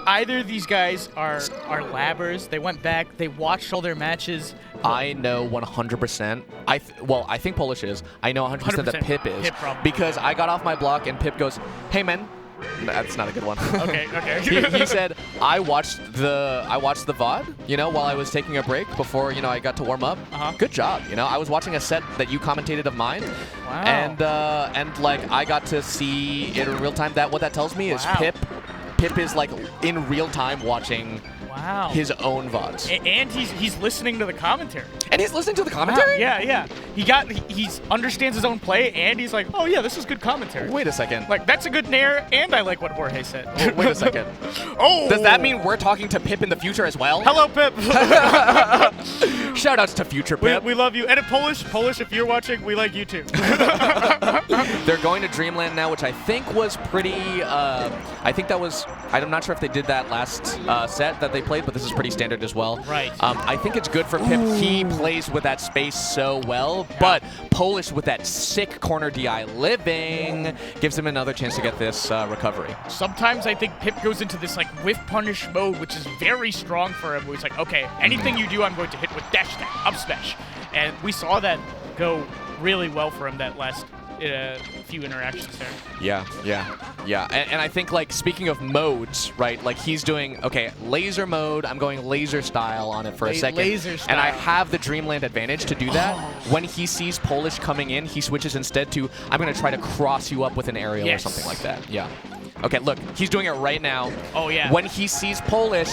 either of these guys are labbers. They went back. They watched all their matches. I know 100%. Well, I think Polish is. I know 100% that Pip is. Pip probably. Because I got off my block and Pip goes, "Hey, man." That's not a good one. Okay, okay. he said, I watched the VOD, you know, while I was taking a break before, you know, I got to warm up. Good job, you know. I was watching a set that you commentated of mine. Wow. And like I got to see in real time that what that tells me is Pip is like in real time watching his own VODs. And he's listening to the commentary. And he's listening to the commentary? Wow. Yeah. He understands his own play, and he's like, oh yeah, this is good commentary. Wait a second. Like, that's a good nair, and I like what Jorge said. Wait a second. Oh! Does that mean we're talking to Pip in the future as well? Hello, Pip. Shoutouts to future Pip. We love you. And in Polish, if you're watching, we like you too. They're going to Dreamland now, which I think was pretty, I'm not sure if they did that last set that they played, but this is pretty standard as well. Right. I think it's good for Pip. He plays with that space so well, but Polish with that sick corner DI living gives him another chance to get this recovery. Sometimes I think Pip goes into this like whiff punish mode, which is very strong for him, where he's like, okay, anything you do, I'm going to hit with dash attack, up smash. And we saw that go really well for him that last few interactions there. Yeah. And I think, like, speaking of modes, right, like he's doing, okay, laser mode, I'm going laser style on it for a second. Laser style. And I have the Dreamland advantage to do that. When he sees Polish coming in, he switches instead to, I'm going to try to cross you up with an aerial or something like that. Yeah. Okay, look, he's doing it right now. Oh, yeah. When he sees Polish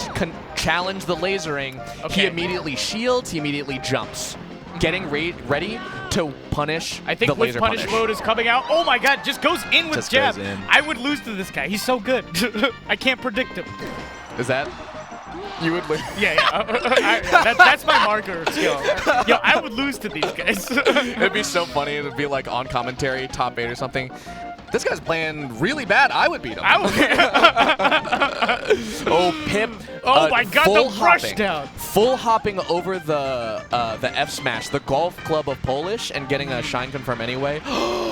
challenge the lasering, he immediately shields, he immediately jumps. Getting ready to punish I think the laser punish mode is coming out. Oh my god, just goes in with just jab. goes in. I would lose to this guy. He's so good. I can't predict him. Is that? You would lose? Yeah. That's my marker skill. Yo, I would lose to these guys. It'd be so funny. It'd be like on commentary, top 8 or something. This guy's playing really bad. I would beat him. Oh, Pip. Oh my god, the rush down. Full hopping over the F smash, the golf club of Polish, and getting a shine confirm anyway.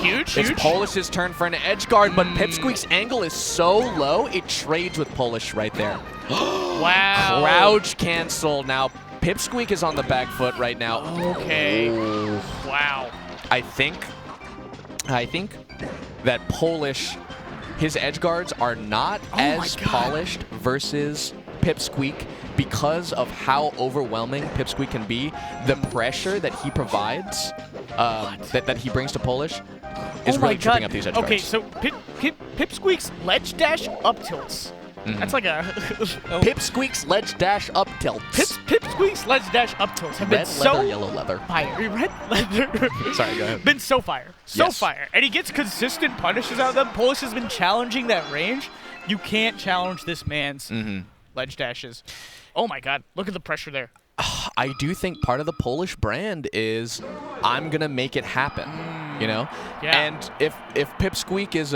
Huge. It's Polish's turn for an edge guard, but Pipsqueak's angle is so low, it trades with Polish right there. Wow. Crouch cancel. Now, Pipsqueak is on the back foot right now. Okay. Ooh. Wow. I think that Polish, his edge guards are not as polished versus Pipsqueak because of how overwhelming Pipsqueak can be. The pressure that he provides, that he brings to Polish, is really tripping up these edge guards. Okay, so Pipsqueak's ledge dash up tilts. That's like a... Pipsqueak's ledge dash up tilts. Pipsqueak's ledge dash up tilts have Red been so... leather, yellow leather. Fire. Red leather. Sorry, go ahead. Been so fire. Fire. And he gets consistent punishes out of them. Polish has been challenging that range. You can't challenge this man's ledge dashes. Oh my god, look at the pressure there. I do think part of the Polish brand is I'm going to make it happen. You know? Yeah. And if Pipsqueak is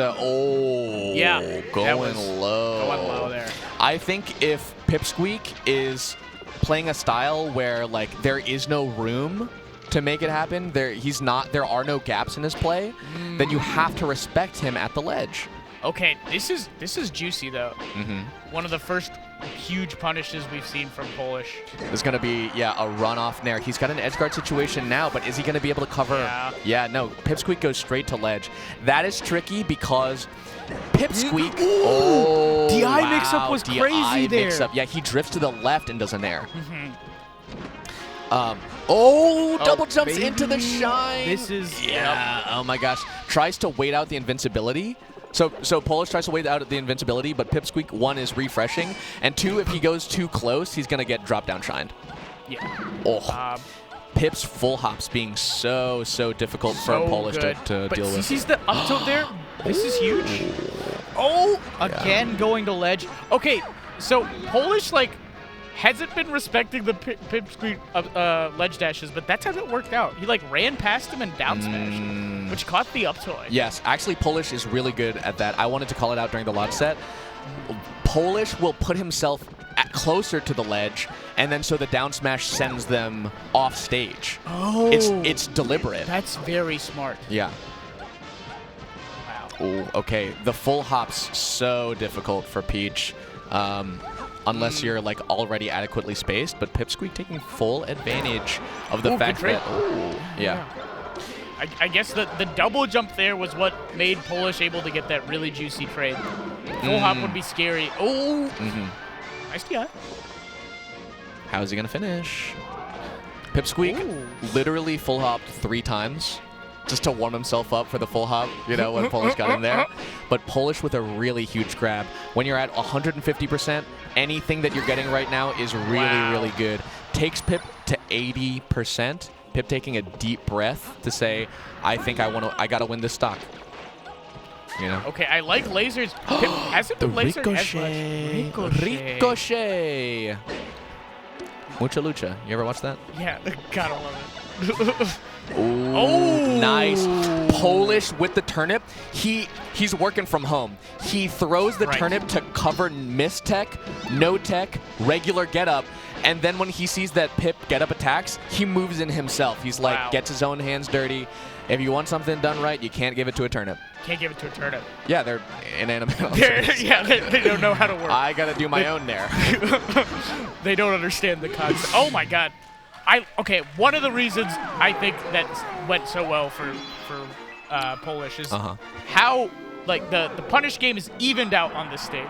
going low there. I think if Pipsqueak is playing a style where like there is no room to make it happen, there are no gaps in his play, then you have to respect him at the ledge. Okay, this is juicy though. One of the first huge punishes we've seen from Polish. There's going to be, a runoff nair. He's got an edge guard situation now, but is he going to be able to cover? Yeah, no. Pipsqueak goes straight to ledge. That is tricky because Pipsqueak... DI mix-up was crazy there. Mix-up. Yeah, he drifts to the left and does a nair. Double jumps into the shine. This is... Oh my gosh. Tries to wait out the invincibility. So Polish tries to wait out the invincibility, but Pipsqueak, 1, is refreshing, and 2, if he goes too close, he's going to get drop down shined. Yeah. Pip's full hops being so difficult for Polish to deal with. But sees the up tilt there? This is huge. Again going to ledge. Okay, so Polish, like, hasn't been respecting the Pipsqueak ledge dashes, but that's how it worked out. He, like, ran past him and down smashed, which caught the up tilt. Yes, actually, Polish is really good at that. I wanted to call it out during the launch set. Polish will put himself closer to the ledge, and then so the down smash sends them off stage. It's deliberate. That's very smart. Yeah. Wow. Okay. The full hop's so difficult for Peach. unless you're like already adequately spaced. But Pipsqueak taking full advantage of the fact that yeah. I guess the double jump there was what made Polish able to get that really juicy trade. Full hop would be scary. Oh, nice DI. How is he gonna finish? Pipsqueak literally full hopped 3 times just to warm himself up for the full hop, you know, when Polish got in there. But Polish with a really huge grab. When you're at 150%, anything that you're getting right now is really, really good. Takes Pip to 80%. Pip taking a deep breath to say, I think I gotta win this stock. You know? Okay, I like lasers. Pip hasn't been lasered as much. Ricochet. Mucha Lucha. You ever watch that? Yeah, gotta love it. Ooh, oh, nice. Polish with the turnip. He's working from home. He throws the turnip to cover miss tech, no tech, regular get up. And then when he sees that Pip get up attacks, he moves in himself. He's like, gets his own hands dirty. If you want something done right, you can't give it to a turnip. Can't give it to a turnip. Yeah, they're inanimate. Yeah, they don't know how to work. I gotta do my own there. They don't understand the concept. Oh my god. Okay, one of the reasons I think that went so well for Polish is how like the punish game is evened out on this stage.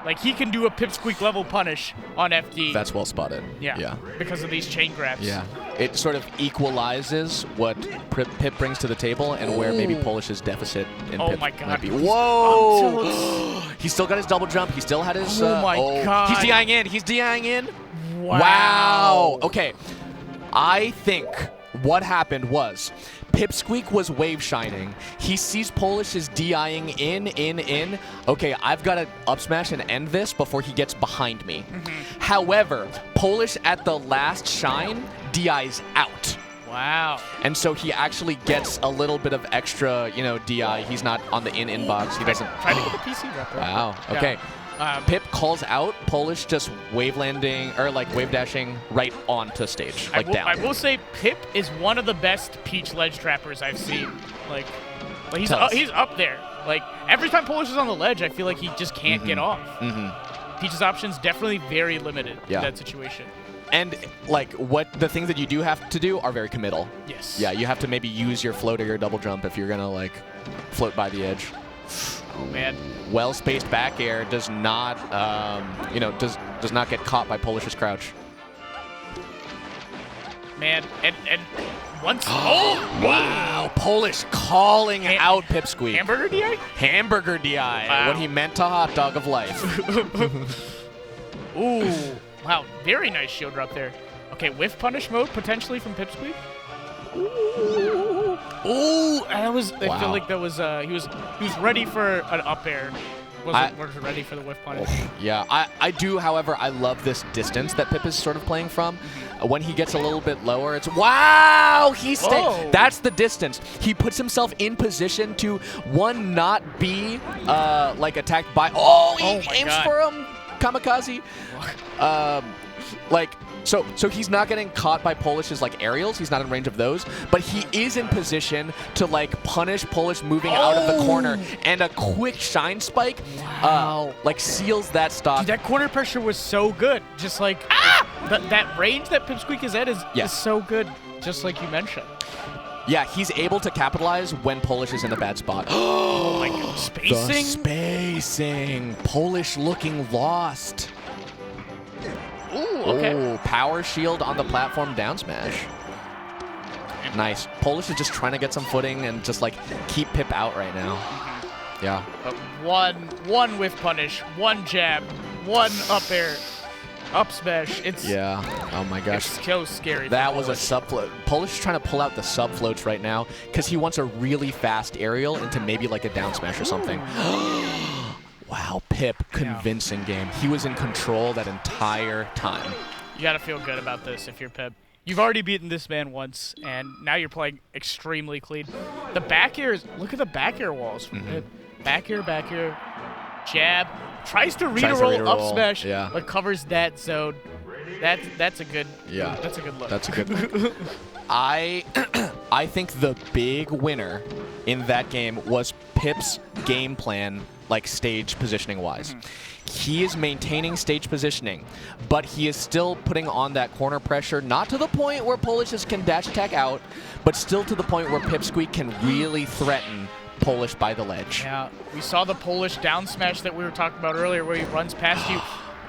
Like he can do a Pipsqueak level punish on FD. That's well spotted. Yeah. Because of these chain grabs. Yeah. It sort of equalizes what Pip brings to the table and where maybe Polish's deficit in Pip might be. Whoa! He's still got his double jump. He still had his. Oh my god! He's DIing in. He's DIing in. Wow. Okay. I think what happened was Pipsqueak was wave shining. He sees Polish is DIing in. Okay, I've got to up smash and end this before he gets behind me. However, Polish at the last shine DIs out. Wow. And so he actually gets a little bit of extra, you know, DI. He's not on the inbox. He doesn't. Try to get the PC rep. Wow. Okay. Pip calls out, Polish just wave landing or like wave dashing right onto stage, like down. I will say Pip is one of the best Peach ledge trappers I've seen. Like he's up there. Like every time Polish is on the ledge, I feel like he just can't get off. Peach's options definitely very limited in that situation. And like the things that you do have to do are very committal. Yes. Yeah, you have to maybe use your float or your double jump if you're gonna like float by the edge. Oh man. Well-spaced back air does not, does not get caught by Polish's crouch. Man, and once. Wow! Polish calling out Pipsqueak. Hamburger DI? Hamburger DI. Wow. What he meant to hot dog of life. Ooh! Wow! Very nice shield drop there. Okay, whiff punish mode potentially from Pipsqueak. Ooh, I feel like that was he was ready for an up air. Wasn't ready for the whiff punish. Yeah, I do, however, I love this distance that Pip is sort of playing from. When he gets a little bit lower, it's wow! That's the distance. He puts himself in position to not be like attacked by he aims for him, kamikaze. So he's not getting caught by Polish's like aerials. He's not in range of those, but he is in position to like punish Polish moving out of the corner, and a quick shine spike like seals that stock. Dude, that corner pressure was so good. Just like that range that Pipsqueak is at is so good, just like you mentioned. Yeah, he's able to capitalize when Polish is in a bad spot. Oh my god, spacing. The spacing. Polish looking lost. Ooh, okay. Ooh, power shield on the platform down smash. Nice. Polish is just trying to get some footing and just like keep Pip out right now. Yeah. But one whiff punish, one jab, one up air, up smash. Oh my gosh. It's so scary. That was a sub float. Polish is trying to pull out the sub floats right now because he wants a really fast aerial into maybe like a down smash or something. Wow, Pip, convincing game. He was in control that entire time. You gotta feel good about this if you're Pip. You've already beaten this man once, and now you're playing extremely clean. The back air look at the back air walls from Pip. Back air, jab, tries to read-a-roll, up smash, but covers that zone. That's a good that's a good look. That's a good look. I think the big winner in that game was Pip's game plan, like stage positioning wise. He is maintaining stage positioning, but he is still putting on that corner pressure, not to the point where Polish can dash attack out, but still to the point where Pipsqueak can really threaten Polish by the ledge. Yeah, we saw the Polish down smash that we were talking about earlier where he runs past you.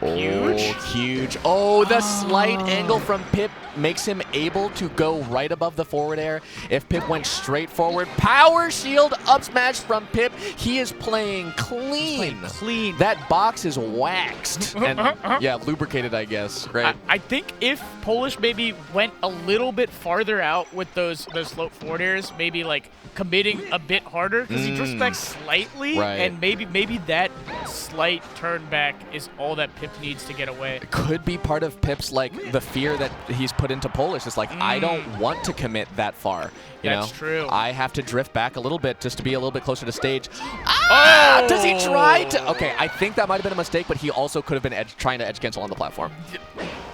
Huge. Oh, huge. Oh, the slight angle from Pip makes him able to go right above the forward air. If Pip went straight forward, power shield up smash from Pip. He is playing clean. Clean. That box is waxed. And yeah, lubricated, I guess. Right. I think if Polish maybe went a little bit farther out with those float forward airs, maybe like committing a bit harder, because he drifts back slightly, Right. and maybe that slight turn back is all that Pip needs to get away. It could be part of Pip's, like, the fear that he's put into Polish. It's like, I don't want to commit that far. You That's know? true. I have to drift back a little bit just to be a little bit closer to stage. Ah! Does he try to? Okay, I think that might have been a mistake, but he also could have been trying to edge cancel on the platform.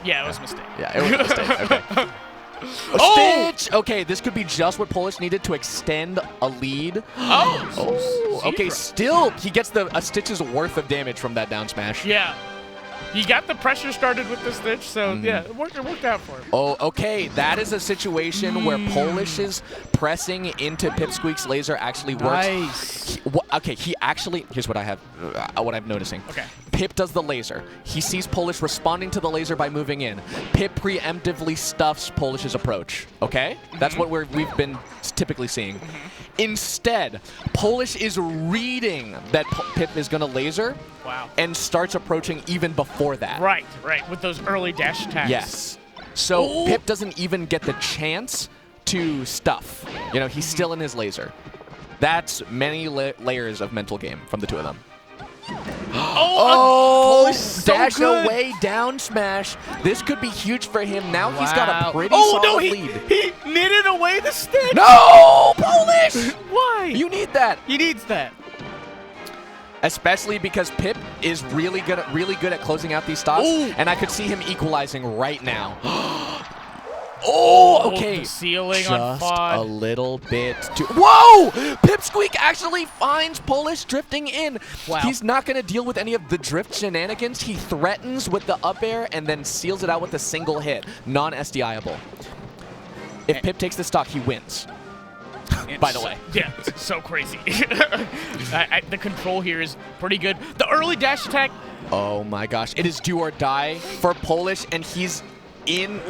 Yeah, it was a mistake. Yeah, it was a mistake. Okay. Stitch! Okay, this could be just what Polish needed to extend a lead. Oh, Okay, still, he gets a Stitch's worth of damage from that down smash. Yeah. He got the pressure started with the Stitch, so yeah, it worked out for him. Oh, okay. That is a situation where Polish's pressing into Pipsqueak's laser actually works. Nice. Okay, he actually, here's what what I'm noticing. Okay. Pip does the laser. He sees Polish responding to the laser by moving in. Pip preemptively stuffs Polish's approach. Okay? That's what we've been typically seeing. Instead, Polish is reading that Pip is going to laser. Wow. And starts approaching even before that. Right, with those early dash attacks. Yes. So Pip doesn't even get the chance to stuff. You know, he's still in his laser. That's many layers of mental game from the two of them. Polish dash so good. away down smash. This could be huge for him. Now he's got a pretty no, solid he lead. knitted away the Stitch. No, Polish! Why? You need that. He needs that. Especially because Pip is really good at closing out these stops, and I could see him equalizing right now. Okay. The ceiling Just on Fod. a little bit too. Whoa! Pipsqueak actually finds Polish drifting in. Wow. He's not going to deal with any of the drift shenanigans. He threatens with the up air and then seals it out with a single hit. Non-SDIable. If Pip takes the stock, he wins. By the way. Yeah, it's so crazy. The control here is pretty good. The early dash attack. Oh my gosh. It is do or die for Polish, and he's in.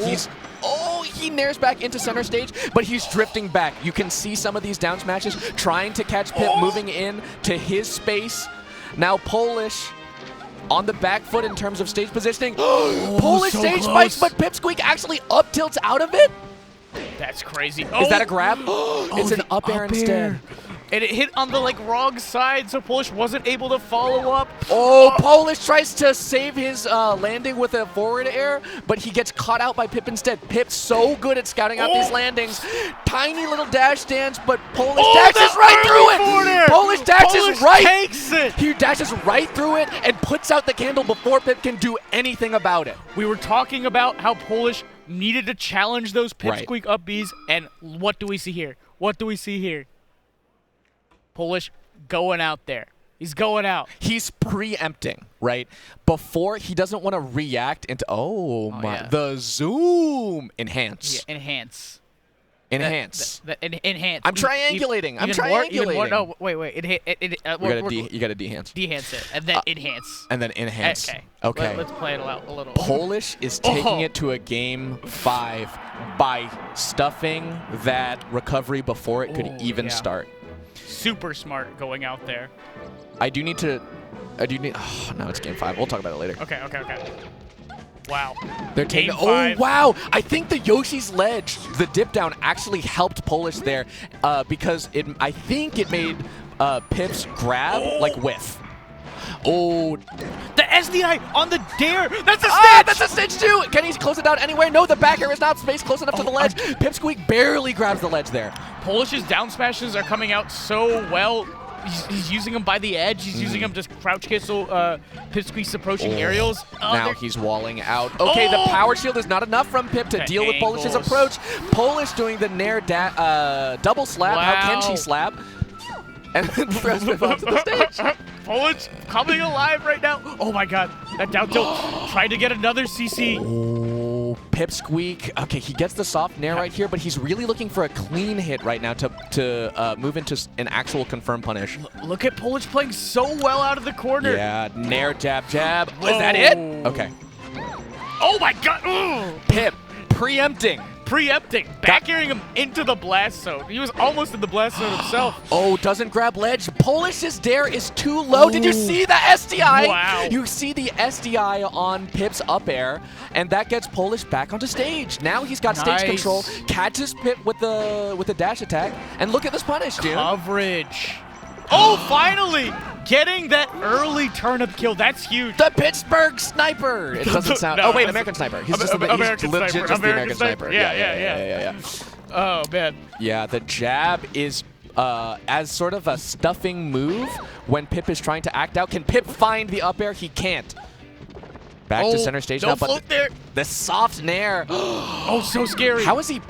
He nares back into center stage, but he's drifting back. You can see some of these down smashes trying to catch Pip moving in to his space. Now Polish on the back foot in terms of stage positioning. Polish so stage close. spikes, but Pipsqueak actually up tilts out of it. That's crazy. Is that a grab? It's an up air instead. And it hit on the wrong side, so Polish wasn't able to follow up. Polish tries to save his landing with a forward air, but he gets caught out by Pip instead. Pip's so good at scouting out these landings. Tiny little dash dance, but Polish dashes right through it. Polish dashes right. Takes it. He dashes right through it and puts out the candle before Pip can do anything about it. We were talking about how Polish needed to challenge those Pipsqueak up Bs, and what do we see here? Polish going out there. He's going out. He's preempting, right? Before, he doesn't want to react into, the zoom. Enhance. Yeah, enhance. Enhance. Enhance. I'm triangulating. No, wait. You gotta dehance. Dehance it, and then enhance. And then enhance. Okay. Let's play it out a little. Polish is taking it to a game 5 by stuffing that recovery before it could even start. Super smart going out there. I do need. Oh, no, it's game 5. We'll talk about it later. Okay. Wow. They're taking. Game 5. Wow! I think the Yoshi's ledge, the dip down, actually helped Polish there, because I think it made Pip's grab whiff. The SDI on the dare. That's a Stitch. That's a Stitch too. Can he close it down anywhere? No, the back air is not space close enough to the ledge. Pipsqueak barely grabs the ledge there. Polish's down smashes are coming out so well. He's using them by the edge. He's using them to crouch cancel Pipsqueak's approaching aerials. Now he's walling out. Okay, the power shield is not enough from Pip to deal with Polish's approach. Polish doing the nair double slap. Wow. How can she slap? And then throws Pip onto the stage. Polish coming alive right now. Oh my god, that down tilt. Trying to get another CC. Oh, Pipsqueak. Okay, he gets the soft nair right here, but he's really looking for a clean hit right now to move into an actual confirm punish. Look at Polish playing so well out of the corner. Yeah, nair, jab, jab. Was that it? Okay. Oh my god. Ooh. Pip preempting. Back airing him into the blast zone. He was almost in the blast zone himself. Oh, doesn't grab ledge. Polish's dare is too low. Did you see the SDI? Wow. You see the SDI on Pip's up air, and that gets Polish back onto stage. Now he's got stage control, catches Pip with the dash attack, and look at this punish, dude. Coverage. Oh, finally! Getting that early turnip kill. That's huge. The Pittsburgh sniper. It doesn't sound. No, oh wait, American sniper. He's just American legit sniper. just the American sniper. Yeah. Oh man. Yeah, the jab is as sort of a stuffing move when Pip is trying to act out. Can Pip find the up air? He can't. Back to center stage now, but the soft nair. Oh, so scary. How is he?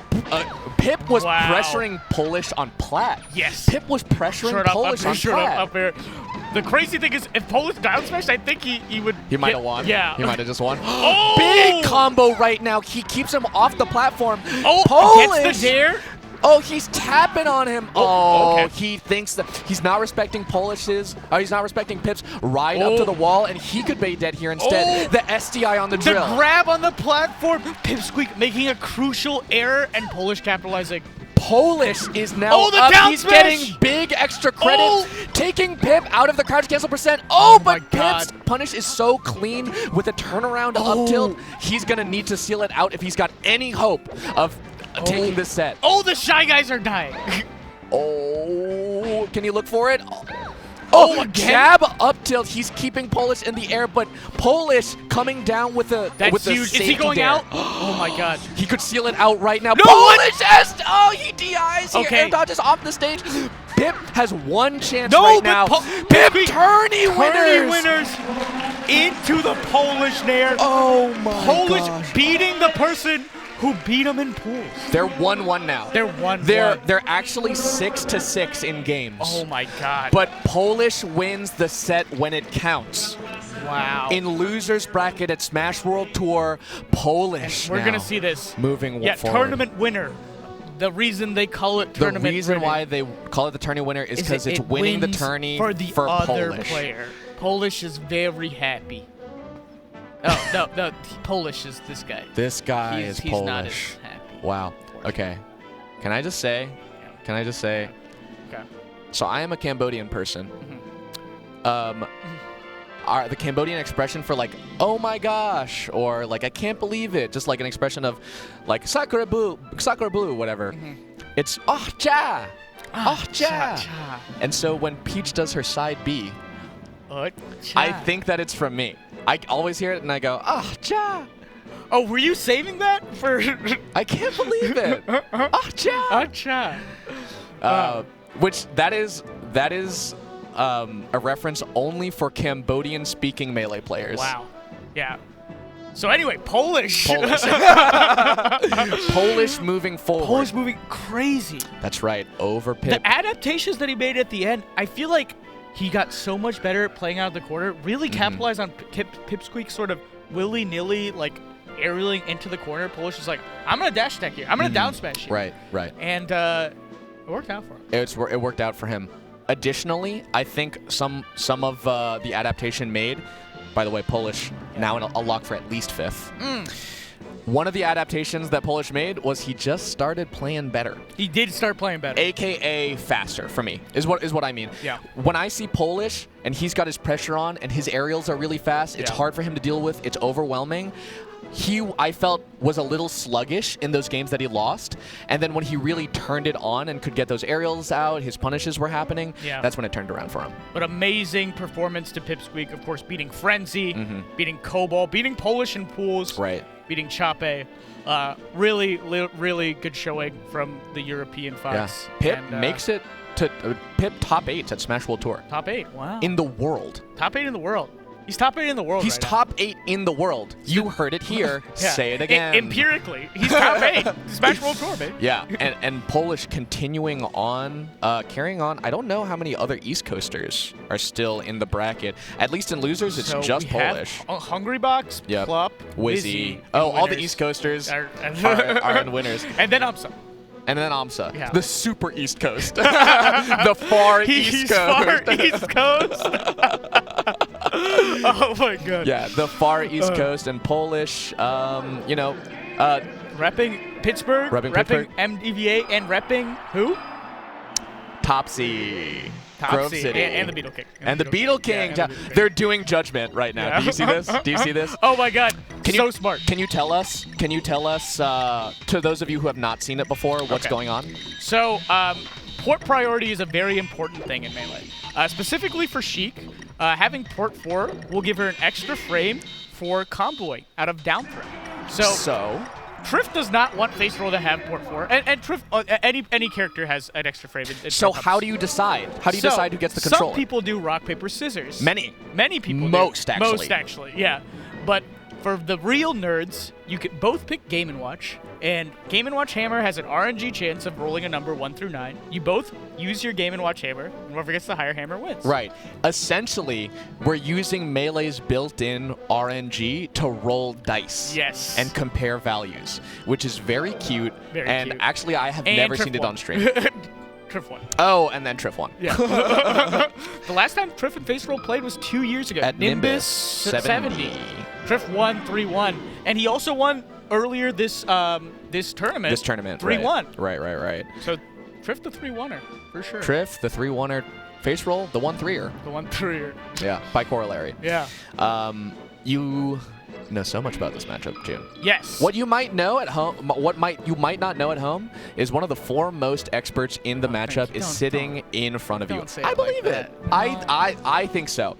Pip was pressuring Polish on plat. Yes. Pip was pressuring Polish on plat. Up air. The crazy thing is, if Polish down smash, I think he would. He might have won. Yeah. He might have just won. Oh! Big combo right now. He keeps him off the platform. Oh, Polish gets the dare. Oh, he's tapping on him. Okay. He thinks that he's not respecting Polish's. He's not respecting Pip's ride up to the wall, and he could be dead here instead. The SDI on the drill. The grab on the platform. Pipsqueak making a crucial error, and Polish capitalizing. Polish is now up. He's getting big extra credit, taking Pip out of the crouch cancel percent. But Pip's punish is so clean with a turnaround up tilt. He's going to need to seal it out if he's got any hope of taking this set. Oh, the Shy Guys are dying. Oh, can you look for it? Oh, jab up tilt. He's keeping Polish in the air, but Polish coming down with the huge. Is he going out? Oh my god. He could seal it out right now. No, Polish oh, he DIs. He air dodges off the stage. Pip has one chance right now. Pip tourney winners into the Polish nair. Oh my Polish beating the person who beat him in pools. They're 1-1 now. They're 1-1. They're actually 6-6 in games. Oh my god. But Polish wins the set when it counts. Wow. In losers bracket at Smash World Tour, Polish. We're gonna see this. Moving forward. Tournament winner. The reason they call it tournament winner. The reason why they call it the tourney winner is because it's winning the tourney for the other Polish. player. Polish is very happy. Oh, no, Polish is this guy. This guy is Polish. He's not as happy. Wow. Okay. Can I just say? Okay. So I am a Cambodian person. The Cambodian expression for like, oh my gosh, or like, I can't believe it, just like an expression of like, sakura blue, whatever. It's, oh cha. Oh cha. And so when Peach does her side B, I think that it's from me. I always hear it and I go, ah, cha. Oh, were you saving that for? I can't believe it. Ah, cha. Ah, cha. Which that is a reference only for Cambodian-speaking Melee players. Wow. Yeah. So anyway, Polish. Polish moving forward. Polish moving crazy. That's right. Over Pip. The adaptations that he made at the end, I feel like he got so much better at playing out of the corner. Really capitalized on Pipsqueak sort of willy-nilly, like aerialing into the corner. Polish was like, I'm gonna dash attack here. I'm gonna down smash you. Right. And it worked out for him. It worked out for him. Additionally, I think some of the adaptation made. By the way, Polish now in a lock for at least 5th. One of the adaptations that Polish made was he just started playing better. He did start playing better. AKA faster for me, is what I mean. Yeah. When I see Polish and he's got his pressure on and his aerials are really fast, it's hard for him to deal with, it's overwhelming. I felt was a little sluggish in those games that he lost. And then when he really turned it on and could get those aerials out, his punishes were happening, that's when it turned around for him. But amazing performance to Pipsqueak, of course, beating Frenzy, beating Cobalt, beating Polish in pools, beating Chape. Really good showing from the European Fox. Yeah. Pip makes it to Pip top 8 at Smash World Tour. Top 8, wow. In the world. Top 8 in the world. He's top 8 in the world. He's right top 8 in the world. You heard it here. Yeah. Say it again. Empirically, he's top 8. Smash World Tour, baby. Yeah, and Polish continuing on, carrying on. I don't know how many other East Coasters are still in the bracket. At least in losers, it's So just we have Polish. Hungrybox, Yep. Plup, Wizzy. and All the winners East Coasters are are in winners. And then aMSa. And then aMSa, Yeah. the super East Coast. The far East He's Coast. far East Coast. Oh my god. Yeah, the far East Coast and Polish, Repping Pittsburgh, Repping Pittsburgh. MDVA, and repping who? Topsy. Topsy. Grove City. And the Beetle King. And the Beetle King. Yeah, and the Beetle King. They're doing Judgment right now. Yeah. Do you see this? Do you see this? Oh my god. Can smart. Can you tell us, to those of you who have not seen it before, what's Okay. going on? So, port priority is a very important thing in Melee. Specifically for Sheik, having port 4 will give her an extra frame for comboing out of down throw. So Trif does not want Faceroll to have port 4, and Trif, any character has an extra frame. So how do you decide? How do you decide who gets the controller? Some people do rock, paper, scissors. Many people Most, do. actually. Most, actually, yeah. But for the real nerds, you can both pick Game & Watch, and Game & Watch Hammer has an RNG chance of rolling a number 1 through 9. You both use your Game & Watch Hammer, and whoever gets the higher hammer wins. Right. Essentially, we're using Melee's built-in RNG to roll dice. Yes. And compare values, which is very cute. Very and cute. actually, I have And never Trif seen it won. on stream. Trif won. Oh, and then Trif won. Yeah. The last time Trif and Faceroll played was 2 years ago. At Nimbus 70. Trif won 3-1, and he also won earlier this tournament. This tournament. 3-1. Right. So Trif the 3-1er for sure. Trif, the 3-1er. Faceroll, the 1-3er. The 1-3er. Yeah, by corollary. Yeah. You know so much about this matchup, June. Yes. What you might know at home, you might not know at home, is one of the foremost experts in the matchup is sitting in front of you. Don't say I it believe like it. that. I think so.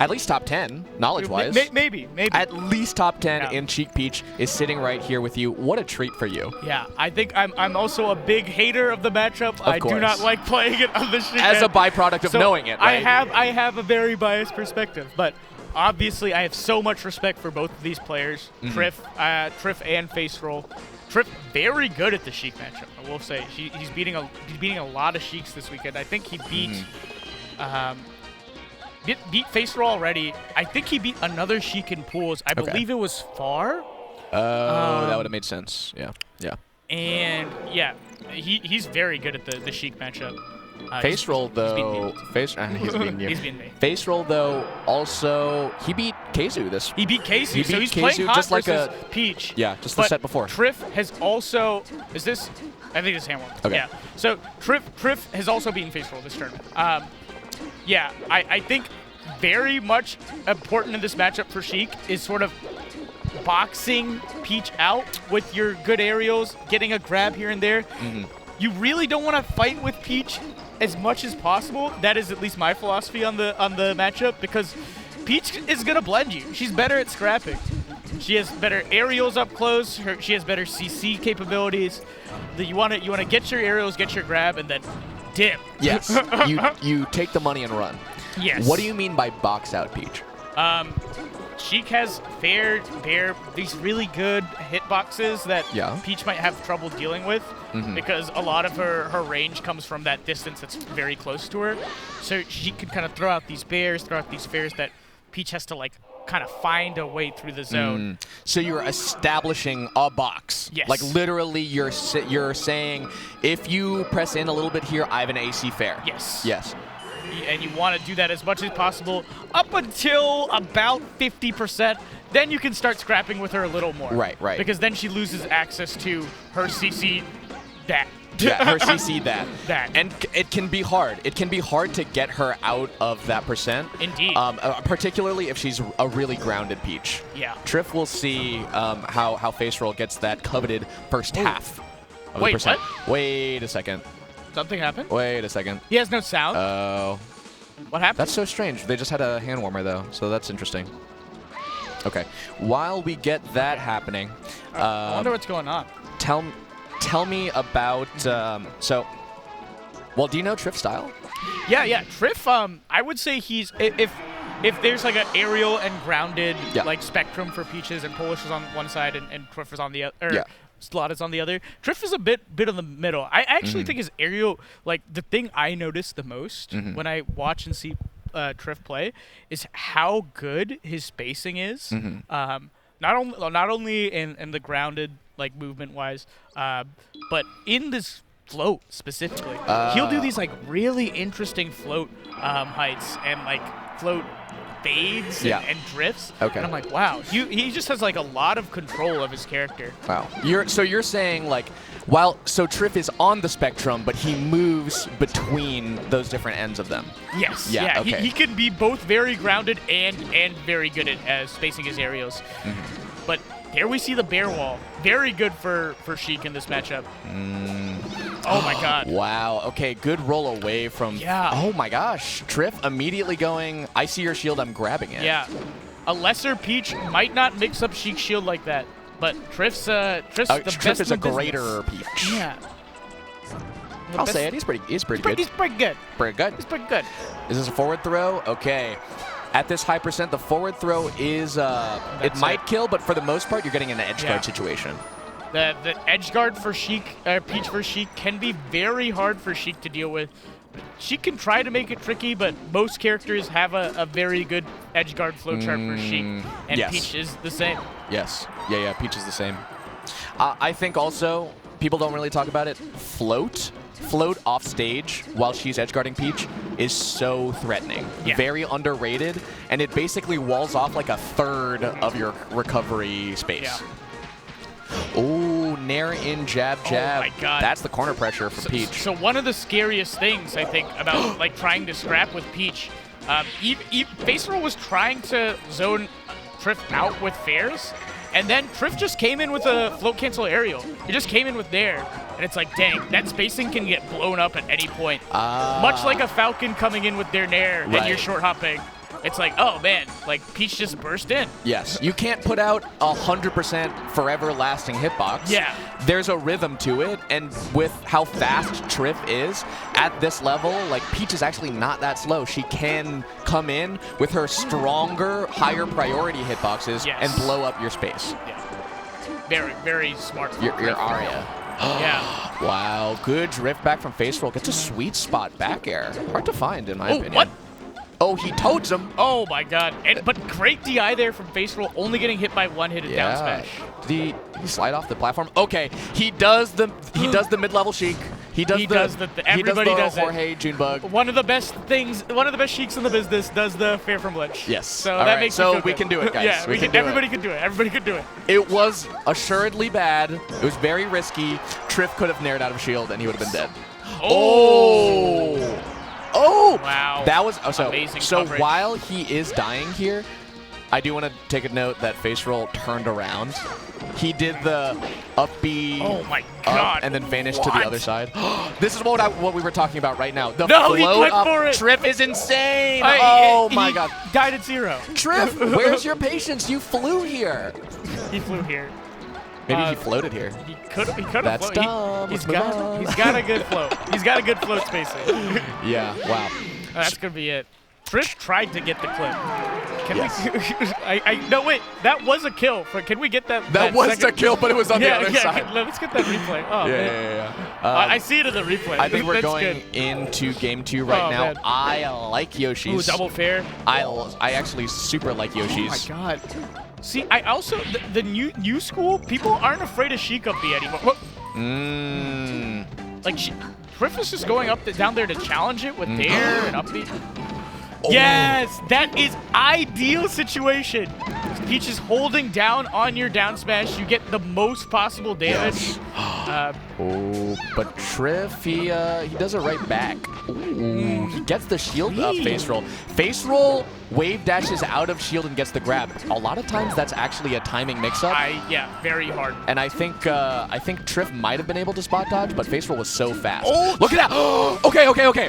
At least top 10, knowledge-wise. Maybe. At least top 10 Yeah. in Cheek Peach is sitting right here with you. What a treat for you. Yeah, I think I'm also a big hater of the matchup. I do not like playing it on the street. As a byproduct of knowing it, right? I have a very biased perspective, but obviously I have so much respect for both of these players, Trif and Faceroll. Trif very good at the Sheik matchup. I will say he's beating a lot of Sheiks this weekend. I think he beat beat Faceroll already. I think he beat another Sheik in pools. I believe it was Far. Oh, that would have made sense. Yeah. And yeah, he's very good at the Sheik matchup. Faceroll though, he's beating you. He's beating me. Faceroll though, also he beat Keizu this. He beat Casey, He so beat he's Keizu playing hot just like versus Peach. Yeah, just the But set before. Trif has also I think it's Hammer. Okay. Yeah. So Trif has also beaten Faceroll this tournament. Yeah, I think very much important in this matchup for Sheik is sort of boxing Peach out with your good aerials, getting a grab here and there. You really don't want to fight with Peach as much as possible. That is at least my philosophy on the matchup, because Peach is gonna blend you. She's better at scrapping. She has better aerials up close. She has better CC capabilities. You want to get your aerials, get your grab, and then dip. Yes. you take the money and run. Yes. What do you mean by box out Peach? Sheik has these really good hitboxes that Peach might have trouble dealing with because a lot of her range comes from that distance that's very close to her. So she could kind of throw out these fares that Peach has to like kind of find a way through the zone. So you're establishing a box. Yes. Like literally you're saying, if you press in a little bit here, I have an AC fair. Yes. Yes. And you want to do that as much as possible up until about 50%. Then you can start scrapping with her a little more. Right. Because then she loses access to her CC that. Yeah, her CC that. That. And it can be hard. It can be hard to get her out of that percent. Indeed. Particularly if she's a really grounded Peach. Yeah. Trif will see how Faceroll gets that coveted first half of the percent. What? Wait a second. Something happened? Wait a second. He has no sound. Oh. What happened? That's so strange. They just had a hand warmer, though, so that's interesting. Okay. While we get that happening, I wonder what's going on. Tell me about well, do you know Trif's style? Yeah. Trif, I would say he's if if there's like an aerial and grounded Yeah. like spectrum for Peaches, and Polish is on one side and Trif is on the other, or Yeah. Slot is on the other. Trif is a bit in the middle. I actually think his aerial, like the thing I notice the most when I watch and see Trif play is how good his spacing is. Not only in the grounded like movement wise, but in this float specifically. He'll do these like really interesting float heights and like float fades and drifts. Okay. And I'm like, wow, he just has like a lot of control of his character. Wow. So you're saying like, so Trif is on the spectrum, but he moves between those different ends of them. Yes. Yeah. Okay. He can be both very grounded and very good at spacing his aerials. But there we see the bear wall. Very good for Sheik in this matchup. Oh my god. Wow. Okay, good roll away from... Yeah. Oh my gosh. Trif immediately going, I see your shield, I'm grabbing it. Yeah. A lesser Peach might not mix up Sheik's shield like that, but Trif's the Trif best is a in the greater business. Peach. Yeah. I'll say it. He's pretty good. He's pretty good. Pretty good. He's pretty good. Is this a forward throw? Okay. At this high percent, the forward throw is, it might kill, but for the most part, you're getting an edge guard situation. The edge guard for Sheik, Peach for Sheik can be very hard for Sheik to deal with. Sheik can try to make it tricky, but most characters have a very good edge guard flowchart for Sheik, and Yes. Peach is the same. Yes. Yeah, Peach is the same. I think also, people don't really talk about it, float off stage while she's edgeguarding Peach is so threatening. Yeah. Very underrated, and it basically walls off like a third of your recovery space. Yeah. Oh, nair in jab. Oh my god. That's the corner pressure for Peach. So one of the scariest things I think about like trying to scrap with Peach, Faceroll was trying to zone Trif out with fairs, and then Trif just came in with a float cancel aerial. He just came in with nair, and it's like, dang, that spacing can get blown up at any point. Much like a Falcon coming in with their nair and you're short hopping. It's like, oh man, like Peach just burst in. Yes, you can't put out 100% forever lasting hitbox. Yeah. There's a rhythm to it, and with how fast Trif is at this level, like Peach is actually not that slow. She can come in with her stronger, higher priority hitboxes and blow up your space. Yeah. Very, very smart. Your Aria. Yeah. Wow, good drift back from Faceroll. Gets a sweet spot back air. Hard to find in my opinion. What? Oh, he toads him. Oh my god. But great DI there from Faceroll, only getting hit by one hit at down smash. Did he slide off the platform? Okay, he does the mid-level Sheik. Everybody does the Jorge Junebug. One of the best Sheiks in the business does the fair from ledge. Yes. So All that right, makes so me feel we good. can do it, guys. Yeah, everybody can do it. Everybody can do it. It was assuredly bad. It was very risky. Trif could have nared out of shield and he would have been dead. Oh! Wow. That was amazing so coverage. while he is dying here, I do want to take a note that Faceroll turned around. He did the up B, oh my god, and then vanished to the other side. This is what we were talking about right now. The no, he float went up for it. Trif is insane. He my god. Died at 0. Trif, where's your patience? You flew here. He flew here. Maybe he floated here. He could have That's floated. dumb. He's got a good float. He's got a good float spacing. Yeah, wow. That's going to be it. Trif tried to get the clip. Yes. No, wait. That was a kill. Can we get that? That was the kill, but it was on the other side. Let's get that replay. Oh, man. I see it in the replay. I think we're That's going good. into game 2 right now. Man. I like Yoshi's. Ooh, double fair. I actually super like Yoshi's. Oh, my God. See, I also, the new school, people aren't afraid of Sheik up B anymore. Like, Trif is just going down there to challenge it with dair and up B. Yes, that is ideal situation. Peach is holding down on your down smash. You get the most possible damage. But Trif, he does it right back. Ooh, he gets the shield up Faceroll. Faceroll wave dashes out of shield and gets the grab. A lot of times that's actually a timing mix-up. Yeah, very hard. And I think Trif might have been able to spot dodge, but Faceroll was so fast. Oh, look at that! Okay.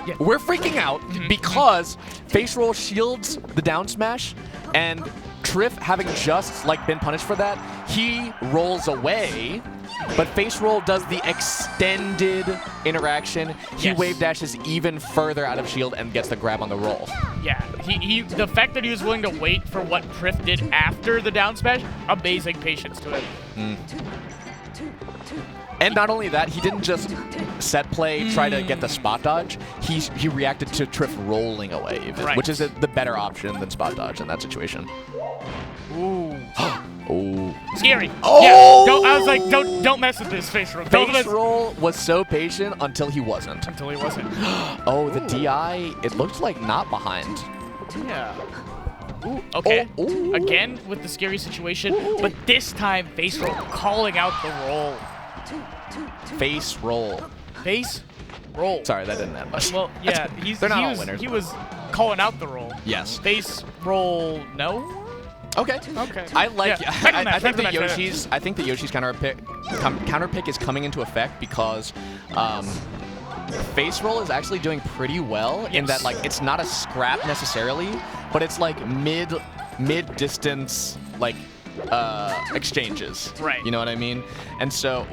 Yeah. We're freaking out because Faceroll shields the down smash, and Trif, having just been punished for that, he rolls away. But Faceroll does the extended interaction. He wave dashes even further out of shield and gets the grab on the roll. Yeah, the fact that he was willing to wait for what Trif did after the down smash, amazing patience to him. And not only that, he didn't just set play, try to get the spot dodge. He reacted to Trif rolling away, which is the better option than spot dodge in that situation. Ooh. Oh. Scary. Oh! Yeah, I was like, don't mess with this Faceroll. Faceroll was so patient until he wasn't. Until he wasn't. Oh, the DI, it looked like not behind. Yeah. Ooh, okay. Oh, again with the scary situation, but this time Faceroll calling out the roll. Faceroll. Faceroll. Sorry, that didn't add much. Well, yeah, they're not all winners. He was calling out the roll. Yes. Faceroll, no? Okay. Okay. I like. Yeah. I think the Yoshi's. I think the Yoshi's counter pick is coming into effect because Faceroll is actually doing pretty well in that like it's not a scrap necessarily, but it's like mid distance like exchanges. Right. You know what I mean? And so.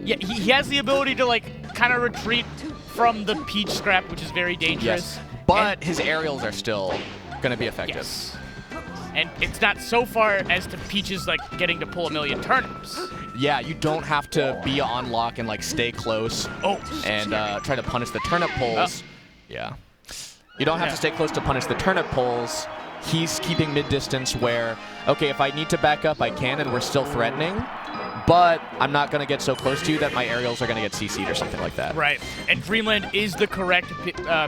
Yeah, he has the ability to like kind of retreat from the Peach scrap, which is very dangerous. Yes. But his aerials are still going to be effective. Yes. And it's not so far as to Peach's like getting to pull a million turnips. Yeah, you don't have to be on lock and like stay close and try to punish the turnip pulls. Yeah. You don't have to stay close to punish the turnip pulls. He's keeping mid-distance where, okay, if I need to back up, I can, and we're still threatening. But I'm not going to get so close to you that my aerials are going to get CC'd or something like that. Right. And Dreamland is the correct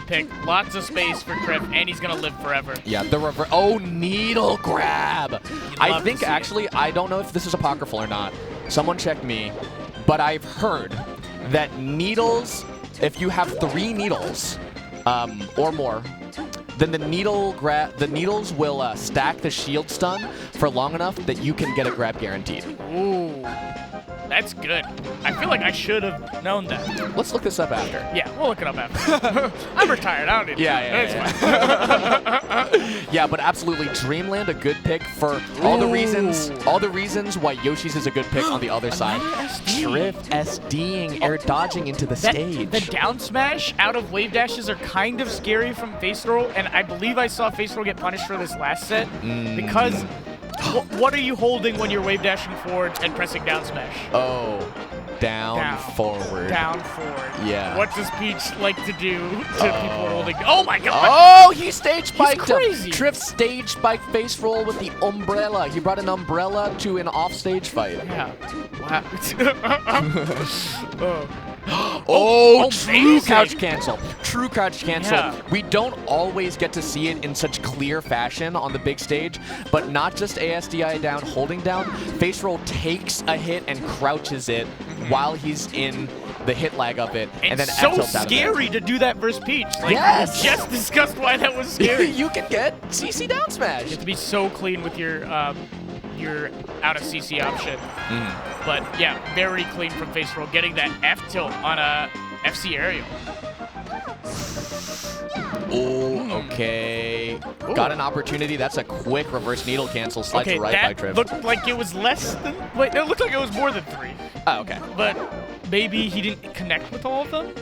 pick. Lots of space for Trif, and he's going to live forever. Yeah, the reverse. Oh, needle grab. I think, actually, I don't know if this is apocryphal or not. Someone check me. But I've heard that needles, if you have 3 needles or more, then the needles will stack the shield stun for long enough that you can get a grab guaranteed. Ooh, that's good. I feel like I should have known that. Let's look this up after. Yeah, we'll look it up after. I'm retired. I don't need to. Yeah. Yeah, but absolutely, Dreamland a good pick for all the reasons why Yoshi's is a good pick on the other side. Trif SDing, air dodging into the stage. The down smash out of wave dashes are kind of scary from Faceroll, and I believe I saw Faceroll get punished for this last set because what are you holding when you're wave dashing forward and pressing down smash? Oh, down, forward. Down, forward. Yeah. What does Peach like to do to people holding? Oh my god! Oh, he stage spiked him. Crazy. Trif stage spiked Faceroll with the umbrella. He brought an umbrella to an offstage fight. Yeah. Wow. True couch cancel. True couch cancel. Yeah. We don't always get to see it in such clear fashion on the big stage, but not just ASDI down, holding down. Faceroll takes a hit and crouches it while he's in the hit lag of it, and then so F-tilts out of it. scary to do that versus Peach. Like, yes! We just discussed why that was scary. You can get CC down smash. You have to be so clean with your out of CC option. But yeah, very clean from Faceroll, getting that F tilt on a FC aerial. Oh, okay. Ooh. Got an opportunity. That's a quick reverse needle cancel. Slides right by Trif. Looked like it was less than. Wait, it looked like it was more than 3. Oh, okay. But maybe he didn't connect with all of them.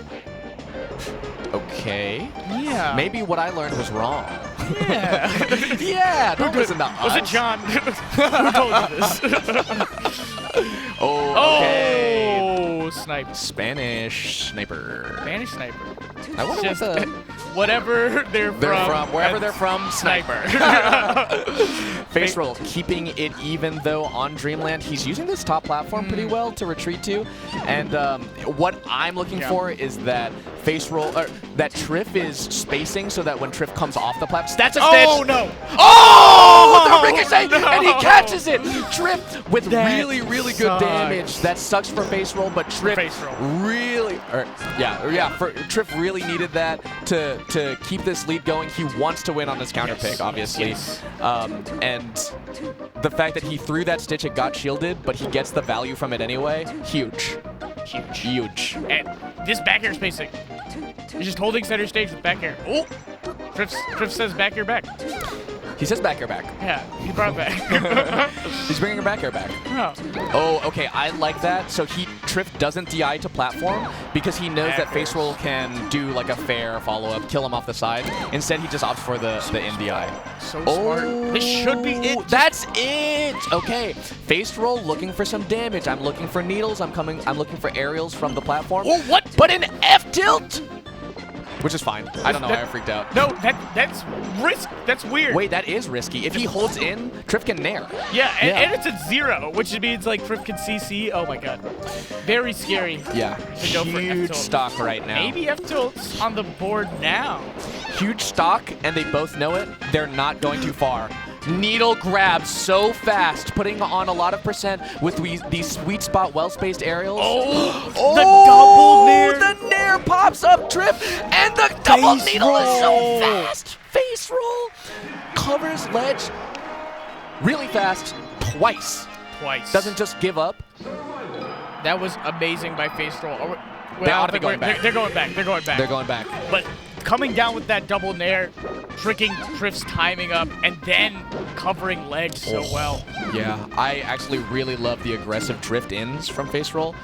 Okay. Yeah. Maybe what I learned was wrong. Yeah. Yeah. Don't listen to us. Was it John? Who told you this? Okay. Oh, snipe. Spanish sniper. Spanish sniper. I wonder just what whatever they're from. Wherever they're from, sniper. Faceroll keeping it even though on Dreamland he's using this top platform pretty well to retreat to, and what I'm looking for is that Faceroll that Trif is spacing so that when Trif comes off the platform, that's a stitch. Oh no! Oh, the ricochet, and he catches it. Trif with really good damage. That sucks for Faceroll, but Trif really, Trif really needed that to keep this lead going. He wants to win on his counter pick, obviously. Yes. And the fact that he threw that stitch, it got shielded, but he gets the value from it anyway. Huge. And this back air spacing. He's just holding center stage with back air. Oh! Trif says back air back. He says back air back. Yeah, he brought it back. He's bringing her back air back. Oh. Oh, okay, I like that. So Trif doesn't DI to platform because he knows that Faceroll can do like a fair follow-up, kill him off the side. Instead, he just opts for the in-DI. So smart. This should be it. That's it! Okay, Faceroll looking for some damage. I'm looking for needles. I'm looking for aerials from the platform. Oh, what? But an F-tilt! Which is fine. I don't know why I freaked out. No, that's risk. That's weird. Wait, that is risky. If he holds in, Trif can nair. Yeah, and it's at 0, which means like Trif can CC. Oh my god. Very scary. Yeah. To go for Huge F-tilt. stock right now. Maybe F-tilt's on the board now. Huge stock, and they both know it. They're not going too far. Needle grabs so fast, putting on a lot of percent with these sweet spot, well-spaced aerials. Oh, the double nair. The nair pops up, Trif, and the double needle is so fast. Faceroll covers ledge really fast twice. Doesn't just give up. That was amazing by Faceroll. They ought to be going back. They're going back. They're going back. They're going back. But coming down with that double nair, tricking Trif's timing up, and then covering ledge so well. Yeah, I actually really love the aggressive drift ins from Faceroll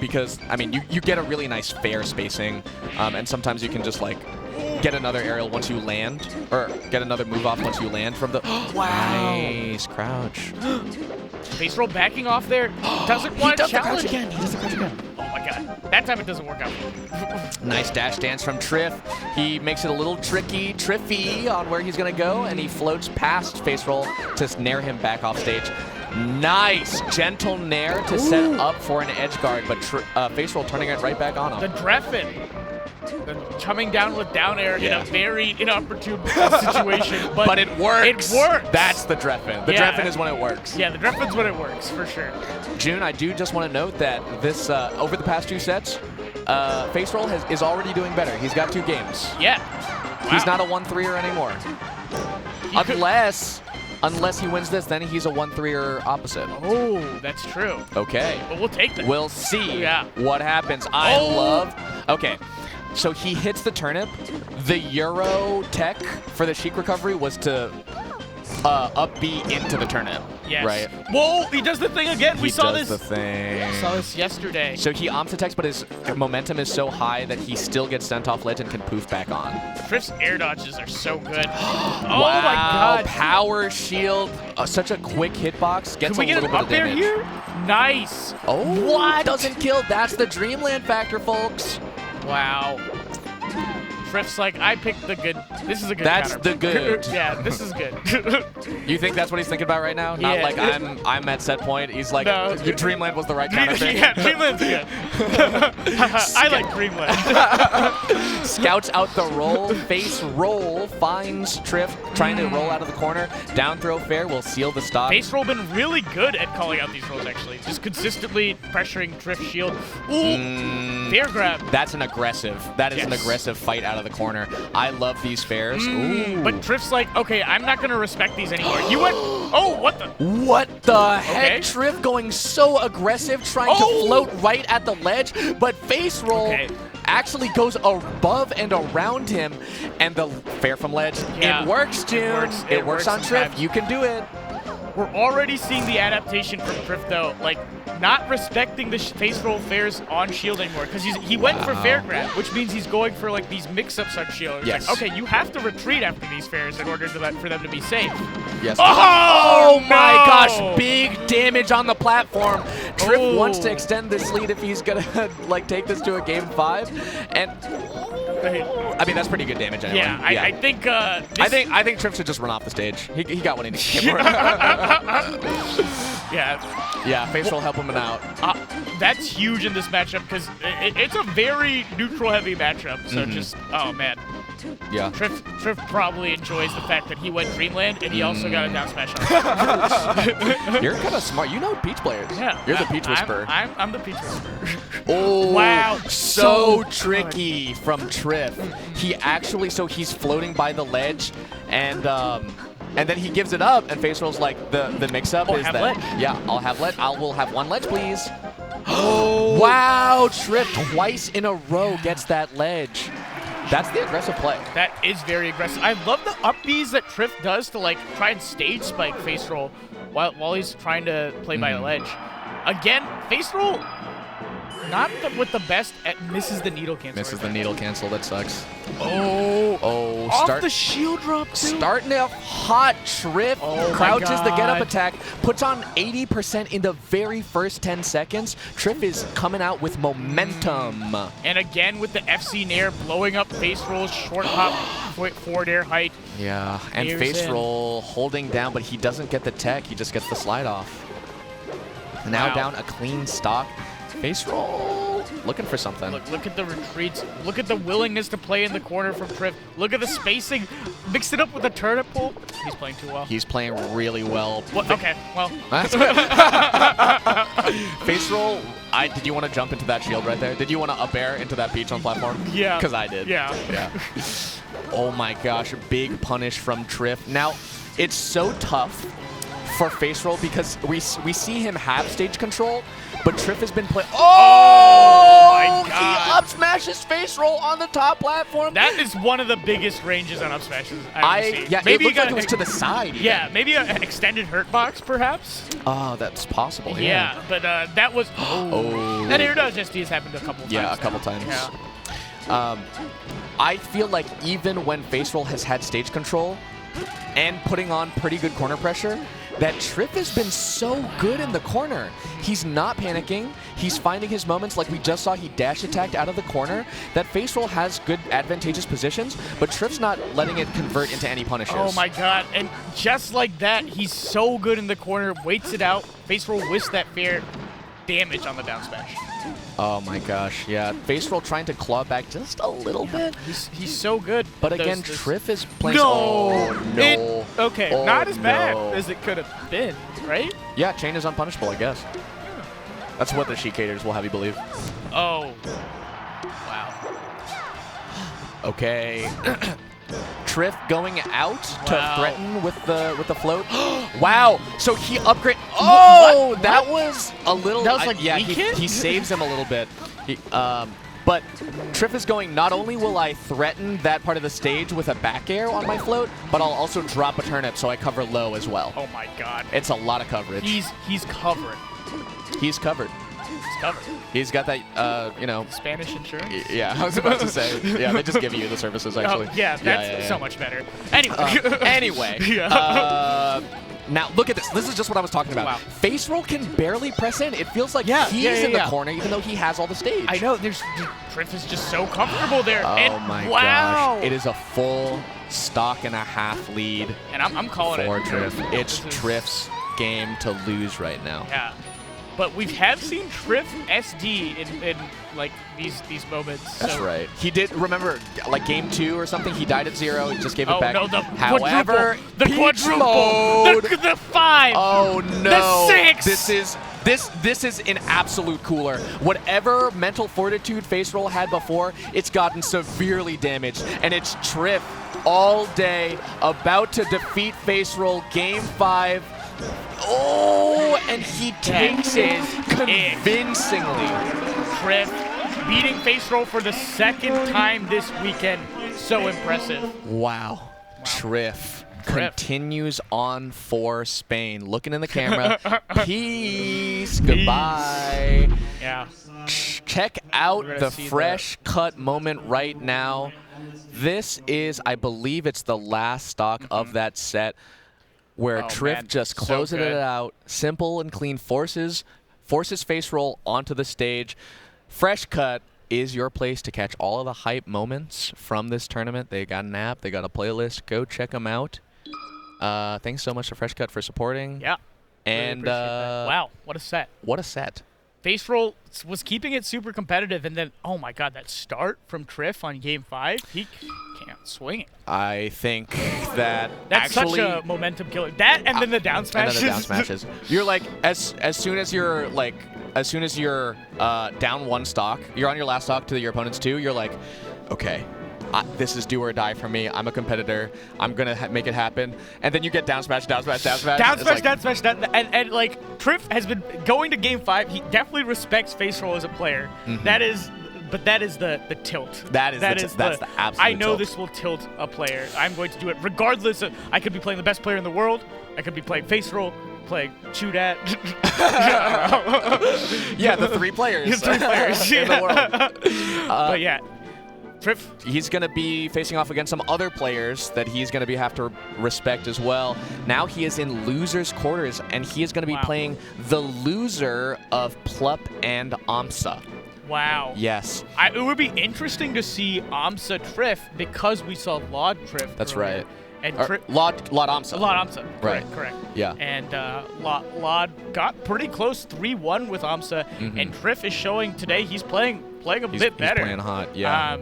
because, I mean, you get a really nice fair spacing, and sometimes you can just, like, get another aerial once you land, or get another move off once you land from the... Wow. Nice crouch. Faceroll backing off there. Doesn't want to challenge. He does the crouch again. Oh my god. That time it doesn't work out. Nice dash dance from Trif. He makes it a little triffy on where he's going to go, and he floats past Faceroll to nair him back off stage. Nice gentle nair to set up for an edge guard, but Faceroll turning it right back on him. The Dreffin. Coming down with down air in a very inopportune situation. But it works. It works. That's the Dreffin. The Dreffin is when it works. Yeah, the Dreffin's when it works, for sure. June, I do just want to note that this over the past 2 sets, Faceroll is already doing better. He's got 2 games. Yeah. Wow. He's not a 1-3er anymore. Unless he wins this, then he's a 1-3er opposite. Oh, that's true. Okay. But we'll take that. We'll see what happens. I love... Okay. So he hits the turnip. The Euro tech for the Sheik recovery was to up B into the turnip. Yes. Right? Whoa, he does the thing again. We saw this. The thing. We saw this yesterday. So he aMSa techs, but his momentum is so high that he still gets sent off ledge and can poof back on. Trif's air dodges are so good. Oh wow, my god. Power shield. Such a quick hitbox. Gets Can we get little him up bit of there damage. here? Nice. Oh, what? Doesn't kill. That's the Dreamland factor, folks. Wow. Trif's like, I picked the good. This is a good That's counter. the good. Yeah, this is good. You think that's what he's thinking about right now? Not like I'm at set point. He's like, your Dreamland was the right counter pick. Yeah, Dreamland's good. I like Dreamland. Scouts out the roll. Faceroll finds Trif trying to roll out of the corner. Down throw fair will seal the stop. Faceroll been really good at calling out these rolls, actually. Just consistently pressuring Trif shield. Ooh, fair grab. That's an aggressive. That is an aggressive fight out of the corner. I love these fairs. Ooh. But Trif's like, okay, I'm not going to respect these anymore. You went, oh, what the? What the heck? Trif going so aggressive, trying to float right at the ledge, but Faceroll actually goes above and around him, and the fair from ledge. Yeah. It works, June. It works on Trif. You can do it. We're already seeing the adaptation from Trif, though. Like, not respecting the Faceroll fairs on shield anymore, because he went for fair grab, which means he's going for like these mix-ups on shield. It's like, okay, you have to retreat after these fairs in order for them to be safe. Yes. Oh my gosh! Big damage on the platform. Trif wants to extend this lead if he's gonna like take this to a game 5, and I mean that's pretty good damage anyway. Yeah, I think. I think Trif should just run off the stage. He got what he needed. Yeah, Faceroll help him out. That's huge in this matchup because it's a very neutral-heavy matchup. So just, oh man. Yeah. Trif probably enjoys the fact that he went Dreamland and he also got a down smash on. You're kind of smart. You know Peach players. Yeah. You're the Peach Whisperer. I'm the Peach Whisperer. Oh. Wow. So tricky from Trif. He actually, so he's floating by the ledge and then he gives it up, and Faceroll's like, the mix-up is that... ledge. Yeah, I'll have ledge. We'll have one ledge, please. Oh. Wow, Trif twice in a row gets that ledge. That's the aggressive play. That is very aggressive. I love the up Bs that Trif does to like try and stage spike Faceroll while he's trying to play by a ledge. Again, Faceroll not with the best at misses the needle cancel. Misses the needle cancel. That sucks. Oh, off the shield drop too. Starting off hot. Trif crouches the get up attack, puts on 80% in the very first 10 seconds. Trif is coming out with momentum. And again with the FC Nair blowing up Faceroll's short hop forward air height. Yeah, and Faceroll holding down, but he doesn't get the tech. He just gets the slide off. Now down a clean stock. Faceroll looking for something. Look at the retreats. Look at the willingness to play in the corner from Trif. Look at the spacing. Mixed it up with the turnip pull. He's playing too well. He's playing really well. Okay, well. Faceroll, did you want to jump into that shield right there? Did you want to up air into that peach on platform? Yeah. Because I did. Yeah. Oh my gosh, big punish from Trif. Now, it's so tough for Faceroll because we see him have stage control, but Trif has been playing. Oh my God! He up smashes Faceroll on the top platform. That is one of the biggest ranges on up smashes I've ever seen. Yeah, maybe it looked like it was to the side. Yeah, maybe an extended hurt box, perhaps. Oh, that's possible. Yeah, but that was. That air dodge SD has happened a couple times. Yeah, a couple times. Yeah. I feel like even when Faceroll has had stage control and putting on pretty good corner pressure, that Trif has been so good in the corner. He's not panicking. He's finding his moments like we just saw. He dash attacked out of the corner. That Faceroll has good advantageous positions, but Trif's not letting it convert into any punishes. Oh my God. And just like that, he's so good in the corner, waits it out. Faceroll whisks that fair damage on the down smash. Oh my gosh, yeah. Faceroll trying to claw back just a little bit. He's so good. But again, Trif is playing. Okay, not as bad as it could have been, right? Yeah, chain is unpunishable, I guess. That's what the Sheikators will have you believe. Oh. Wow. Okay. Trif going out to threaten with the float. Wow. So he upgrade. Oh, that was a little. That was like he saves him a little bit. But Trif is going, not only will I threaten that part of the stage with a back air on my float, but I'll also drop a turnip so I cover low as well. Oh my God. It's a lot of coverage. He's covered. He's covered. He's covered. He's got that, Spanish insurance? Yeah, I was about to say. Yeah, they just give you the services, actually. That's so much better. Anyway. Now, look at this. This is just what I was talking about. Wow. Faceroll can barely press in. It feels like he's in the corner, even though he has all the stage. I know. Trif is just so comfortable there. Oh, my gosh. It is a full stock and a half lead. And I'm calling for Trif. It's Trif's game to lose right now. Yeah. But we have seen Trif SD in like these moments. That's right. He did, remember, like game 2 or something, he died at 0, he just gave it back. No, the However, the quadruple, the 5, oh no, the 6. This is an absolute cooler. Whatever mental fortitude Faceroll had before, it's gotten severely damaged, and it's Trif all day about to defeat Faceroll game 5. Oh, and he takes it convincingly. Trif beating Faceroll for the second time this weekend. So impressive. Wow. Trif continues on for Spain. Looking in the camera. Peace. Goodbye. Yeah. Check out the fresh cut moment right now. This is, I believe it's the last stock of that set, where Trif just closes it out, simple and clean, forces Faceroll onto the stage. Fresh Cut is your place to catch all of the hype moments from this tournament. They got an app, they got a playlist. Go check them out. Thanks so much to Fresh Cut for supporting. Yeah. And really wow, what a set. What a set. Faceroll was keeping it super competitive, and then, oh my God, that start from Trif on game 5, he can't swing it. I think that's such a momentum killer. That and then the down smashes. And then the down smashes. You're like, as soon as you're down 1 stock, you're on your last stock to your opponent's 2. You're like, okay. This is do or die for me. I'm a competitor. I'm going to make it happen. And then you get down smash, down smash, down smash. Down smash, down smash, and like, Trif has been going to game 5. He definitely respects Faceroll as a player. That is but that is the tilt. That's the absolute I know tilt. this will tilt a player. I'm going to do it regardless of. I could be playing the best player in the world. I could be playing Faceroll, playing Shoot At. Yeah, the 3 players. The 3 players in the world. But yeah, Trif. He's going to be facing off against some other players that he's going to have to respect as well. Now he is in losers quarters, and he is going to be playing the loser of Plup and aMSa. Wow. Yes. It would be interesting to see aMSa Trif because we saw Laud Trif. That's earlier. right. And Laud aMSa. Laud aMSa. Right. Correct. Yeah. And Laud got pretty close, 3-1 with aMSa, and Trif is showing today he's playing a bit better. He's playing hot. Yeah.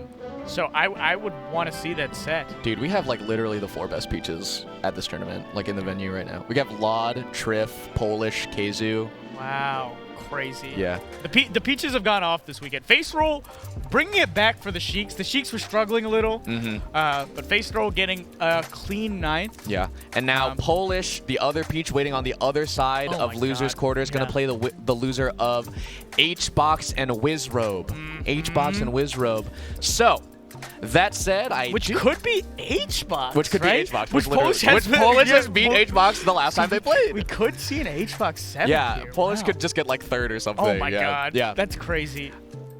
So I would want to see that set. Dude, we have like literally the 4 best peaches at this tournament, like in the venue right now. We have Laud, Trif, Polish, Keizu. Wow. Crazy. Yeah. The peaches have gone off this weekend. Faceroll bringing it back for the Sheiks. The Sheiks were struggling a little, but Faceroll getting a clean 9th. Yeah. And now Polish, the other peach, waiting on the other side of losers quarter, is going to play the loser of HBox and Wizrobe. HBox and Wizrobe. So, that said, Which could be HBox. Which could right? be HBox. Which Polish has beat HBox the last time they played. We could see an HBox 7th Yeah, here. Polish Wow. could just get like 3rd or something. Oh my god. Yeah. That's crazy.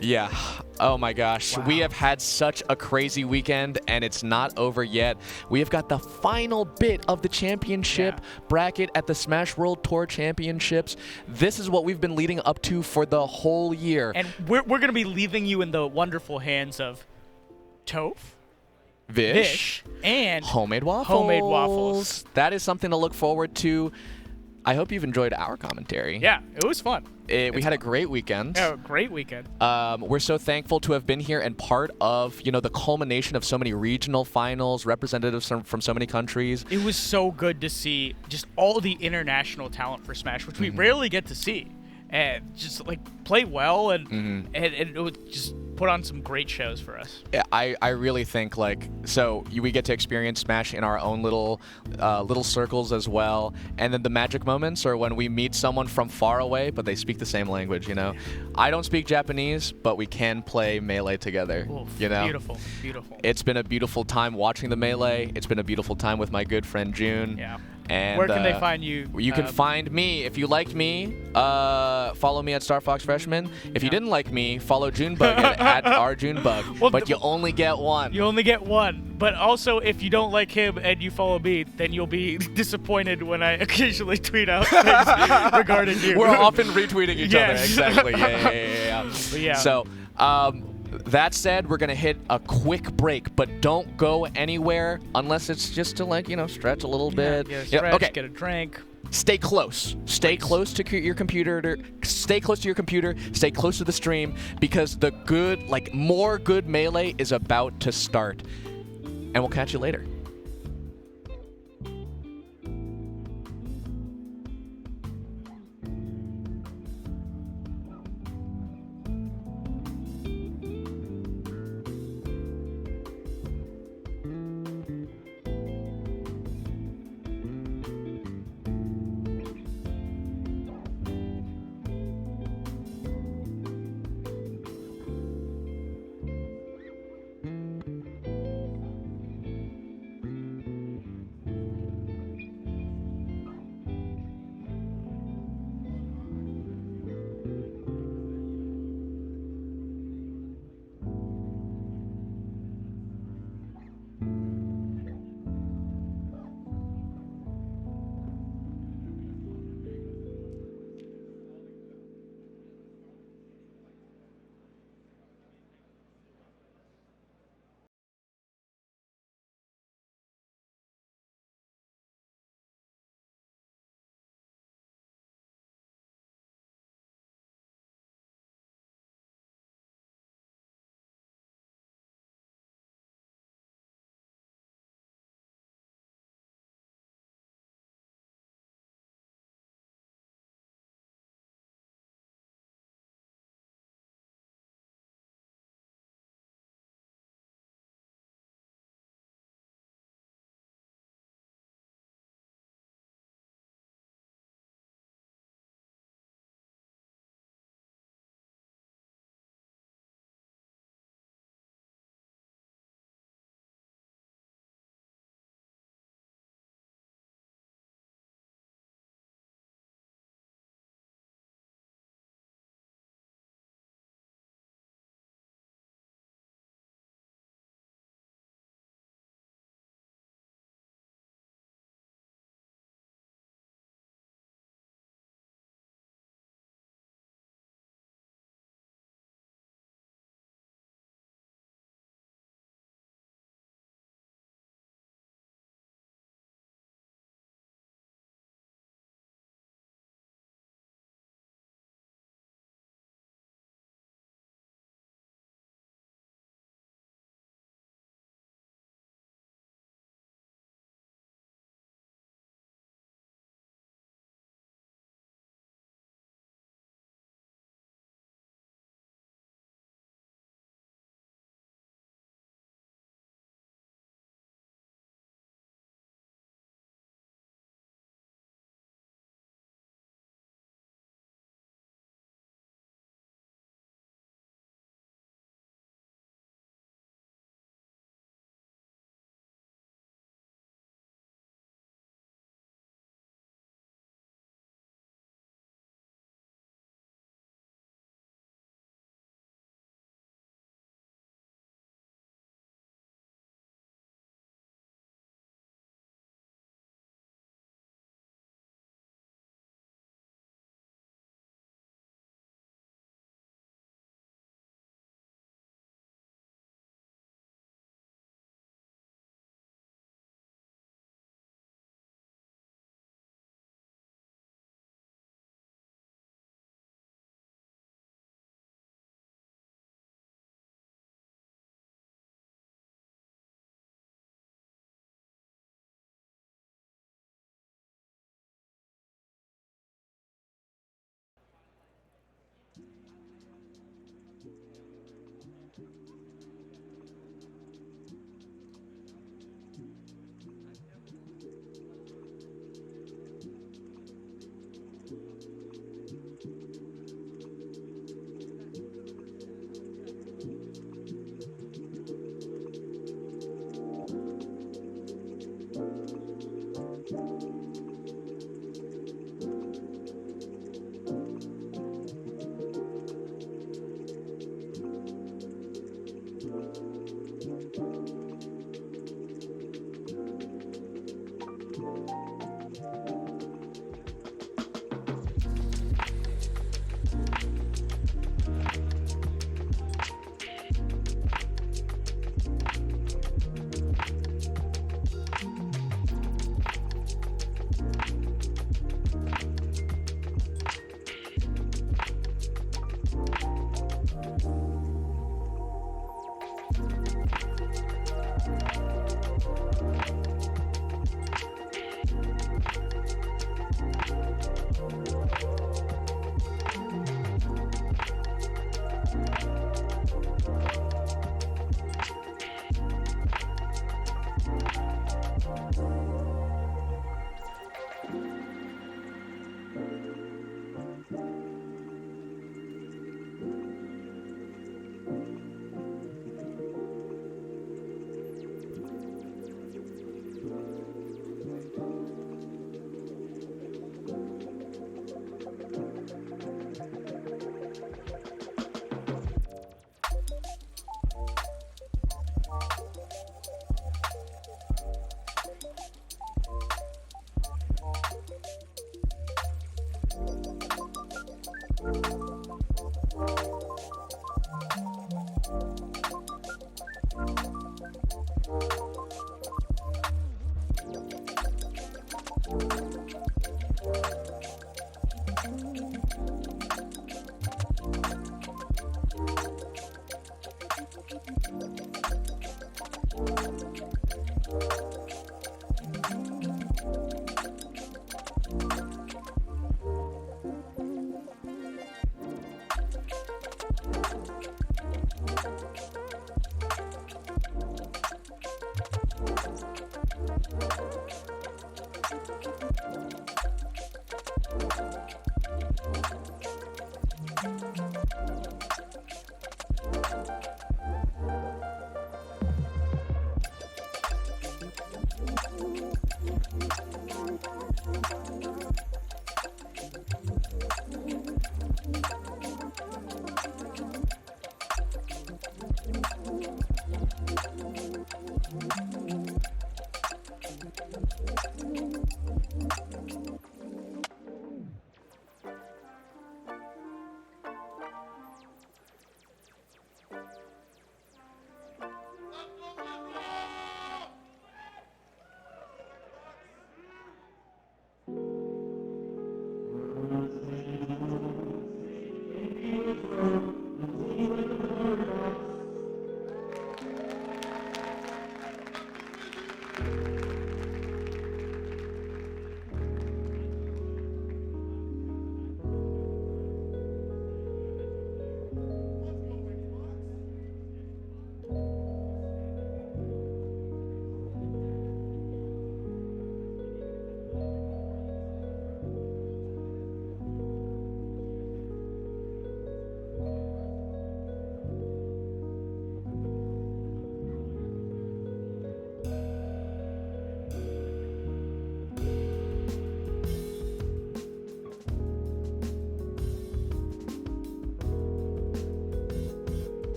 Yeah. Oh my gosh. Wow. We have had such a crazy weekend, and it's not over yet. We have got the final bit of the championship bracket at the Smash World Tour Championships. This is what we've been leading up to for the whole year. And we're going to be leaving you in the wonderful hands of Toph, Vish, and Homemade Waffles. Homemade Waffles. That is something to look forward to. I hope you've enjoyed our commentary. Yeah, it was fun. We had a great weekend. Yeah, great weekend. We're so thankful to have been here and part of, the culmination of so many regional finals, representatives from so many countries. It was so good to see just all the international talent for Smash, which we rarely get to see. And just play well and it would just put on some great shows for us. Yeah, I really think we get to experience Smash in our own little circles as well, and then the magic moments are when we meet someone from far away but they speak the same language. I don't speak Japanese, but we can play Melee together. Oof, beautiful. It's been a beautiful time watching the Melee. It's been a beautiful time with my good friend June. Yeah. And where can they find you? You can find me. If you liked me, follow me at StarFox Freshman. If you didn't like me, follow Junebug at rJunebug. Well, but you only get one. You only get one. But also, if you don't like him and you follow me, then you'll be disappointed when I occasionally tweet out things regarding you. We're often retweeting each other. Yes. Exactly. Yeah. But yeah. So, that said, we're going to hit a quick break, but don't go anywhere unless it's just to stretch a little bit. Yeah, stretch, okay. get a drink. Stay close. Stay close to your computer. Stay close to your computer. Stay close to the stream, because the more good Melee is about to start. And we'll catch you later.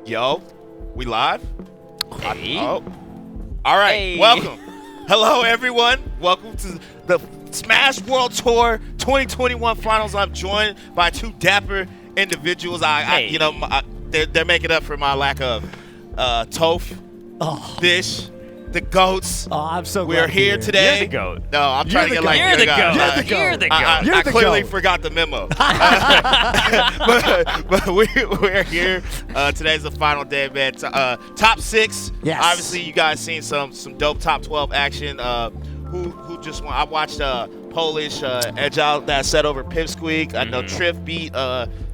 Yo, we live? Hey. Oh. All right, Hey. welcome. Hello, everyone. Welcome to the Smash World Tour 2021 Finals. I'm joined by two dapper individuals. They're making up for my lack of Toph, Fish, the goats. Oh, I'm so glad We're to be here today. You're the GOAT. No, I'm trying to get like You're the guy. GOAT. You're the goat. I You're the clearly goat. forgot the memo. but we're here. Today's the final day, man. Top 6. Yes. Obviously, you guys seen some dope top 12 action. Who just won? I watched Polish edge out that set over Pipsqueak. I know Trif beat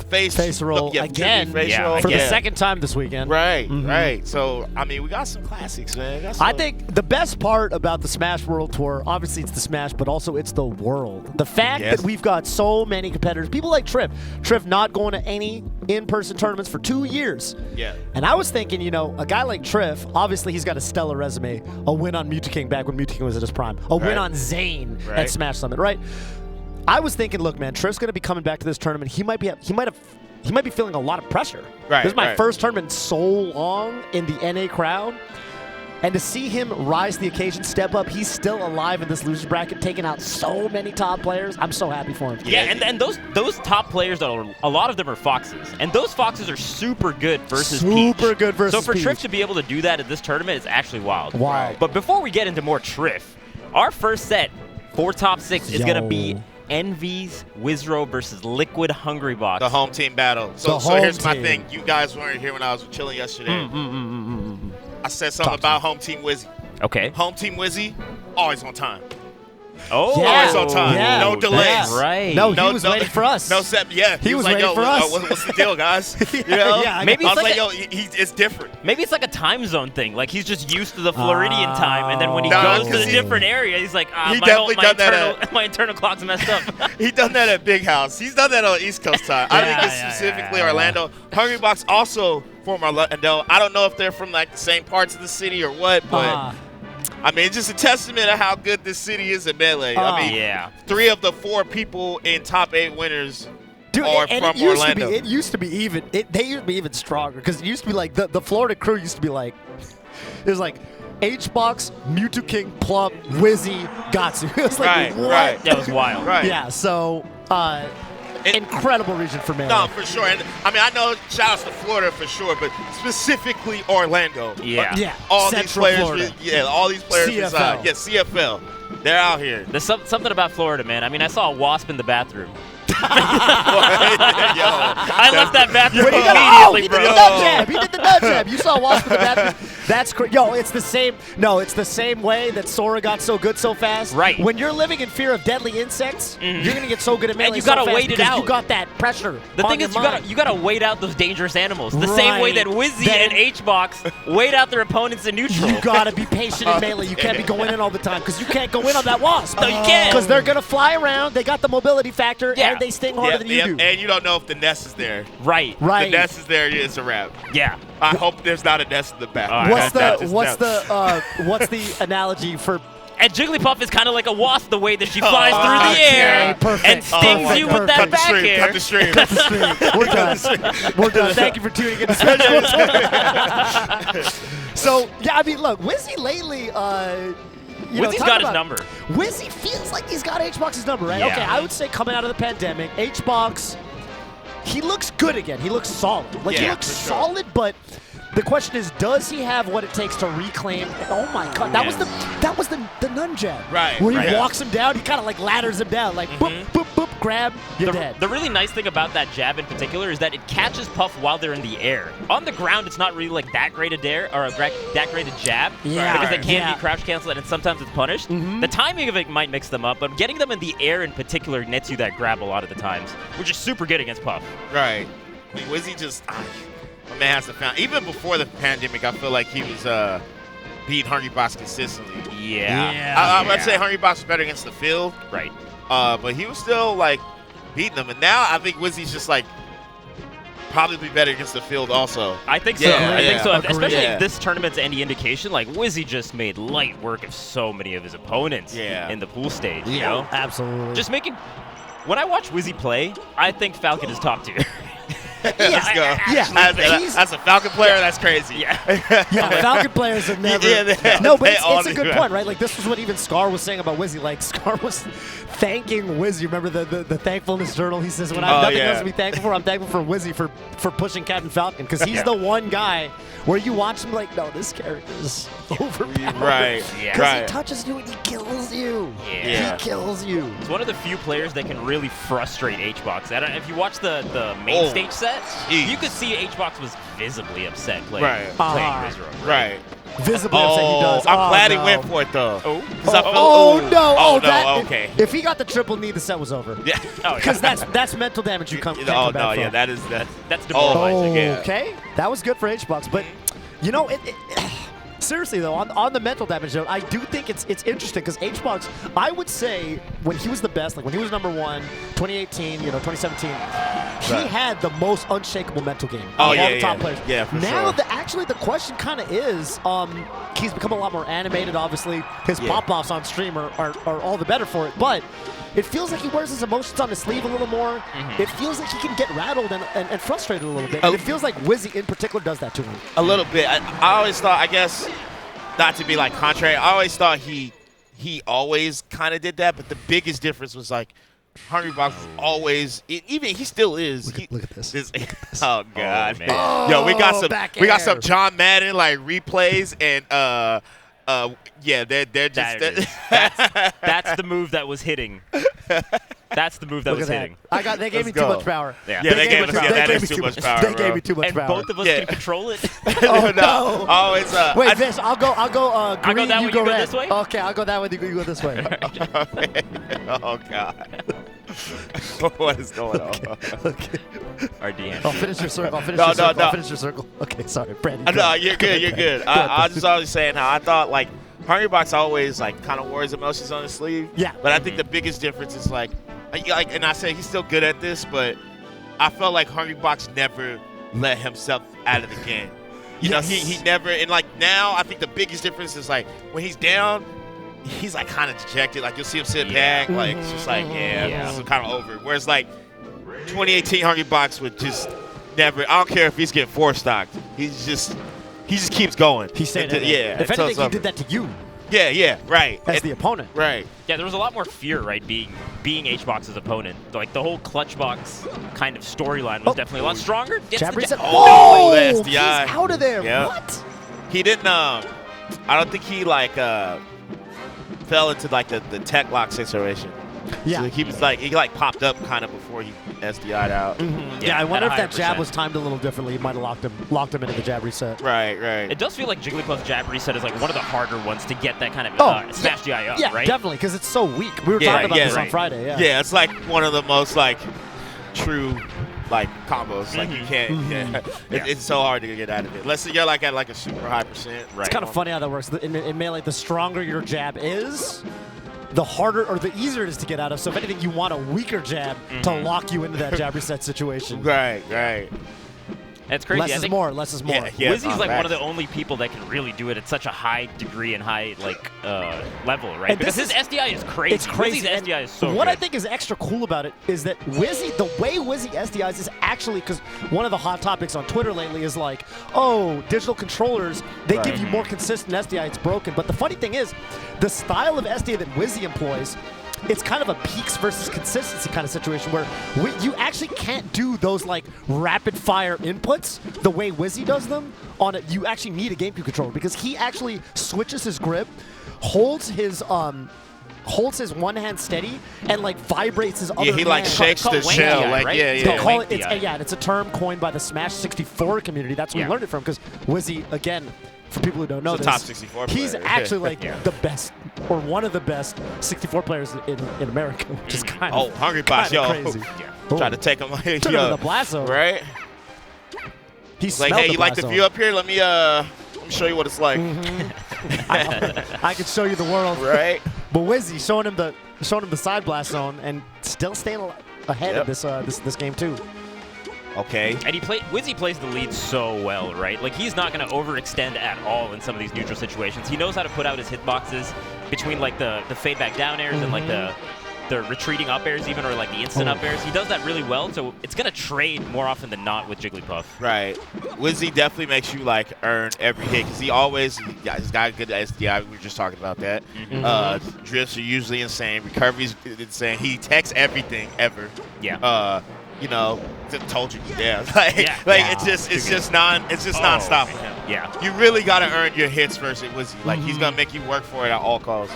Faceroll again. Faceroll for the again. second time this weekend. Right, right. So, I mean, we got some classics, man. I think the best part about the Smash World Tour, obviously it's the Smash, but also it's the world. The fact Yes. that we've got so many competitors, people like Trif not going to any in-person tournaments for 2 years. Yeah. And I was thinking, a guy like Trif, obviously he's got a stellar resume. A win on Mewtwo back when Mewtwo was at his prime. A win Right. on Zane Right. at Smash Summit, right? I was thinking, look, man, Trif's going to be coming back to this tournament. He might be feeling a lot of pressure. Right, This is my right. first tournament in so long in the NA crowd. And to see him rise to the occasion, step up, he's still alive in this losers bracket, taking out so many top players. I'm so happy for him. Yeah, and those top players, a lot of them are Foxes. And those Foxes are super good versus Peach. Super good versus So for Peach. Trif to be able to do that at this tournament is actually wild. Wild. But before we get into more Trif, our first set for top 6 is going to be Envy's Wizrobe versus Liquid Hungrybox. The home team battle. So The home here's my team. thing. You guys weren't here when I was chilling yesterday. I said something about home team Wizzy. Okay. Home team Wizzy, always on time. Oh, Yeah. Always on time. Yeah. No delays. That's right. No, he was waiting for us. No set. Yeah, He was like, waiting yo, for us. What's the deal, guys? You know? Yeah, Maybe I it's was like like, yo, it's different. Maybe it's like a time zone thing. Like he's just used to the Floridian time, and then when he Nah, goes to 'cause a he- different area, he's like, he definitely done that my internal clock's messed up. He done that at Big House. He's done that on East Coast time. I think it's specifically Orlando. Hungrybox also from Orlando. I don't know if they're from like the same parts of the city or what, but I mean, it's just a testament of how good this city is in Melee. I mean, Yeah. 3 of the 4 people in top 8 winners Dude, are and from it used Orlando. To be, it used to be even. They used to be even stronger because it used to be like the Florida crew used to be like. It was like HBox, Mewtwo King, Plup, Wizzy, Gatsu. It was like Right, what? right. That was wild. Right. Yeah. So incredible region for Melee. No, for sure. And I mean, I know shout outs to Florida for sure, but specifically Orlando. Yeah. Yeah. All Central these players, Florida. all these players CFL. reside. Yeah, CFL. They're out here. There's something about Florida, man. I mean, I saw a wasp in the bathroom. I left that bathroom He immediately, did bro. the nut jab. He did the nut jab. You saw Wasp in the bathroom. That's crazy. Yo, it's the same. No, it's the same way that Sora got so good so fast. Right. When you're living in fear of deadly insects, you're gonna get so good at melee. And you so gotta fast wait it because out. You got that pressure. The on thing your is, mind. you gotta wait out those dangerous animals. The same way that Right. Wizzy Then- and HBox wait out their opponents in neutral. You gotta be patient in melee. You can't be going in all the time because you can't go in on that Wasp. No, you can't. Because they're gonna fly around. They got the mobility factor, Yeah. and they sting harder than you do. And you don't know if the nest is there. Right. Right. The nest is there, it's a wrap. Yeah. I hope there's not a nest in the back. All right. What's the analogy for? And Jigglypuff is kind of like a wasp the way that she flies through the air perfect. and stings you with that Cut the back stream. air. Cut the stream. Cut the stream. We're done. We're done. Thank you for tuning in to Special. So yeah, I mean, look, Wizzy lately. Wizzy's got his number. Wizzy feels like he's got HBox's number, right? Yeah. Okay, I would say coming out of the pandemic, HBox, he looks good again. He looks solid. Like he Yeah, looks for sure. solid, but the question is, does he have what it takes to reclaim? Oh my God, that was the nun jab, Right, Where he right. walks him down, he kind of like ladders him down, like boop boop boop, grab, you're dead. The really nice thing about that jab in particular is that it catches Puff while they're in the air. On the ground, it's not really like that great a dare or that great a jab. Yeah. Because it can Yeah. be crouch canceled and sometimes it's punished. The timing of it might mix them up, but getting them in the air in particular nets you that grab a lot of the times, which is super good against Puff. Right. I mean, Wizzy just, my man hasn't found, even before the pandemic, I feel like he was beating Hungrybox consistently. Yeah. I'd say Hungrybox was better against the field, Right. but he was still like beating them. And now I think Wizzy's just like probably be better against the field also. I think so. Yeah, I think so. Agreed. Especially Yeah. if this tournament's any indication, like Wizzy just made light work of so many of his opponents in the pool stage. You know? Absolutely. Just making. When I watch Wizzy play, I think Falcon is top tier. Let's go. Yeah. That's a Falcon player. That's crazy. Yeah. Yeah, Falcon players have never. Yeah, no, but they it's all a do good that. point, right? Like this was what even Scar was saying about Wizzy. Like Scar was thanking Wizzy. Remember the thankfulness journal? He says, "When I have nothing else to be thankful for, I'm thankful for Wizzy for pushing Captain Falcon because he's the one guy where you watch him like, no, this character is overpowered. Right. Yeah. Because he touches you and he kills you. Yeah. He kills you. It's one of the few players that can really frustrate HBox. I don't know if you watch the main stage set, Jeez. you could see HBox was visibly upset playing Right. Wizrobe. Right. Visibly upset he does. I'm glad no. he went for it though. Oh. 'Cause I felt, Oh no! Oh, no! that- Okay. If he got the triple knee, the set was over. Yeah. Because that's mental damage you can't Oh come no! back from. Yeah, that's That's demoralizing. yeah. Okay, that was good for HBox, but you know, seriously though, on the mental damage note, I do think it's interesting because HBox, I would say when he was the best, like when he was number 1, 2018, 2017, he had the most unshakable mental game. Oh, of all yeah, the top yeah. players. Yeah, for now sure. actually the question kind of is, he's become a lot more animated. Obviously, his pop-offs on stream are all the better for it, but. It feels like he wears his emotions on his sleeve a little more. It feels like he can get rattled and frustrated a little bit. And it feels like Wizzy in particular does that to him. a little bit. I always thought, I guess, not to be like contrary, I always thought he always kind of did that, but the biggest difference was like Hungrybox was always, even he still is. Look at this. Oh god, man. Yo, we got back some air. John Madden like replays and yeah, they're just That's the move that was hitting. That's the move that Look was at hitting. that. They gave me Let's too go. much power. Yeah. Yeah, they gave us They that gave is me too much They power, gave bro. me too much And power. both of us Yeah. can control it. Oh no! Oh, it's Wait, I- Vish, I'll go I'll green, go that you way, go you go red. this way? Okay, I'll go that way, you go this way. oh god. What is going on? Okay. Our DM. I'll finish your circle. I'll finish No, your circle. no. I'll finish your circle. Okay, sorry, Brandon. No, you're good. You're good. I was just always saying how I thought like Hungrybox always like kind of wore his emotions on his sleeve. Yeah. But I think the biggest difference is like, and I say he's still good at this, but I felt like Hungrybox never let himself out of the game. You know, he never, and like now I think the biggest difference is like when he's down, he's like kind of dejected. Like you'll see him sit back, like it's just like this is kind of over. Whereas like 2018 Hungrybox would just never. I don't care if he's getting 4-stocked. He just keeps going. He said Until- that. yeah. If until anything, it's he over. did that to you Yeah, right. as And- the opponent. right. Yeah, there was a lot more fear, right, being HBox's opponent. Like the whole Clutchbox kind of storyline was definitely a lot stronger. Gets Jab the reset. Oh, the He's SDI. out of there. Yeah. What? He didn't. I don't think he like fell into like the tech lock situation. Yeah. So he was like he popped up kind of before he SDI'd out. Yeah, I wonder at if a that higher jab percent. was timed a little differently. He might have locked him into the jab reset. Right. It does feel like Jigglypuff's jab reset is like one of the harder ones to get that kind of smash GI up, Yeah, right? definitely, because it's so weak. We were Yeah, talking about yeah, this on right. Friday. Yeah. Yeah, it's like one of the most like true like combos. Like you can't. It's so hard to get out of it. Let's say you're like at like a super high percent. Right. It's kind of funny how that works. In Melee, the stronger your jab is, the harder or the easier it is to get out of. So if anything, you want a weaker jab to lock you into that jab reset situation. Right. And it's crazy. Less I is think more. Less is more. Yeah. Wizzy's like one of the only people that can really do it at such a high degree and high level, right? And Because this his SDI is crazy. It's crazy. Wizzy's And SDI is so what good. I think is extra cool about it is that Wizzy, the way Wizzy SDIs is actually, because one of the hot topics on Twitter lately is like, oh, digital controllers, they give you more consistent SDI, it's broken. But the funny thing is, the style of SDI that Wizzy employs, it's kind of a peaks versus consistency kind of situation where you actually can't do those like rapid fire inputs the way Wizzy does them on it. You actually need a GameCube controller because he actually switches his grip, holds his one hand steady and like vibrates his other Yeah, he like hand. shakes the Wank shell. DI, Like right? yeah. It's They called call Wank it, DI. and it's a term coined by the Smash 64 community. That's where we learned it from because Wizzy, again, for people who don't know He's a this, top 64 he's player. actually like the best or one of the best 64 players in America, which is kind of Hungrybox, yo. crazy. Try to take him like Took him yo. to the blast zone. Right? He It's like, smelled hey, the you like blast the zone. view up here? Let me show you what it's like. I could show you the world. Right? But Wizzy showing him the side blast zone and still staying ahead of this game too. Okay. And Wizzy plays the lead so well, right? Like he's not going to overextend at all in some of these neutral situations. He knows how to put out his hitboxes between like the fade back down airs and like the the retreating up airs even, or like the instant up airs. He does that really well, so it's going to trade more often than not with Jigglypuff. Right. Wizzy definitely makes you like earn every hit because he's got good SDI. We were just talking about that. Drifts are usually insane. Recovery's insane. He techs everything ever. Yeah. You know, told you. Yeah. It's just non-stop for him. Yeah. You really got to earn your hits versus Wizzy. Like he's gonna make you work for it at all costs.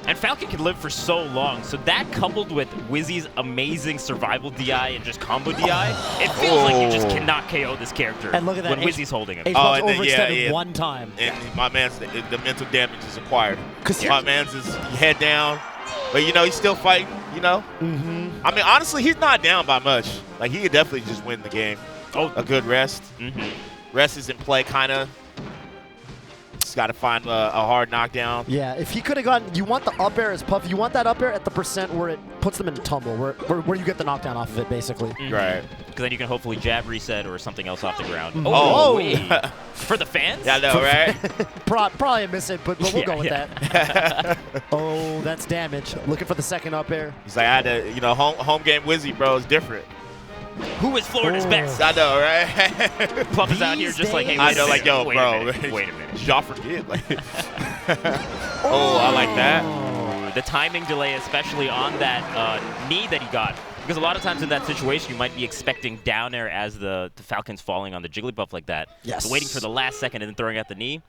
And Falcon can live for so long, so that coupled with Wizzy's amazing survival DI and just combo DI, it feels like you just cannot KO this character And look at that, when Wizzy's holding him. HBox overextended one time. And my man's the mental damage is acquired. My man's is head down, but you know he's still fighting. You know. I mean, honestly, he's not down by much. Like he could definitely just win the game. A good rest. Rest is in play, kind of. Just got to find a hard knockdown. Yeah, if he could have gotten, you want the up air as Puff. You want that up air at the percent where it puts them in a tumble, where you get the knockdown off of it, basically. Right. Because then you can hopefully jab reset or something else off the ground. For the fans? Yeah, I know, right? Probably a miss it, but we'll go with that. Oh, that's damage. Looking for the second up air. He's like, I had to, you know, home game Wizzy, bro, is different. Who is Florida's best? I know, right? Plup is out here just like, hey, I know, like, yo, wait bro. Wait a minute. Y'all forget. Like, I like that. The timing delay, especially on that knee that he got. Because a lot of times in that situation, you might be expecting down air as the Falcon's falling on the Jigglypuff like that. Yes. So waiting for the last second and then throwing out the knee.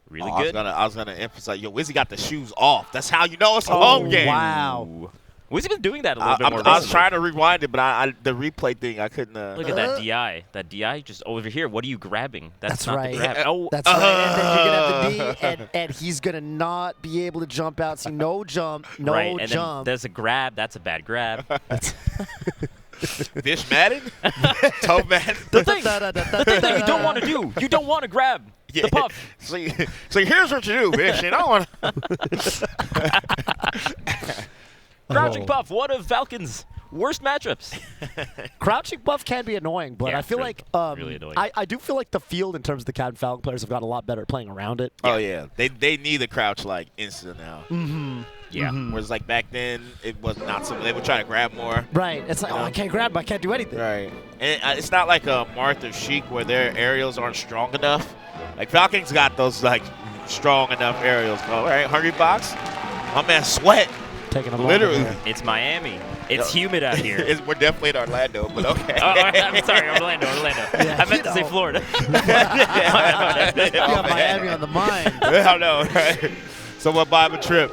Really good. I was gonna emphasize, yo, Wizzy got the shoes off. That's how you know it's a home game. Wow. Wizzy been doing that a little bit more I was recently. trying to rewind it, but the replay thing, I couldn't. Look at that DI. That DI just over here. What are you grabbing? That's not right. the grab. Oh, That's right. And then you're gonna have the knee, and he's gonna not be able to jump out. See, no jump, no right. And jump. then there's a grab. That's a bad grab. Fish Madden? Toe Madden? The thing that you don't want to do. You don't want to grab the puff. So here's what you do, bitch. You don't want Crouching Puff, one of Falcon's worst matchups. Crouching Puff can be annoying, but Yeah, I feel really- like really annoying. I do feel like the field in terms of the Captain Falcon players have got a lot better at playing around it. Oh, yeah. They need the crouch, like, instant now. Yeah. Whereas, like, back then, it was not something. They would try to grab more. Right. It's like, I can't grab him. I can't do anything. Right. And it's not like a Marth or Sheik where their aerials aren't strong enough. Like, Falcon's got those, like, strong enough aerials. All right, Hungrybox. My man Sweat. Taking a Literally. moment It's Miami. It's humid out here. We're definitely in Orlando, but okay. I'm sorry, Orlando. Yeah, I meant to say Florida. You got Miami on the mind. I know, right? So we'll buy him a trip.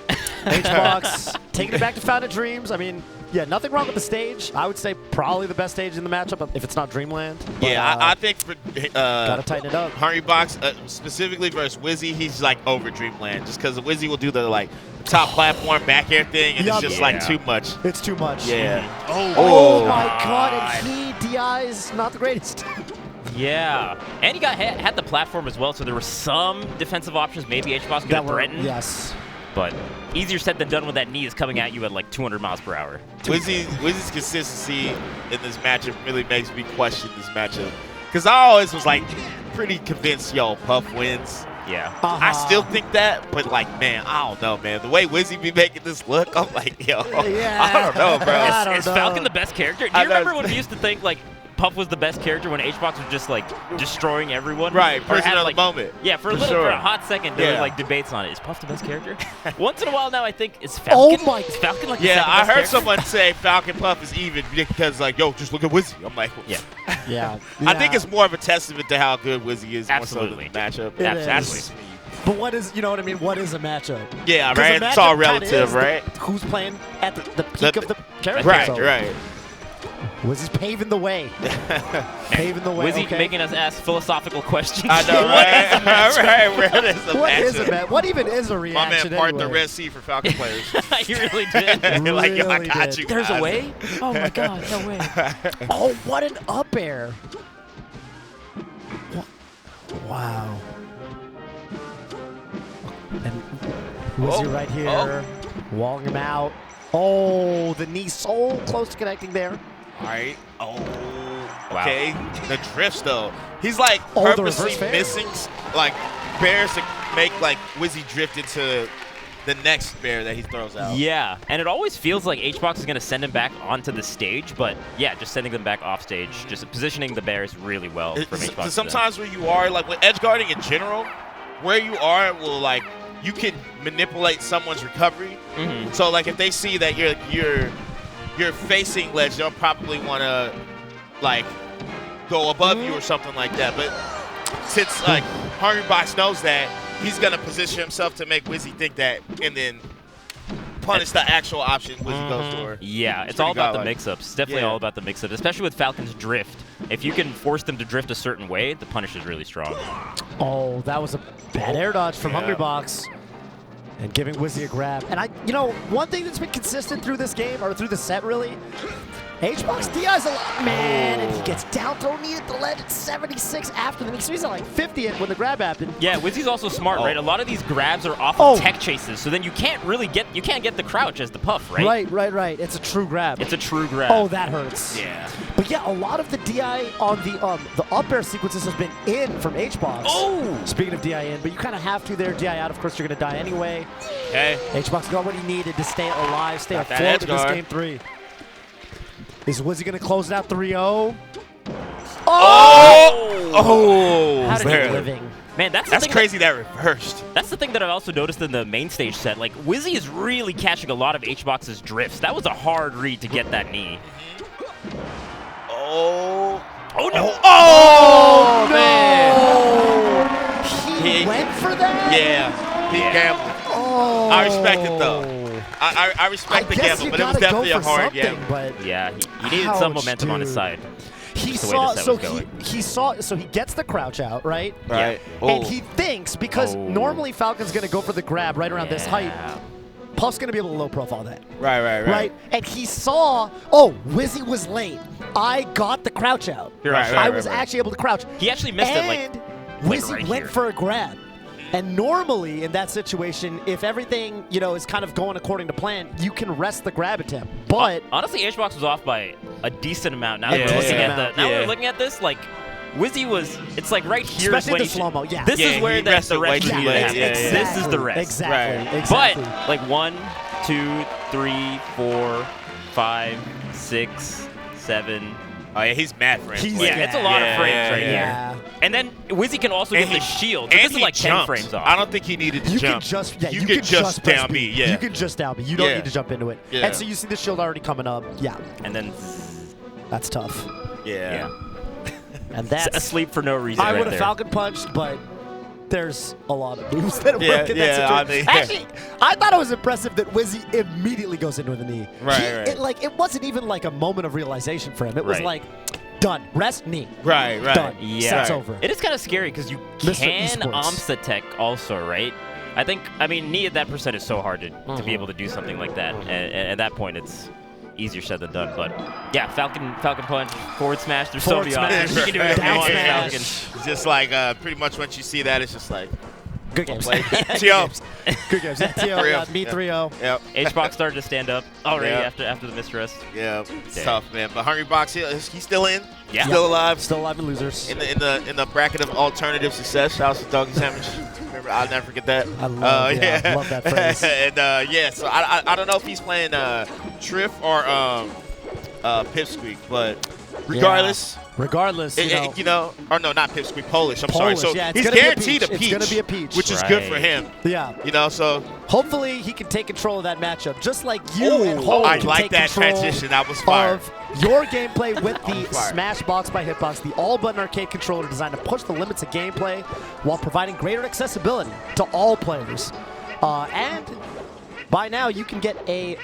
HBox taking it back to Fountain Dreams. I mean, yeah, nothing wrong with the stage. I would say probably the best stage in the matchup if it's not Dreamland. But, Yeah, I think for gotta tighten it up. Hungrybox, specifically versus Wizzy, he's like over Dreamland just because Wizzy will do the like top platform back air thing, and it's just like too much. It's too much. Yeah. Oh my God! And he DI's not the greatest. Yeah. And he had the platform as well, so there were some defensive options maybe HBox could have threatened. Yes. But easier said than done when that knee is coming at you at like 200 miles per hour. Wizzy's consistency in this matchup really makes me question this matchup. Because I always was like pretty convinced, yo, Puff wins. Yeah. I still think that, but like, man, I don't know, man. The way Wizzy be making this look, I'm like, yo, I don't know, bro. Is Falcon the best character? Do you remember when we used to think like Puff was the best character when HBox was just like destroying everyone? Right, Or person had, of the like, moment. Yeah, for a hot second there were like debates on it. Is Puff the best character? Once in a while now I think is Falcon. Oh my! Is Falcon like the Yeah, second I best heard character? someone say Falcon Puff is even because like, yo, just look at Wizzy. I'm like, Yeah. Yeah. I think it's more of a testament to how good Wizzy is Absolutely. more so than the matchup. It Absolutely. is. But what is, you know what I mean? What is a matchup? Yeah, 'Cause right. a It's all matchup kinda relative, is right? Who's playing at the peak of the character? Right, so right. Wizzy's paving the way. Paving the way. Wizzy okay. making us ask philosophical questions. I know, right? Right. Where is the What is a matchup? What even is a My reaction? man part the anyway? Red Sea for Falcon players. You really did. Like, yo, I Really got did. you. There's a guys. way? Oh my god, no way. Oh, what an up air! Wow. And Wizzy right here, walling him out. Oh, the knee so close to connecting there. All right. Oh. Wow. Okay. The drifts though. He's like Oh, the purposely reverse fair. missing like bears to make like Wizzy drift into the next bear that he throws out. Yeah, and it always feels like HBox is going to send him back onto the stage, but yeah, just sending them back off stage, just positioning the bears really well from HBox. Sometimes where you are, like with edge guarding in general, where you are will like you can manipulate someone's recovery. So like if they see that you're facing ledge, they'll probably want to like go above you or something like that. But since like Hungrybox knows that, he's gonna position himself to make Wizzy think that, and then punish the actual option Wizzy goes for. Yeah, it's all about the mix-ups. It's definitely all about the mix-up, especially with Falcon's drift. If you can force them to drift a certain way, the punish is really strong. Oh, that was a bad air dodge from Hungrybox. And giving Wizzy a grab. And one thing that's been consistent through this game, or through the set really, HBox DI's a lot, man, and he gets down thrown knee at the ledge at 76 after the knee. So he's at like 50 when the grab happened. Yeah, Wizzy's also smart, right? A lot of these grabs are off of tech chases, so then you can't get the crouch as the puff, right? Right. It's a true grab. It's a true grab. Oh, that hurts. Yeah. But yeah, a lot of the DI on the up air sequences has been in from HBox. Oh! Speaking of DI in, but you kind of have to there. DI out, of course, you're going to die anyway. Okay. HBox got what he needed to stay alive, stay Got that afloat edge in this guard. game 3. Is Wizzy going to close it out 3-0? Oh! How did he barely. living? Man, that's crazy that reversed. That's the thing that I've also noticed in the main stage set. Like, Wizzy is really catching a lot of HBox's drifts. That was a hard read to get that knee. Oh. Oh, no. Oh, man. He went for that? Yeah. He gambled. Oh. I respect it, though. I respect the gamble, but it was definitely a hard gamble. But Yeah, he needed some momentum on his side. He Just the way saw, this set so was going. he saw, so he gets the crouch out, right? Right. And he thinks, because normally Falcon's going to go for the grab right around this height, Puff's going to be able to low profile that. Right. And he saw, oh, Wizzy was late. I got the crouch out. I was actually able to crouch. He actually missed it, like, And like Wizzy right went here. for a grab. And normally in that situation, if everything, is kind of going according to plan, you can rest the grab attempt. But honestly, HBox was off by a decent amount. Now Yeah, that we're looking yeah, at we're looking at this, like, Wizzy was, it's like right here is especially when the you should- slow-mo, yeah. This is where he the rested way rest too should late. happen. Yeah, This is the rest. Exactly. But like 1, 2, 3, 4, 5, 6, 7. Oh, yeah, he's mad frames. Yeah, it's a lot of frames right Yeah. here. And then Wizzy can also And get the shield. So and this is he like 10 jumped. frames off. I don't think he needed to You jump. can just, you can just press down B. Yeah. You can just down B. You don't Yeah. need to jump into it. Yeah. And so you see the shield already coming up. Yeah, And then that's tough. Yeah. And that's asleep for no reason. I right would have there. Falcon punched, but there's a lot of moves that Yeah, work in yeah, that I situation. mean, Actually, I thought it was impressive that Wizzy immediately goes into the knee. Right. It wasn't even like a moment of realization for him. It was Right. like, done. Rest, knee. Right. Done. Yeah. Set's over. It is kind of scary because you Mr. can Esports. aMSa tech also, right? I mean, knee at that percent is so hard to be able to do something like that. And at that point, it's easier said than done. But yeah, Falcon punch, forward smash. There's so Forward many options. smash, You can do whatever you down want with smash. Falcon. It's just like pretty much once you see that, it's just like Good games. Yo. Good games. Yeah, T.O. Real. Yeah, me 3-0. Yep. HBox started to stand up already Yeah. after the mistress. Yeah, it's Dang. tough, man. But Hungrybox, he's still in. Yeah. Still alive. Still alive and losers. In the bracket of alternative success. Shout out to Doggy Sandwich. Remember, I'll never forget that. I love that phrase. And yeah, so I don't know if he's playing Trif or Pipsqueak, but regardless. Regardless, or no, not Pipsqueak, Polish. I'm sorry. Polish, So yeah, it's he's gonna be a guaranteed peach. a It's peach. gonna be a peach. Which is good for Right. him. Yeah. So Hopefully he can take control of that matchup, just like you Ooh, and Holt I can like take that control transition. That was fire. of your gameplay with the fire. Smashbox by Hitbox, the all-button arcade controller designed to push the limits of gameplay while providing greater accessibility to all players. And by now you can get a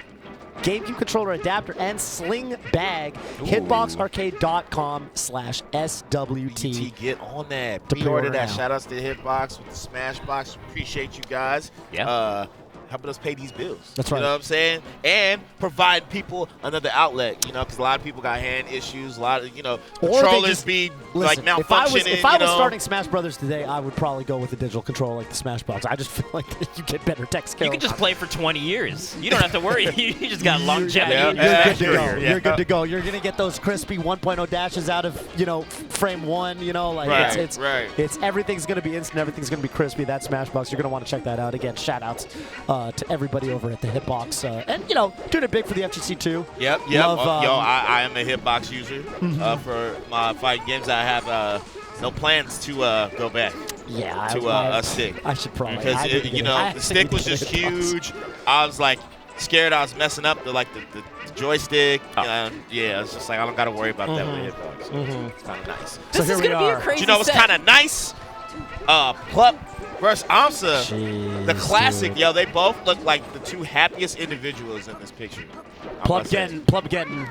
GameCube controller adapter and sling bag. Hitboxarcade.com/SWT. Get on that. To Pre-order pre-order that. now. Shout outs to Hitbox with the Smashbox. Appreciate you guys. Yeah. Helping us pay these bills. That's You right. know what I'm saying? And provide people another outlet, because a lot of people got hand issues. A lot of, Or they controllers just- be Listen, like if I malfunctioning. was starting Smash Brothers today, I would probably go with a digital controller like the Smashbox. I just feel like you get better tech skill. You can just play for 20 years. You don't have to worry. You just got longevity. Yeah. in your You're Smash good to go. career. Yeah. You're good to go. You're gonna get those crispy 1.0 dashes out of frame one. Right, it's right. it's everything's gonna be instant. Everything's gonna be crispy. That Smashbox. You're gonna want to check that out. Again, shout outs to to everybody over at the Hitbox. And, you know, doing it big for the FGC, too. Yep. Love, Yo, I am a Hitbox user. For my fighting games, I have no plans to go back Yeah. to a stick. I should probably. Because, the stick was just huge. I was, like, scared I was messing up the joystick. Yeah, it's just like I don't got to worry about that with Hitbox. So it's kind of nice. This is going to be a crazy Do you know what's set. kind of nice? Plup versus aMSa. Jeez, The classic, dude. yo, they both look like the two happiest individuals in this picture. Plup getting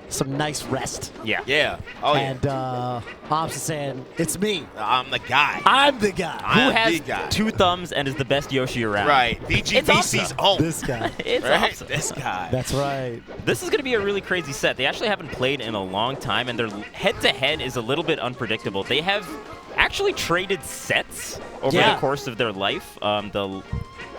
some nice rest. Yeah. Yeah. Oh, yeah. And aMSa saying, it's me. I'm the guy. I'm the guy. I'm Who has the guy. 2 thumbs and is the best Yoshi around? Right. VGBC's own. This guy. It's Right? awesome. This guy. That's right. This is going to be a really crazy set. They actually haven't played in a long time, and their head-to-head is a little bit unpredictable. They have actually traded sets over the course of their life.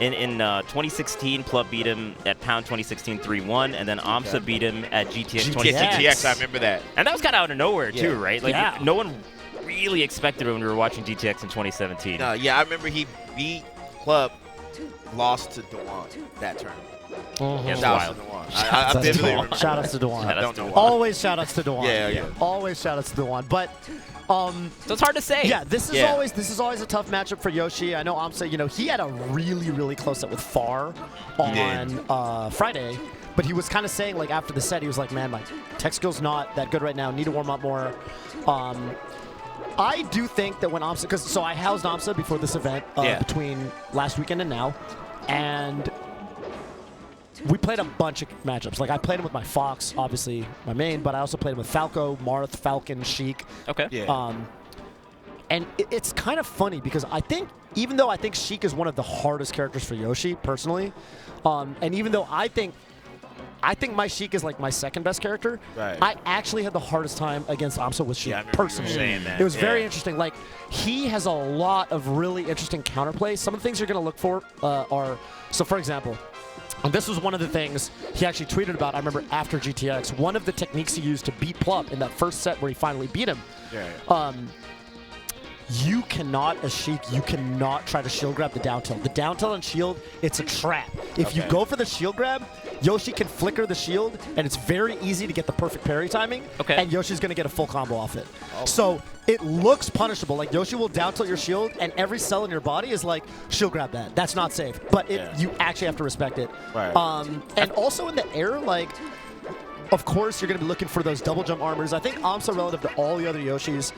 In 2016, Plup beat him at Pound 2016 3-1, and then aMSa beat him at GTX 2016. GTX, I remember that. And that was kind of out of nowhere, too, Yeah. right? Like, no one really expected it when we were watching GTX in 2017. No, yeah, I remember he beat Plup, lost to Dewan that turn. Yeah, it's Shout wild. out to Dewan. I vividly remember. Shout outs to Dewan. I don't know why. Always shout outs to Dewan. Yeah. Always shout outs to Dewan. But So it's hard to say. yeah, this is always a tough matchup for Yoshi. I know aMSa, he had a really, really close set with Far on Friday. But he was kind of saying, like, after the set, he was like, man, my tech skill's not that good right now. Need to warm up more. I do think that when aMSa, so I housed aMSa before this event between last weekend and now. And we played a bunch of matchups. Like, I played him with my Fox, obviously my main, but I also played him with Falco, Marth, Falcon, Sheik. Okay. Yeah. And it's kind of funny because I think, even though I think Sheik is one of the hardest characters for Yoshi, personally, and even though I think my Sheik is like my second best character, Right. I actually had the hardest time against aMSa with Sheik, Yeah, I remember you were personally. saying that. It was very Yeah. interesting. Like, he has a lot of really interesting counterplays. Some of the things you're going to look for are, so for example, and this was one of the things he actually tweeted about, I remember, after GTX. One of the techniques he used to beat Plup in that first set where he finally beat him, you cannot, as Sheik, you cannot try to shield grab the down tilt. The down tilt and shield, it's a trap. If you go for the shield grab, Yoshi can flicker the shield, and it's very easy to get the perfect parry timing, and Yoshi's going to get a full combo off it. So it looks punishable. Like, Yoshi will down tilt your shield, and every cell in your body is like, shield grab that. That's not safe. But you actually have to respect it. Right. And also in the air, like, of course, you're going to be looking for those double jump armors. I think aMSa, relative to all the other Yoshis,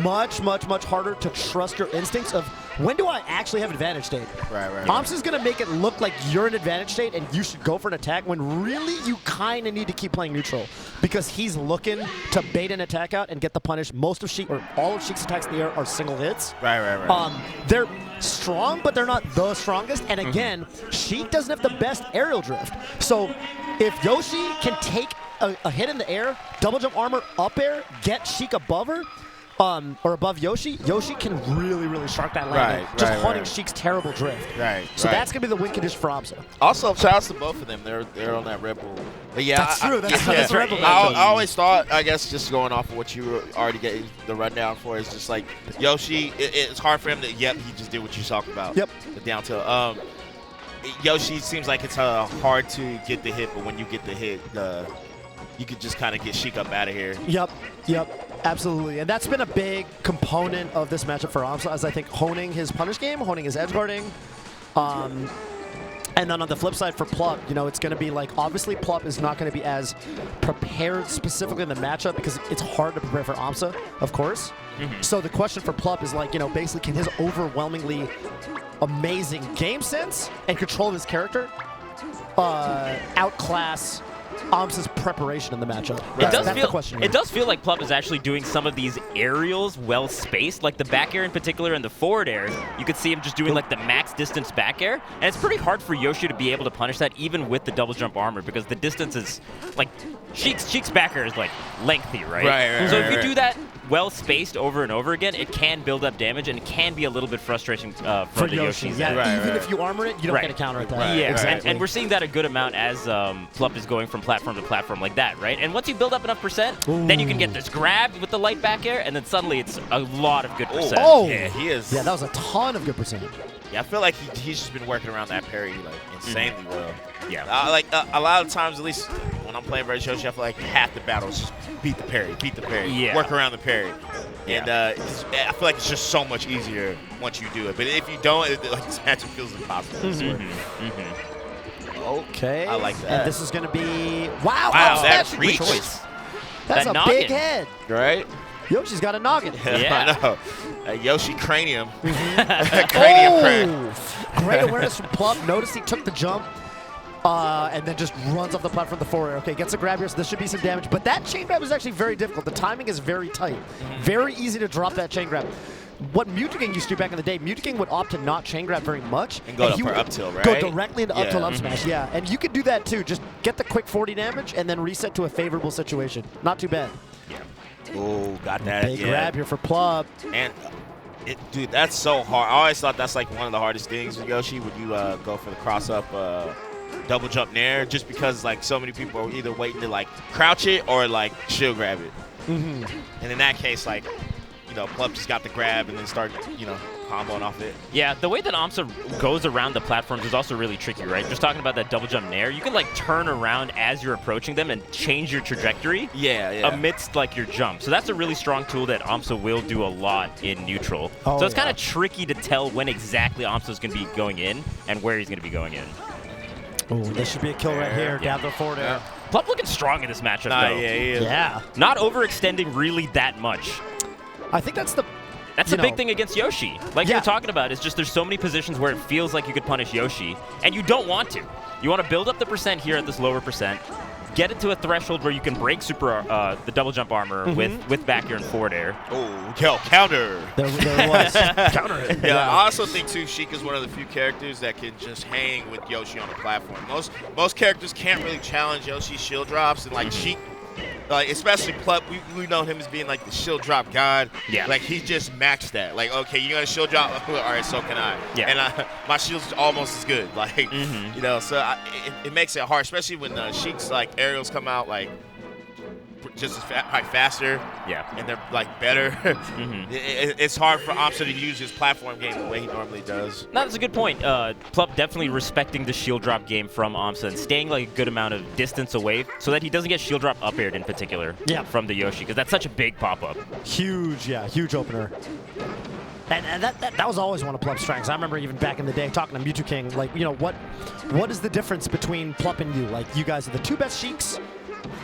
much, much, much harder to trust your instincts of when do I actually have advantage state. Right. aMSa's going to make it look like you're in advantage state and you should go for an attack when really you kind of need to keep playing neutral because he's looking to bait an attack out and get the punish. Most of Sheik, or all of Sheik's attacks in the air are single hits. Right. They're strong, but they're not the strongest. And again, Sheik doesn't have the best aerial drift. So if Yoshi can take a hit in the air, double jump armor, up air, get Sheik above her, or above Yoshi, Yoshi can really, really shark that landing. Just haunting Sheik's terrible drift. So that's going to be the win condition for aMSa. Also, shout outs to both of them. They're on that Red Bull. But yeah, That's true. That's Red Bull. I always thought, I guess, just going off of what you were already getting the rundown for, is just like Yoshi. It's hard for him to. Yep, he just did what you talked about. Yep. The down tilt. Yoshi seems like it's hard to get the hit, but when you get the hit, you could just kind of get Sheik up out of here. Yep, absolutely. And that's been a big component of this matchup for aMSa, as I think honing his punish game, honing his edge guarding. And then on the flip side for Plup, it's going to be like, obviously Plup is not going to be as prepared specifically in the matchup because it's hard to prepare for aMSa, of course. So the question for Plup is like, basically can his overwhelmingly amazing game sense and control of his character outclass aMSa's preparation in the matchup? That's the question here. It does feel like Plup is actually doing some of these aerials well spaced, like the back air in particular and the forward air. You could see him just doing like the max distance back air, and it's pretty hard for Yoshi to be able to punish that even with the double jump armor because the distance is like Sheik's back air is like lengthy, right? So if you do that well spaced over and over again, it can build up damage and it can be a little bit frustrating for the Yoshi. Yoshis. Even if you armor it, you don't get a counter attack. Yeah, exactly. And we're seeing that a good amount as Plup is going from platform to platform like that, right? And once you build up enough percent, then you can get this grab with the light back air, and then suddenly it's a lot of good percent. Oh, yeah, he is. Yeah, that was a ton of good percent. Yeah, I feel like he's just been working around that parry like insanely well. Yeah. Like a lot of times, at least when I'm playing versus Yoshi, I feel like half the battle is just beat the parry, Yeah. work around the parry. Yeah. And I feel like it's just so much easier once you do it. But if you don't, like this matchup feels impossible. Okay. I like that. And this is going to be wow. Wow, up that smash. reach. Choice. That's That a noggin. big head. Right? Yoshi's got a noggin. Yeah. I know. Yoshi cranium. Cranium crack. Great awareness from Plup. Notice he took the jump. And then just runs off the platform the forward. Okay, gets a grab here, so this should be some damage. But that chain grab is actually very difficult. The timing is very tight. Very easy to drop that chain grab. What Mewtwo used to do back in the day, Mewtwo would opt to not chain grab very much. And go he for would up tilt, right? Go directly into up Yeah. tilt up smash, yeah. And you could do that too. Just get the quick 40 damage and then reset to a favorable situation. Not too bad. Oh, got that. Big grab here for Plup. And, dude, that's so hard. I always thought that's like one of the hardest things with Yoshi when you go for the cross-up double jump nair, just because like so many people are either waiting to like crouch it or like shield grab it. And in that case, like, you know, Plup just got the grab and then start, you know, comboing off it. Yeah, the way that aMSa goes around the platforms is also really tricky, right? Just talking about that double jump nair, you can like turn around as you're approaching them and change your trajectory amidst like your jump. So that's a really strong tool that aMSa will do a lot in neutral. Oh, so it's kind of tricky to tell when exactly aMSa is going to be going in and where he's going to be going in. Oh, this should be a kill right here. Down the forward air. Plup looking strong in this matchup, Nah, though. yeah, he is. Yeah. Not overextending really that much. I think that's the... That's you the big know, thing against Yoshi. Like you Yeah. were talking about, is just there's so many positions where it feels like you could punish Yoshi, and you don't want to. You want to build up the percent here at this lower percent, get it to a threshold where you can break the double jump armor with back air and forward air. Oh, counter. There it was. Counter it. Yeah, I also think too, Sheik is one of the few characters that can just hang with Yoshi on the platform. Most characters can't really challenge Yoshi's shield drops, and like Sheik, like especially Plup, we know him as being like the shield drop god. Yeah. Like he just maxed that. Like, okay, you're gonna shield drop, all right, so can I. Yeah. And my shield's almost as good. Like, you know, so it makes it hard, especially when Sheik's like aerials come out like just as faster. Yeah. And they're like better. It's hard for aMSa to use his platform game the way he normally does. No, that's a good point. Plup definitely respecting the shield drop game from aMSa and staying like a good amount of distance away so that he doesn't get shield drop up aired in particular from the Yoshi, because that's such a big pop-up. Huge, yeah, huge opener. And that was always one of Plup's strengths. I remember even back in the day talking to Mewtwo, like, you know, what is the difference between Plup and you? Like, you guys are the two best Sheiks.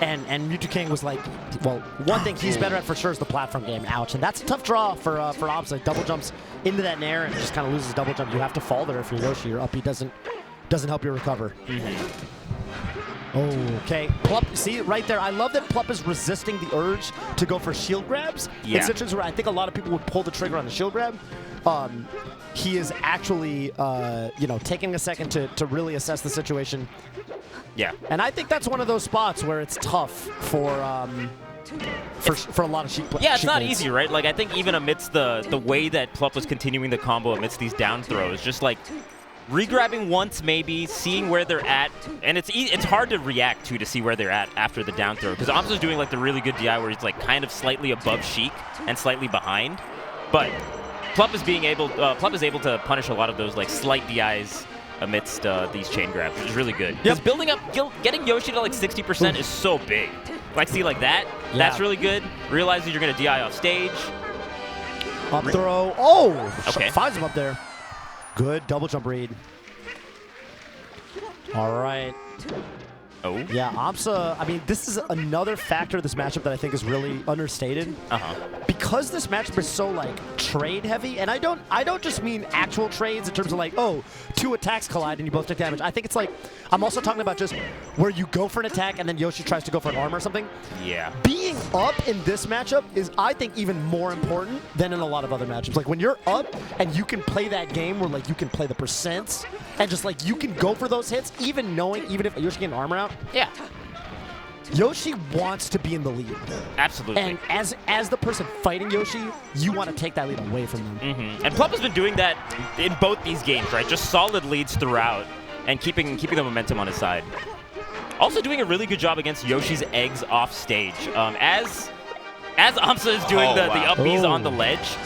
And Mewtwo was like, well, one thing he's better at for sure is the platform game. Ouch. And that's a tough draw for aMSa. Double jumps into that nair and just kind of loses double jump. You have to fall there if you're Yoshi. Your up, he doesn't help you recover. Okay, Plup, see right there, I love that Plup is resisting the urge to go for shield grabs. Yeah. In situations where I think a lot of people would pull the trigger on the shield grab. He is actually, you know, taking a second to really assess the situation. Yeah. And I think that's one of those spots where it's tough for a lot of Sheik players. Yeah, it's not easy, right? Like, I think even amidst the way that Plup was continuing the combo amidst these down throws, just like regrabbing once maybe, seeing where they're at, and it's hard to react to see where they're at after the down throw, because aMSa's doing like the really good DI where he's like kind of slightly above Sheik and slightly behind, but Plup is able to punish a lot of those like slight DIs amidst these chain grabs, which is really good. Because building up, getting Yoshi to like 60% is so big. Like, see, like that, that's really good. Realizing you're going to DI off stage. Up throw. Oh! Okay. Finds him up there. Good double jump read. All right. Oh. Yeah, aMSa, I mean, this is another factor of this matchup that I think is really understated. Because this matchup is so, like, trade heavy, and I don't just mean actual trades in terms of, like, oh, two attacks collide and you both take damage. I think it's like, I'm also talking about just where you go for an attack and then Yoshi tries to go for an armor or something. Yeah. Being up in this matchup is, I think, even more important than in a lot of other matchups. Like, when you're up and you can play that game where, like, you can play the percents and just, like, you can go for those hits, even if Yoshi getting armor out. Yeah. Yoshi wants to be in the lead. Absolutely. And as the person fighting Yoshi, you want to take that lead away from them. And Plup has been doing that in both these games, right? Just solid leads throughout and keeping the momentum on his side. Also doing a really good job against Yoshi's eggs off stage. As aMSa is doing the up B's on the ledge,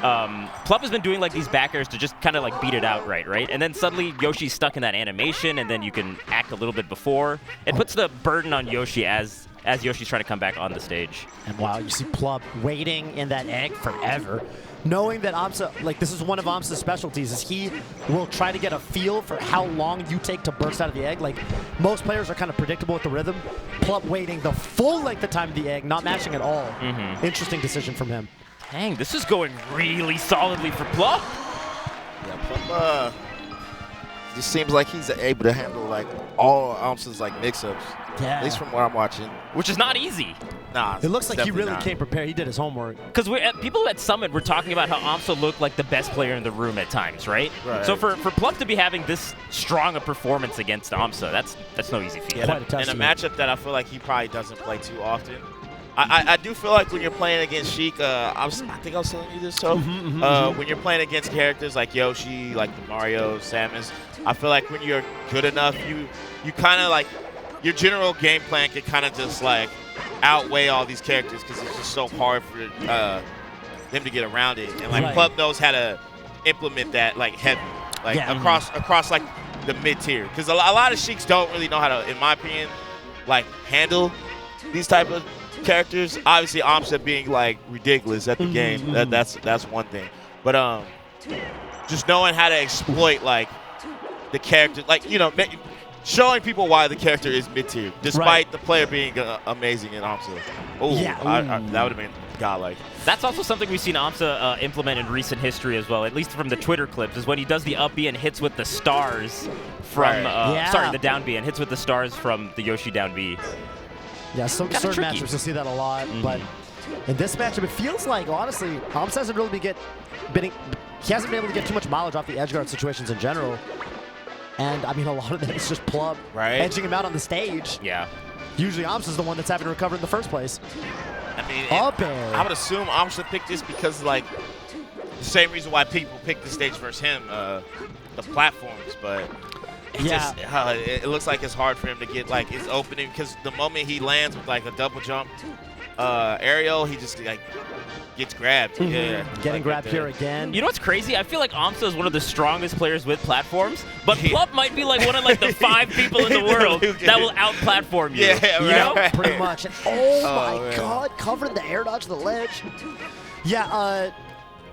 Plup has been doing like these back airs to just kind of like beat it out, right? And then suddenly Yoshi's stuck in that animation, and then you can act a little bit before. It puts the burden on Yoshi as Yoshi's trying to come back on the stage. And wow, you see Plup waiting in that egg forever. Knowing that aMSa, like this is one of aMSa's specialties, is he will try to get a feel for how long you take to burst out of the egg. Like most players are kind of predictable with the rhythm. Plup waiting the full length of time of the egg, not matching at all. Interesting decision from him. Dang, this is going really solidly for Plup. Yeah, Plup just seems like he's able to handle like all aMSa's like mix-ups. Yeah. At least from what I'm watching. Which is not easy. Nah, It looks like he really not. came prepared. He did his homework. Because people at Summit were talking about how aMSa looked like the best player in the room at times, right? So for Plup to be having this strong a performance against aMSa, that's no easy feat. Yeah, Quite a in a testament. matchup that I feel like he probably doesn't play too often. I do feel like when you're playing against Sheik, I think I was telling you this, so when you're playing against characters like Yoshi, like the Mario, Samus, I feel like when you're good enough, you kind of like, your general game plan can kind of just like outweigh all these characters because it's just so hard for them to get around it. And like Plup knows how to implement that like heavy, like across like the mid tier. Because a lot of Sheiks don't really know how to, in my opinion, like handle these type of characters. Obviously, aMSa being like ridiculous at the game, that's one thing. But just knowing how to exploit like the character, like showing people why the character is mid-tier, despite the player being amazing in aMSa. Oh, Yeah. that would have been godlike. That's also something we've seen aMSa implement in recent history as well, at least from the Twitter clips, is when he does the up B and hits with the stars from, the down B, and hits with the stars from the Yoshi down B. Yeah, some Kinda certain tricky. matchups you'll see that a lot, but in this matchup, it feels like, honestly, aMSa hasn't really he hasn't been able to get too much mileage off the edge guard situations in general. And, I mean, a lot of that is just Plup edging him out on the stage. Yeah. Usually aMSa's the one that's having to recover in the first place. I mean, Up air. I would assume aMSa picked this because like the same reason why people pick the stage versus him, the platforms, but it looks like it's hard for him to get like his opening because the moment he lands with like a double jump aerial, he just like gets grabbed. Yeah, Getting grabbed here again. You know what's crazy? I feel like aMSa is one of the strongest players with platforms, but Plup might be like one of like the 5 people in the world that will out-platform you. Yeah, you know? Pretty much. And, my God, covering the air dodge to the ledge. Yeah,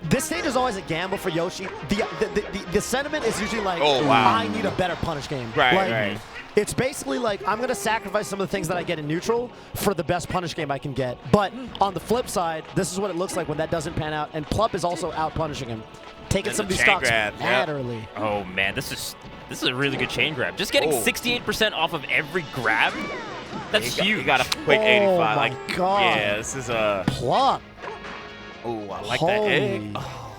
this stage is always a gamble for Yoshi. The sentiment is usually like, I need a better punish game. Right. It's basically like, I'm going to sacrifice some of the things that I get in neutral for the best punish game I can get. But on the flip side, this is what it looks like when that doesn't pan out. And Plup is also out punishing him. Taking some of these stocks mad early. Oh, man, this is a really good chain grab. Just getting 68% off of every grab, that's huge. You got a quick 85. Oh, my God. Yeah, this is a... Plup. Oh, I like that egg.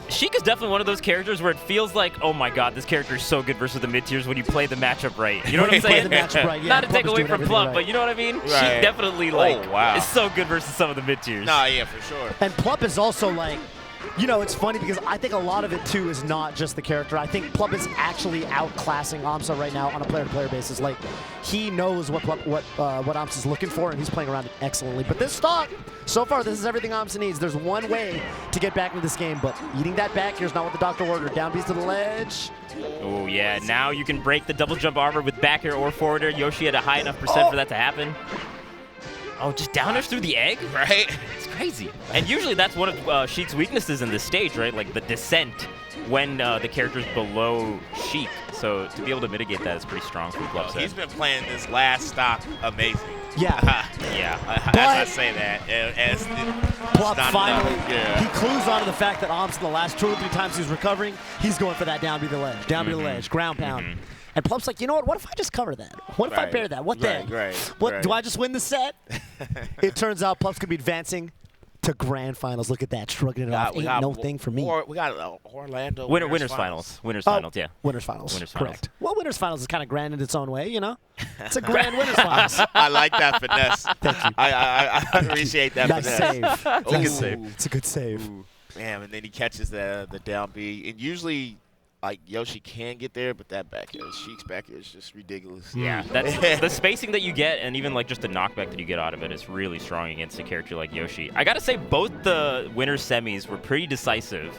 Sheik is definitely one of those characters where it feels like, oh my God, this character is so good versus the mid-tiers when you play the matchup right. You know what I'm saying? Play the matchup right, yeah. Not to take Plup is away doing from everything Plup, right. but you know what I mean? Right. Sheik definitely wow. is so good versus some of the mid-tiers. Nah, yeah, for sure. And Plup is also like, it's funny because I think a lot of it too is not just the character. I think Plup is actually outclassing aMSa right now on a player-to-player basis. Like, he knows what aMSa's looking for, and he's playing around it excellently. But this stock, so far, this is everything aMSa needs. There's one way to get back into this game, but eating that back here is not what the doctor ordered. Down B's to the ledge. Oh, yeah. Now you can break the double jump armor with back air or forward air. Yoshi had a high enough percent for that to happen. Oh, just downers through the egg? Right? It's crazy. And usually that's one of Sheik's weaknesses in this stage, right? Like the descent when the character's below Sheik. So to be able to mitigate that is pretty strong from Plup. He's been playing this last stock amazing. Yeah. Yeah. As I say that. As Plup finally, Yeah. he clues onto the fact that aMSa the last 2 or 3 times he was recovering, he's going for that down B the ledge, down B the ledge, ground pound. And Plup's like, you know what if I just cover that? What if I pair that? What then? Do I just win the set? It turns out Plup's going to be advancing to grand finals. Look at that, shrugging it off. Ain't no thing for me. We got Orlando. Winners finals. Winners finals, yeah. Winners finals. Winners finals. Correct. Well, winners finals is kind of grand in its own way, It's a grand winners finals. I like that finesse. Thank you. I appreciate that Nice finesse. save. Nice save. It's a good save. Man, and then he catches the down B. And usually like Yoshi can get there, but that back air, Sheik's back air is just ridiculous. Yeah, that's the spacing that you get, and even like just the knockback that you get out of it is really strong against a character like Yoshi. I gotta say, both the winner semis were pretty decisive.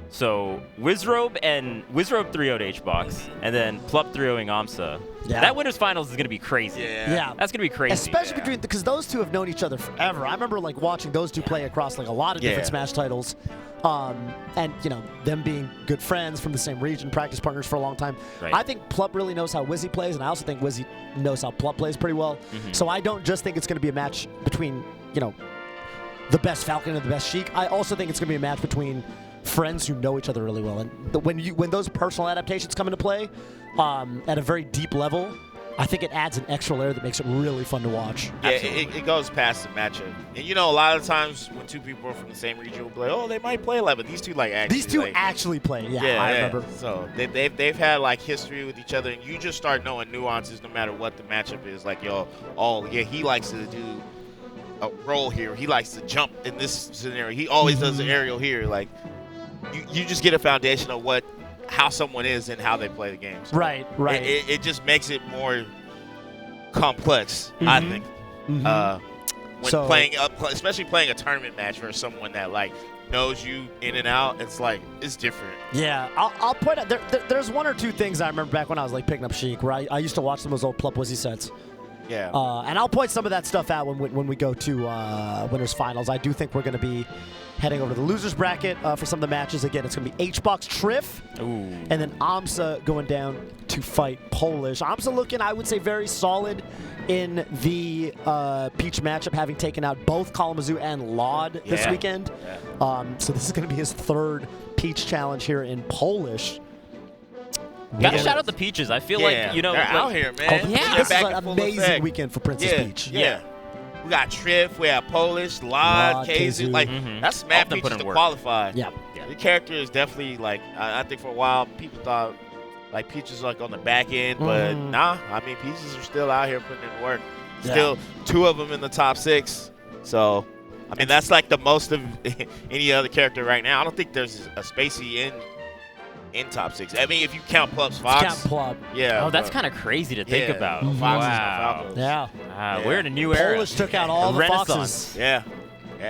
So Wizrobe 3-0'd H-Box, and then Plup 3-0ing aMSa. Yeah. That winners finals is gonna be crazy. Yeah. That's gonna be crazy. Especially because those two have known each other forever. I remember like watching those two play across like a lot of different Smash titles, and you know them being good friends from the same region, practice partners for a long time. Right. I think Plup really knows how Wizzy plays, and I also think Wizzy knows how Plup plays pretty well. So I don't just think it's going to be a match between the best Falcon and the best Sheik. I also think it's going to be a match between friends who know each other really well. And when those personal adaptations come into play at a very deep level, I think it adds an extra layer that makes it really fun to watch. Yeah, it goes past the matchup. And a lot of times when two people are from the same region, we'll be like, oh, they might play like, but these two actually play. Yeah, I remember. So they've had like history with each other, and you just start knowing nuances no matter what the matchup is. Like, he likes to do a roll here. He likes to jump in this scenario. He always does the aerial here. Like, you just get a foundation of how someone is and how they play the games. Right. It just makes it more complex, I think. When playing especially playing a tournament match versus someone that like knows you in and out, it's different. Yeah, I'll point out there's one or two things I remember back when I was like picking up Sheik, where I used to watch some of those old Plup Wizzy sets. Yeah. And I'll point some of that stuff out when we go to winners finals. I do think we're going to be heading over to the losers bracket for some of the matches. Again, it's going to be H-Box Trif, and then aMSa going down to fight Polish. aMSa looking, I would say, very solid in the Peach matchup, having taken out both Kalamazoo and Laud this weekend. Yeah. So this is going to be his third Peach challenge here in Polish. Gotta shout out the Peaches. I feel like, they're out here, man. This is an amazing weekend for Princess Peach. Yeah. We got Trif, we have Polish, Laud, Kazu. Like, that's mad Peaches to qualify. Yeah. The character is definitely, like, I think for a while, people thought, like, Peaches like on the back end, but nah. I mean, Peaches are still out here putting in work. Still, two of them in the top 6. So, I mean, that's like the most of any other character right now. I don't think there's a Spacey in top 6. I mean, if you count Plup's Fox. Count Plup. Yeah. Oh, that's kind of crazy to think about. Foxes Wow. Yeah. We're in a new era. Polish took out all the foxes. Yeah.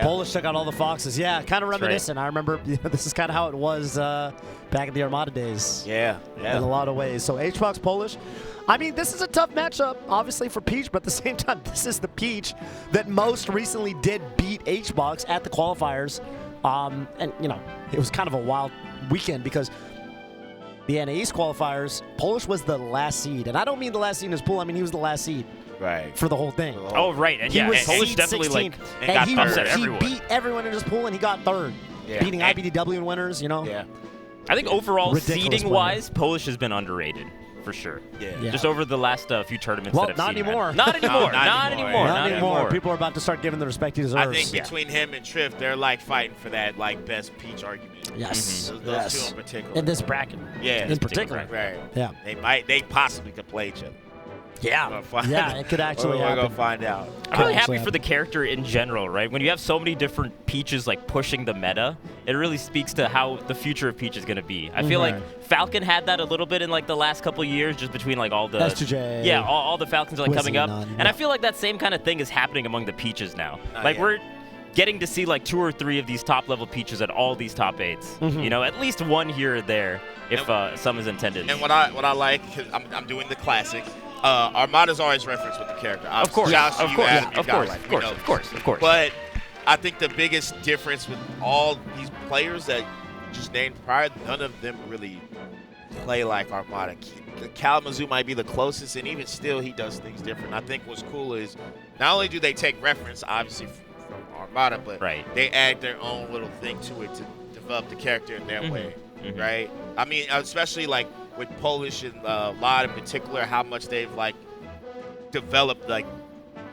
Polish took out all the foxes. Yeah, kind of reminiscent. I remember this is kind of how it was back in the Armada days. Yeah. In a lot of ways. So H-Box Polish. I mean, this is a tough matchup, obviously, for Peach, but at the same time, this is the Peach that most recently did beat H-Box at the qualifiers. And, it was kind of a wild weekend because the NA East qualifiers, Polish was the last seed. And I don't mean the last seed in his pool. I mean, he was the last seed. Right. For the whole thing. Oh, right. And he was Polish seed definitely 16, and got third. He beat everyone in his pool, and he got third. Yeah. Beating IBDW and winners, Yeah. I think overall, Ridiculous seeding-wise, Polish has been underrated. For sure. Yeah. Just over the last few tournaments well, that I've not seen. anymore. Not anymore. Not anymore. People are about to start giving the respect he deserves. I think between him and Trif, they're like fighting for that like best Peach argument. Yes. Those two in particular. In this bracket. Yeah. In particular. Right. Yeah. They possibly could play each other. Yeah. It could actually happen. We're going to find out. I'm really happy for the character in general, right? When you have so many different Peaches like pushing the meta, it really speaks to how the future of Peach is going to be. I feel like Falcon had that a little bit in like the last couple of years, just between like all the S2J. Yeah, all the Falcons are like coming up. None, and I feel like that same kind of thing is happening among the Peaches now. We're getting to see like 2 or 3 of these top level Peaches at all these top 8s. At least one here or there if some is intended. And what I like, cause I'm doing the classic. Armada's always referenced with the character. Of course. But I think the biggest difference with all these players that just named prior, none of them really play like Armada. Kalamazoo might be the closest, and even still, he does things different. I think what's cool is not only do they take reference, obviously, from Armada, but they add their own little thing to it to develop the character in their way, right? I mean, especially like with Polish and Laud in particular, how much they've like developed like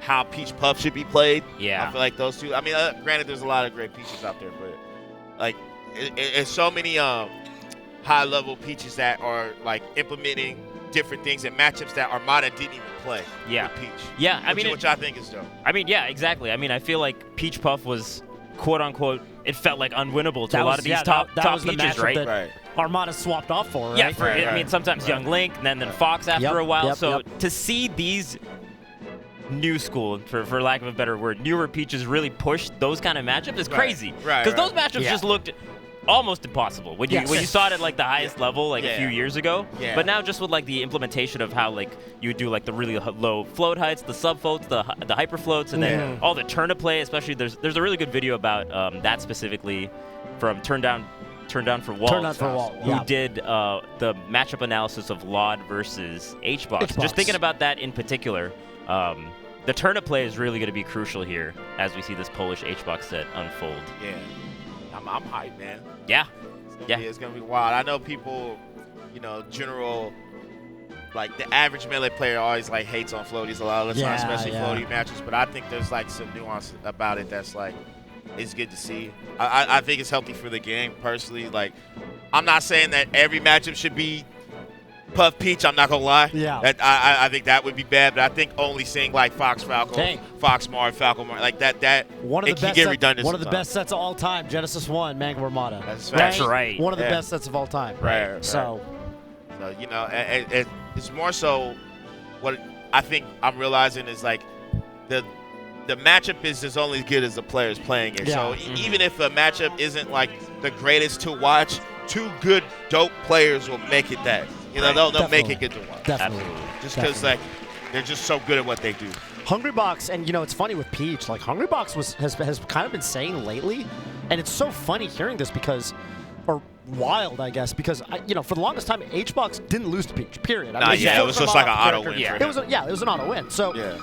how Peach Puff should be played. Yeah, I feel like those two. I mean, granted, there's a lot of great Peaches out there, but like it's so many high-level Peaches that are like implementing different things in matchups that Armada didn't even play. With Peach. Yeah, which I think is dope. I mean, yeah, exactly. I mean, I feel like Peach Puff was quote unquote. It felt like unwinnable to a lot of these top Peaches, right? aMSa swapped off for, right? Yeah, I mean, sometimes Young Link, and then Fox after a while. So to see these new school, for lack of a better word, newer Peaches really push those kind of matchups is crazy. Because those matchups just looked almost impossible when you saw it at like the highest level like a few years ago. But now just with like the implementation of how like you would do like the really low float heights, the sub floats, the hyper floats, and then all the turn to play. Especially there's a really good video about that specifically from Turn Down for Wall, who did the matchup analysis of LOD versus HBox. Just thinking about that in particular. The turnip play is really going to be crucial here as we see this Polish HBox set unfold. Yeah, I'm hyped, man. Yeah, it's going to be wild. I know people, general, like the average Melee player always like hates on floaties a lot of the time, especially floaty matches. But I think there's like some nuance about it that's like, it's good to see. I think it's healthy for the game personally. Like, I'm not saying that every matchup should be Puff Peach, I'm not gonna lie. Yeah. I think that would be bad, but I think only seeing like Fox Falco, Fox Mar, Falco Mar, like that it can get redundant. One of the best sets of all time, Genesis 1, Mango aMSa. That's right. One of the best sets of all time. Right. So it's more so what I think I'm realizing is like the matchup is as only as good as the players playing it. So even if a matchup isn't like the greatest to watch, two good dope players will make it that. They'll make it good to watch. Definitely. Just because like they're just so good at what they do. Hungrybox, and it's funny with Peach, like Hungrybox has kind of been saying lately, and it's so funny hearing this or wild, I guess, because for the longest time HBox didn't lose to Peach. Period. It was just like an auto win. It was an auto win. So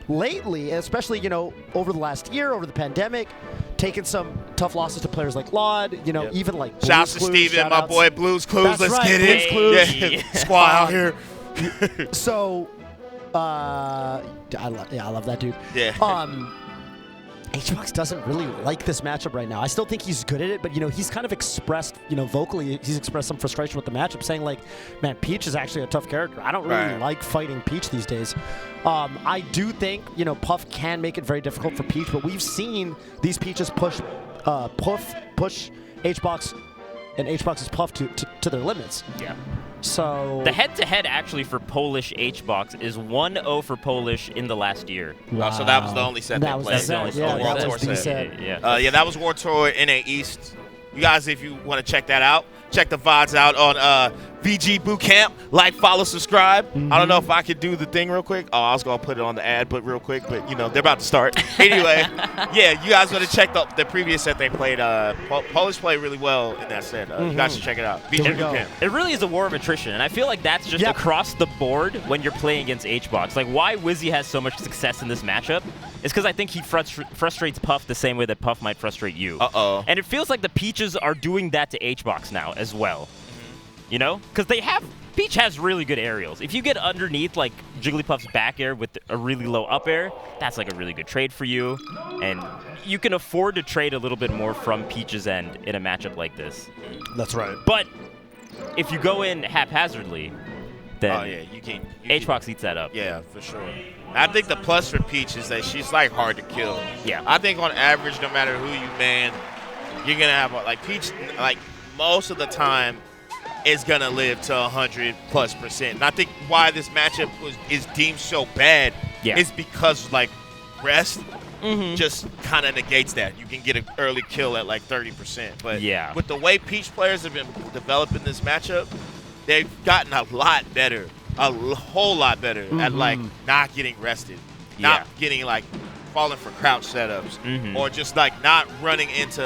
lately, especially over the last year, over the pandemic, taking some tough losses to players like LOD, even like Blues Shouts to Steven, my boy, Blues Clues. Let's get it. Clues. Squad out here. So, I love that dude. Yeah. HBox doesn't really like this matchup right now. I still think he's good at it, but he's kind of expressed, vocally, he's expressed some frustration with the matchup, saying like, man, Peach is actually a tough character. I don't really like fighting Peach these days. I do think, Puff can make it very difficult for Peach, but we've seen these Peaches push HBox and HBox's Puff to their limits. Yeah. So the head-to-head actually for Polish HBox is 1-0 for Polish in the last year. Wow. So that was the only set they played. World Tour set. That was World Tour NA East. You guys, if you want to check that out, check the VODs out on VGBootCamp. Like, follow, subscribe. I don't know if I could do the thing real quick. Oh, I was going to put it on the ad, but real quick. But, they're about to start. Anyway, you guys want to check the previous set they played. Polish played really well in that set. You guys should check it out. VGBootCamp. It really is a war of attrition, and I feel like that's just across the board when you're playing against HBox. Like, why Wizzy has so much success in this matchup is because I think he frustrates Puff the same way that Puff might frustrate you. And it feels like the Peaches are doing that to HBox now as well. Because Peach has really good aerials. If you get underneath like Jigglypuff's back air with a really low up air, that's like a really good trade for you. And you can afford to trade a little bit more from Peach's end in a matchup like this. That's right. But if you go in haphazardly, then HBox eats that up. Yeah, for sure. I think the plus for Peach is that she's like hard to kill. Yeah. I think on average, no matter who you man, you're going to have like Peach, like most of the time, is going to live to 100+%. And I think why this matchup is deemed so bad is because, like, rest just kind of negates that. You can get an early kill at, like, 30%. But with the way Peach players have been developing this matchup, they've gotten a lot better, a whole lot better at, like, not getting rested, not getting, like, falling for crouch setups, or just like not running into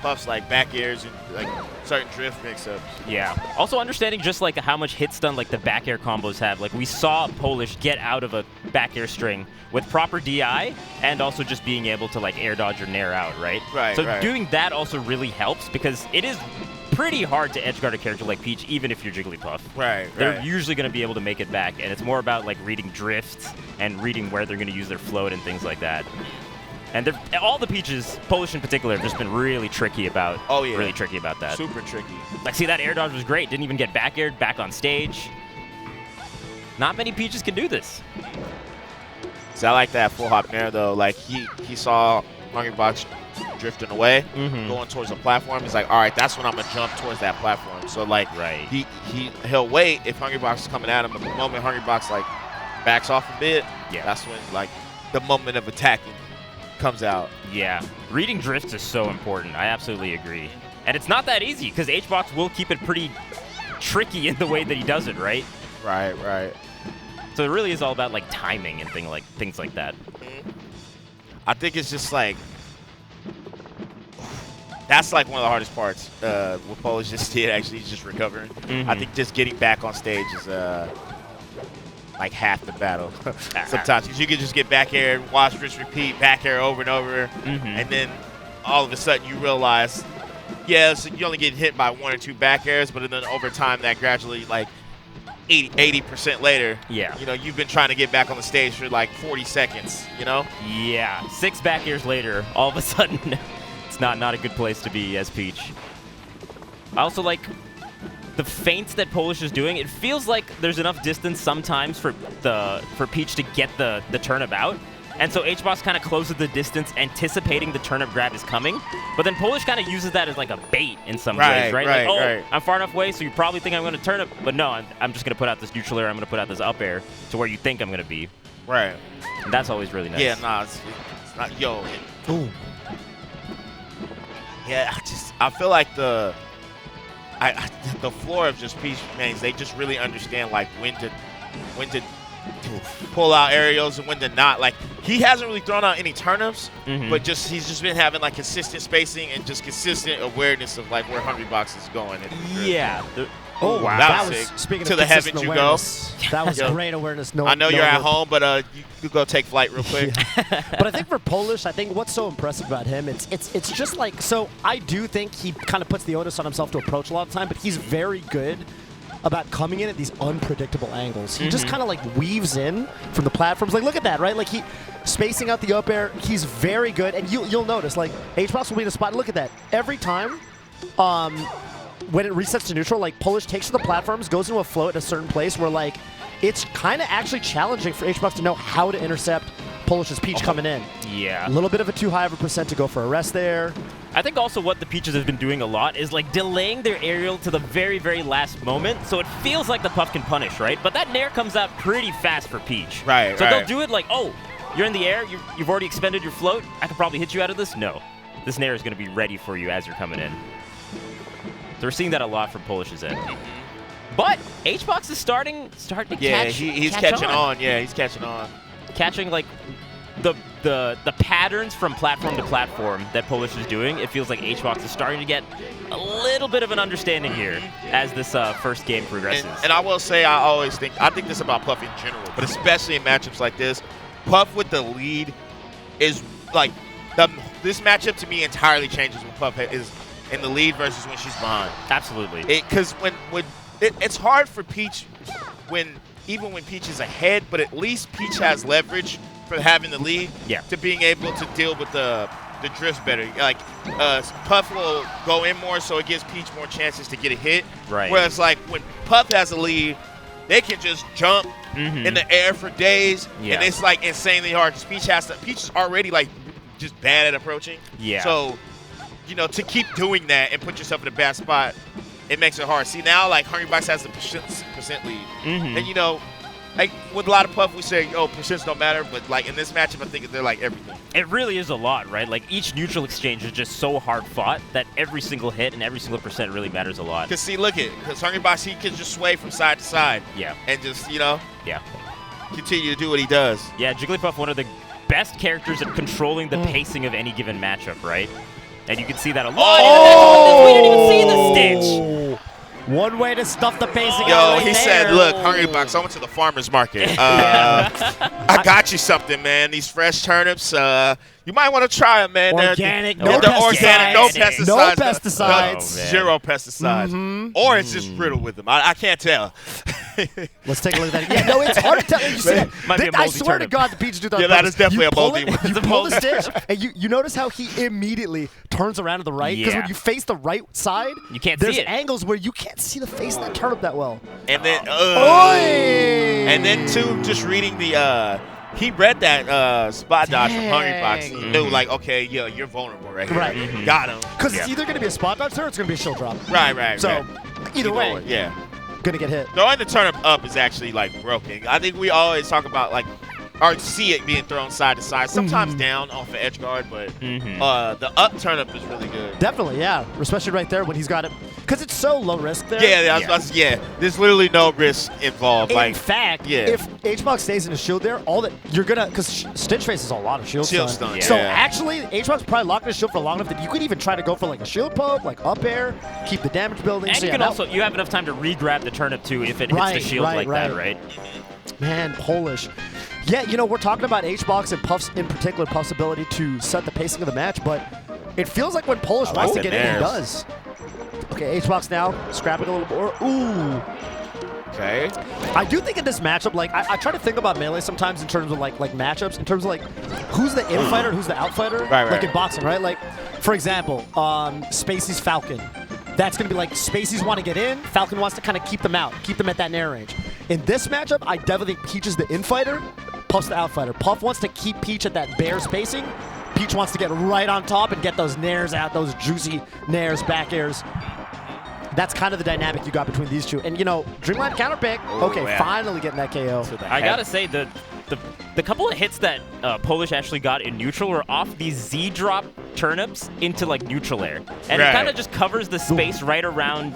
Puffs like back airs and like certain drift mix-ups. Yeah. Also understanding just like how much hit stun like the back air combos have. Like we saw Polish get out of a back air string with proper DI and also just being able to like air dodge or nair out, right? So doing that also really helps because it is pretty hard to edgeguard a character like Peach, even if you're Jigglypuff. They're usually going to be able to make it back, and it's more about like reading drifts and reading where they're going to use their float and things like that. And all the Peaches, Polish in particular, have just been really tricky about. Really tricky about that. Super tricky. Like, see, that air dodge was great. Didn't even get back aired back on stage. Not many Peaches can do this. So I like that full hop nair though. Like he saw Hungrybox drifting away, going towards the platform. He's like, all right, that's when I'm gonna jump towards that platform. So like, he'll wait if Hungrybox is coming at him. But the moment Hungrybox like backs off a bit, that's when like the moment of attacking comes out. Yeah, reading drifts is so important. I absolutely agree. And it's not that easy because HBox will keep it pretty tricky in the way that he does it, right? Right. So it really is all about like timing and things like that. I think it's just like that's like one of the hardest parts. What Polish just did actually is just recovering. I think just getting back on stage is like half the battle. Sometimes because you can just get back air, watch Rich repeat, back air over and over, and then all of a sudden you realize, so you only get hit by 1 or 2 back airs, but then over time that gradually like 80% later, you know, you've been trying to get back on the stage for like 40 seconds, you know? Yeah, 6 back airs later, all of a sudden, it's not a good place to be as Peach. I also like the feints that Polish is doing. It feels like there's enough distance sometimes for Peach to get the turnip out. And so HBox kind of closes the distance, anticipating the turnip grab is coming. But then Polish kind of uses that as like a bait in some ways, right? Like, oh, I'm far enough away, so you probably think I'm going to turnip. But no, I'm just going to put out this neutral air. I'm going to put out this up air to where you think I'm going to be. Right. And that's always really nice. Yeah, nah, it's not, boom. Yeah, I feel like the floor of just Peach mains, they just really understand like when to pull out aerials and when to not. Like, he hasn't really thrown out any turnips, but he's just been having like consistent spacing and just consistent awareness of like where Hungrybox is going. Yeah. Oh, wow. That was sick. Speaking to of the heavens you go. That was great awareness. I know you're at home, but you go take flight real quick. But I think for Polish, I think what's so impressive about him, it's just like, so I do think he kind of puts the onus on himself to approach a lot of the time, but he's very good about coming in at these unpredictable angles. He just kind of like weaves in from the platforms. Like, look at that, right? Like, he spacing out the up air. He's very good, and you'll notice like HBox will be in a spot. Look at that every time. When it resets to neutral, like Polish takes to the platforms, goes into a float at a certain place where like it's kind of actually challenging for HBox to know how to intercept Polish's Peach coming in. Yeah. A little bit of a too high of a percent to go for a rest there. I think also what the Peaches have been doing a lot is like delaying their aerial to the very, very last moment, so it feels like the Puff can punish, right? But that nair comes out pretty fast for Peach. Right, so they'll do it like, oh, you're in the air, you've already expended your float, I can probably hit you out of this? No. This nair is going to be ready for you as you're coming in. So we're seeing that a lot from Polish's end. But HBox is starting to catch he's catching on. Yeah, he's catching on. Catching like the patterns from platform to platform that Polish is doing. It feels like HBox is starting to get a little bit of an understanding here as this first game progresses. And I will say, I think this about Puff in general, but especially in matchups like this, Puff with the lead is like this matchup to me entirely changes when Puff is in the lead versus when she's behind. Absolutely. Because it's hard for Peach even when Peach is ahead, but at least Peach has leverage for having the lead to being able to deal with the drifts better. Like Puff will go in more, so it gives Peach more chances to get a hit. Right. Whereas like when Puff has a lead, they can just jump in the air for days, and it's like insanely hard because Peach is already like just bad at approaching. Yeah. So, you know, to keep doing that and put yourself in a bad spot, it makes it hard. See, now, like, Hungrybox has the percent lead. And, you know, like, with a lot of Puff, we say, oh, percents don't matter. But, like, in this matchup, I think they're, like, everything. It really is a lot, right? Like, each neutral exchange is just so hard fought that every single hit and every single percent really matters a lot. Because, see, look at it. Because Hungrybox, he can just sway from side to side. Yeah. And just, you know, yeah, continue to do what he does. Yeah, Jigglypuff, one of the best characters at controlling the pacing of any given matchup, right? And you can see that a lot. Oh! We didn't even see the stitch. One way to stuff the pacing Yo, out right he there. said, look, Hungrybox, I went to the farmer's market. I got you something, man. These fresh turnips, you might want to try them, man. Organic, no pesticides. No No pesticides. Oh, zero pesticides. Or it's just riddled with them. I can't tell. Let's take a look at that. Yeah, no, it's hard to tell. You see that? Might be a I moldy swear turnip. to God, the Peach do that. Yeah, that is definitely a moldy one. You pull the stitch, and you notice how he immediately turns around to the right? Because when you face the right side, you can't see there's it. angles where you can't see the face of that turnip that well. And then, Oy! and then too, just reading the he read that spot dodge from Hungrybox. He Dang. knew, like, okay, yeah, you're vulnerable right here. Right. Got him. Because it's either going to be a spot dodge or it's going to be a shield drop. Right. So, either way, yeah. going to get hit. Throwing the turnip up is actually, like, broken. I think we always talk about, like, or see it being thrown side to side. Sometimes down off the edge guard, but the up turnip is really good. Definitely, yeah. Especially right there when he's got it. Because it's so low risk there. Yeah, there's literally no risk involved. In fact, yeah. if HBox stays in his shield there, all that you're gonna, because Stitch Face is a lot of shield stun. So actually, HBox probably locked his shield for long enough that you could even try to go for like a shield poke, like up air, keep the damage building. And so you can also, you have enough time to re-grab the turnip too if it hits the shield that, right? Man, Polish. Yeah, you know, we're talking about HBox and Puff's, in particular, Puff's ability to set the pacing of the match, but it feels like when Polish wants to get in, he does. Okay, HBox now, scrapping a little more. Ooh. Okay. I do think in this matchup, like, I try to think about Melee sometimes in terms of, like matchups, in terms of, like, who's the infighter and who's the outfighter. Right. Like in boxing, right? Like, for example, Spacey's Falcon. That's going to be like Spacey's want to get in, Falcon wants to kind of keep them out, keep them at that nair range. In this matchup, I definitely think Peach is the infighter, Puff's the outfighter. Puff wants to keep Peach at that bear spacing. Peach wants to get right on top and get those nairs out, those juicy nairs, back airs. That's kind of the dynamic you got between these two. And, you know, Dreamland counterpick. Okay, finally getting that KO. I got to say, the couple of hits that Polish actually got in neutral were off these Z-drop turnips into, like, neutral air. And it kind of just covers the space right around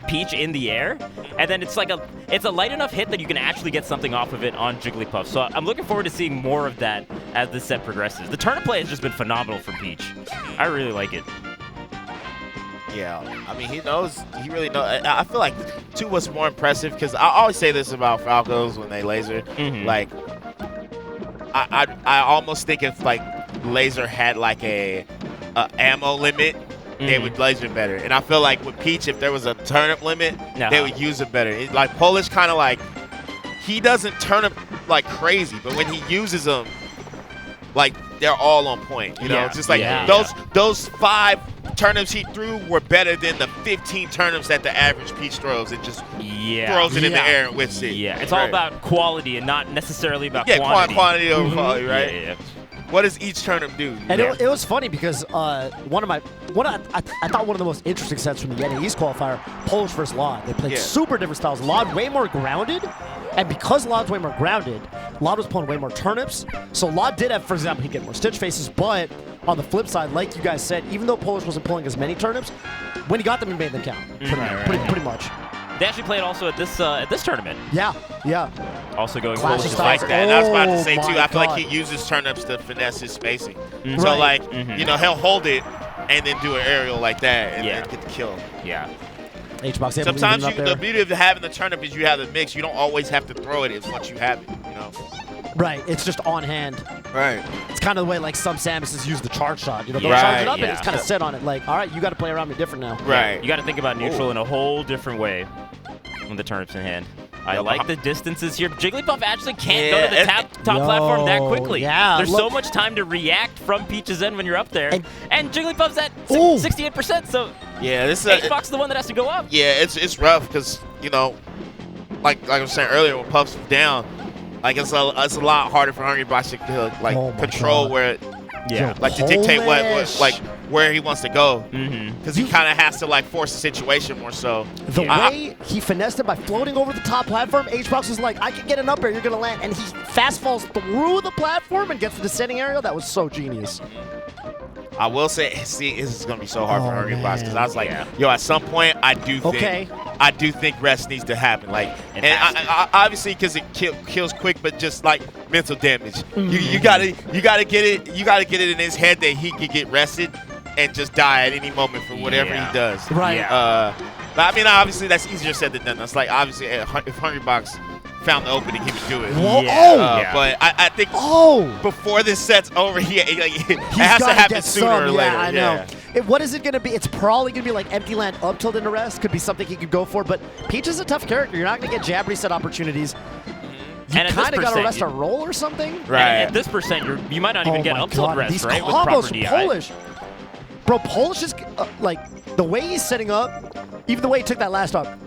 Peach in the air. And then it's like it's a light enough hit that you can actually get something off of it on Jigglypuff. So I'm looking forward to seeing more of that as this set progresses. The turnip play has just been phenomenal from Peach. I really like it. Yeah, I mean, he really knows. I feel like, too, what's more impressive, because I always say this about Falcos when they laser, like, I almost think if, like, laser had, like, a ammo limit, they would laser better. And I feel like with Peach, if there was a turnip limit, they would use it better. Like, Polish kind of, like, he doesn't turnip like crazy, but when he uses them, like, they're all on point, you know? Just like those 5 turnips he threw were better than the 15 turnips that the average Peach throws. It just throws it in the air and whiffs it. Yeah, it's all about quality and not necessarily about quantity. Quantity over quality, right? Yeah. What does each turnip do? And it was funny because I thought one of the most interesting sets from the Yeti East qualifier, Polish versus Lod. They played super different styles. Lod way more grounded, and because Lod's way more grounded, Lod was pulling way more turnips. So Lod did have, for example, he'd get more Stitch Faces, but on the flip side, like you guys said, even though Polish wasn't pulling as many turnips, when he got them, he made them count. Pretty much. They actually played also at this tournament. Yeah. Also going Clash Polish of Like styles. that. And I was about to say, Oh too, my I feel like God. he uses turnips to finesse his spacing. Mhm. So, Right. like, you know, he'll hold it and then do an aerial like that and then get the kill. Yeah. HBox Sometimes the beauty of having the turnip is you have the mix. You don't always have to throw it as once you have it, you know? Right, it's just on hand. Right. It's kind of the way like some Samuses use the charge shot. You know, they'll Right, charge it up and yeah. it's kind of set on it. Like, all right, you got to play around me different now. Right. You got to think about neutral in a whole different way when the turnip's in hand. I like the distances here. Jigglypuff actually can't go to the top platform that quickly. Yeah, There's so much time to react from Peach's end when you're up there. And Jigglypuff's at 68%, so yeah, this is HBox the one that has to go up. Yeah, it's rough because, you know, like I was saying earlier, when Puff's down, like it's a lot harder for Hungrybox to like control where it, like to dictate what where he wants to go, because he kind of has to like force the situation more so. The way he finessed it by floating over the top platform, HBox was like, I can get an up air, you're gonna land, and he fast falls through the platform and gets the descending aerial. That was so genius. I will say, this is gonna be so hard for Hungrybox because I was like, yo, at some point, I do think rest needs to happen. Like, and I obviously because it kills quick, but just like mental damage. You gotta get it in his head that he could get rested and just die at any moment for whatever he does. Right. But I mean, obviously that's easier said than done. That's like obviously if Hungrybox found the opening, he would do it. But I think before this set's over, it has to happen sooner or later. Yeah, I know. What is it going to be? It's probably going to be like empty land up till the rest. Could be something he could go for. But Peach is a tough character. You're not going to get jab reset opportunities. You kind of got to rest a roll or something. Right. And at this percent, you might not even get up tilt rest, These right? combos With proper DI. Polish. Bro, Polish is like the way he's setting up, even the way he took that last up.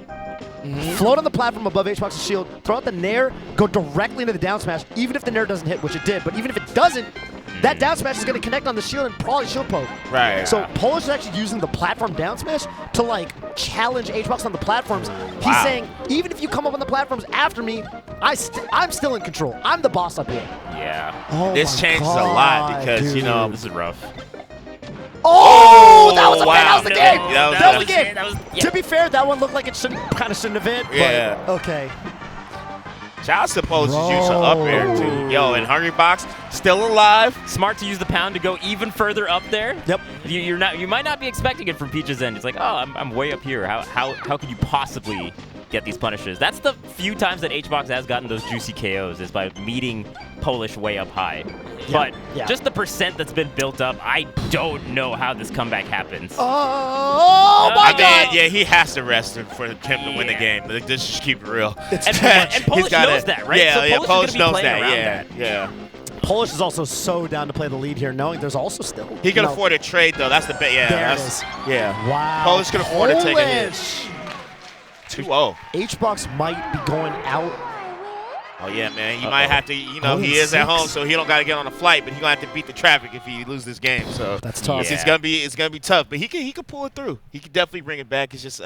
float on the platform above HBox's shield, throw out the nair, go directly into the down smash, even if the nair doesn't hit, which it did. But even if it doesn't, that down smash is going to connect on the shield and probably shield poke. Right. So Polish is actually using the platform down smash to like challenge HBox on the platforms. He's saying, even if you come up on the platforms after me, I'm still in control. I'm the boss up here. Yeah. Oh This my changes a God, lot because, you know, This is rough. Oh, that was wow. that was the game. Yeah, That was the game. That was, yeah. To be fair, that one looked like it shouldn't have hit. Yeah. But okay. shout out to Polish use up air too. Yo, and Hungrybox still alive. Smart to use the pound to go even further up there. Yep. You might not be expecting it from Peach's end. It's like, oh, I'm way up here. How could you possibly get these punishes? That's the few times that HBox has gotten those juicy KOs is by meeting Polish way up high. But just the percent that's been built up, I don't know how this comeback happens. Oh my God! Yeah, he has to rest him for him to win the game. Like, let's just keep it real. And Polish knows that, right? Yeah, so Polish is gonna be knows playing that. around Yeah. Polish is also so down to play the lead here, knowing there's also still. He can afford a trade though. That's the bet. Yeah, There it that's is. yeah. Wow. Polish can afford to take a hit. Polish. 2-0. HBox might be going out. Oh yeah, man. You might have to. You know, he is at home, so he don't got to get on a flight, but he gonna have to beat the traffic if he loses this game. So That's tough. It's gonna be tough, but he can pull it through. He can definitely bring it back. It's just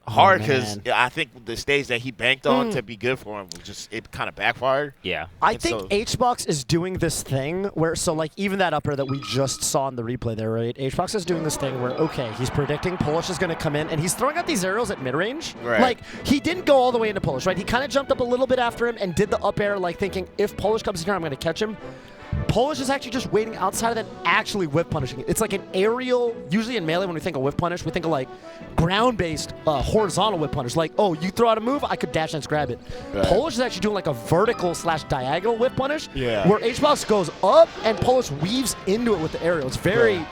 hard because I think the stage that he banked on to be good for him was just it kind of backfired. Yeah. I think HBox is doing this thing where, so like even that upper that we just saw in the replay there, right? HBox is doing this thing where, okay, he's predicting Polish is going to come in and he's throwing out these arrows at mid-range. Right. Like he didn't go all the way into Polish, right? He kind of jumped up a little bit after him and did the up air, like thinking if Polish comes in here, I'm going to catch him. Polish is actually just waiting outside of that, actually whiff punishing. It's like an aerial, usually in Melee when we think of whiff punish, we think of like ground-based horizontal whiff punish. Like, oh, you throw out a move, I could dash and grab it. Right. Polish is actually doing like a vertical/diagonal whiff punish, Yeah. where HBox goes up and Polish weaves into it with the aerial. It's very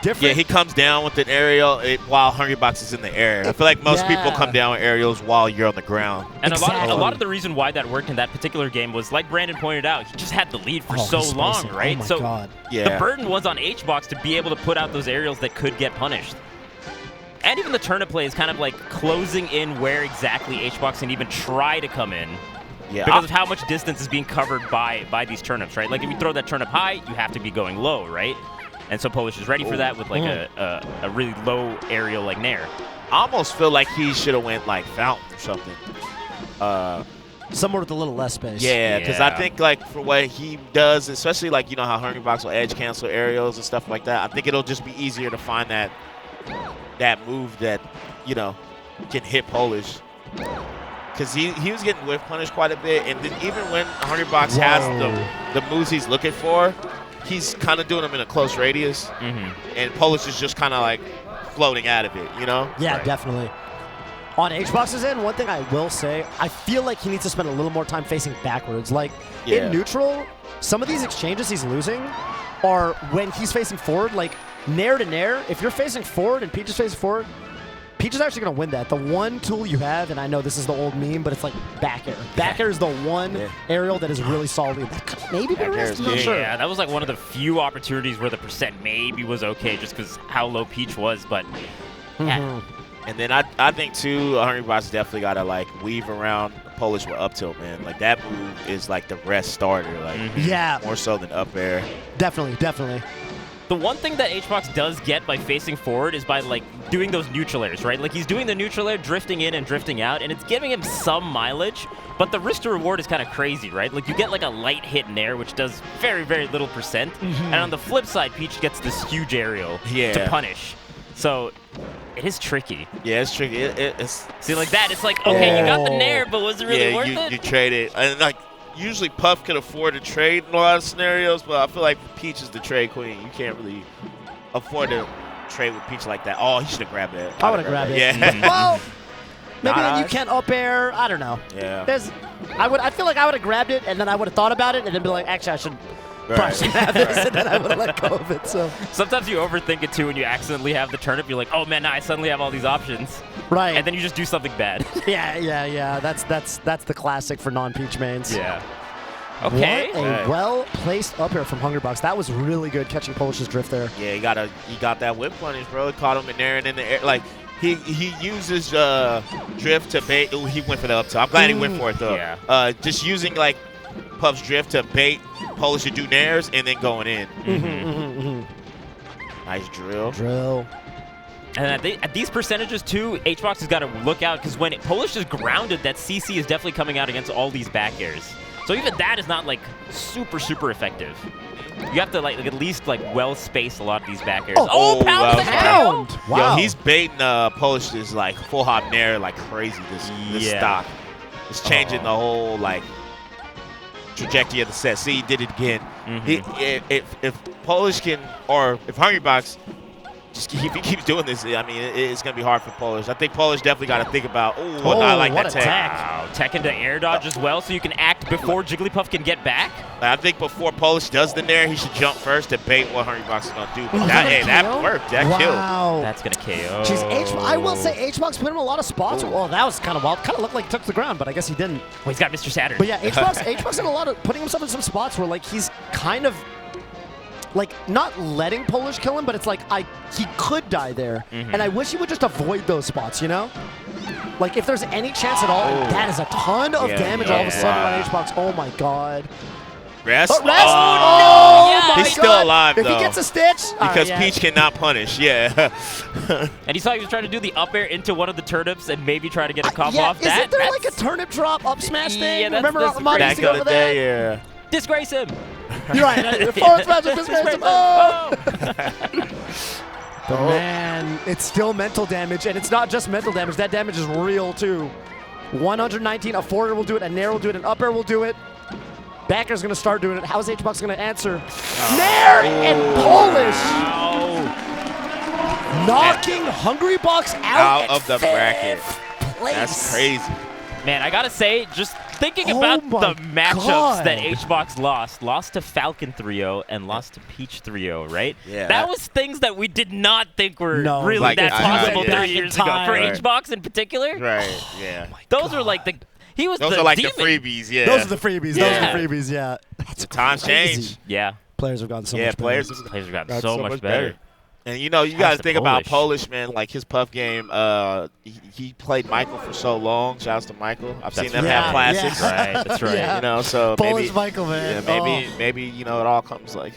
different. Yeah, he comes down with an aerial while Hungrybox is in the air. I feel like most people come down with aerials while you're on the ground. And a lot of the reason why that worked in that particular game was, like Brandon pointed out, he just had the lead for so long, right? Oh my God. The burden was on HBox to be able to put out those aerials that could get punished. And even the turnip play is kind of like closing in where exactly HBox can even try to come in. Yeah. Because of how much distance is being covered by these turnips, right? Like if you throw that turnip high, you have to be going low, right? And so Polish is ready for that with like a really low aerial like Nair. I almost feel like he should have went like Fountain or something. Somewhere with a little less space. Yeah, because I think like for what he does, especially like you know how Hungrybox will edge cancel aerials and stuff like that. I think it'll just be easier to find that move that you know can hit Polish. Because he was getting whiff punished quite a bit, and then even when Hungrybox has the moves he's looking for, he's kind of doing them in a close radius, and Polish is just kind of like floating out of it, you know? Yeah, definitely. On HBox's end, one thing I will say, I feel like he needs to spend a little more time facing backwards. Like, in neutral, some of these exchanges he's losing are when he's facing forward, like Nair to Nair. If you're facing forward and Peach is facing forward, Peach is actually going to win that. The one tool you have, and I know this is the old meme, but it's like back air. Back air is the one aerial that is really solid. That could maybe be risk, I'm not sure. Yeah, that was like one of the few opportunities where the percent maybe was okay just because how low Peach was, but And then I think too, Hungrybox definitely got to like weave around Polish with up tilt, man. Like that move is like the rest starter, like more so than up air. Definitely. The one thing that HBox does get by facing forward is by like doing those neutral airs, right? Like he's doing the neutral air, drifting in and drifting out, and it's giving him some mileage, but the risk to reward is kind of crazy, right? Like you get like a light hit in air, which does very, very little percent, and on the flip side, Peach gets this huge aerial to punish. So it is tricky. Yeah, it's tricky. It's see, like that, it's like, okay, you got the Nair, but was it really worth it? You trade it. And like, usually Puff can afford to trade in a lot of scenarios, but I feel like Peach is the trade queen. You can't really afford to trade with Peach like that. Oh, he should have grabbed that. I would have grabbed it. Yeah. Well, maybe then you can't up air. I don't know. Yeah. I feel like I would have grabbed it, and then I would have thought about it, and then be like, actually, I should probably shouldn't have this, and then I would have let go of it. So sometimes you overthink it too when you accidentally have the turnip. You're like, oh man, now I suddenly have all these options. Right. And then you just do something bad. Yeah. That's the classic for non-Peach mains. Yeah. Okay. What a well-placed up air from Hungrybox. That was really good catching Polish's drift there. Yeah, he got that whip punish, bro. He caught him in there and in the air. Like, he uses drift to bait. Ooh, he went for the up tilt. I'm glad he went for it though. Yeah. Just using like Pup's drift to bait Polish to do nairs and then going in. Nice drill. And at these percentages, too, HBox has got to look out because when Polish is grounded, that CC is definitely coming out against all these back airs. So even that is not, like, super, super effective. You have to, like at least, like, well-space a lot of these back airs. Oh, pound the pound! KO! Wow. Yo, he's baiting Polish's, like, full hop nair like crazy, this stock. It's changing the whole, like, trajectory of the set. See, he did it again. If Polish can, or if Hungrybox, if he keeps doing this, I mean, it's going to be hard for Polish. I think Polish definitely got to think about, I like what that a tech. Wow, tech into air dodge as well, so you can act before Jigglypuff can get back. I think before Polish does the nair, he should jump first to bait what Hungrybox is going to do. But that worked. That killed. Wow. That's going to KO. Jeez, I will say HBox put him in a lot of spots. Well, that was kind of wild. Kind of looked like he took the ground, but I guess he didn't. Well, he's got Mr. Saturn. But yeah, HBox in a lot of putting himself in some spots where like he's kind of like not letting Polish kill him, but it's like he could die there, and I wish he would just avoid those spots, you know? Like if there's any chance at all, that is a ton of damage all of a sudden on HBox. Oh my god. Rest? Oh, rest? Oh, my he's God. still alive, though. If he gets a stitch. Because Peach cannot punish, And you saw he was trying to do the up air into one of the turnips and maybe try to get a combo off that. Isn't there like a turnip drop up smash thing? Yeah, Remember that's Armani used to go for that? Yeah. Disgrace him! You're right. Forward smash with disgrace him. Oh! But man, it's still mental damage, and it's not just mental damage. That damage is real, too. 119, a forward will do it, a nair will do it, an up air will do it. Backer's going to start doing it. How's HBox going to answer? Nair and Polish! Knocking Hungrybox out of the bracket. Place. That's crazy. Man, I gotta say, just thinking about the matchups that HBox lost to Falcon 3-0 and lost to Peach 3-0, right? Yeah. That was things that we did not think were really like, that possible yeah. 3 years ago. For HBox in particular, Right, yeah. those are like Those the are like demon. the freebies, yeah. Those are the freebies. Yeah. Those are the freebies, yeah. That's The times crazy. change. Yeah, Players have gotten so Yeah, much players better. players have gotten That's so much better. And you know, you How's got to the think about Polish? Polish, man. Like his puff game, he played Michael for so long. Shouts to Michael. I've seen them have classics. Yeah. Right, that's right. Yeah. You know, so Polish maybe, Michael, man. maybe you know, it all comes like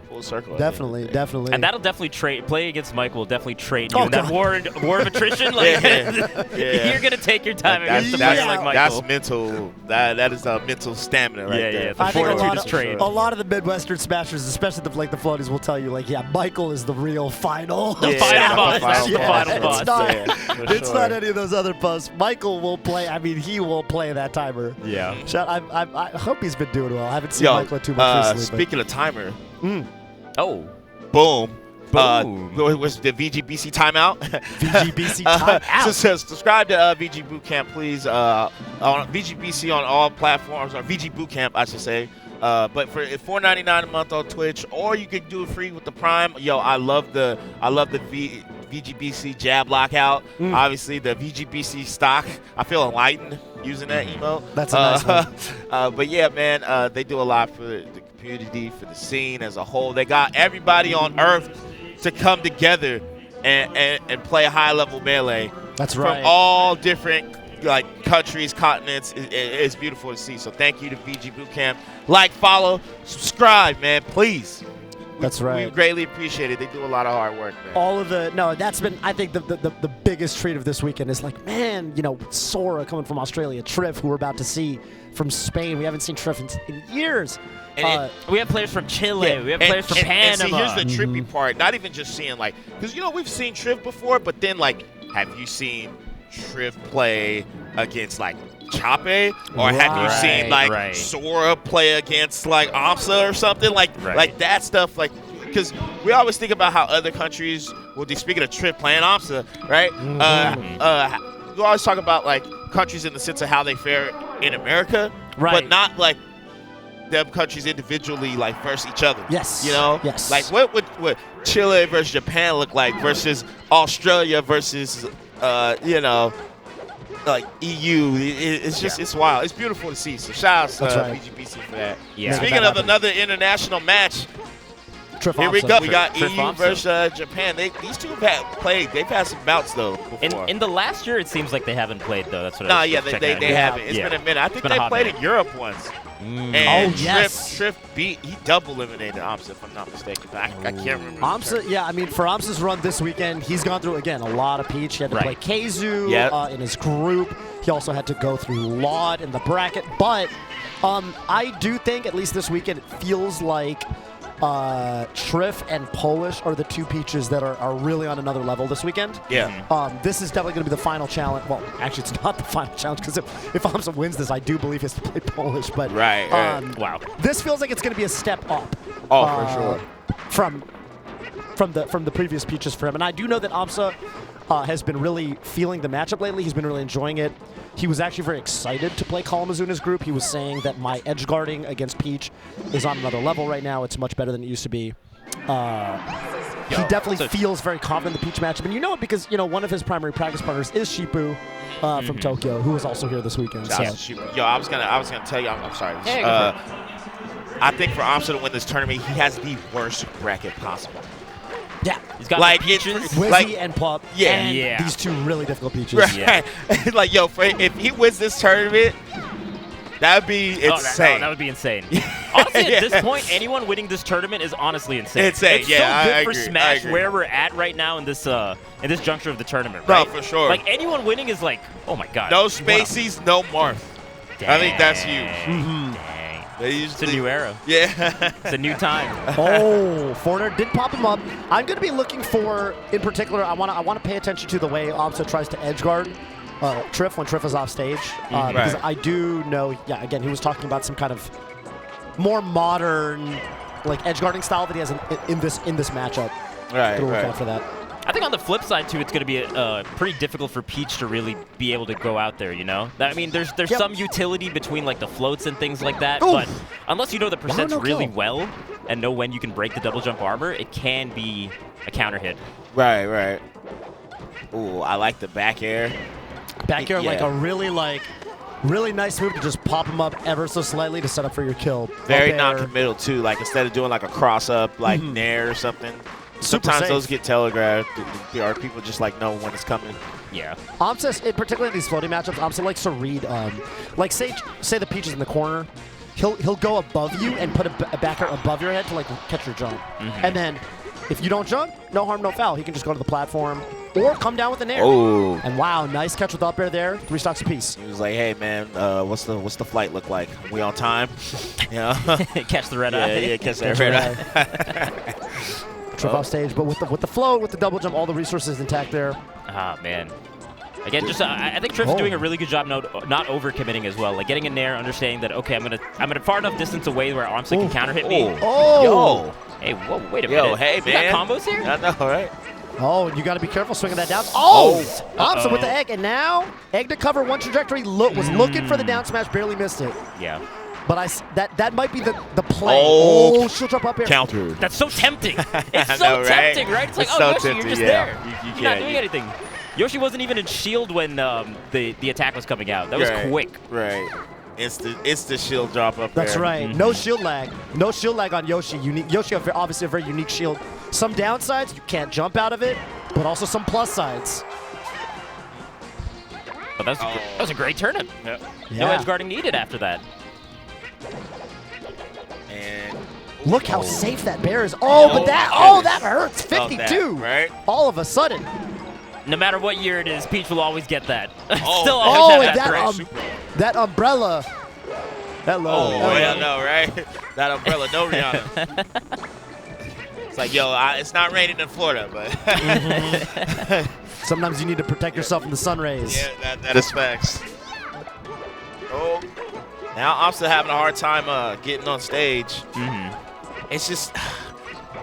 full circle. at the end of the Definitely, day. definitely. And that'll definitely play against Michael. Will definitely trade you Oh, in that God. war of attrition. Like Yeah. you're gonna take your time against a That's player like Michael. That's mental. That is mental stamina right Yeah, there. yeah, for I think sure. a lot of the Midwestern smashers, especially the floaties, will tell you like, yeah, Michael is the real final. The final boss. That's the final boss. It's not, Yeah, for it's sure. not any of those other puffs. Michael will play. I mean, he will play that timer. Yeah. I hope he's been doing well. I haven't seen Yo, Michael too much recently. speaking of timer, Oh. boom. Boom. Was the VGBC timeout? VGBC timeout. So subscribe to VGBootCamp, please. On VGBC on all platforms, or VGBootCamp, I should say. But for $4.99 a month on Twitch, or you can do it free with the Prime. Yo, I love the VGBC jab lockout. Obviously, the VGBC stock. I feel enlightened using that emote. That's a nice one. But yeah, man, they do a lot for the community, for the scene as a whole. They got everybody on Earth to come together and play a high-level melee. That's right. From all different like countries, continents. It's beautiful to see. So thank you to VG Bootcamp. Like, follow, subscribe, man, please. That's right. We greatly appreciate it. They do a lot of hard work, man. That's been, I think, the biggest treat of this weekend is like, man, you know, Sora coming from Australia, Trif, who we're about to see from Spain. We haven't seen Trif in years. We have players from Chile. We have players from Panama. And see, here's the trippy part. Not even just seeing, like, because, you know, we've seen Trif before, but then, like, have you seen Trif play against, like, Chape? Or have you seen, like, Sora play against, like, aMSa or something? Like that stuff, like, because we always think about how other countries, well, speaking of Trif playing aMSa, right? We always talk about, like, countries in the sense of how they fare in America, but not, like, them countries individually, like, versus each other. Yes. You know? Yes. Like, what would Chile versus Japan look like versus Australia versus, you know, like, EU? It's just, it's wild. It's beautiful to see. So shout out to VGBC for that. Yeah. Speaking of another international match, Trif Here we aMSa. go. We got Trif EU aMSa. versus Japan. These two have played. They've had some bouts though before. In the last year, it seems like they haven't played though. That's what. Nah, I was yeah, checking they out. haven't. It's Yeah. been a minute. I think been a they hot played minute. in Europe once. And Oh, yes. Trif double eliminated aMSa, if I'm not mistaken. I can't remember. the aMSa, tournament. yeah, I mean, for aMSa's run this weekend, he's gone through, again, a lot of Peach. He had to play Right. Keizu Yep. in his group. He also had to go through Laud in the bracket. But I do think, at least this weekend, it feels like Trif and Polish are the two Peaches that are really on another level this weekend. Yeah. This is definitely going to be the final challenge. Well, actually, it's not the final challenge because if aMSa wins this, I do believe he has to play Polish. But Right. Wow. this feels like it's going to be a step up. Oh, for sure. From the previous Peaches for him, and I do know that aMSa has been really feeling the matchup lately. He's been really enjoying it. He was actually very excited to play Kalamazuna's group. He was saying that my edge guarding against Peach is on another level right now. It's much better than it used to be. He definitely feels very confident in the Peach matchup, and you know it because one of his primary practice partners is Shipu from Tokyo, who was also here this weekend. So. Yo, I was gonna tell you. I'm sorry. Yeah, I think for aMSa to win this tournament, he has the worst bracket possible. Yeah, He's got Like, the Peaches. Wizzy and Plup, Yeah. and Yeah. these two really difficult Peaches. Right. Yeah. Like, yo, if he wins this tournament, that would be Oh, insane. that would be insane. Honestly, at this point, anyone winning this tournament is honestly insane. Insane, It's yeah, so good I for agree, I Smash agree. where we're at right now in this juncture of the tournament, No, right? for sure. Like anyone winning is like, oh my god. No Spaceys, no Marth. I think that's huge. Dang. They It's a usually, new era. yeah. It's a new time. Oh, Foreigner did pop him up. I'm going to be looking for, in particular, I want to pay attention to the way aMSa tries to edge guard Trif when Trif is off stage. Because Right. I do know, again, he was talking about some kind of more modern, like edge guarding style that he has in this matchup. Right, Gonna look right. out for that. I think on the flip side too, it's going to be pretty difficult for Peach to really be able to go out there. I mean, there's Yep. some utility between like the floats and things like that, Oof. but unless you know the percents no really kill. well and know when you can break the double jump armor, it can be a counter hit. Right. Ooh, I like the back air. Back here, like Yeah. a really nice move to just pop him up ever so slightly to set up for your kill. Very Up air. non-committal too. Like instead of doing like a cross up, like nair or something. Sometimes safe. those get telegraphed. Or people just like know when it's coming. Yeah. aMSa, in particular in these floating matchups, aMSa likes to read, like say the Peach is in the corner, he'll go above you and put a back air above your head to like catch your jump, and then if you don't jump, no harm, no foul. He can just go to the platform or come down with an air. Oh. And wow, nice catch with up air there. 3 stocks apiece. He was like, "Hey man, what's the flight look like? We on time?" Catch the red eye. Yeah, catch that Catch red red eye. Trip off stage, but with the float, with the double jump, all the resources intact there. Ah, man. Again, just I think Trif's doing a really good job not overcommitting as well. Like getting in there, understanding that okay, I'm gonna far enough distance away where aMSa can counter hit me. Oh! Hey, whoa, wait a minute. Yo, hey We man. got combos here? I know, right? Oh, you got to be careful swinging that down. Oh! aMSa Uh-oh. with the egg, and now egg to cover one trajectory. Was looking for the down smash, barely missed it. Yeah. But that might be the play. Oh. Oh, she'll jump up here. Counter. That's so tempting. It's I so know, right? tempting, right? It's like, It's oh, so Yoshi, tempting, you're just yeah. there. You You're not can't- doing anything. Yoshi wasn't even in shield when the attack was coming out. That was Right, quick. Right. It's the shield drop up That's there. right. No shield lag. No shield lag on Yoshi. Yoshi, obviously a very unique shield. Some downsides, you can't jump out of it, but also some plus sides. But that was a great turnip. Yep. No edge guarding needed after that. And Look how safe that bear is. Oh, but that hurts. Love 52. that, right? All of a sudden. No matter what year it is, Peach will always get that. Oh, Still man. always Oh, have and that threat. that umbrella. Hello. Oh, yeah, I know, right? That umbrella, no Rihanna. It's like, yo, it's not raining in Florida, but Sometimes you need to protect yourself from the sun rays. yeah, that is facts. Oh, now I'm still having a hard time getting on stage. It's just,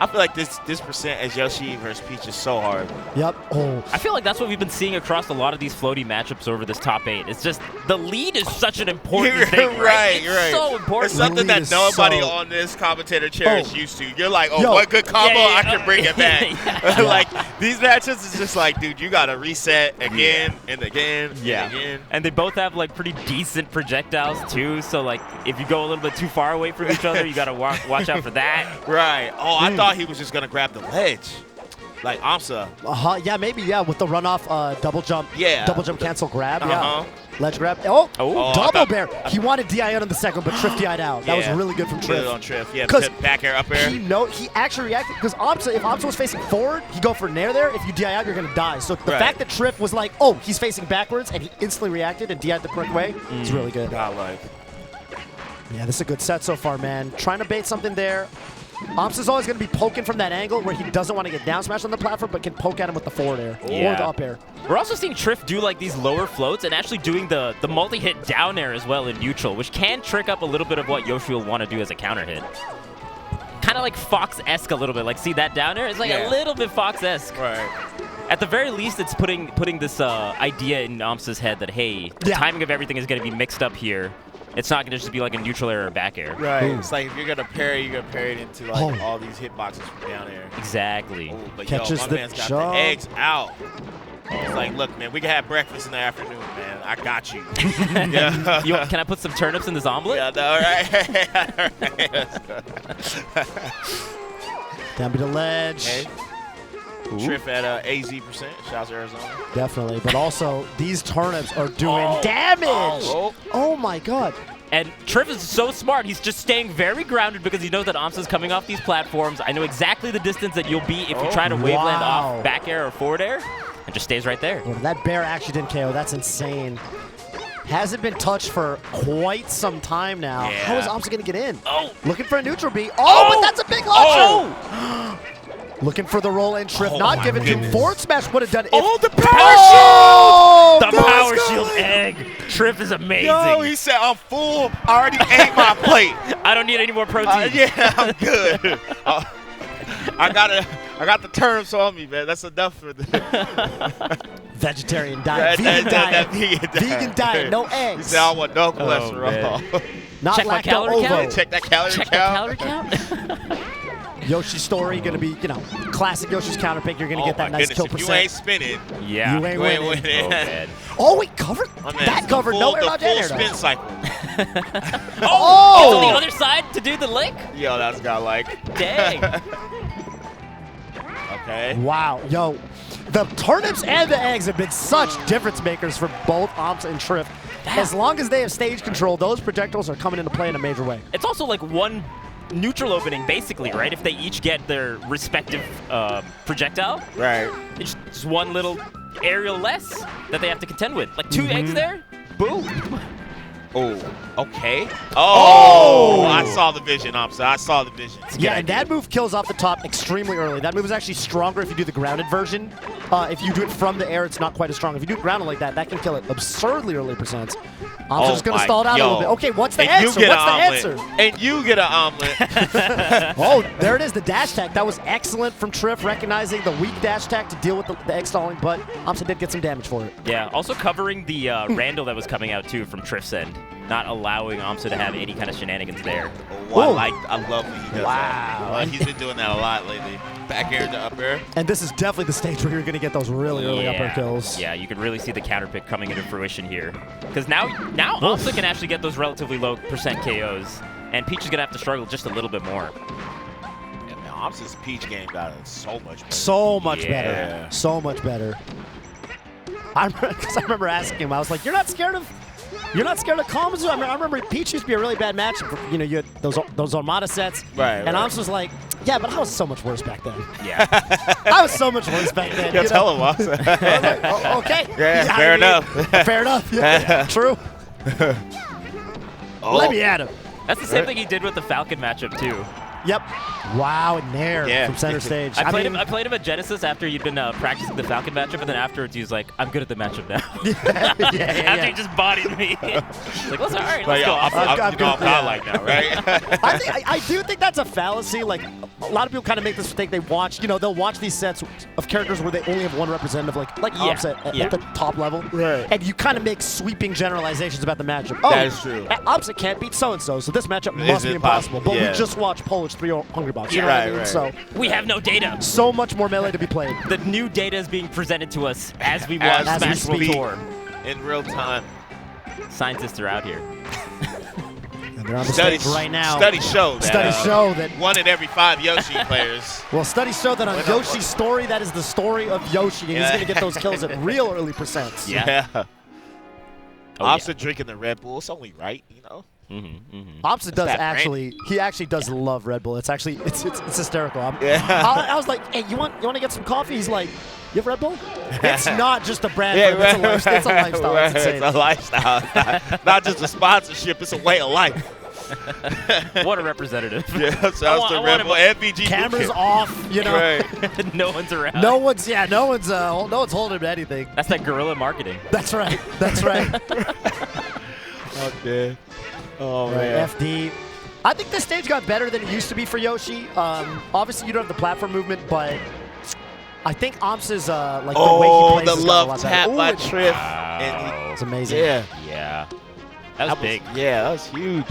I feel like this percent as Yoshi versus Peach is so hard. Yep. Oh. I feel like that's what we've been seeing across a lot of these floaty matchups over this top 8. It's just the lead is such an important You're thing, right? you're right. It's so important. It's something Lead that is nobody so- on this commentator chair is Oh. used to. You're like, oh, Yo. what good combo, Yeah, yeah, I can bring it back. yeah. Like, these matchups is just like, dude, you got to reset again and again and again. And they both have like pretty decent projectiles too. So like if you go a little bit too far away from each other, you gotta watch out for that. Right. Oh, I thought he was just gonna grab the ledge, like aMSa. Yeah, maybe. Yeah, with the runoff double jump. Yeah. Double jump cancel grab. Uh-huh. Yeah. Ledge grab. Oh. Oh, Double bear. He wanted DI out on the second, but Trif DI'd out. That was Yeah. really good from Good Trif. on Trif. Yeah, 'Cause back air, up air. He actually reacted because if aMSa was facing forward, he'd go for nair there. If you DI out, you're gonna die. So the Right. fact that Trif was like, oh, he's facing backwards, and he instantly reacted and DI'd the correct way, is really good. Godlike. Yeah, this is a good set so far, man. Trying to bait something there. aMSa's always going to be poking from that angle where he doesn't want to get down smash on the platform, but can poke at him with the forward air or the up air. We're also seeing Trif do like these lower floats and actually doing the multi-hit down air as well in neutral, which can trick up a little bit of what Yoshi will want to do as a counter hit. Kind of like Fox-esque a little bit. Like, see that down air? It's like a little bit Fox-esque. Right. At the very least, it's putting this idea in aMSa's head that, hey, the timing of everything is going to be mixed up here. It's not going to just be like a neutral air or back air. Right. It's like if you're gonna parry, you're gonna parry it into like all these hitboxes from down there. exactly. Oh, but Catches my the man's got jump. the eggs out. It's like, look, man, we can have breakfast in the afternoon, man. I got you. Yeah. Can I put some turnips in this omelet? Yeah, all right. Down to the ledge. Okay. Trif at AZ%. Shouts to Arizona. Definitely. But also, these turnips are doing damage. Oh my god. And Trif is so smart. He's just staying very grounded because he knows that aMSa's coming off these platforms. I know exactly the distance that you'll be if you try to waveland off back air or forward air, and just stays right there. Well, that bear actually didn't KO. That's insane. Hasn't been touched for quite some time now. Yeah. How is aMSa going to get in? Oh. Looking for a neutral B. Oh, but that's a big launcher. Looking for the roll in. Trif not my given to him. goodness. Forward smash would have done it. The power Oh, The let's power go. shield egg. Trif is amazing. Yo, he said, I'm full. I already ate my plate. I don't need any more protein. Yeah, I'm good. I got the turnips on me, man. That's enough for the Vegetarian diet. that Vegan diet. vegan diet. Vegan diet. No He eggs. said, I want no cholesterol. Not Check my lacto calorie ovo. count. Check that calorie Check count. the calorie count. Yoshi's story going to be, classic Yoshi's counter pick. You're going to get that nice kill If you percent. ain't spinning, Yeah. You ain't you ain't winning. winning. Oh, man. Oh, we covered My man, that. Covered no air the dodge full and air spin dodge. cycle. Oh! It's on the other side to do the lick? Yo, that's godlike. Dang. Okay. Wow, yo, the turnips and the eggs have been such difference makers for both aMSa and Trif. As long as they have stage control, those projectiles are coming into play in a major way. It's also like one neutral opening, basically, right? If they each get their respective projectile, Right. it's just one little aerial less that they have to contend with. Like 2 eggs there, boom. Oh, okay. Oh, I saw the vision, aMSa. I saw the vision. Yeah, and that move kills off the top extremely early. That move is actually stronger if you do the grounded version. If you do it from the air, it's not quite as strong. If you do it grounded like that, that can kill it absurdly early percents. I'm just going to stall it out a little bit. Okay, what's the And answer? you get What's the an answer? omelet. And you get an omelet. Oh, there it is, the dash tag. That was excellent from Trif, recognizing the weak dash tag to deal with the egg stalling, but aMSa did get some damage for it. Yeah, also covering the Randall that was coming out, too, from Trif's end. Not allowing aMSa to have any kind of shenanigans there. Oh, I love when he does Wow. that. He's been doing that a lot lately. Back air to up air. And this is definitely the stage where you're going to get those really early upper kills. Yeah, you can really see the counter pick coming into fruition here. Because now aMSa can actually get those relatively low percent KOs, and Peach is going to have to struggle just a little bit more. Yeah, man, aMSa's Peach game got so much better. So much Yeah. better. So much better. Because I remember asking him, I was like, you're not scared of Kalamazoo? I remember Peach used to be a really bad match. You know, you had those Armada sets. Right, And right. aMSa was like, yeah, but I was so much worse back then. Yeah. I was so much worse back then. Yeah, you tell know? him, aMSa. I was like, oh, okay. Yeah, fair enough. Fair enough. Yeah, true. Oh. Let me at him. That's the same thing he did with the Falcon matchup, too. Yep. Wow, and nair Yeah. from center stage. I played him at Genesis after he'd been practicing the Falcon matchup, and then afterwards he was like, I'm good at the matchup now. After he just bodied me. Like, well, all right, let's go. I'm godlike now, right? I do think that's a fallacy. Like, a lot of people kind of make this mistake. They watch, they'll watch these sets of characters where they only have one representative, like Yeah, aMSa yeah. at the top level. Right. And you kind of make sweeping generalizations about the matchup. Oh, That is true. aMSa can't beat so-and-so, so this matchup Is must it be impossible. possible? But Yeah. we just watched Polish 3 Hungrybox. You know Right, what I mean? right. So, We have no data. so much more melee to be played. The new data is being presented to us as we watch As we Smash World speak. Tour. In real time. Scientists are out here. And they're on the stage right now. Studies show that 1 in every 5 Yoshi players. Well, studies show that on Yoshi's story, that is the story of Yoshi, and he's going to get those kills at real early percents. Yeah. aMSa drinking the Red Bull. It's only right, you know. aMSa does he actually does love Red Bull. It's actually it's hysterical. I was like, hey, you want to get some coffee? He's like, you have Red Bull? It's not just a brand, it's a lifestyle. It's insane. It's a lifestyle. Not just a sponsorship. It's a way of life. What a representative. Yeah, so the Red Bull and VGBootCamp. Cameras off, you know. Right. No one's around. No one's holding him to anything. That's that guerrilla marketing. That's right. That's right. Okay. Oh man. FD. I think this stage got better than it used to be for Yoshi. Obviously, you don't have the platform movement, but I think aMSa's the way he plays the love tap by Trif. Wow. It's amazing. Yeah. That was big. Yeah, that was huge.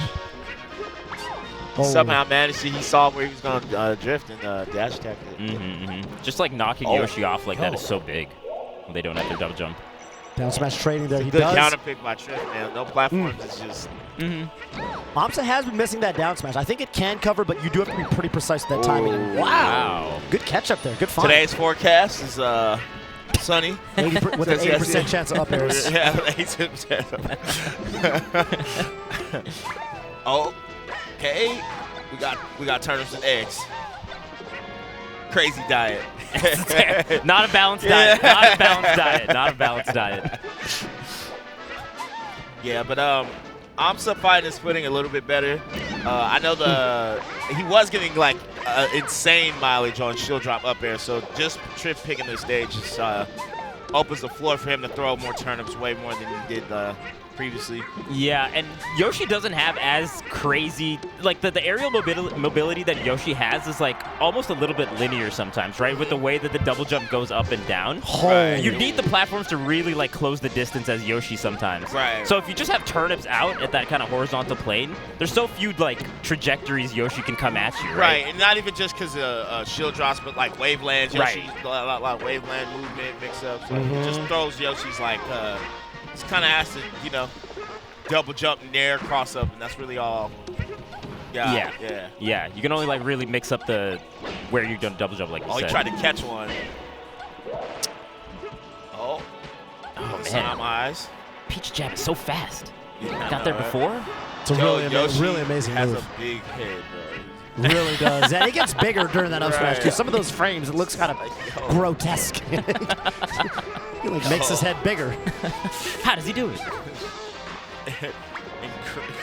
Oh. Somehow managed to, he saw where he was going to drift and dash attack it. Just like knocking Yoshi off like that is so big when they don't have their double jump. Down smash trading there. Good counter pick by Trif, man. No platforms. It's just. aMSa has been missing that down smash. I think it can cover, but you do have to be pretty precise with that timing. And Wow. Good catch up there. Good find. Today's forecast is sunny. With an 80% chance of up airs. Yeah, 80%. Oh, okay. We got turnips and eggs. Crazy diet. Not a balanced diet. Not a balanced diet. Not a balanced diet. Yeah, but aMSa fighting his footing a little bit better. I know he was getting like insane mileage on shield drop up air, so just Trif picking the stage just opens the floor for him to throw more turnips, way more than he did previously. Yeah, and Yoshi doesn't have as crazy, like the aerial mobility that Yoshi has is like almost a little bit linear sometimes, right? With the way that the double jump goes up and down. Right. You need the platforms to really like close the distance as Yoshi sometimes. Right. So if you just have turnips out at that kind of horizontal plane, there's so few like trajectories Yoshi can come at you, right? Right, and not even just because of shield drops, but like wavelands. Yoshi, Right. a lot of waveland movement mix-ups. Like, he just throws Yoshi's like, just kind of has to, you know, double jump, nair, cross up, and that's really all. Yeah. You can only like really mix up the where you're gonna double jump, like you said. He tried to catch one. Oh man. Eyes. Peach jab is so fast. Yeah, Got there before? It's a really amazing has move. a big head, bro. Really does. And it gets bigger during that up smash, too. Some of those frames, it looks kind of grotesque. He like makes his head bigger. How does he do it?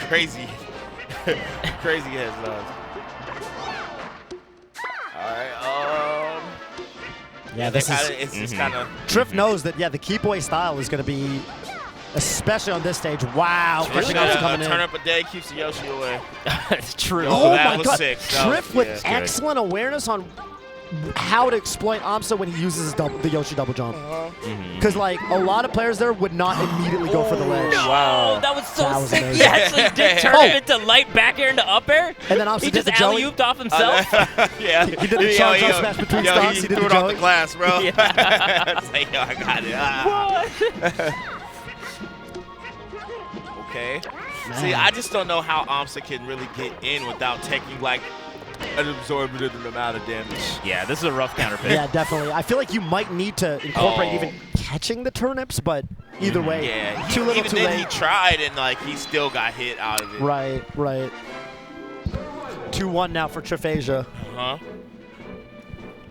Crazy heads. All right. Yeah, this is. It's just kind of. Trif knows that. Yeah, the keep away style is going to be, especially on this stage. Wow, Especially a turn up a day keeps the Yoshi away. It's true. Oh that my was God! sick. Trif with excellent awareness on how to exploit aMSa when he uses the Yoshi double jump. Because like a lot of players there would not immediately go for the ledge. Wow, that was so That was sick. amazing. He actually did turn him into light back air into up air. And then aMSa He did just the Joey. alley-ooped off himself. Yeah. He did the charge up smash between stocks. He He did threw the it off the Joey. glass, bro. Yeah. It's like, yo, I got it. Okay. See, I just don't know how aMSa can really get in without taking like an absorbent amount of damage. Yeah, this is a rough counter pick. Yeah, definitely. I feel like you might need to incorporate even catching the turnips, but either way, Yeah. too little, Even too then late. he tried and like he still got hit out of it. Right. 2-1 now for Trifasia.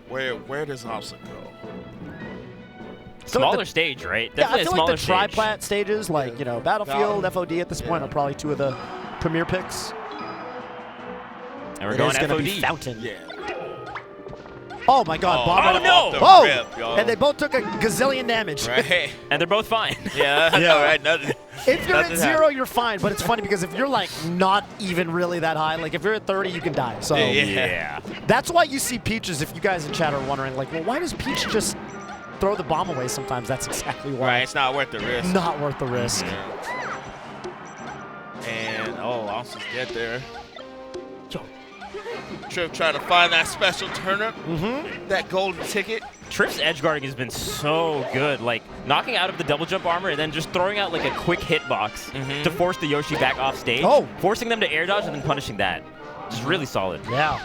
Where does aMSa go? Smaller stage, right? Yeah, I Definitely feel a smaller like the stage. tri-plat stages, like, you know, Battlefield, FOD at this point are probably two of the premier picks. And we're It going is gonna be FOD. Fountain. Yeah. Oh my God, Bob. Oh, no! Off the Oh! rip, yo. And they both took a gazillion damage. Right. And they're both fine. Yeah, I know, right? Nothing. If you're at Nothing 0, you're fine, but it's funny because if you're like not even really that high, like if you're at 30, you can die. So Yeah. that's why you see Peaches, if you guys in chat are wondering, like, well, why does Peach just throw the bomb away sometimes? That's exactly why. Right, it's not worth the risk. Not worth the risk. And aMSa's dead there. Trif trying to find that special turnip, that golden ticket. Trif's edge guarding has been so good. Like, knocking out of the double jump armor and then just throwing out like a quick hitbox to force the Yoshi back off stage. Forcing them to air dodge and then punishing that. Just really solid. Yeah.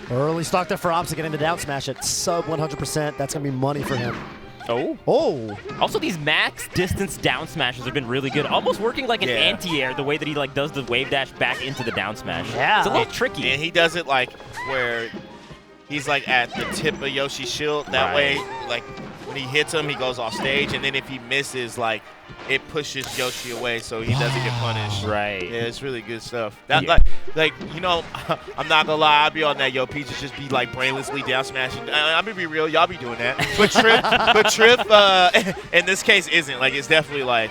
Early stock there for aMSa getting the down smash at sub 100%. That's going to be money for him. Oh. Also, these max distance down smashes have been really good. Almost working like an anti-air, the way that he like does the wave dash back into the down smash. Yeah. It's a little tricky. And he does it like where he's like at the tip of Yoshi's shield. That way, like when he hits him, he goes off stage. And then if he misses, like it pushes Yoshi away so he doesn't get punished. Right. Yeah, it's really good stuff. That like you know, I'm not gonna lie, I'll be on that Peaches just be like brainlessly down smashing. I'm gonna be real, y'all be doing that. But Trif, in this case isn't. Like it's definitely like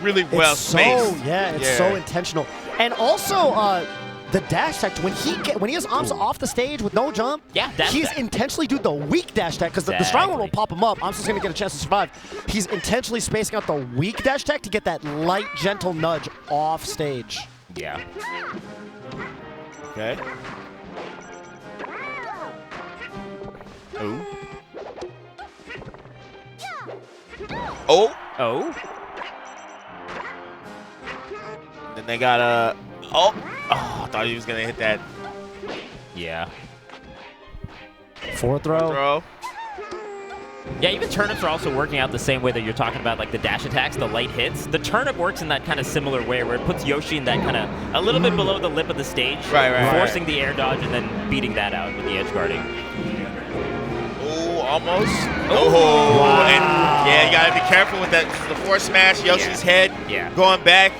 really well spaced. It's so intentional. And also the dash tech, when he has aMSa off the stage with no jump, he's intentionally doing the weak dash tech because the strong one will pop him up. aMSa's going to get a chance to survive. He's intentionally spacing out the weak dash tech to get that light, gentle nudge off stage. Yeah. Okay. Oh. Then they got a. Oh, I thought he was gonna hit that. Yeah. Forward throw. Yeah, even turnips are also working out the same way that you're talking about, like the dash attacks, the light hits. The turnip works in that kind of similar way where it puts Yoshi in that kind of a little bit below the lip of the stage, forcing the air dodge and then beating that out with the edge guarding. Oh, almost. Oh, wow. And yeah, you gotta be careful with that. The force smash, Yoshi's head going back.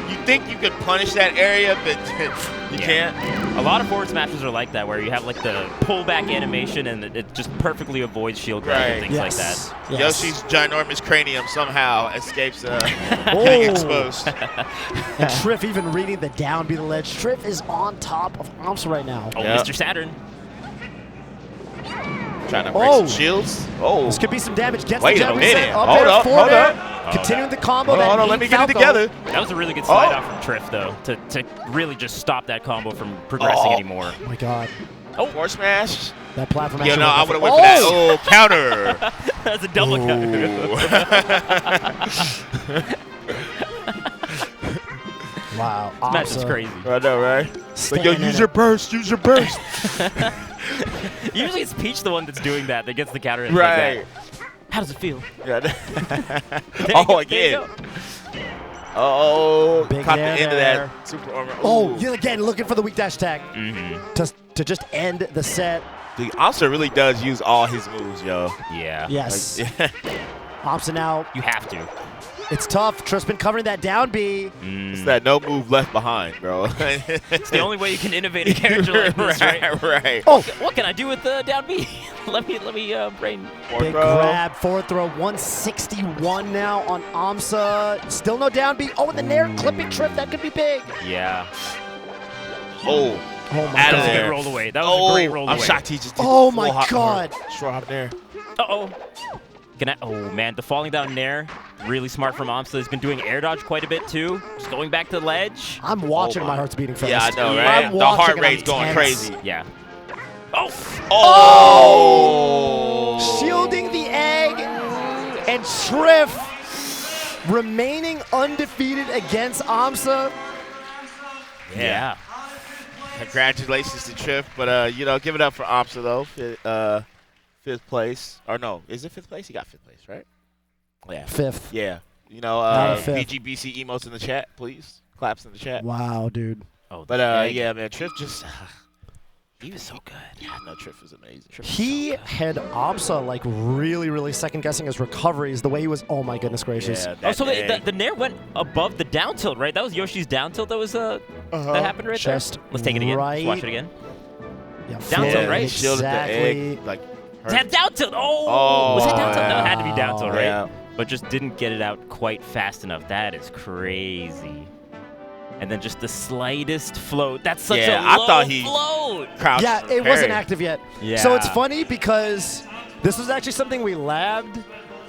You think you could punish that area, but you can't. A lot of forward smashes are like that, where you have like the pullback animation and it just perfectly avoids shield grab and things like that. Yoshi's ginormous cranium somehow escapes getting exposed. And Trif even reading the down B the ledge. Trif is on top of aMSa right now. Oh, Mr. Saturn. Trying to break some shields. Oh. This could be some damage. Gets Wait the a minute. Hold up. Continuing the combo. Hold on, let me get it together. That was a really good slide off from Trif, though, to really just stop that combo from progressing anymore. Oh, my God. Oh, force smash. That platform. Yeah, no, I would have went for that. Oh, counter. That's a double counter. Wow. This match is crazy. I know, right? Like, yo, use your burst. Use your burst. Usually it's Peach the one that's doing that gets the counter. Right. Like how does it feel? Yeah. Again. Oh, big caught the end of that super armor. Ooh. Oh, you're again looking for the weak dash tag to just end the set. Dude, aMSa really does use all his moves, yo. Yeah. Yes. Like, aMSa now. You have to. It's tough. Trif's been covering that down B. It's that no move left behind, bro. It's the only way you can innovate a character like this, right? Right. Oh, what can I do with down B? let me brain. Big grab, forward throw, 161 now on aMSa. Still no down B. Oh, and the nair clipping Trif, that could be big. Yeah. Oh my God. That was a good roll away. That was a great roll away. I'm shocked he just did my God. Short there. Uh-oh. Oh, man, the falling down nair, really smart from aMSa. He's been doing air dodge quite a bit, too. Just going back to the ledge. I'm watching my heart's beating fast. Yeah, I know, right? The heart rate's going crazy. Yeah. Oh! Shielding the egg, and Trif remaining undefeated against aMSa. Yeah. Congratulations to Trif, but, you know, give it up for aMSa, though. Fifth place. Or no, is it fifth place? He got fifth place, right? Yeah. Fifth. Yeah. You know, VGBC emotes in the chat, please. Claps in the chat. Wow, dude. Oh, but, yeah, man, Trif just... he was so good. Yeah, no, Trif was amazing. He had aMSa, like, really, really second-guessing his recoveries. The way he was... Oh, my goodness gracious. Yeah, so the nair went above the down tilt, right? That was Yoshi's down tilt that was that happened right there? Let's take it again. Let's watch it again. Yeah, down tilt, right? Shielded the egg, like... That down tilt. Oh, was that down tilt? No, it had to be down tilt, right? Yeah. But just didn't get it out quite fast enough. That is crazy. And then just the slightest float. That's such a low float. Yeah, it wasn't active yet. Yeah. So it's funny because this was actually something we labbed,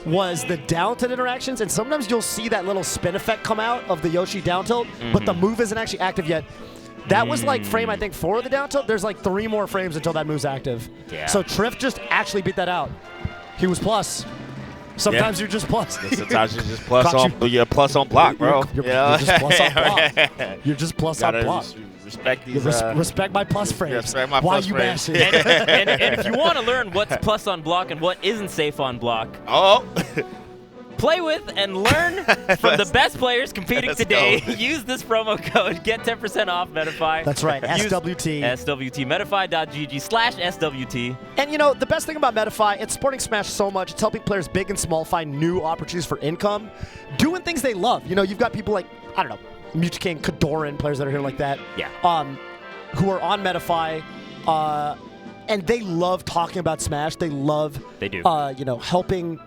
was the down tilt interactions, and sometimes you'll see that little spin effect come out of the Yoshi down tilt, but the move isn't actually active yet. That was like frame, I think, 4 of the down tilt. There's like 3 more frames until that move's active. Yeah. So Trif just actually beat that out. He was plus. Sometimes you're just plus. Sometimes you're just plus on block, bro. You're just plus on block. You're just plus on block. Respect these. Respect my plus frames. Respect my Why plus you frames. bashing? And if you want to learn what's plus on block and what isn't safe on block, play with and learn from the best players competing today. Use this promo code. Get 10% off Metafy. That's right, SWT. SWT. Metafy.gg/SWT. And you know, the best thing about Metafy, it's supporting Smash so much. It's helping players big and small find new opportunities for income, doing things they love. You know, you've got people like, I don't know, Muta King, Kadoran, players that are here like that. Yeah. Who are on Metafy, and they love talking about Smash. They love, you know, helping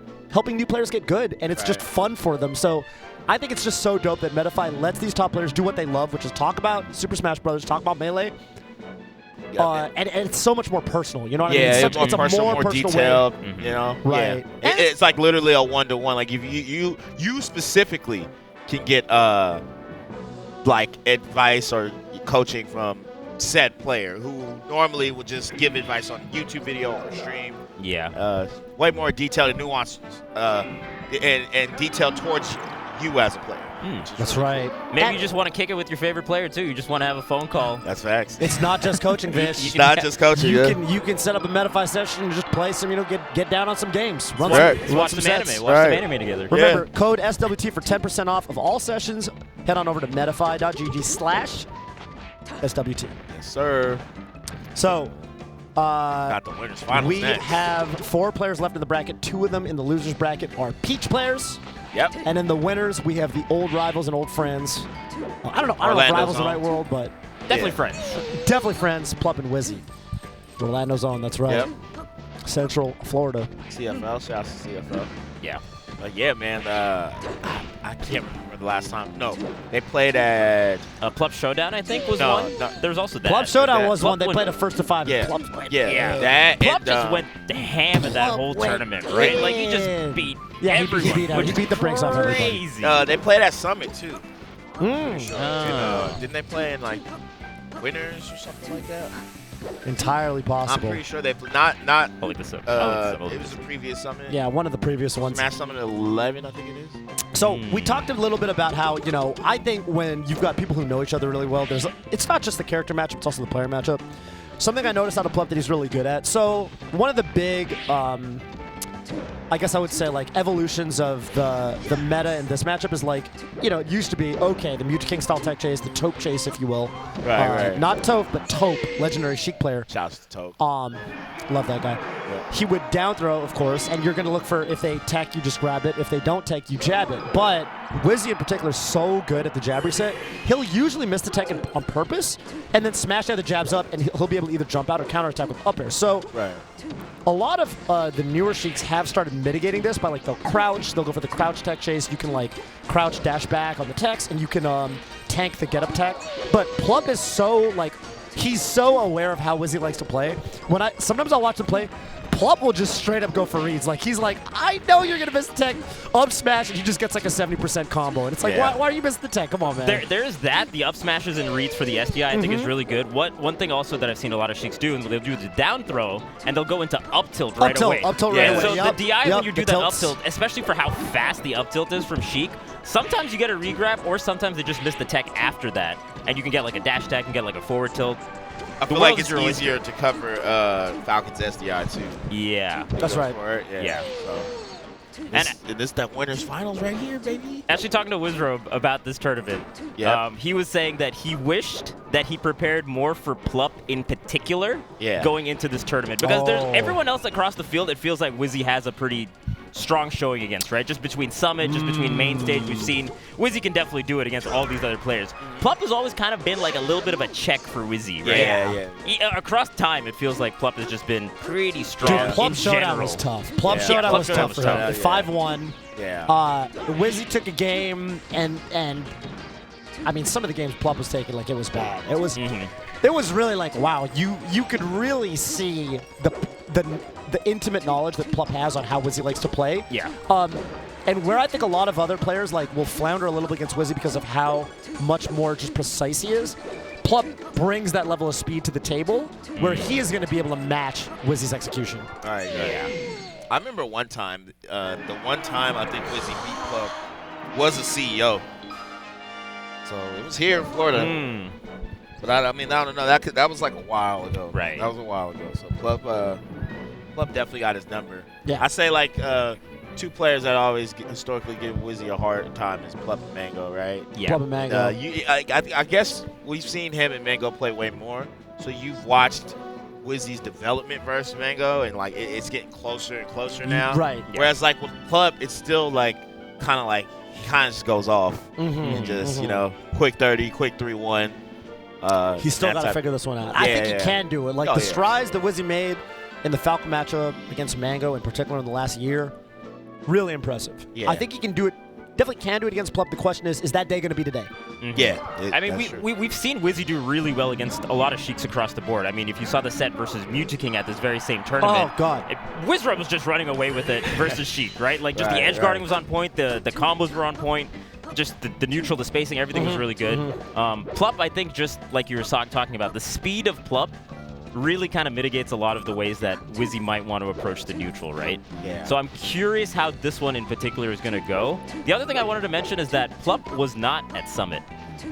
new players get good, and it's just fun for them. So I think it's just so dope that Metafy lets these top players do what they love, which is talk about Super Smash Bros., talk about Melee. And it's so much more personal, you know what I mean? It's a more personal detailed, way. you know? Right. Yeah. It's like literally a one-to-one. Like if you specifically can get like advice or coaching from said player who normally would just give advice on YouTube video or stream. Yeah. Way more detailed and nuanced and detailed towards you as a player. That's right. Maybe you just want to kick it with your favorite player too. You just want to have a phone call. That's facts. It's not just coaching, Vish. It's not just coaching. You can set up a Metafy session and just play some, you know, get down on some games. Run Watch some anime. Watch some anime together. Remember, code SWT for 10% off of all sessions. Head on over to metafy.gg/SWT. Yes, sir. So, got the winners finals we next. have 4 players left in the bracket. 2 of them in the losers bracket are Peach players. Yep. And in the winners, we have the old rivals and old friends. I don't know if rivals in the right world, but Definitely friends. definitely friends, Plup and Wizzy. Orlando Zone, that's right. Yep. Central Florida. CFL, shout out to CFL. Yeah. Yeah, man. I can't remember the last time. No, they played at Plup Showdown, I think, was No, one. no. There was also that. Plup Showdown was Plup one. They went- played a first to 5. Yeah. Plup went That Plup and, just went ham in that Plup whole went tournament, right? Like he in. just beat Yeah, he everyone. beat which he beat the is brakes off everybody. crazy. They played at Summit too. Oh. Didn't they play in like winners or something like that? Entirely I'm possible. pretty sure they not. Hold this up. It was a previous Summit. Yeah, one of the previous ones. Smash Summit 11, I think it is. So we talked a little bit about how, you know, I think when you've got people who know each other really well, it's not just the character matchup, it's also the player matchup. Something I noticed out of Plup that he's really good at. So one of the big, I guess I would say, like, evolutions of the meta in this matchup is, like, you know, it used to be, okay, the Muta King style tech chase, the taupe chase, if you will. Right. Not taupe, but taupe, legendary Sheik player. Shouts to Toke. Love that guy. Yeah. He would down throw, of course, and you're going to look for, if they tech, you just grab it. If they don't tech, you jab it. But Wizzy in particular is so good at the jab reset. He'll usually miss the tech on purpose, and then smash out the jabs up, and he'll be able to either jump out or counterattack with up air. So a lot of the newer Sheiks have started mitigating this by, like, they'll crouch, they'll go for the crouch tech chase. You can, like, crouch dash back on the techs, and you can tank the get up tech. But Plup is so, like, he's so aware of how Wizzy likes to play. Sometimes I'll watch him play, Plup will just straight up go for reads. Like, he's like, I know you're going to miss the tech, up smash, and he just gets like a 70% combo. And it's like, why are you missing the tech? Come on, man. There's that. The up smashes and reads for the SDI I think is really good. One thing also that I've seen a lot of Sheiks do is they'll do the down throw, and they'll go into up tilt right away. Up tilt right away. So the DI, when you do that up tilts. tilt, especially for how fast the up tilt is from Sheik, sometimes you get a regrab, or sometimes they just miss the tech after that, and you can get like a dash tech and get like a forward tilt. I feel like it's easier to cover Falcon's SDI too. Yeah. That's right. Yeah. So. And this that winners finals right here, baby. Actually, talking to Wizrobe about this tournament, he was saying that he wished that he prepared more for Plup in particular going into this tournament. Because there's everyone else across the field, it feels like Wizzy has a pretty strong showing against, right? Just between Summit, just between main stage, we've seen Wizzy can definitely do it against all these other players. Plup has always kind of been like a little bit of a check for Wizzy, right? Across time, it feels like Plup has just been pretty strong. Dude, Plup in Showdown general. was tough. Plup Showdown was tough for him. 5-1. Wizzy took a game, and I mean, some of the games Plup was taking, like, it was bad. It was it was really like, wow, you could really see the intimate knowledge that Plup has on how Wizzy likes to play. And where I think a lot of other players like will flounder a little bit against Wizzy because of how much more just precise he is, Plup brings that level of speed to the table where he is going to be able to match Wizzy's execution. I remember one time, the one time I think Wizzy beat Plup was a CEO. So it was here in Florida. But I mean, I don't know. That was like a while ago. Right. That was a while ago. So Plup definitely got his number. Yeah. I say like two players that always historically give Wizzy a hard time is Plup and Mango, right? Yeah. Plup and Mango. I guess we've seen him and Mango play way more. So you've watched Wizzy's development versus Mango, and like it's getting closer and closer now. Right. Whereas like with Plup, it's still like kind of just goes off and just quick 30, quick 3-1. He's still got to figure this one out. I think he can do it. Like the strides that Wizzy made in the Falcon matchup against Mango, in particular in the last year, really impressive. Yeah. I think he can do it. Definitely can do it against Plup. The question is that day going to be today? Yeah. I mean, we've seen Wizzy do really well against a lot of Sheiks across the board. I mean, if you saw the set versus King at this very same tournament, oh god, Wizrobe was just running away with it versus Sheik, right? Like just the edge guarding was on point, the combos were on point, just the neutral, the spacing, everything was really good. Plup, I think, just like you were talking about, the speed of Plup really kind of mitigates a lot of the ways that Wizzy might want to approach the neutral, right? Yeah. So I'm curious how this one in particular is going to go. The other thing I wanted to mention is that Plup was not at Summit.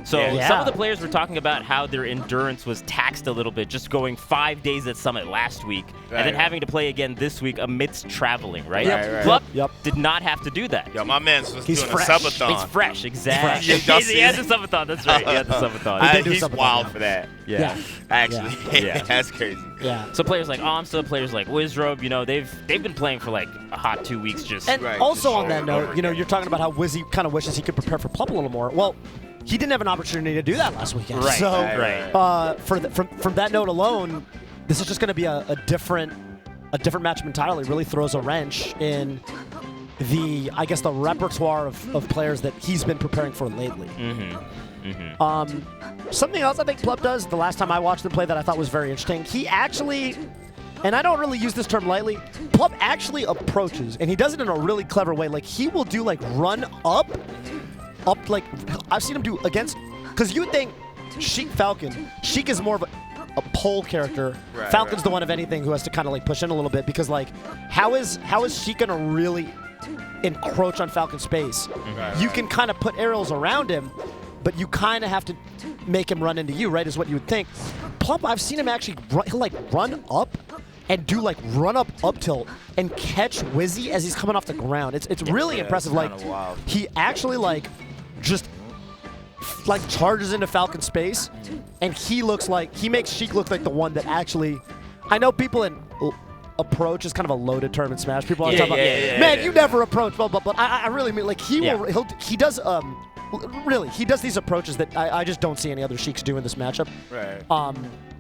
So some of the players were talking about how their endurance was taxed a little bit, just going 5 days at Summit last week, and then having to play again this week amidst traveling, right? Plup did not have to do that. Yo, my man's just doing fresh. a subathon. He's fresh, exactly. He He had the subathon, that's right. He had the subathon. He's wild for that. Yeah. Actually, Yeah. that's crazy. Yeah. So players like aMSa, players like Wizrobe, they've been playing for like a hot 2 weeks just. And also on that note, you're talking about how Wizzy kind of wishes he could prepare for Plup a little more. Well, he didn't have an opportunity to do that last weekend. Right. So, from that note alone, this is just going to be a different matchup entirely. Really throws a wrench in the repertoire of players that he's been preparing for lately. Something else I think Plup does, the last time I watched him play that I thought was very interesting, he actually, and I don't really use this term lightly, Plup actually approaches, and he does it in a really clever way. Like, he will do, like, run up, like, I've seen him do against, because you would think Sheik Falcon, Sheik is more of a pole character. Falcon's the one, of anything, who has to kind of, like, push in a little bit, because, like, how is Sheik going to really encroach on Falcon's space? You can kind of put aerials around him, but you kind of have to make him run into you, right, is what you would think. Plup, I've seen him actually he'll like run up and do like run up tilt and catch Wizzy as he's coming off the ground. It's really impressive. Like, he actually like just like charges into Falcon space, and he makes Sheik look like the one that actually, I know people in approach is kind of a loaded term in Smash. People are talking about, man, you never approach, but I really mean, like, he does these approaches that I just don't see any other Sheiks do in this matchup.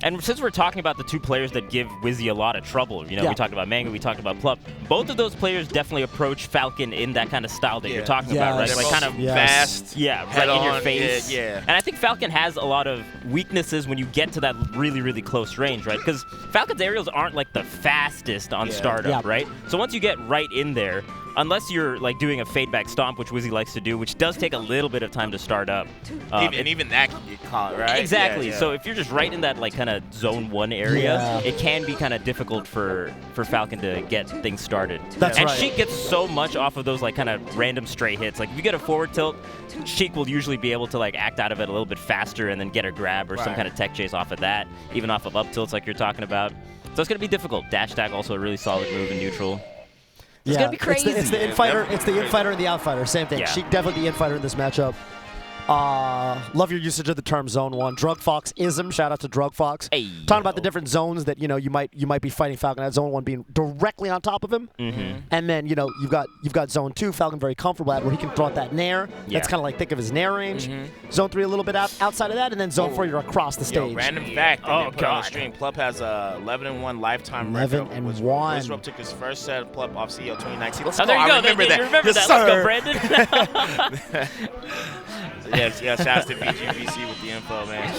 And since we're talking about the two players that give Wizzy a lot of trouble, we talked about Mango, we talked about Plup. Both of those players definitely approach Falcon in that kind of style that you're talking about, right? Like kind of fast, right in your face. Yeah. And I think Falcon has a lot of weaknesses when you get to that really, really close range, right? Because Falcon's aerials aren't like the fastest on startup, right? So once you get right in there, unless you're like doing a fade back stomp, which Wizzy likes to do, which does take a little bit of time to start up. Even that can get caught, right? Exactly. So if you're just right in that like kind of zone 1 area, it can be kind of difficult for Falcon to get things started. And Sheik gets so much off of those like kind of random stray hits. Like if you get a forward tilt, Sheik will usually be able to like act out of it a little bit faster and then get a grab or some kind of tech chase off of that, even off of up tilts like you're talking about. So it's going to be difficult. Dash tag also a really solid move in neutral. It's gonna be crazy. It's the infighter. It's the infighter and the outsider. Same thing. Sheik definitely the infighter in this matchup. Love your usage of the term Zone 1. Drug Fox ism. Shout out to Drug Fox. Talking about the different zones that you might be fighting Falcon at. Zone 1 being directly on top of him, and then you've got Zone 2. Falcon very comfortable at, where he can throw out that nair. That's kind of like think of his nair range. Zone 3 a little bit outside of that, and then Zone 4 you're across the stage. Random fact. On the stream, Plup has a 11-1 lifetime record. 11-1. Wizrobe took his first set of Plup off CEO 2019. Let's go. There you go. Remember that. You remember that. Let's go, Brandon. Yes, shout out to VGBC with the info, man.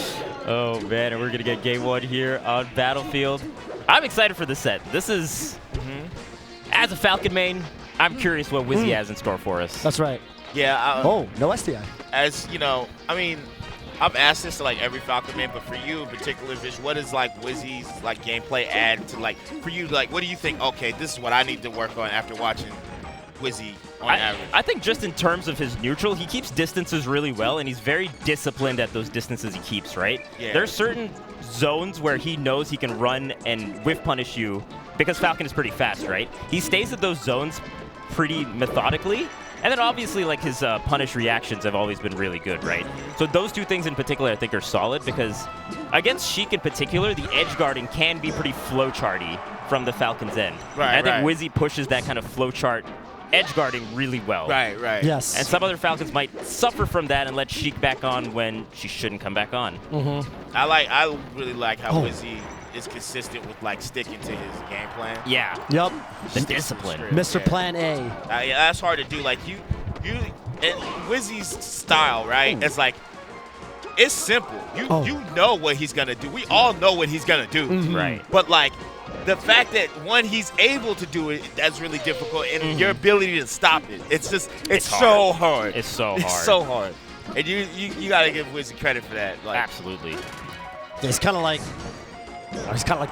Oh, man, and we're going to get game 1 here on Battlefield. I'm excited for this set. This is, as a Falcon main, I'm curious what Wizzy has in store for us. That's right. Yeah. No SDI. As you know, I mean, I've asked this to like every Falcon man, but for you in particular, Vish, what is like Wizzy's like gameplay add to like for you? Like, what do you think? Okay, this is what I need to work on after watching Wizzy on average. I think just in terms of his neutral, he keeps distances really well, and he's very disciplined at those distances he keeps, right? Yeah. There's certain zones where he knows he can run and whiff punish you because Falcon is pretty fast, right? He stays at those zones pretty methodically. And then obviously, like, his punish reactions have always been really good, right? So those two things in particular I think are solid because against Sheik in particular, the edge guarding can be pretty flowcharty from the Falcon's end. Right, and I think Wizzy pushes that kind of flowchart edge guarding really well. Right, right. Yes. And some other Falcons might suffer from that and let Sheik back on when she shouldn't come back on. I really like how Wizzy is consistent with like sticking to his game plan. Yeah. Yep. The discipline. Mr. Plan A. Yeah, that's hard to do. Like you and Wizzy's style, right? It's like it's simple. You know what he's gonna do. We all know what he's gonna do. Right. But like the fact that one he's able to do it, that's really difficult, and your ability to stop it, it's so hard. It's so hard. It's so hard. And you gotta give Wizzy credit for that. Like, Absolutely. He's kind of like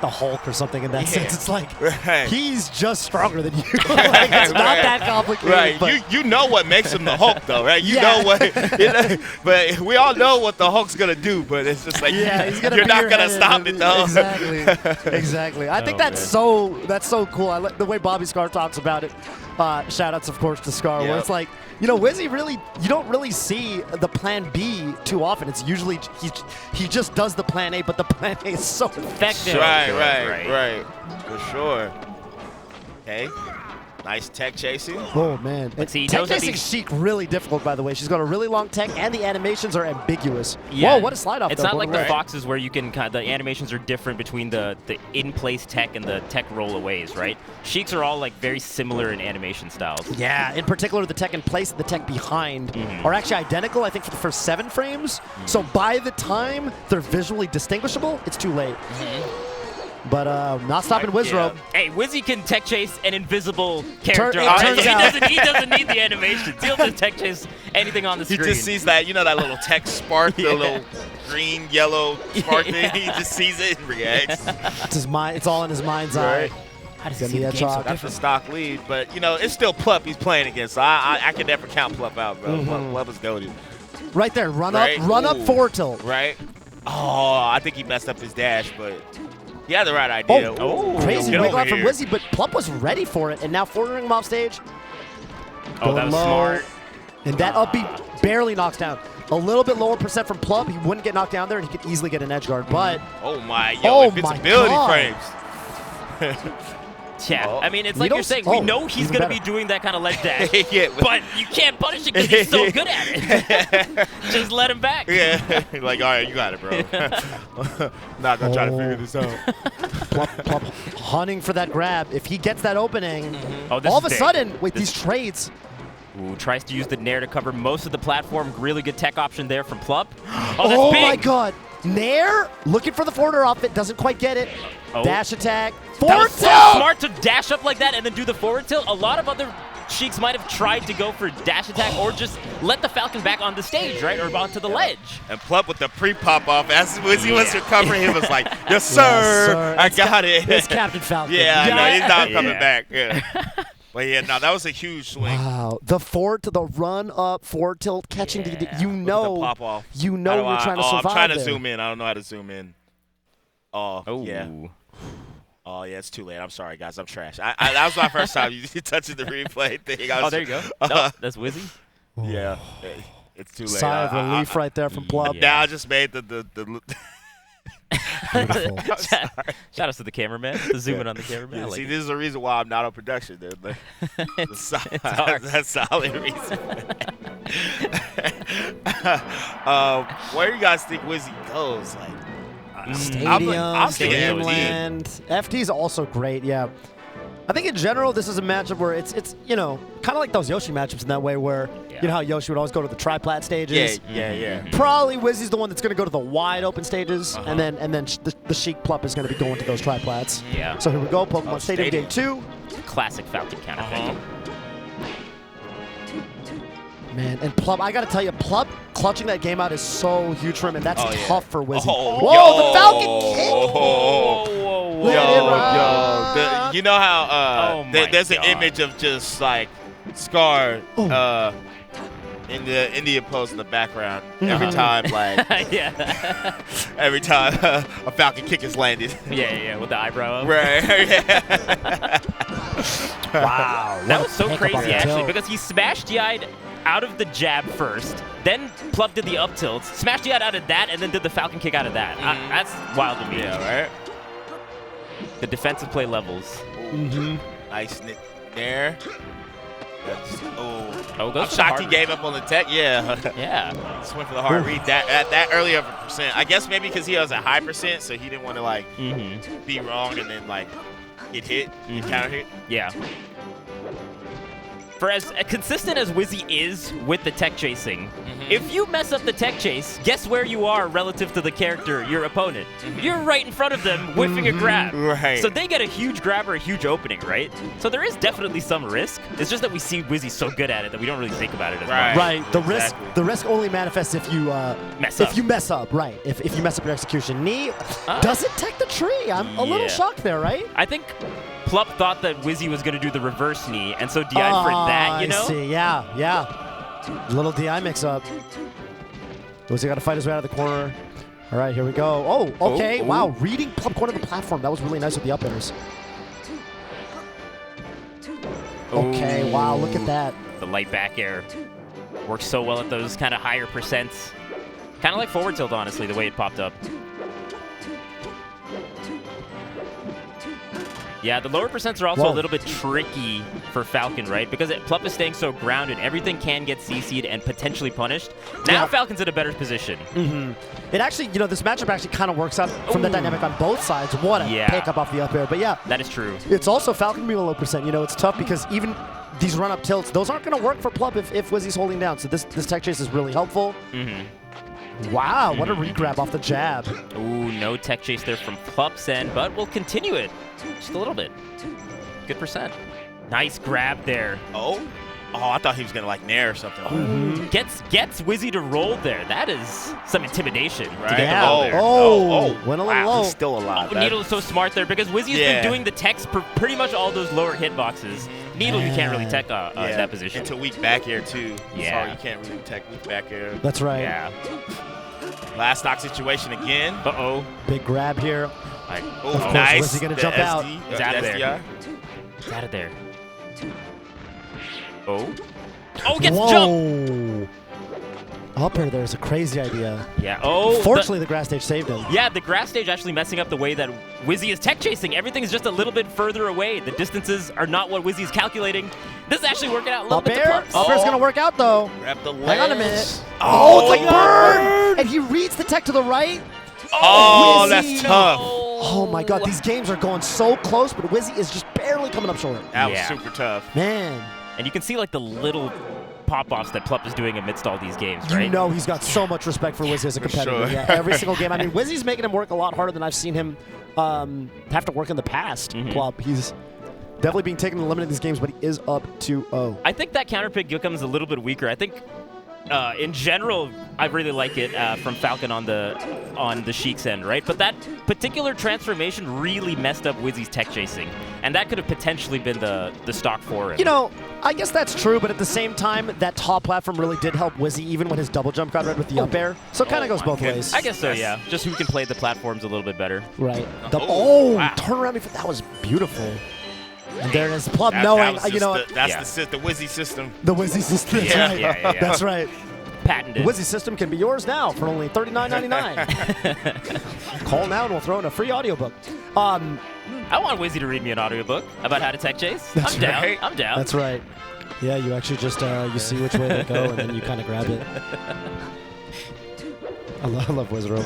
the Hulk or something in that sense. It's like he's just stronger than you. Like, it's not that complicated. Right. But You know what makes him the Hulk, though, right? You know what. But we all know what the Hulk's gonna do. But it's just like you're not gonna stop it, though. Exactly. Exactly. I think that's so cool. I like the way Bobby Scar talks about it. Shout outs, of course, to Scar. Where it's like, you know, Wizzy you don't really see the plan B too often. It's usually he just does the plan A, but the plan A is so effective. Right. For sure. Okay. Nice tech chasing. Oh, man. And see, he tech knows that chasing Sheik really difficult, by the way. She's got a really long tech, and the animations are ambiguous. Yeah. Whoa, what a slide off. It's though. not like Going the right. Foxes where you can the animations are different between the in-place tech and the tech rollaways, right? Sheiks are all like very similar in animation styles. Yeah, in particular, the tech in place and the tech behind are actually identical, I think, for the first 7 frames. So by the time they're visually distinguishable, it's too late. But not stopping Wizrobe. Hey, Wizzy can tech chase an invisible character. It turns out. He doesn't need the animations. He'll just tech chase anything on the He screen. just sees that, that little tech spark, the little green, yellow spark thing. He just sees it and reacts. It's all in his mind's eye. How does Gonna he see be the a game so chalk. That's a stock lead, but it's still Plup he's playing against. So I can never count Plup out, bro. Plup is goated. Right there, run Right? up forward tilt. Right? Oh, I think he messed up his dash, but he had the right idea. Crazy get wiggle over out from here. Wizzy, but Plup was ready for it, and now forwarding him off stage. Oh, that was smart. And that up B barely knocks down. A little bit lower percent from Plup. He wouldn't get knocked down there, and he could easily get an edge guard, but Oh my, Oh my invincibility God. frames. Yeah, I mean, it's We like don't you're saying, s- we oh, know he's even going to be better. doing that kind of ledge dash, Yeah, but you can't punish it because he's so good at it. Just let him back. Yeah, like, all right, you got it, bro. Not gonna try to figure this out. Plup hunting for that grab. If he gets that opening, Oh, this all is of a big. sudden, with This- these trades, Ooh, tries to use the Nair to cover most of the platform. Really good tech option there from Plup. Oh, oh that's big. my God. Nair looking for the forwarder off it, doesn't quite get it. Oh. Dash attack. That Forward was so tilt! smart to dash up like that and then do the forward tilt. A lot of other Sheiks might have tried to go for dash attack or just let the Falcon back on the stage, right? Or onto the ledge. And Plup with the pre-pop off. As Wizzy was recovering, he was like, yes, sir. I got it. It's Captain Falcon. Yeah, no, he's not coming Yeah. back. Yeah. But yeah, no, that was a huge swing. Wow, the forward to the run up, forward tilt, catching the, Look at know, the pop off. you know you're trying to survive. I'm trying to there. zoom in. I don't know how to zoom in. Oh, Oh, yeah. Oh, yeah, it's too late. I'm sorry, guys. I'm trash. That was my first time touching the replay thing. Oh, there you go. No, that's Wizzy. Yeah, it's too late. Sigh of relief right there from Plup. Yeah. Now I just made the Beautiful. Shout out to the cameraman. The zoom in on the cameraman. I Yeah, like see, it. this is the reason why I'm not on production, dude. It's hard. That's a solid reason. Where do you guys think Wizzy goes? Like, Stadium, I'm thinking FD. Stadiumland. FD is also great, yeah. I think in general, this is a matchup where it's kind of like those Yoshi matchups in that way where, you know how Yoshi would always go to the triplat stages? Yeah. Probably Wizzy's the one that's going to go to the wide open stages, and then the Sheik Plup is going to be going to those triplats. Yeah. So here we go, Pokemon Stadium Game 2. Classic Falcon kind of thing. Man, and Plup, I gotta tell you, Plup clutching that game out is so huge for him, and that's tough for Wizzy. Oh, Whoa, the Falcon kick! Whoa. Let it ride. You know how there's an God. image of just like Scar in the Indian pose in the background every time, like Yeah. every time a Falcon kick is landed. Yeah, with the eyebrow up. Right. Wow. That was so Pick up crazy, on the actually, tilt. because he smashed DI'd out of the jab first, then Plup did the up tilt, smashed DI'd out of that, and then did the Falcon kick out of that. That's wild to me. Yeah, right. The defensive play levels. Nice knit there. Oh, goes I'm for the shocked hard he read. gave up on the tech. Yeah. Yeah. Just went for the hard read that early of a percent. I guess maybe because he was a high percent, so he didn't want to like be wrong and then like get hit, get counter hit. Yeah. For as consistent as Wizzy is with the tech chasing, if you mess up the tech chase, guess where you are relative to the character, your opponent? You're right in front of them, whiffing a grab. Right. So they get a huge grab or a huge opening, right? So there is definitely some risk. It's just that we see Wizzy so good at it that we don't really think about it as much. Right. The Exactly. risk only manifests if you Mess up. If you mess up, right? If you mess up your execution. Knee doesn't tech the tree. I'm a little Yeah. shocked there, right? I think Plup thought that Wizzy was going to do the reverse knee, and so DI for that, you know? I see. Yeah. Little DI mix up. Wizzy got to fight his way out of the corner. All right, here we go. Oh, okay. Wow, reading Plup corner of the platform. That was really nice with the up airs. Okay, wow, look at that. The light back air works so well at those kind of higher percents. Kind of like forward tilt, honestly, the way it popped up. Yeah, the lower percents are also a little bit tricky for Falcon, right? Because Plup is staying so grounded, everything can get CC'd and potentially punished. Now Falcon's in a better position. It actually, this matchup actually kind of works out from the dynamic on both sides. What a pickup off the up air. But yeah, That is true. it's also Falcon being a low percent. It's tough because even these run-up tilts, those aren't going to work for Plup if Wizzy's holding down. So this tech chase is really helpful. Wow, what a regrab off the jab. Ooh, no tech chase there from Plup's end, but we'll continue it just a little bit. Good percent. Nice grab there. Oh, I thought he was gonna like nair or something. Gets Wizzy to roll there. That is some intimidation. To Right. get the roll there. Went a little low. He's still alive. Needle is so smart there because Wizzy's been doing the techs for pretty much all those lower hitboxes. Needle, you can't really tech that position. Into weak back air too. Yeah. So you can't really tech weak back air. That's right. Yeah. Last stock situation again. Uh-oh. Big grab here. Oh, course, nice. Wizzy gonna The jump out. SD, He's out of there. SDI. He's out of there. Oh, gets jumped. Whoa. Up air there is a crazy idea. Yeah. Oh. Fortunately, the grass stage saved him. Yeah, the grass stage actually messing up the way that Wizzy is tech chasing. Everything is just a little bit further away. The distances are not what Wizzy's calculating. This is actually working out a little Up bit to air? Plup's. Up air's going to work out, though. Grab the ledge. Hang on a minute. Oh, it's a burn! And he reads the tech to the right. Oh, Wizzy. that's tough. Oh, my God. These games are going so close, but Wizzy is just barely coming up short. That was Yeah. super tough. Man. And you can see like the little pop-offs that Plup is doing amidst all these games, right? You know he's got so much respect for Wizzy as a competitor. sure. Yeah, every single game. I mean, Wizzy's making him work a lot harder than I've seen him have to work in the past. Plup. He's definitely being taken to eliminate these games, but he is up 2-0. I think that counter pick becomes a little bit weaker. I think in general, I really like it from Falcon on the Sheik's end, right? But that particular transformation really messed up Wizzy's tech chasing, and that could have potentially been the stock for him. I guess that's true, but at the same time, that top platform really did help Wizzy, even when his double jump got red with the up air. So it kind of goes both ways. I guess so, yeah. Just who can play the platforms a little bit better. Right. Wow. Turn around before. That was beautiful. And there it is. Plup That knowing, was just that's the Wizzy system. the Wizzy system. That's Yeah. right. Yeah. That's right. Patented. The Wizzy system can be yours now for only $39.99. Call now and we'll throw in a free audiobook. I want Wizzy to read me an audiobook about how to tech chase. That's I'm down. right. I'm down. That's right. Yeah, you actually just you see which way they go and then you kind of grab it. I love Wizrobe.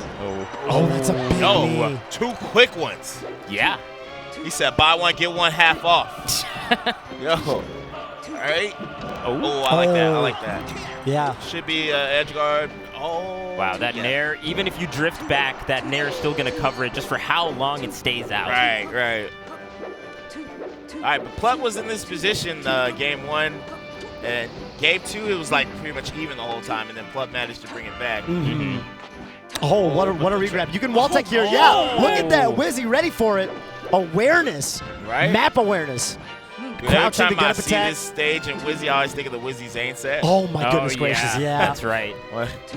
Oh, that's a big knee. 2 quick ones. Yeah. He said, buy one, get one half off. Yo. All right. Oh, I like that. I like that. Yeah. Should be edge guard. Oh. Wow, that nair, even if you drift back, that nair is still going to cover it just for how long it stays out. Right. All right, but Plup was in this position game 1. And game 2, it was like pretty much even the whole time, and then Plup managed to bring it back. Oh, what a regrab. You can wall tech here. Yeah, look at that. Wizzy ready for it. Awareness. Right? Map awareness. Every Crouching to time get I up see attack. this stage and Wizzy, I always think of the Wizzy Zane set. Oh my goodness gracious, yeah. That's right.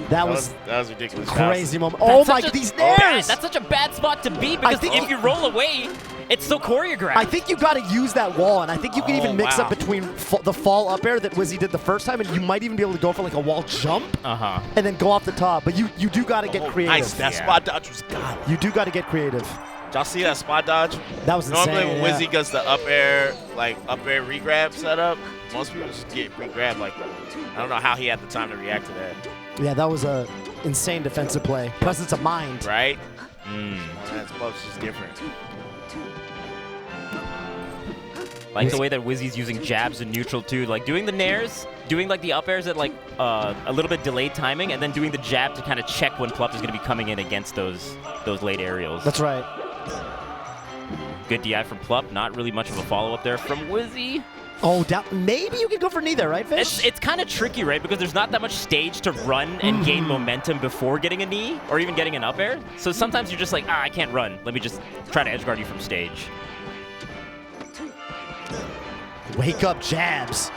That was ridiculous. crazy moment. Oh my, these nares! That's such a bad spot to be because think if you roll away, it's still choreographed. I think you got to use that wall, and I think you can even mix wow. up between the fall up air that Wizzy did the first time, and you might even be able to go for like a wall jump, and then go off the top. But you do got to get creative. Nice. That spot dodge was god. You do got to get creative. Did y'all see that spot dodge? That was insane. Normally when Wizzy does the up air regrab setup, most people just get regrabbed. Like, I don't know how he had the time to react to that. Yeah, that was a insane defensive play. Presence of mind. Right? That's just different. Like the way that Wizzy's using jabs in neutral too, like doing the nairs, doing like the up airs at like a little bit delayed timing, and then doing the jab to kind of check when Plup is going to be coming in against those late aerials. That's right. Good DI from Plup, not really much of a follow-up there from Wizzy. Oh, maybe you could go for knee there, right, Fish? It's kind of tricky, right? Because there's not that much stage to run and gain momentum before getting a knee or even getting an up air. So sometimes you're just like, I can't run. Let me just try to edge guard you from stage. Wake up jabs.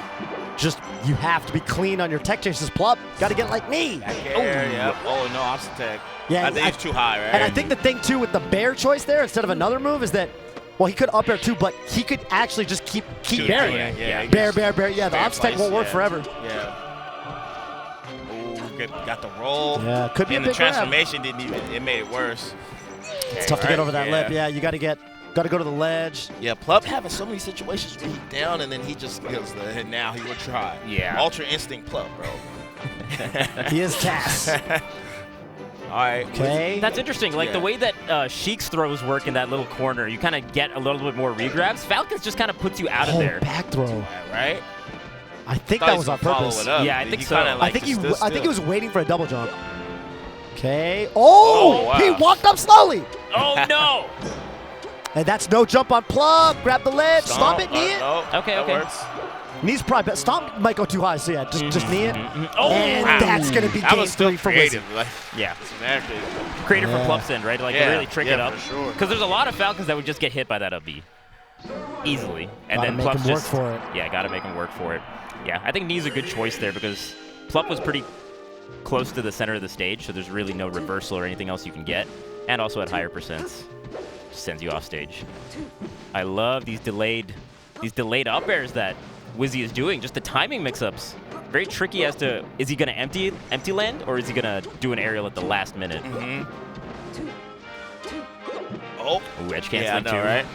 Just, you have to be clean on your tech chases, Plup. Got to get like me. Back air, yep. Oh, no, aMSa tech. Yeah, I think it's too high, right? And I think the thing, too, with the bear choice there, instead of another move, is that, well, he could up air, too, but he could actually just keep bearing. Yeah. Bear. Yeah, the aMSa tech won't work forever. Yeah. Ooh, got the roll. Yeah, could be and a the big grab. transformation didn't even, it made it worse. It's tough to get over that lip. Yeah, you got to go to the ledge. Yeah, Plup having so many situations where he's down and then he just goes, and now he would try. Yeah. Ultra Instinct Plup, bro. He is Cass. All right. Okay. That's interesting. Like the way that Sheik's throws work in that little corner, you kind of get a little bit more regrabs. Falcons just kind of puts you out of there. Back throw. Right? I think that was on purpose. Yeah, I think so. I think he was waiting for a double jump. Okay. Oh, wow. He walked up slowly. Oh, no. And that's no jump on Plup. Grab the ledge. Stomp it, knee it. Okay. Works. Knee's probably better. Stomp might go too high, so yeah, just knee it. Oh, and wow. that's going to be That game was still 3 for creative. Wizzy. Like, Yeah. creative Creative from Plup's end, right? Like, to really trick it up. For sure. Because there's a lot of Falcons that would just get hit by that up B. Easily. And Gotta then make Plup's him work just, for it. Yeah, got to make him work for it. Yeah, I think knee's a good choice there because Plup was pretty close to the center of the stage, so there's really no reversal or anything else you can get. And also at higher percents. Just sends you off stage. I love these delayed up airs that Wizzy is doing. Just the timing mix-ups. Very tricky as to, is he going to empty land or is he going to do an aerial at the last minute? Oh. Ooh, edge canceling Yeah, I know, too. right?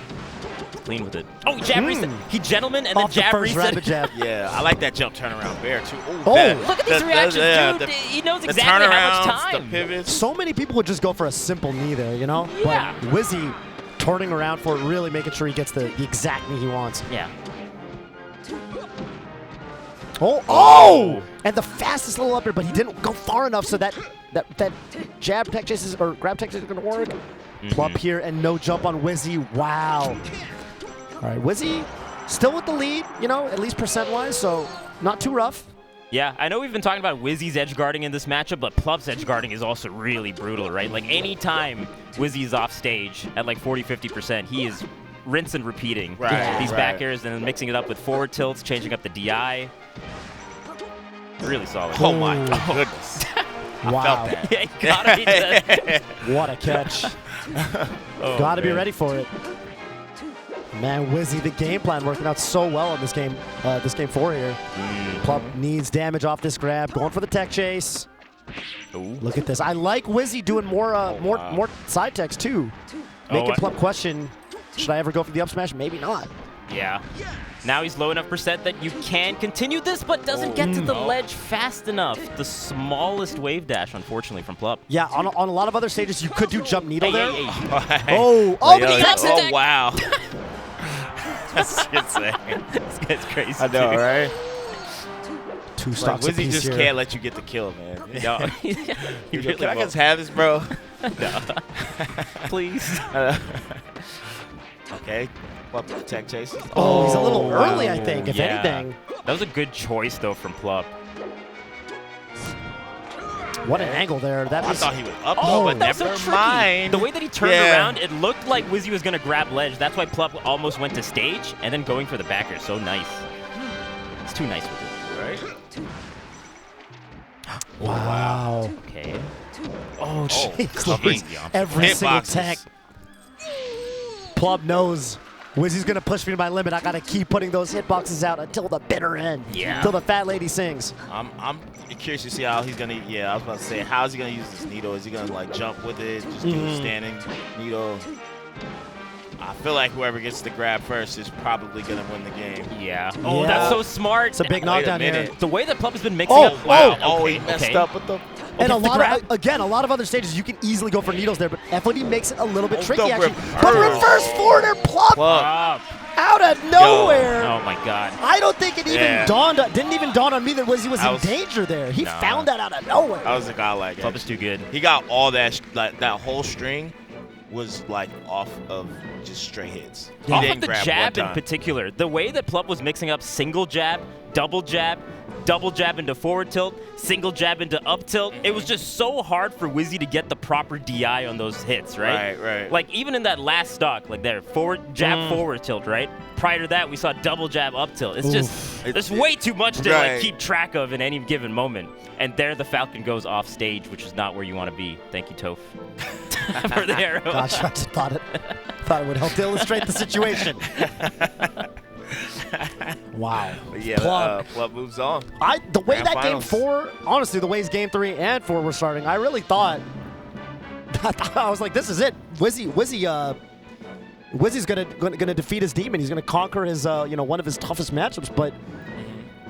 Clean with it. Oh, jab reset. He gentleman and then Off the jab first reset. rapid jab. Yeah, I like that jump turnaround bear, too. Ooh, Oh, that- Look at these reactions, dude. He knows exactly how much turnarounds, time. the pivots. So many people would just go for a simple knee there, you know? Yeah. But Wizzy turning around for it, really making sure he gets the exact knee he wants. Yeah. Oh! And the fastest little up air, but he didn't go far enough so that jab tech chases or grab tech chases is going to work. Plup here and no jump on Wizzy. Wow. All right, Wizzy still with the lead, you know, at least percent-wise, so not too rough. Yeah, I know we've been talking about Wizzy's edge guarding in this matchup, but Plup's edge guarding is also really brutal, right? Like, anytime Wizzy's off stage at like 40-50%, he is rinse and repeating these back airs and then mixing it up with forward tilts, changing up the DI. Really solid. Oh, my goodness. Wow. Felt that. Yeah, you gotta be dead. What a catch. Gotta be ready for it. Man, Wizzy, the game plan working out so well in this game 4 here. Plup needs damage off this grab, going for the tech chase. Ooh. Look at this. I like Wizzy doing more side techs too. Making Plup question, should I ever go for the up smash? Maybe not. Yeah. Now he's low enough percent that you can continue this, but doesn't get to the ledge fast enough. The smallest wave dash, unfortunately, from Plup. Yeah, on a lot of other stages, you could do jump needle there. Hey. Oh, but he takes it. Oh, wow. That's insane. This guy's crazy. I know, too. right? Two Like, stocks Wizzy apiece just here. can't let you get the kill, man. No. You really can I won't. just have this, bro? Please. Okay. Plup to the tech chase. Oh, he's a little early, I think, if yeah. anything. That was a good choice, though, from Plup. What an angle there. That I was, thought he was up, Oh, but that was never so tricky. mind. The way that he turned Yeah. around, it looked like Wizzy was going to grab ledge. That's why Plup almost went to stage, and then going for the backer. So nice. It's too nice with it. Right? wow. Okay. Oh, jeez. coming. Every single Hitboxes. tech. Plup knows Wizzy's going to push me to my limit. I got to keep putting those hitboxes out until the bitter end. Yeah. Until the fat lady sings. I'm curious to see how he's gonna. Yeah, I was about to say, how is he gonna use this needle? Is he gonna like jump with it, just do a standing needle? I feel like whoever gets the grab first is probably gonna win the game. Yeah. Oh, Yeah. that's so smart. It's a big Wait a knockdown here. minute. The way that Plup has been mixing Oh, up. Wow. Oh, okay, he messed okay. up with the. And a the lot grab. of, again, a lot of other stages, you can easily go for needles there, but FOD makes it a little bit Oh, tricky, the actually. reverse. But reverse forwarder Plup Plup. out of nowhere. Oh my God. I don't think it even Yeah. didn't even dawn on me that Wizzy was I in was- danger there. He Nah. found that out of nowhere. I was a guy like Plup is too good. He got all that, that whole string was like off of just straight hits. He Off didn't of the grab jab one in time. particular, the way that Plup was mixing up single jab into forward tilt, single jab into up tilt, it was just so hard for Wizzy to get the proper DI on those hits, right? Right. Like even in that last stock, like there, forward jab forward tilt, right? Prior to that, we saw double jab up tilt. It's just, there's way too much to like Right. keep track of in any given moment. And there the Falcon goes off stage, which is not where you want to be. Thank you, Toph, for the arrow. Gosh, I just thought it would help to illustrate the situation. Wow. But yeah, Plup. Plup moves on. The way Grand that game finals. 4, honestly, the ways game 3 and 4 were starting, I really thought, I was like, this is it. Wizzy's gonna defeat his demon. He's gonna conquer his, one of his toughest matchups. But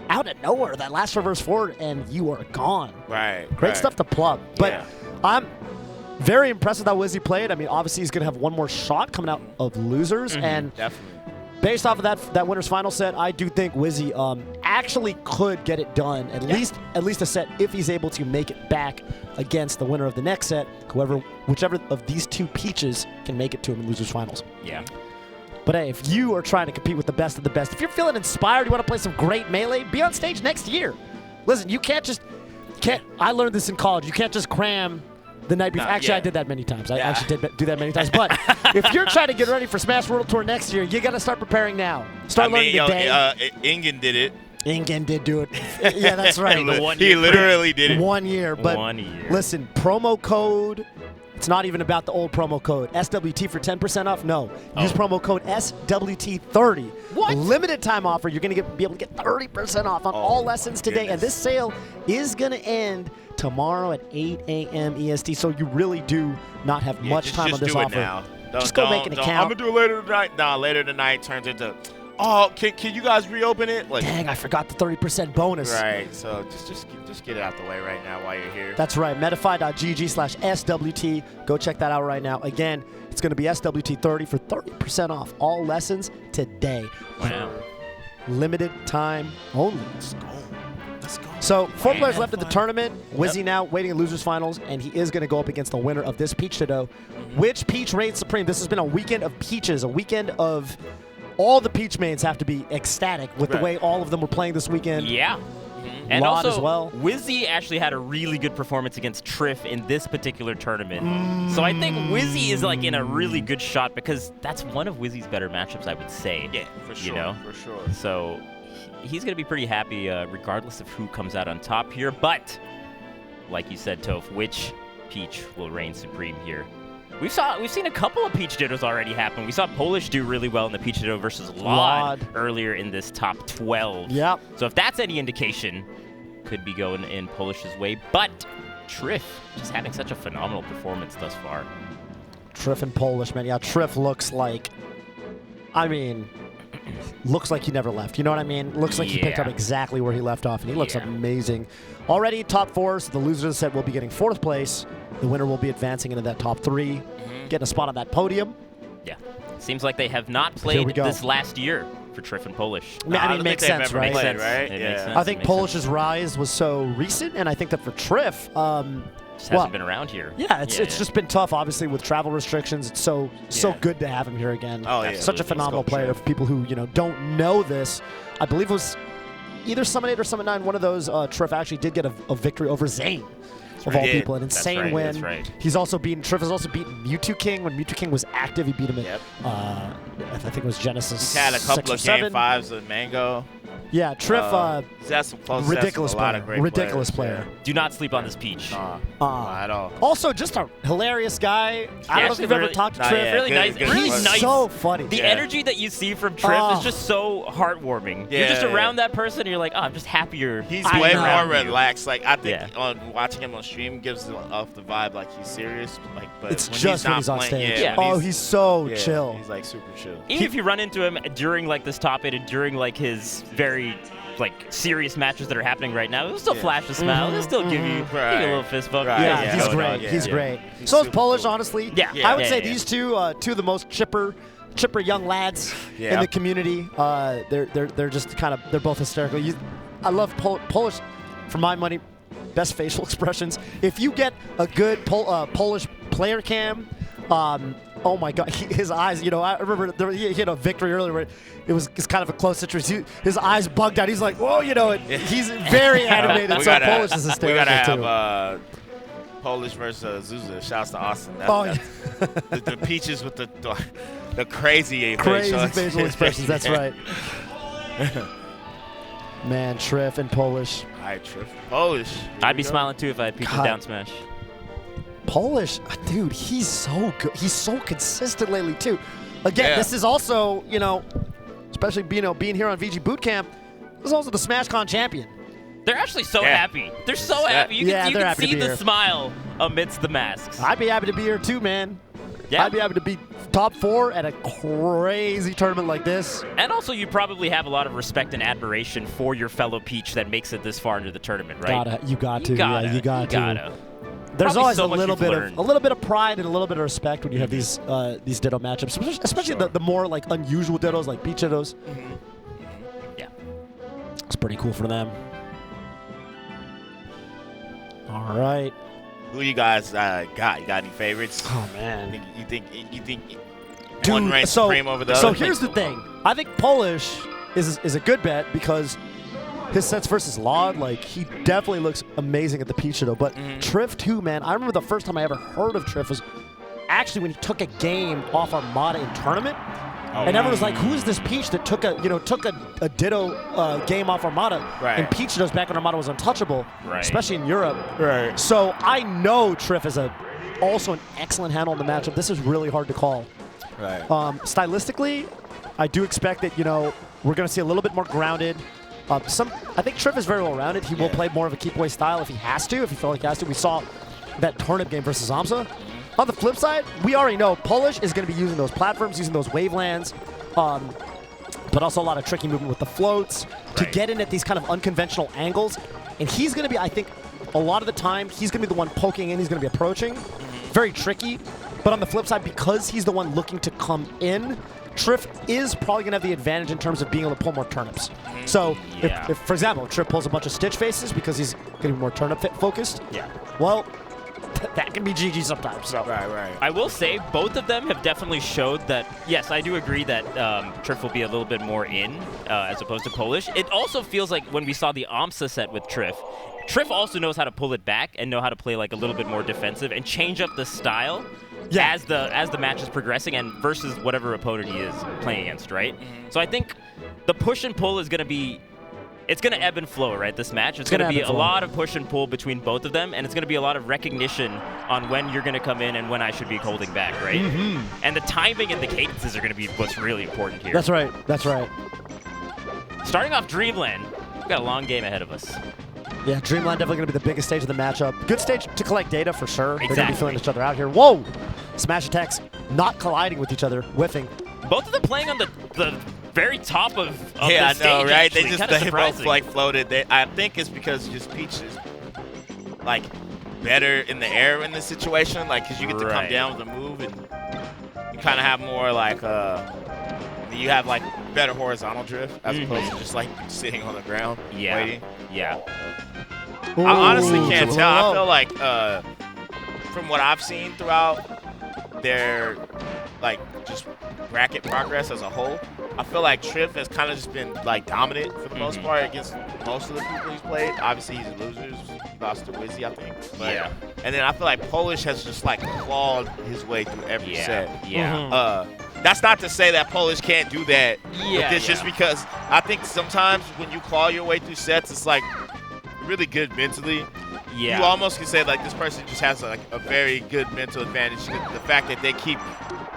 out of nowhere, that last reverse forward, and you are gone. Right. Great stuff to Plup. But Yeah. I'm very impressed with how Wizzy played. I mean, obviously he's gonna have one more shot coming out of losers, and Definitely. based off of that winner's final set, I do think Wizzy actually could get it done, at least a set, if he's able to make it back against the winner of the next set, whichever of these two Peaches can make it to him in losers finals. Yeah. But hey, if you are trying to compete with the best of the best, if you're feeling inspired, you want to play some great Melee, be on stage next year. Listen, you can't I learned this in college. You can't just cram the night before. Actually, yeah. I did that many times. I Yeah. actually did do that many times. But if you're trying to get ready for Smash World Tour next year, you got to start preparing now. Start learning the day. Ingen did it. Ingen did do it. Yeah, that's right. He literally did it. 1 year. But 1 year. listen, promo code. It's not even about the old promo code. SWT for 10% off? No. Use promo code SWT30. What? Limited time offer. You're going to be able to get 30% off on all lessons today. goodness. And this sale is going to end tomorrow at 8 a.m. EST. So you really do not have much just, time on this do offer. It now. Just go make an account. I'm gonna do it later tonight. Nah, later tonight turns into, oh, can you guys reopen it? Like, Dang, I forgot the 30% bonus. right. So just get it out the way right now while you're here. That's right. Medify.gg/SWT. Go check that out right now. Again, it's going to be SWT30 for 30% off all lessons today. Wow. Limited time only. Let's go. So, 4 players have left in the fun. tournament. Wizzy now waiting in losers finals, and he is going to go up against the winner of this Peach to-do. Which Peach reigns supreme? This has been a weekend of Peaches, a weekend of all the Peach mains have to be ecstatic with the Right. way all of them were playing this weekend. Yeah. And Lot also, as well. Wizzy actually had a really good performance against Trif in this particular tournament. So I think Wizzy is like in a really good shot because that's one of Wizzy's better matchups, I would say. Yeah, for sure. You know? For sure. So he's going to be pretty happy regardless of who comes out on top here. But, like you said, Toph, which Peach will reign supreme here? We've seen a couple of Peach Dittos already happen. We saw Polish do really well in the Peach Ditto versus Laud earlier in this top 12. Yep. So if that's any indication, could be going in Polish's way. But Trif just having such a phenomenal performance thus far. Trif and Polish, man. Yeah, Trif looks like, looks like he never left. You know what I mean? Looks like he picked up Yeah. exactly where he left off, and he looks Yeah. amazing. Already top 4, so the loser of the set will be getting 4th place. The winner will be advancing into that top 3, getting a spot on that podium. Yeah. Seems like they have not Here we played go. this last year for Trif and Polish. I mean, I don't makes think they've sense, ever right? played, Makes sense. right? It Yeah. makes sense. I think It makes Polish's rise was so recent, and I think that for Trif, just hasn't been around here. Yeah, it's just been tough, obviously, with travel restrictions. It's so good to have him here again. Oh, yeah. Such a phenomenal player. For people who don't know this, I believe it was either Summit 8 or Summit 9. One of those, Trif actually did get a victory over Zane. Of all people, an insane win. That's right. Trif has also beaten Mewtwo King. When Mewtwo King was active, he beat him at, I think it was Genesis. He's had a couple of 6 or 7. Game 5s with Mango. Yeah, Trif, He's had some close ridiculous sets with a lot of great ridiculous players, player. Do not sleep on this Peach. Not at all. Also, just a hilarious guy. I don't know if you've ever talked to Trif. Really nice. Really He's nice. so funny. The energy that you see from Trif is just so heartwarming. You're just around that person, and you're like, oh, I'm just happier. He's way more relaxed. Like, I think Yeah. on watching him on stream gives off the vibe like he's serious. Like, but It's when just when not he's on playing, stage. Yeah, Oh, he's so chill. He's like super chill. Even if you run into him during like this top 8 and during like his very like serious matches that are happening right now, he'll still flash a smile. He'll still give you a little fist bump. Right. Yeah, Yeah. he's Yeah. great. Yeah. He's Yeah. great. He's So is super Polish, cool. honestly. Yeah. I would Yeah. say Yeah. these two of the most chipper young lads in Yeah. the community. They're just kind of they're both hysterical. I love Polish, for my money, best facial expressions. If you get a good Polish player cam, oh my God, his eyes. I remember he had a victory earlier where it's kind of a close situation. His eyes bugged out. He's like, whoa, he's very animated. So Polish is hysterical We gotta too. have Polish versus Zuza. Shouts to Austin. The peaches with the crazy facial expressions. That's right. Man, Trif and Polish. All right, Trif. Polish. I'd be smiling too if I had Peach's God. down smash. Polish, dude, he's so good. He's so consistent lately too. Again, this is also, especially being here on VGBootCamp, this is also the SmashCon champion. They're actually so happy. They're so happy. You can happy to see be the here. smile amidst the masks. I'd be happy to be here too, man. Yeah. I'd be happy to be top 4 at a crazy tournament like this. And also, you probably have a lot of respect and admiration for your fellow Peach that makes it this far into the tournament, right? You got to. You got to. There's Probably always so a much little you've bit of pride and a little bit of respect when you have these Ditto matchups, especially the more like unusual Dittos like Peach Dittos. Yeah. It's pretty cool for them. All right. Who you guys got? You got any favorites? Oh man. You think one Dude, reigns supreme over the other? So here's the thing. I think Polish is a good bet because his sets versus Laud, like he definitely looks amazing at the Peach Ditto. But Trif too, man. I remember the first time I ever heard of Trif was actually when he took a game off Armada in tournament. And everyone was like, "Who is this Peach that took a Ditto game off Armada?" Right. And Peach Dittos back when Armada was untouchable, Right. especially in Europe. Right. So I know Trif is also an excellent handle in the matchup. This is really hard to call. Right. Stylistically, I do expect that we're going to see a little bit more grounded. I think Trif is very well rounded. He will play more of a keep away style if he has to, if he felt like he has to. We saw that turnip game versus aMSa. On the flip side, we already know Polish is going to be using those platforms, using those wavelands, but also a lot of tricky movement with the floats to get in at these kind of unconventional angles. And he's going to be, I think, a lot of the time, he's going to be the one poking in, he's going to be approaching. Very tricky. But on the flip side, because he's the one looking to come in, Trif is probably going to have the advantage in terms of being able to pull more turnips. So, if, for example, Trif pulls a bunch of Stitch faces because he's going to be more turnip focused, well, that can be GG sometimes. So. Right. I will say both of them have definitely showed that, yes, I do agree that Trif will be a little bit more in as opposed to Polish. It also feels like when we saw the aMSa set with Trif also knows how to pull it back and know how to play like a little bit more defensive and change up the style as the match is progressing and versus whatever opponent he is playing against, right? So I think the push and pull is going to be it's going to ebb and flow, right, this match. It's going to be a lot of push and pull between both of them, and it's going to be a lot of recognition on when you're going to come in and when I should be holding back, right? And the timing and the cadences are going to be what's really important here. That's right. Starting off Dreamland, we've got a long game ahead of us. Yeah, Dreamland definitely going to be the biggest stage of the matchup. Good stage to collect data for sure. Exactly. They're going to be feeling each other out here. Whoa! Smash attacks not colliding with each other, whiffing. Both of them playing on the very top of the I stage, know, right? actually. They both like floated. I think it's because just Peach is like better in the air in this situation, like because you get to come down with a move and you kind of have more like you have like better horizontal drift as opposed to just like sitting on the ground waiting. Yeah. I honestly can't tell. I feel like from what I've seen throughout their like just bracket progress as a whole, I feel like Trif has kind of just been like dominant for the most part against most of the people he's played. Obviously, he's a loser. He lost to Wizzy, I think. But, Yeah. And then I feel like Polish has just like clawed his way through every set. Yeah. That's not to say that Polish can't do that. Yeah, It's just because I think sometimes when you claw your way through sets, it's like really good mentally. Yeah. You almost can say like this person just has like a very good mental advantage. The fact that they keep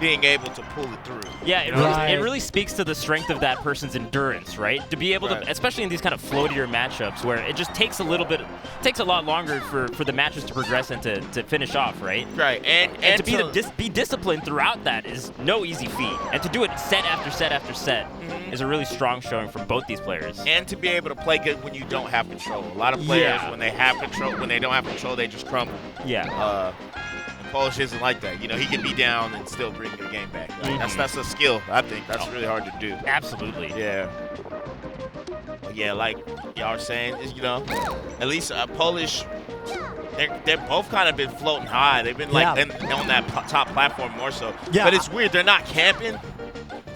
being able to pull it through. Yeah, it really speaks to the strength of that person's endurance, right? To be able to, especially in these kind of floatier matchups where it just takes a lot longer for the matches to progress and to finish off, right? Right, And to be disciplined throughout that is no easy feat. And to do it set after set after set is a really strong showing from both these players. And to be able to play good when you don't have control. A lot of players, when they have control, when they don't have control, they just crumble. Yeah. And Polish isn't like that. You know, he can be down and still bring the game back. That's a skill, I think. That's really hard to do. Absolutely. Yeah. But yeah, like y'all are saying, is, you know, at least Polish, they're both kind of been floating high. They've been like on that top platform more so. Yeah. But it's weird. They're not camping.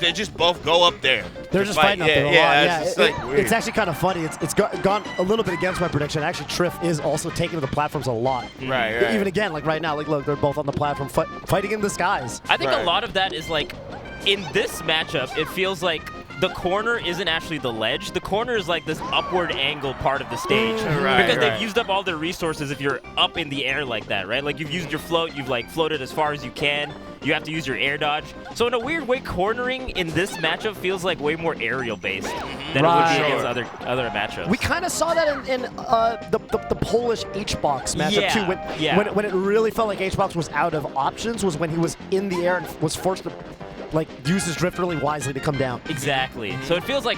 They just both go up there. They're just fighting up there a lot. Yeah, It's, like weird. it's actually kind of funny. It's gone a little bit against my prediction. Actually, Trif is also taking to the platforms a lot. Right. Even again, like right now, like look, they're both on the platform fighting in the skies. I think a lot of that is like, in this matchup, it feels like the corner isn't actually the ledge. The corner is like this upward angle part of the stage. Because they've used up all their resources if you're up in the air like that, right? Like you've used your float, you've like floated as far as you can. You have to use your air dodge. So in a weird way, cornering in this matchup feels like way more aerial based than it would be against other matchups. We kind of saw that in the Polish HBox matchup too. When it really felt like HBox was out of options was when he was in the air and was forced to like use his drift really wisely to come down. Exactly. So it feels like,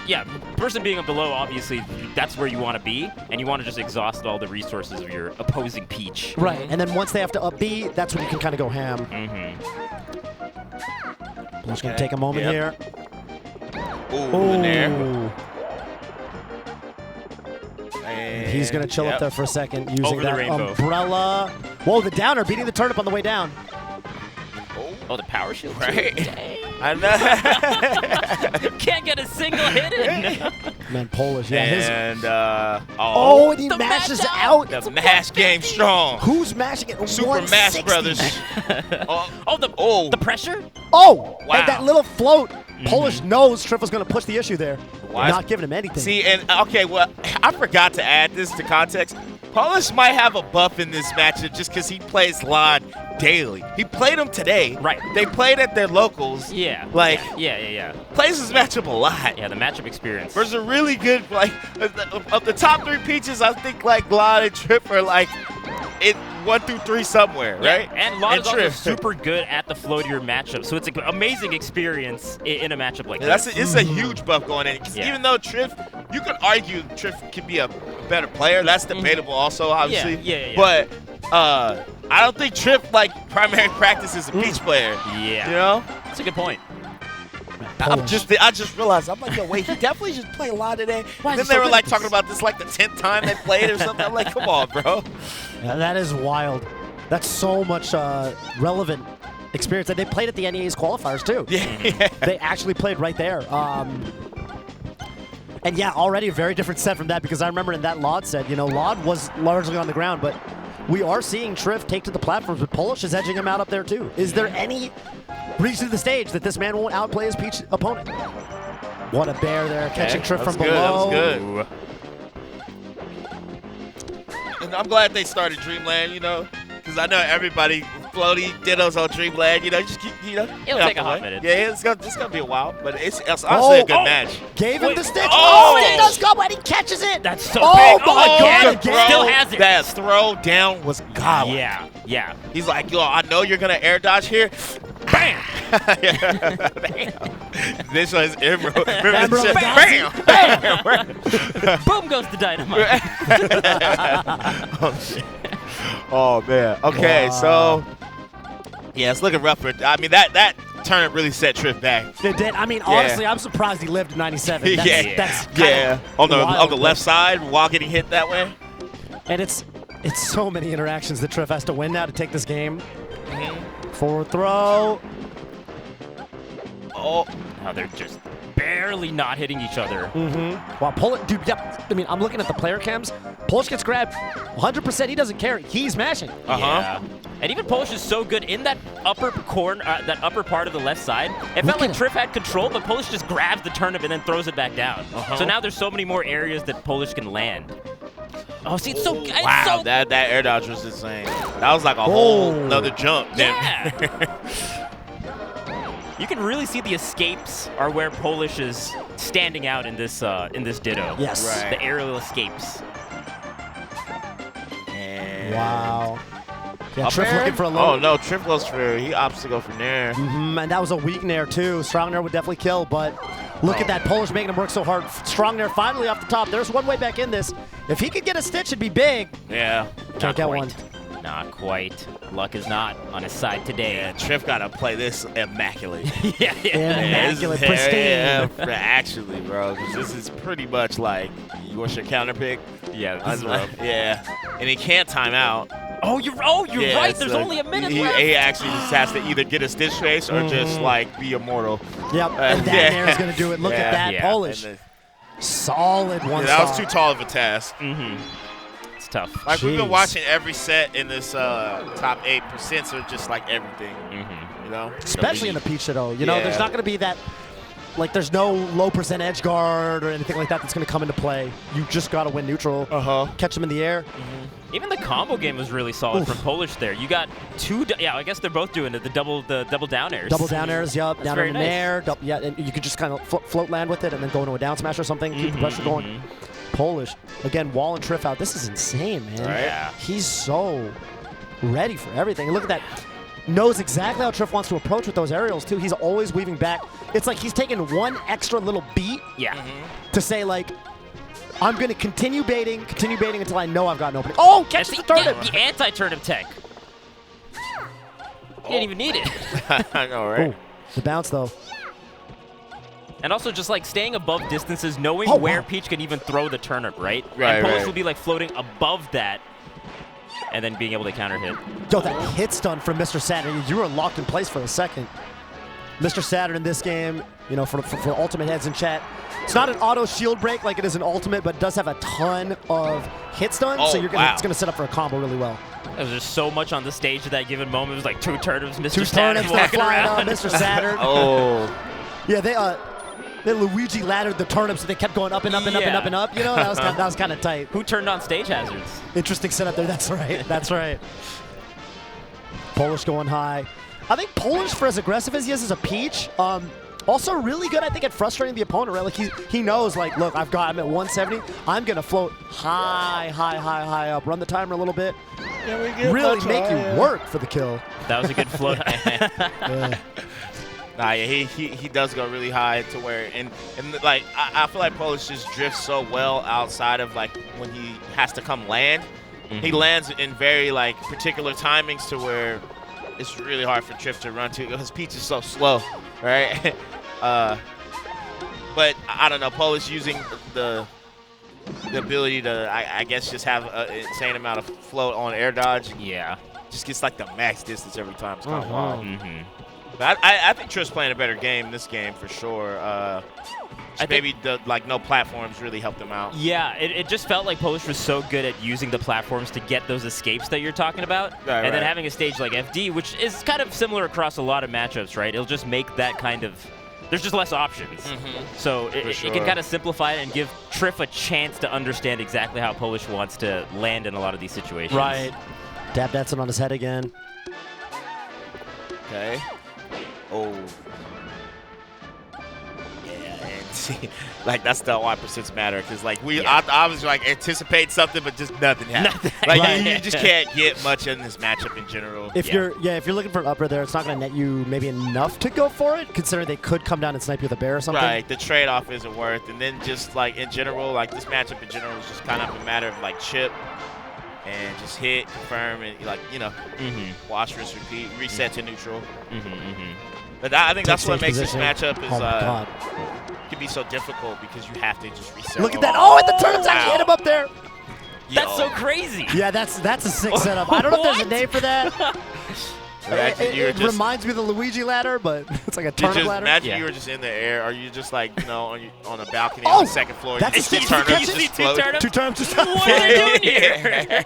person being up below, obviously, that's where you want to be, and you want to just exhaust all the resources of your opposing peach. Right, and then once they have to up B, that's when you can kind of go ham. Just going to take a moment here. Ooh, in there. And he's going to chill up there for a second using Over the that rainbow. umbrella. Whoa, the downer beating the turnip on the way down. Oh, the power shield. Right. Dang. I know. Can't get a single hit in. Man, Polish, And, and he mashes out. The mash game strong. Who's mashing it? Super Mash 160. Brothers. The pressure? Oh, Wow. and that little float. Polish knows Trif was going to push the issue there. Why? Not giving him anything. See, and okay, well, I forgot to add this to context. Polish might have a buff in this matchup just because he plays LOD daily. He played him today. Right. They played at their locals. Yeah. Like, Yeah. plays this matchup a lot. Yeah, the matchup experience. There's a really good, like, of the top 3 peaches, I think, like, LOD and Trif are, like, in 1 through 3 somewhere, right? And LOD is also Trif. super good at the floatier matchup, so it's an amazing experience in a matchup like this. It's a huge buff going in. 'Cause even though Trif, you could argue Trif could be a better player. That's debatable also, obviously. Yeah. But I don't think Trif, like, primary practice is a peach player. Yeah. You know? That's a good point. I just realized, I'm like, yo, wait, he definitely just played a lot today. Why And is then he they so were good like at talking this? about this like the 10th time they played or something. I'm like, come on, bro. Yeah, that is wild. That's so much relevant experience. And they played at the NEA's qualifiers, too. Yeah. They actually played right there. And yeah, already a very different set from that because I remember in that LOD set, LOD was largely on the ground, but we are seeing Trif take to the platforms, but Polish is edging him out up there too. Is there any reason to the stage that this man won't outplay his peach opponent? What a bear there, catching Trif from below. That was good. And I'm glad they started Dreamland, because I know everybody, Floaty, Ditto's on Dreamland, just keep, It'll take a hot minute. Yeah, it's gonna be a while, but it's honestly a good match. Gave him the stick. Oh! And it does go, and he catches it. That's so Oh big. my God, the again. Still has it. That throw down was godlike. Yeah. He's like, yo, I know you're gonna air dodge here. Bam! This was Emerald. Emerald Bam! Bam! Boom goes the dynamite. Oh, shit. Oh, man. Okay, so yeah, it's looking rough for. I mean, that turn really set Trif back. It did. I mean, honestly, I'm surprised he lived in 97. That's On the wild, left side while getting hit that way. And it's It's so many interactions that Trif has to win now to take this game. Forward throw. Oh, Now they're just barely not hitting each other. Wow, Polish, dude, yep. I mean, I'm looking at the player cams. Polish gets grabbed 100%. He doesn't care. He's mashing. Yeah. And even Polish is so good in that upper corner, that upper part of the left side. It felt like Trif had control, but Polish just grabs the turnip and then throws it back down. So now there's so many more areas that Polish can land. Oh, see, it's so good. wow, that air dodge was insane. That was like a whole another jump. Yeah. You can really see the escapes are where Polish is standing out in this ditto. Yes. Right. The aerial escapes. And Wow. Yeah, up Trif air? looking for a low. Oh, no, Trif goes for, he opts to go for nair. And that was a weak nair, too. Strong nair would definitely kill, but look at that. Polish making him work so hard. Strong nair finally off the top. There's one way back in this. If he could get a stitch, it'd be big. Yeah. Can't get one. Not quite. Luck is not on his side today. Yeah, Trif got to play this immaculate. yeah. Immaculate, Yeah, pristine. actually, bro, 'cause this is pretty much like, what's your counter pick? Yeah, this is rough. Yeah, and he can't time out. Oh, you're Yeah, right. it's There's like- only a minute he, left. He actually just has to either get a stitch face or just like be immortal. Yep, and that nair is going to do it. Look at that. Yeah. Polish. And Solid one that was star. too tall of a task. It's tough. Like we've been Jeez. watching every set in this top 8%, so just like everything, you know. Especially in a peach ditto. You know, Yeah. there's not going to be that, like, there's no low percent edge guard or anything like that that's going to come into play. You just got to win neutral. Catch them in the air. Even the combo game was really solid from Polish there. You got two. Yeah, I guess they're both doing it. The double down airs. Double down airs, yup. Down very in the nice. air. Yeah, and you could just kind of float land with it and then go into a down smash or something. Keep the pressure going. Polish. Again, wall and Trif out. This is insane, man. Right. Yeah. He's so ready for everything. And look at that. Knows exactly how Trif wants to approach with those aerials, too. He's always weaving back. It's like he's taking one extra little beat Yeah. to say, like, I'm going to continue baiting until I know I've got an opening. Oh, catch the turnip! The anti-turnip tech. You didn't even need it. I know, right? Oh, the bounce, though. And also just like staying above distances, knowing Oh, where wow. Peach can even throw the turnip, right? Right, And Polish right. will be like floating above that and then being able to counter hit. Yo, that hit stun from Mr. Saturn. You were locked in place for a second. Mr. Saturn in this game, you know, for Ultimate Heads in chat, it's not an auto shield break like it is in Ultimate, but it does have a ton of hit stun, so Oh, it's going to set up for a combo really well. There's just so much on the stage at that given moment. It was like two turnips, Mr. Two Saturn turnips that walking flying around. on Mr. Saturn. Oh, Yeah, they Luigi laddered the turnips, so they kept going up and up and up and up and up. You know, that was kind of tight. Who turned on stage hazards? Interesting setup there. That's right. That's right. Polish going high. I think Polish, for as aggressive as he is as a Peach, also really good, I think, at frustrating the opponent, right? Like, he knows, like, look, I'm at 170. I'm going to float high up, run the timer a little bit. Really make you work for the kill. That was a good float. Yeah. nah, yeah, he does go really high to where, and like, I feel like Polish just drifts so well outside of, like, when he has to come land. He lands in very, like, particular timings to where it's really hard for Trif to run to because Peach is so slow, right? But I don't know, Polish using the ability to, I guess, just have an insane amount of float on air dodge. Yeah. Just gets like the max distance every time. It's kind of wild. But I think Trif's playing a better game in this game for sure. Maybe the no platforms really helped him out. Yeah, it just felt like Polish was so good at using the platforms to get those escapes that you're talking about. Right, and then right. having a stage like FD, which is kind of similar across a lot of matchups, right? It'll just make that kind of... There's just less options. So it sure. can kind of simplify it and give Trif a chance to understand exactly how Polish wants to land in a lot of these situations. Right. Dab dancing on his head again. Okay. Oh. Yeah, and see, like that's the why percents matter because like I was like anticipate something, but just nothing happened. Like Right. you just can't get much in this matchup in general. If you're looking for an upper there, it's not going to net you maybe enough to go for it, considering they could come down and snipe you with a bear or something. Right, the trade-off isn't worth, and then just like in general, like this matchup in general is just kind of a matter of like chip and just hit, confirm, and like watch, rinse, repeat, reset to neutral. But I think that's what makes this matchup is Oh my God. can be so difficult because you have to just reset. Look at that. Oh, and the turnips actually hit him up there. That's so crazy. Yeah, that's a sick setup. I don't know if there's a What? name for that. Imagine you were It just, reminds me of the Luigi ladder, but it's like a you turnip just ladder. imagine Yeah. you were just in the air, or you just like on a balcony Oh, on the second floor. that's you a see stick. turnips You just see two floating. turnips? 2 turnips just What are they doing here?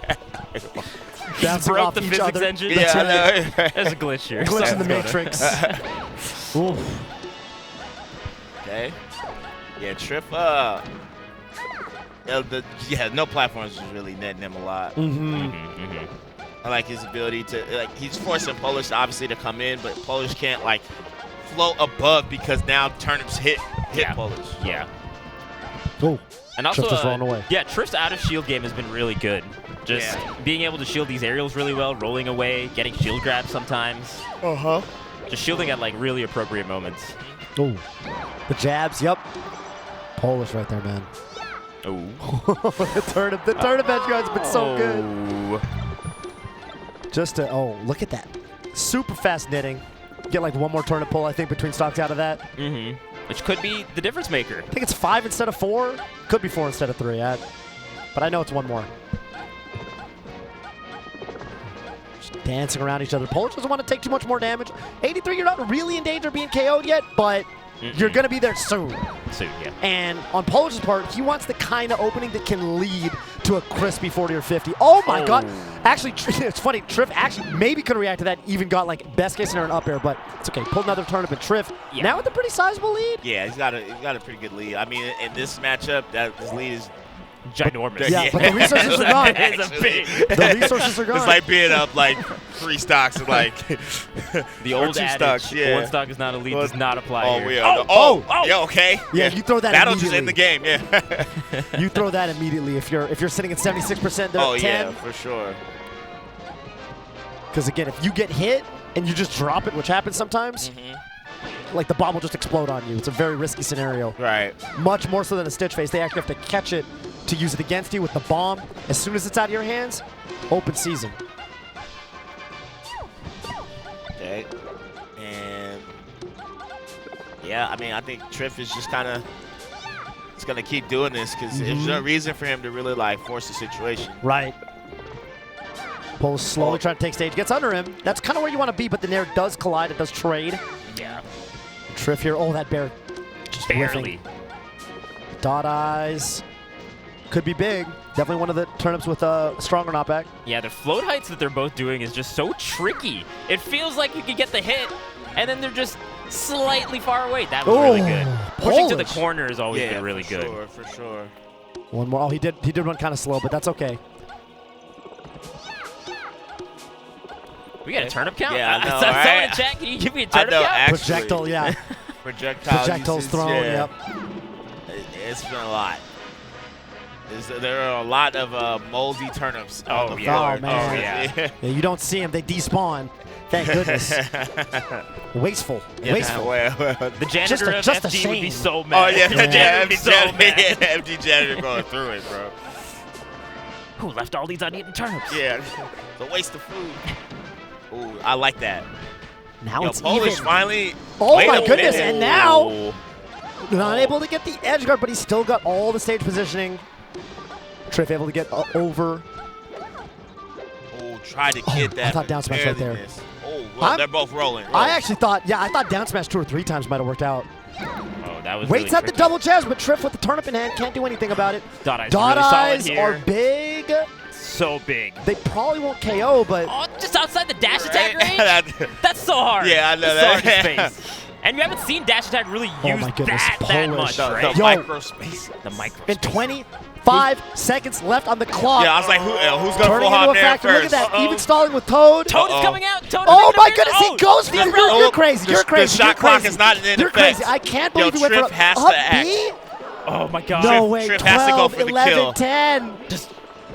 bouncing Broke off the each physics other. engine. Yeah, That's I right. know. There's a glitch here. Glitch in the Something's going on. Matrix. Oof. Okay. Yeah, Trif. No platforms is really netting him a lot. I like his ability to he's forcing Polish obviously to come in, but Polish can't like float above because now turnips hit Yeah. Polish. Yeah. Oh, And also, Trif just rolling away. yeah, Trif's out of shield game has been really good. Just being able to shield these aerials really well, rolling away, getting shield grabs sometimes. Just shielding at like really appropriate moments. Oh, the jabs. Yep. Polish right there, man. Oh. the turnip edge guard's been so good. Oh. Just to, look at that. Super fast knitting. Get like one more turnip pull, I think, between stocks out of that. Mm-hmm. Which could be the difference maker. I think it's 5 instead of 4. Could be 4 instead of 3. But I know it's one more. Just dancing around each other. Polish doesn't want to take too much more damage. 83, you're not really in danger of being KO'd yet, but you're going to be there soon. Soon, yeah. And on Polish's part, he wants the kind of opening that can lead to a crispy 40 or 50. Oh my God. Actually, it's funny. Trif actually maybe could react to that, even got like best case scenario an up air, but it's okay. Pulled another turnip and Trif. Yeah. Now with a pretty sizable lead. Yeah, he's got a pretty good lead. I mean, in this matchup, his lead is Ginormous. Yeah, but the resources are gone. It is a big. The resources are gone. It's like being up like 3 stocks and like The or old 2 adage, stocks. Yeah. one stock is not a lead, Well, does not apply Oh, here. yeah. Yeah, okay. Yeah, you throw that That'll just end immediately. the game. Yeah. You throw that immediately if you're sitting at 76%, they're Oh at yeah, 10. for sure. Because again, if you get hit and you just drop it, which happens sometimes, like the bomb will just explode on you. It's a very risky scenario. Right. Much more so than a stitch face. They actually have to catch it to use it against you with the bomb. As soon as it's out of your hands, open season. Okay. And yeah, I mean, I think Trif is just kind of going to keep doing this because there's no reason for him to really like force the situation. Right. Pole slowly trying to take stage. Gets under him. That's kind of where you want to be, but the Nair does collide. It does trade. Yeah. Trif here. Oh, that bear just Barely. whiffing. Dot eyes. Could be big. Definitely one of the turnips with a stronger knockback. Yeah, the float heights that they're both doing is just so tricky. It feels like you could get the hit, and then they're just slightly far away. That was really good. Pushing to the Polish. corner has always been really good. Sure, for sure. One more. Oh, he did run kind of slow, but that's okay. We got a turnip count? Yeah, I know, Someone right? in chat, can you give me a I turnip know, count? actually. Projectile, yeah. Projectiles usage, thrown, yeah. yep. It's been a lot. There are a lot of moldy turnips on Oh, the yeah. floor. Oh, man. Oh, yeah. Yeah, you don't see them. They despawn. Thank goodness. Wasteful. Wasteful. The janitor of just a FD would be shame. so Oh, mad. yeah. The janitor would be so mad. MD janitor going through it, bro. Who left all these uneaten turnips? Yeah. It's a waste of food. Ooh, I like that. Now Yo, it's Polish even. finally. Oh wait my a goodness, minute. and now not able to get the edge guard, but he's still got all the stage positioning. Trif able to get over. Oh, try to get that. I thought down smash right there. Oh, well, they're both rolling. I actually thought, I thought down smash 2 or 3 times might have worked out. Oh, that was Waits really at the tricky. double jabs, but Trif with the turnip in hand can't do anything about it. Dot eyes, Dot really solid eyes here. are big. So big. They probably won't KO, but Oh, just outside the dash attack Right? range? That's so hard. Yeah, I know That's that. so hard to space. And you haven't seen dash attack really Oh use my goodness, that Polish. much, The right? Yo. micro space. The micro. in 25 seconds left on the clock. Yeah, I was like, who's going to Turning full hop into a there factor. Look first? at that. Even stalling with Toad. Toad is Uh-oh. coming out. Toad Oh is my making a goodness, he turn. goes for Left it. row. You're crazy. You're crazy. The You're shot clock crazy. is not in You're effect. crazy. I can't Yo, believe you went Trif for has up to act. B? Oh my god. No way. Trif has to go 12, for the 11, kill. 10.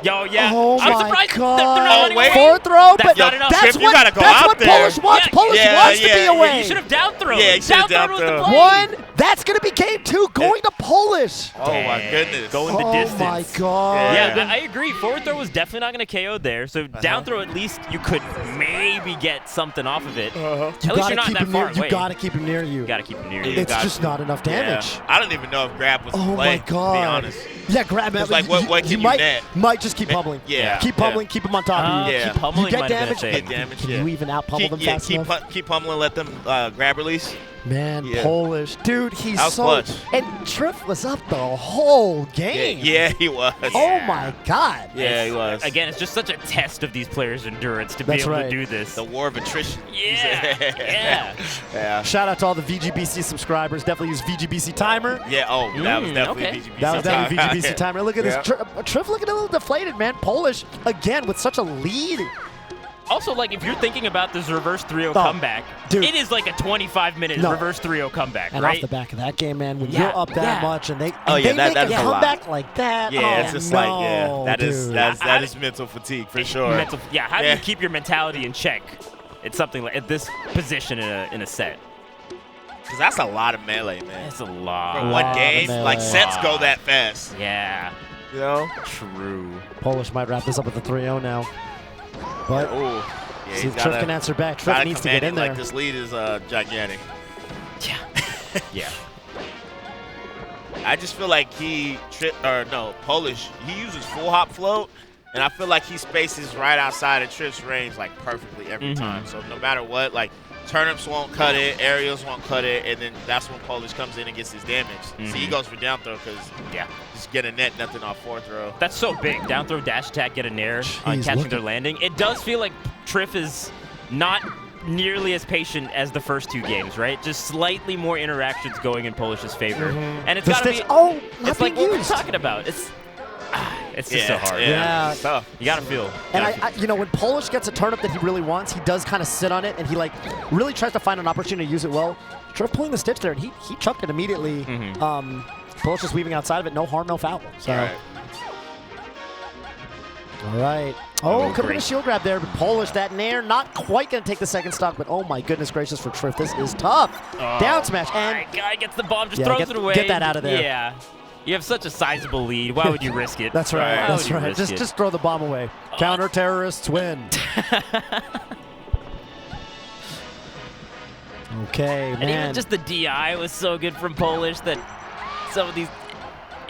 Yo, yeah. Oh I'm my surprised God. they're not Oh, running wait. away. Fourth row, That's but not enough. that's Trif, you what, gotta go that's out what there. Polish wants. Yeah, Polish yeah, wants to yeah, be yeah, away. You should have down thrown. Yeah, you should've down down thrown was the thrown. play. One. That's going to be game 2 going to Polish. Oh, my goodness. Going the Oh distance. my God. Yeah, I agree. Forward throw was definitely not going to KO there. So down throw, at least you could maybe get something off of it. You At least you're gotta not keep that him near. far You away. gotta keep him near you. You gotta keep him near you. It's just not enough damage. Yeah. I don't even know if grab was Oh play, my god. to be honest. Yeah, grab him. It's like, what can you might, net? might just keep pummeling. Yeah. Keep pummeling. Keep him on top of you. Yeah. Keep pummeling You get might have damage. been a thing. Get damage, Can yeah. you even out pummel them fast enough? Keep pummeling, let them grab release. Man, Yeah. Polish. Dude, he's That was so... clutch. And Trif was up the whole game. Yeah, he was. Oh my god. Yeah, he was. Again, it's just such a test of these players' endurance to That's be able right. to do this. The war of attrition. Yeah, yeah. Yeah. Shout out to all the VGBC subscribers. Definitely use VGBC timer. Yeah, oh, that was definitely okay. VGBC. That was definitely VGBC timer. Look at Yeah. this. Trif looking a little deflated, man. Polish, again, with such a lead. Also, like, if you're thinking about this reverse 3-0 comeback, dude. it is like a 25-minute No. reverse 3-0 comeback, And right? off the back of that game, man, when Yeah, you're up that yeah. much and they, Oh, and yeah, they that make a is a lot. comeback like that. Yeah, oh, it's just no, like, yeah, that is dude. that is mental fatigue for sure. How do Yeah. you keep your mentality in check? It's something like at this position in a set. Because that's a lot of melee, man. That's a lot. For lot one of game, melee. like sets go that fast. Yeah, You know? true. Polish might wrap this up with a 3-0 now. But Ooh. Yeah, see he's if Trif can answer back. Trif gotta needs to command get in it there. like this lead is gigantic. Yeah. I just feel like Polish, he uses full hop float, and I feel like he spaces right outside of Trif's range like perfectly every time. So no matter what, like turnips won't cut it, aerials won't cut it, and then that's when Polish comes in and gets his damage. See, he goes for down throw because just get a net, nothing off fourth throw. That's so big. Down throw, dash attack, get a nair on Jeez, catching look their at- landing. It does feel like Trif is not nearly as patient as the first two games, right? Just slightly more interactions going in Polish's favor. And it's The got to be, sticks- oh, not it's like being what we're used. talking about. It's just so hard. Yeah. It's tough. You got to feel. And I, you know, when Polish gets a turnip that he really wants, he does kind of sit on it, and he like really tries to find an opportunity to use it well. Trif pulling the stitch there, and he chucked it immediately. Polish just weaving outside of it, no harm, no foul. So, All right. all right. Oh, could have been great. a shield grab there, but Polish that nair, not quite gonna take the second stock, but oh my goodness gracious for Trif, this is tough. Down smash and Guy gets the bomb, just Yeah, throws get- it away. get that out of there. Yeah. You have such a sizable lead. Why would you risk it? that's right. Why That's would you right. risk it? Just throw the bomb away. Counter terrorists win. Okay, man. And even just the DI was so good from Polish that some of these,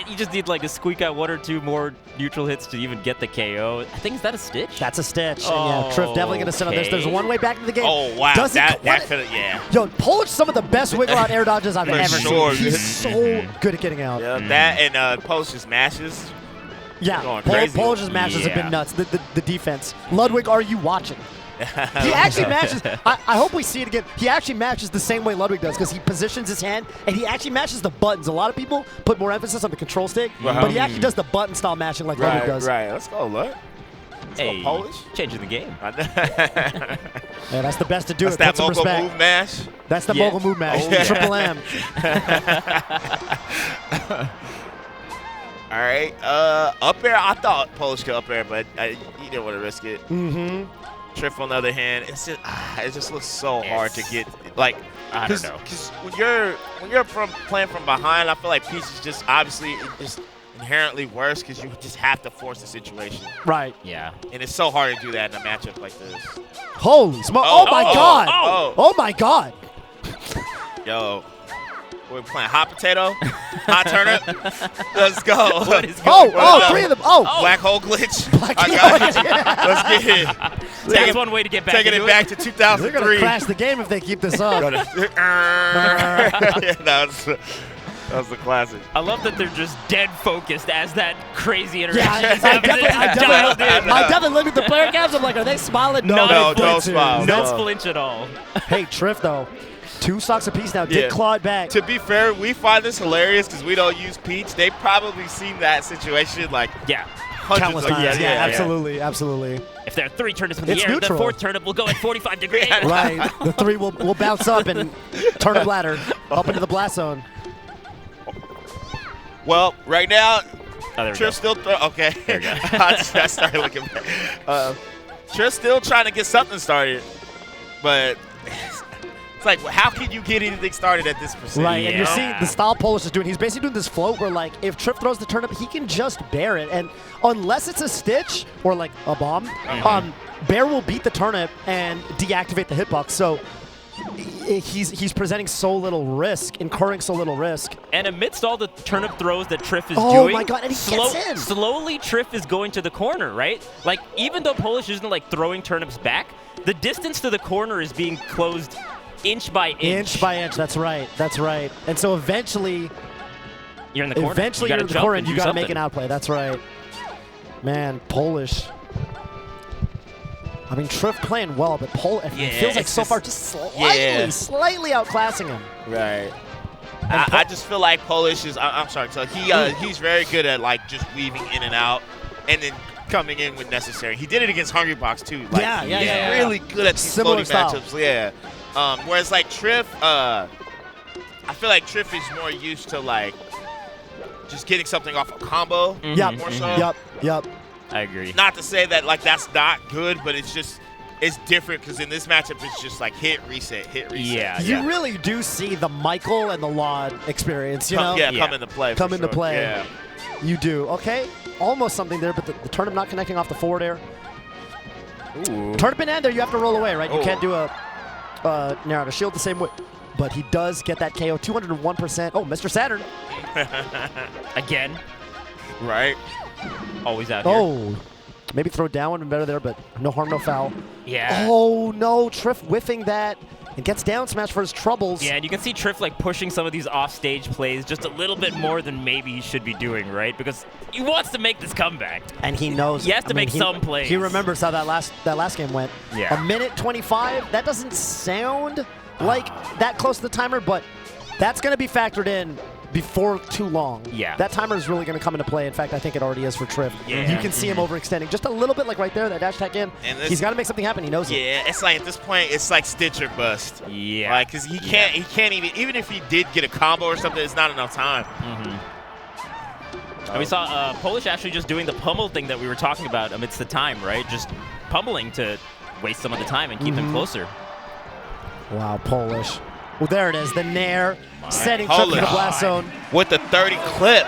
you just need like to squeak out one or two more neutral hits to even get the KO. I think, is that a stitch? That's a stitch. And yeah, Trif definitely going to sit on this. There's Okay. one way back to the game. Oh, wow. Doesn't That quite- could have, yeah. Yo, Polish, some of the best wiggle out air dodges I've For ever sure. seen. He's so good at getting out. Yeah, that and Polish just mashes. Yeah, Going crazy. Polish's matches have Yeah. been nuts. The defense. Ludwig, are you watching? He actually matches. I hope we see it again. He actually matches the same way Ludwig does because he positions his hand and he actually matches the buttons. A lot of people put more emphasis on the control stick, but he actually does the button style matching like Ludwig does. Right. Let's go, look. Hey, Polish? changing the game. Yeah, that's the best to do That's it. that Put some mogul respect. move mash. That's the Yeah. mogul move match. Oh, yeah. Triple M. All right. Up air, I thought Polish could up air, but he didn't want to risk it. Mm-hmm. Trif on the other hand, it just looks so hard to get, like, I don't know. Because when you're playing from behind, I feel like Peach is just obviously just inherently worse because you just have to force the situation, Right. Yeah. and it's so hard to do that in a matchup like this. Holy smoke. Oh, my God. Oh. Oh, my God. Yo, we're playing hot potato, hot turnip. Let's go. What is Oh, going on? three of them. Oh. Black hole glitch. Black I hole got it. Let's get it. That's one way to get back Taking into it back to They're 2003. going to crash the game if they keep this up. Yeah, that was the classic. I love that they're just dead focused as that crazy Yeah, interaction is I happening. definitely looked at the player cams. I'm like, are they smiling? No, no, they don't flinch. smile. No No. flinch at all. Hey, Trif, though. 2 stocks apiece now. Did Yeah. claw it back. To be fair, we find this hilarious because we don't use Peach. They probably seen that situation like Yeah. hundreds Countless of times. times. Yeah, absolutely. Absolutely. If there are 3 turnips in the It's air, neutral. the 4th turnip will go at 45 degrees. Right. The 3 will bounce up and turn a ladder up into the blast zone. Well, right now, Oh, there we go. Trif still okay. There we go. I started looking back. Trif still trying to get something started, but It's like, how can you get anything started at this percentage? Right, and you're seeing the style Polish is doing. He's basically doing this float where, like, if Trif throws the turnip, he can just bear it. And unless it's a stitch or, like, a bomb, Bear will beat the turnip and deactivate the hitbox. So he's presenting so little risk, incurring so little risk. And amidst all the turnip throws that Trif is doing, oh my God, and he gets in. Slowly Trif is going to the corner, right? Like, even though Polish isn't, like, throwing turnips back, the distance to the corner is being closed inch by inch. Inch by inch, that's right, that's right. And so eventually, you're in the corner. Eventually, you're in the corner and you got to make an outplay. That's right. Man, Polish. I mean, Trif playing well, but it feels like so far just slightly outclassing him. Right. I just feel like Polish is. I'm sorry. So he's very good at like just weaving in and out, and then coming in when necessary. He did it against Hungrybox too. Like, he's really good at these floating matchups. Yeah. Whereas like Trif, I feel like Trif is more used to like just getting something off a combo. More so. Yep. I agree. Not to say that like that's not good, but it's different because in this matchup it's just like hit, reset, hit, reset. Yeah. You really do see the Michael and the Laud experience, you know? Come into play. Come into play. Yeah. You do. Okay. Almost something there, but the turnip not connecting off the forward air. Ooh. Turnip in end there, you have to roll away, right? You can't do a narrow to shield the same way. But he does get that KO, 201%. Oh, Mr. Saturn. Again. Right. Always out here. Oh, maybe throw down would have been better there, but no harm, no foul. Yeah. Oh, no, Trif whiffing that and gets down smash for his troubles. Yeah, and you can see Trif like pushing some of these off-stage plays just a little bit more than maybe he should be doing, right? Because he wants to make this comeback. And he knows. He has to make some plays. He remembers how that last game went. Yeah. A minute 25, that doesn't sound like that close to the timer, but that's going to be factored in before too long. Yeah. That timer is really going to come into play. In fact, I think it already is for Trif. Yeah. You can see him overextending just a little bit, like right there, that dash attack in. He's got to make something happen. He knows it. Yeah, it's like at this point, it's like stitch or bust. Yeah. Like, because he can't even if he did get a combo or something, it's not enough time. And we saw Polish actually just doing the pummel thing that we were talking about amidst the time, right? Just pummeling to waste some of the time and keep them closer. Wow, Polish. Well, there it is. The Nair setting Trif in the blast zone. With the 30 clip.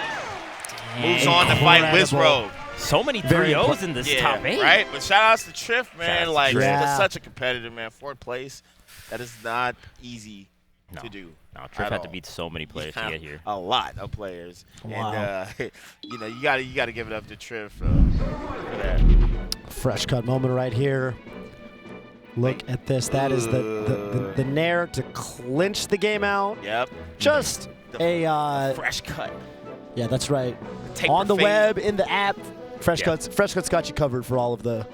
Moves on to fight Wizrobe. So many 3-0s in this top 8. Right? But shout outs to Trif, man. Like, Trif. such a competitor, man. 4th place. That is not easy to do. No, Trif had to beat so many players to get here. A lot of players. Wow. And, you gotta give it up to Trif for that. Fresh cut moment right here. Look at this. That is the Nair to clinch the game out. Yep. Just a fresh cut. Yeah, that's right. Take On the fade. web, in the app, Fresh Cuts got you covered for all the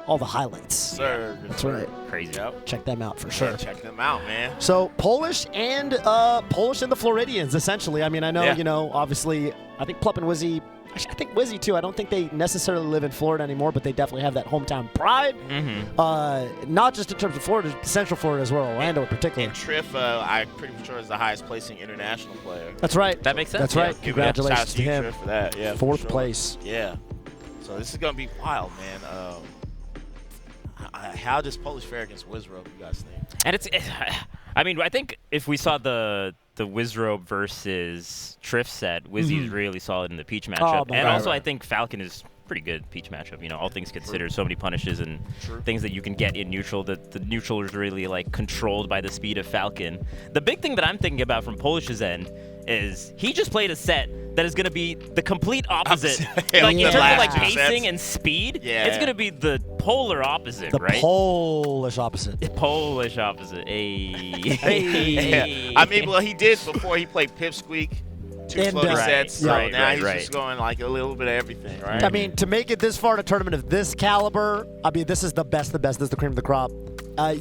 highlights. Sir. That's right. Crazy. Yep. Check them out for sure. Check them out, man. So Polish and the Floridians, essentially. I mean, I know, obviously, I think Plup and Wizzy. Actually, I think Wizzy too. I don't think they necessarily live in Florida anymore, but they definitely have that hometown pride. Not just in terms of Florida, Central Florida as well, Orlando in particular. And Trif, I'm pretty sure is the highest placing international player. That's right. That makes sense. That's right. Give it up. Shout out Congratulations to you, him. Trif, for that. Yeah, 4th place. Yeah. So this is gonna be wild, man. How does Polish fare against Wizrobe, you guys think? And I mean, I think if we saw the Wizrobe versus Trif set, Wizzy's really solid in the Peach matchup. And also, I think Falcon is pretty good Peach matchup. You know, all things considered, so many punishes and things that you can get in neutral. That the neutral is really like controlled by the speed of Falcon. The big thing that I'm thinking about from Polish's end is he just played a set that is going to be the complete opposite. Like in terms of like pacing and speed, it's going to be the polar opposite, right? The Polish opposite. Polish opposite. Hey. I mean, well, he did before he played Pipsqueak. 2 floating sets. So now he's just going like a little bit of everything, right? I mean, to make it this far in a tournament of this caliber, I mean, this is the best. This is the cream of the crop. And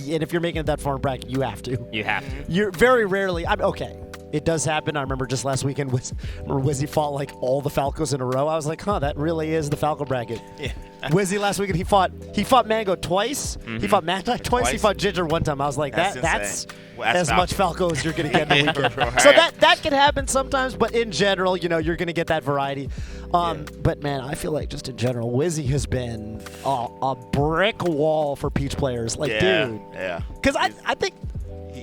if you're making it that far in bracket, you have to. You have to. You're very rarely. Okay. It does happen. I remember just last weekend, Wizzy fought like all the Falcos in a row. I was like, that really is the Falco bracket. Yeah. Wizzy last weekend, he fought Mango twice. He fought Mad Dog twice. He fought Ginger one time. I was like, that's as much Falco as you're going to get in the weekend. Right. So that can happen sometimes, but in general, you're going to get that variety. But man, I feel like just in general, Wizzy has been a brick wall for Peach players. Like, dude. Yeah. Because I think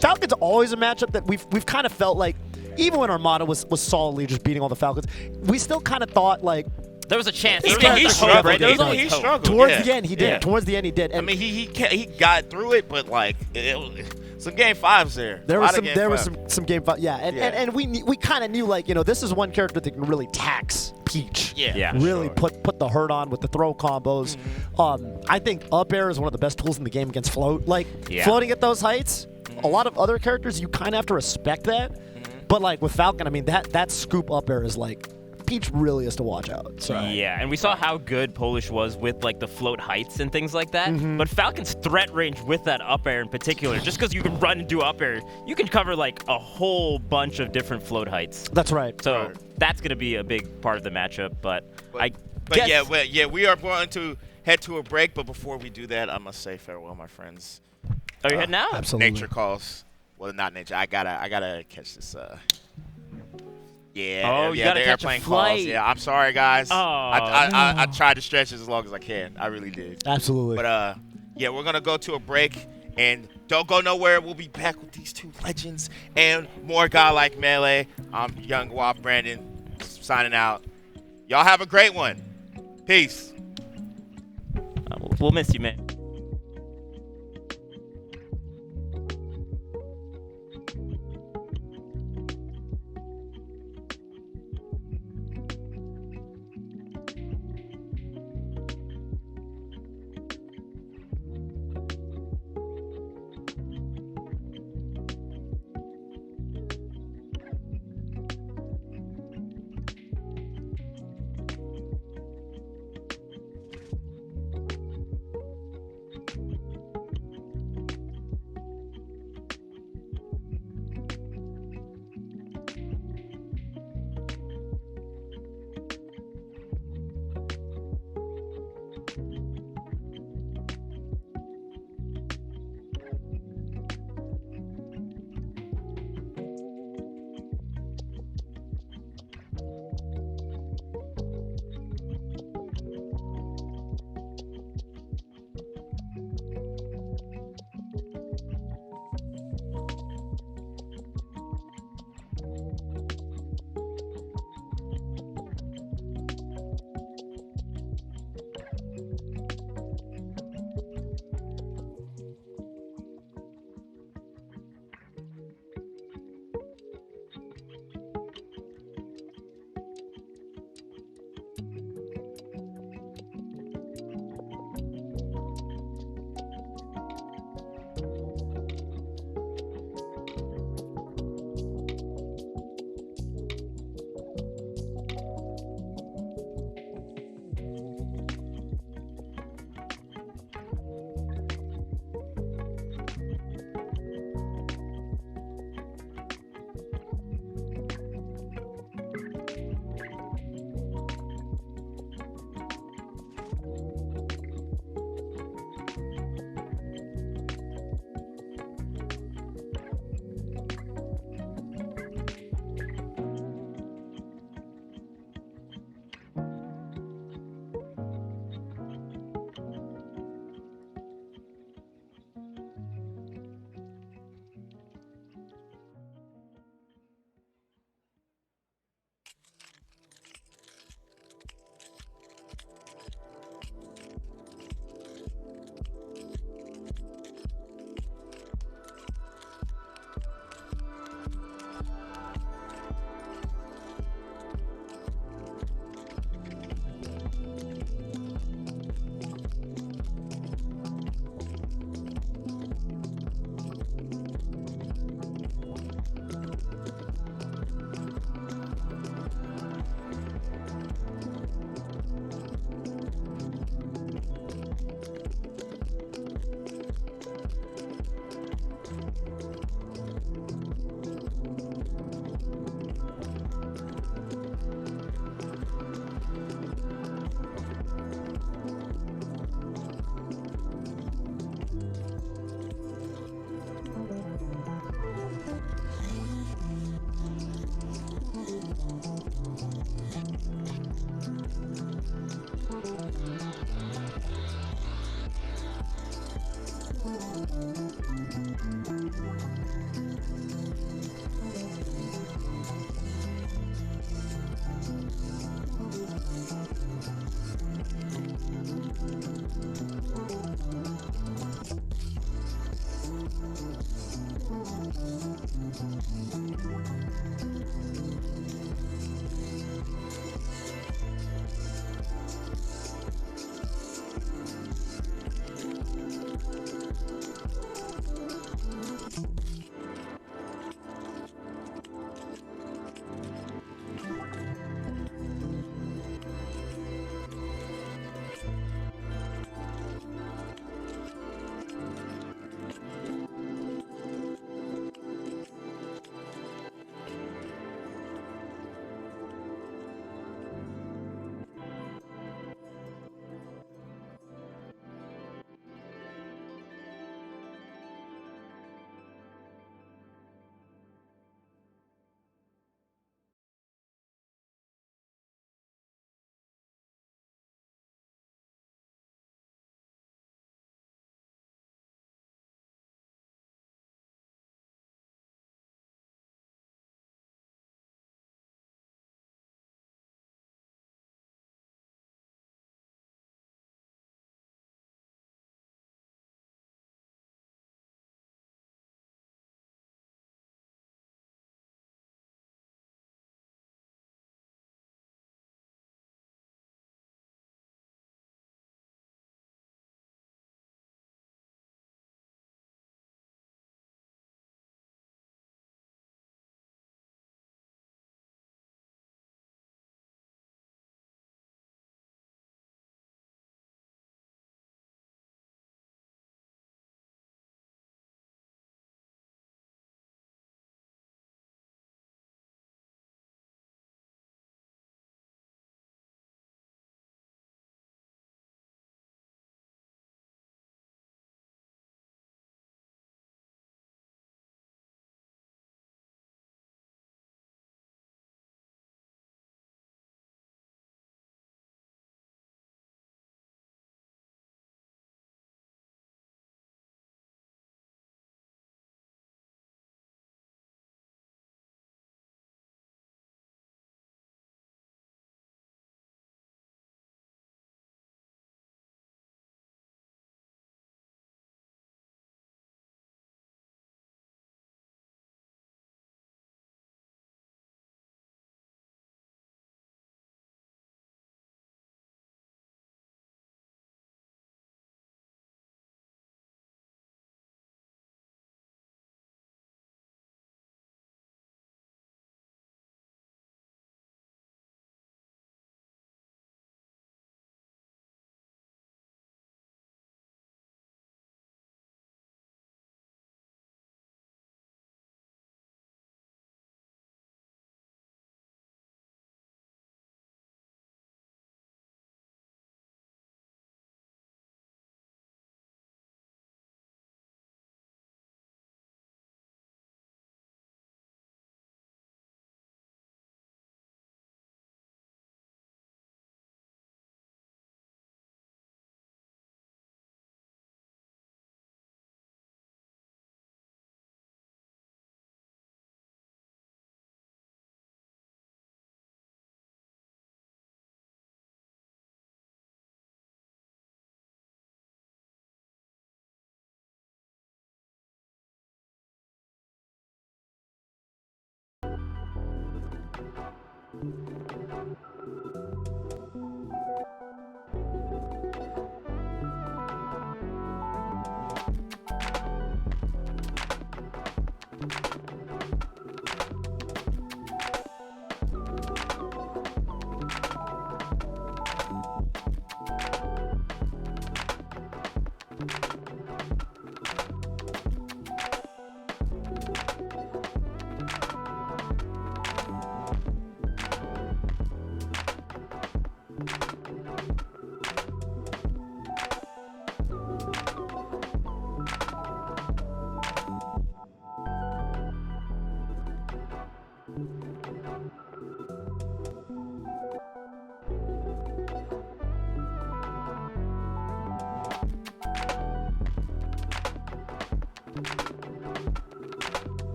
Falcon's always a matchup that we've kind of felt like, even when Armada was solidly just beating all the Falcons, we still kind of thought like There was a chance. He There was always struggled. hope, right? There was always He hope. struggled. towards yeah. the end he did. Yeah. Towards the end he did. I And mean, he got through it, but like some game fives there. there A was lot of some game fives. some game five. Yeah, Yeah. and we kind of knew like this is one character that can really tax Peach. Yeah. Really sure. put the hurt on with the throw combos. I think up air is one of the best tools in the game against float. Like Yeah. floating at those heights. A lot of other characters you kind of have to respect that. But like with Falcon, I mean that scoop up air is like Peach really is to watch out. So. Yeah, and we saw how good Polish was with like the float heights and things like that. But Falcon's threat range with that up air in particular, just because you can run and do up air, you can cover like a whole bunch of different float heights. That's right. So that's going to be a big part of the matchup. But I But guess we are going to head to a break. But before we do that, I must say farewell, my friends. are you heading out? Absolutely. Nature calls. Well, not nature. I gotta catch this. Yeah. Oh, you yeah, gotta the catch a airplane flight. calls. Yeah, I'm sorry, guys. Oh, I tried to stretch it as long as I can. I really did. Absolutely. But yeah, we're gonna go to a break, and don't go nowhere. We'll be back with these two legends and more guy like Melee. I'm Young Wop Brandon, signing out. Y'all have a great one. Peace. We'll miss you, man.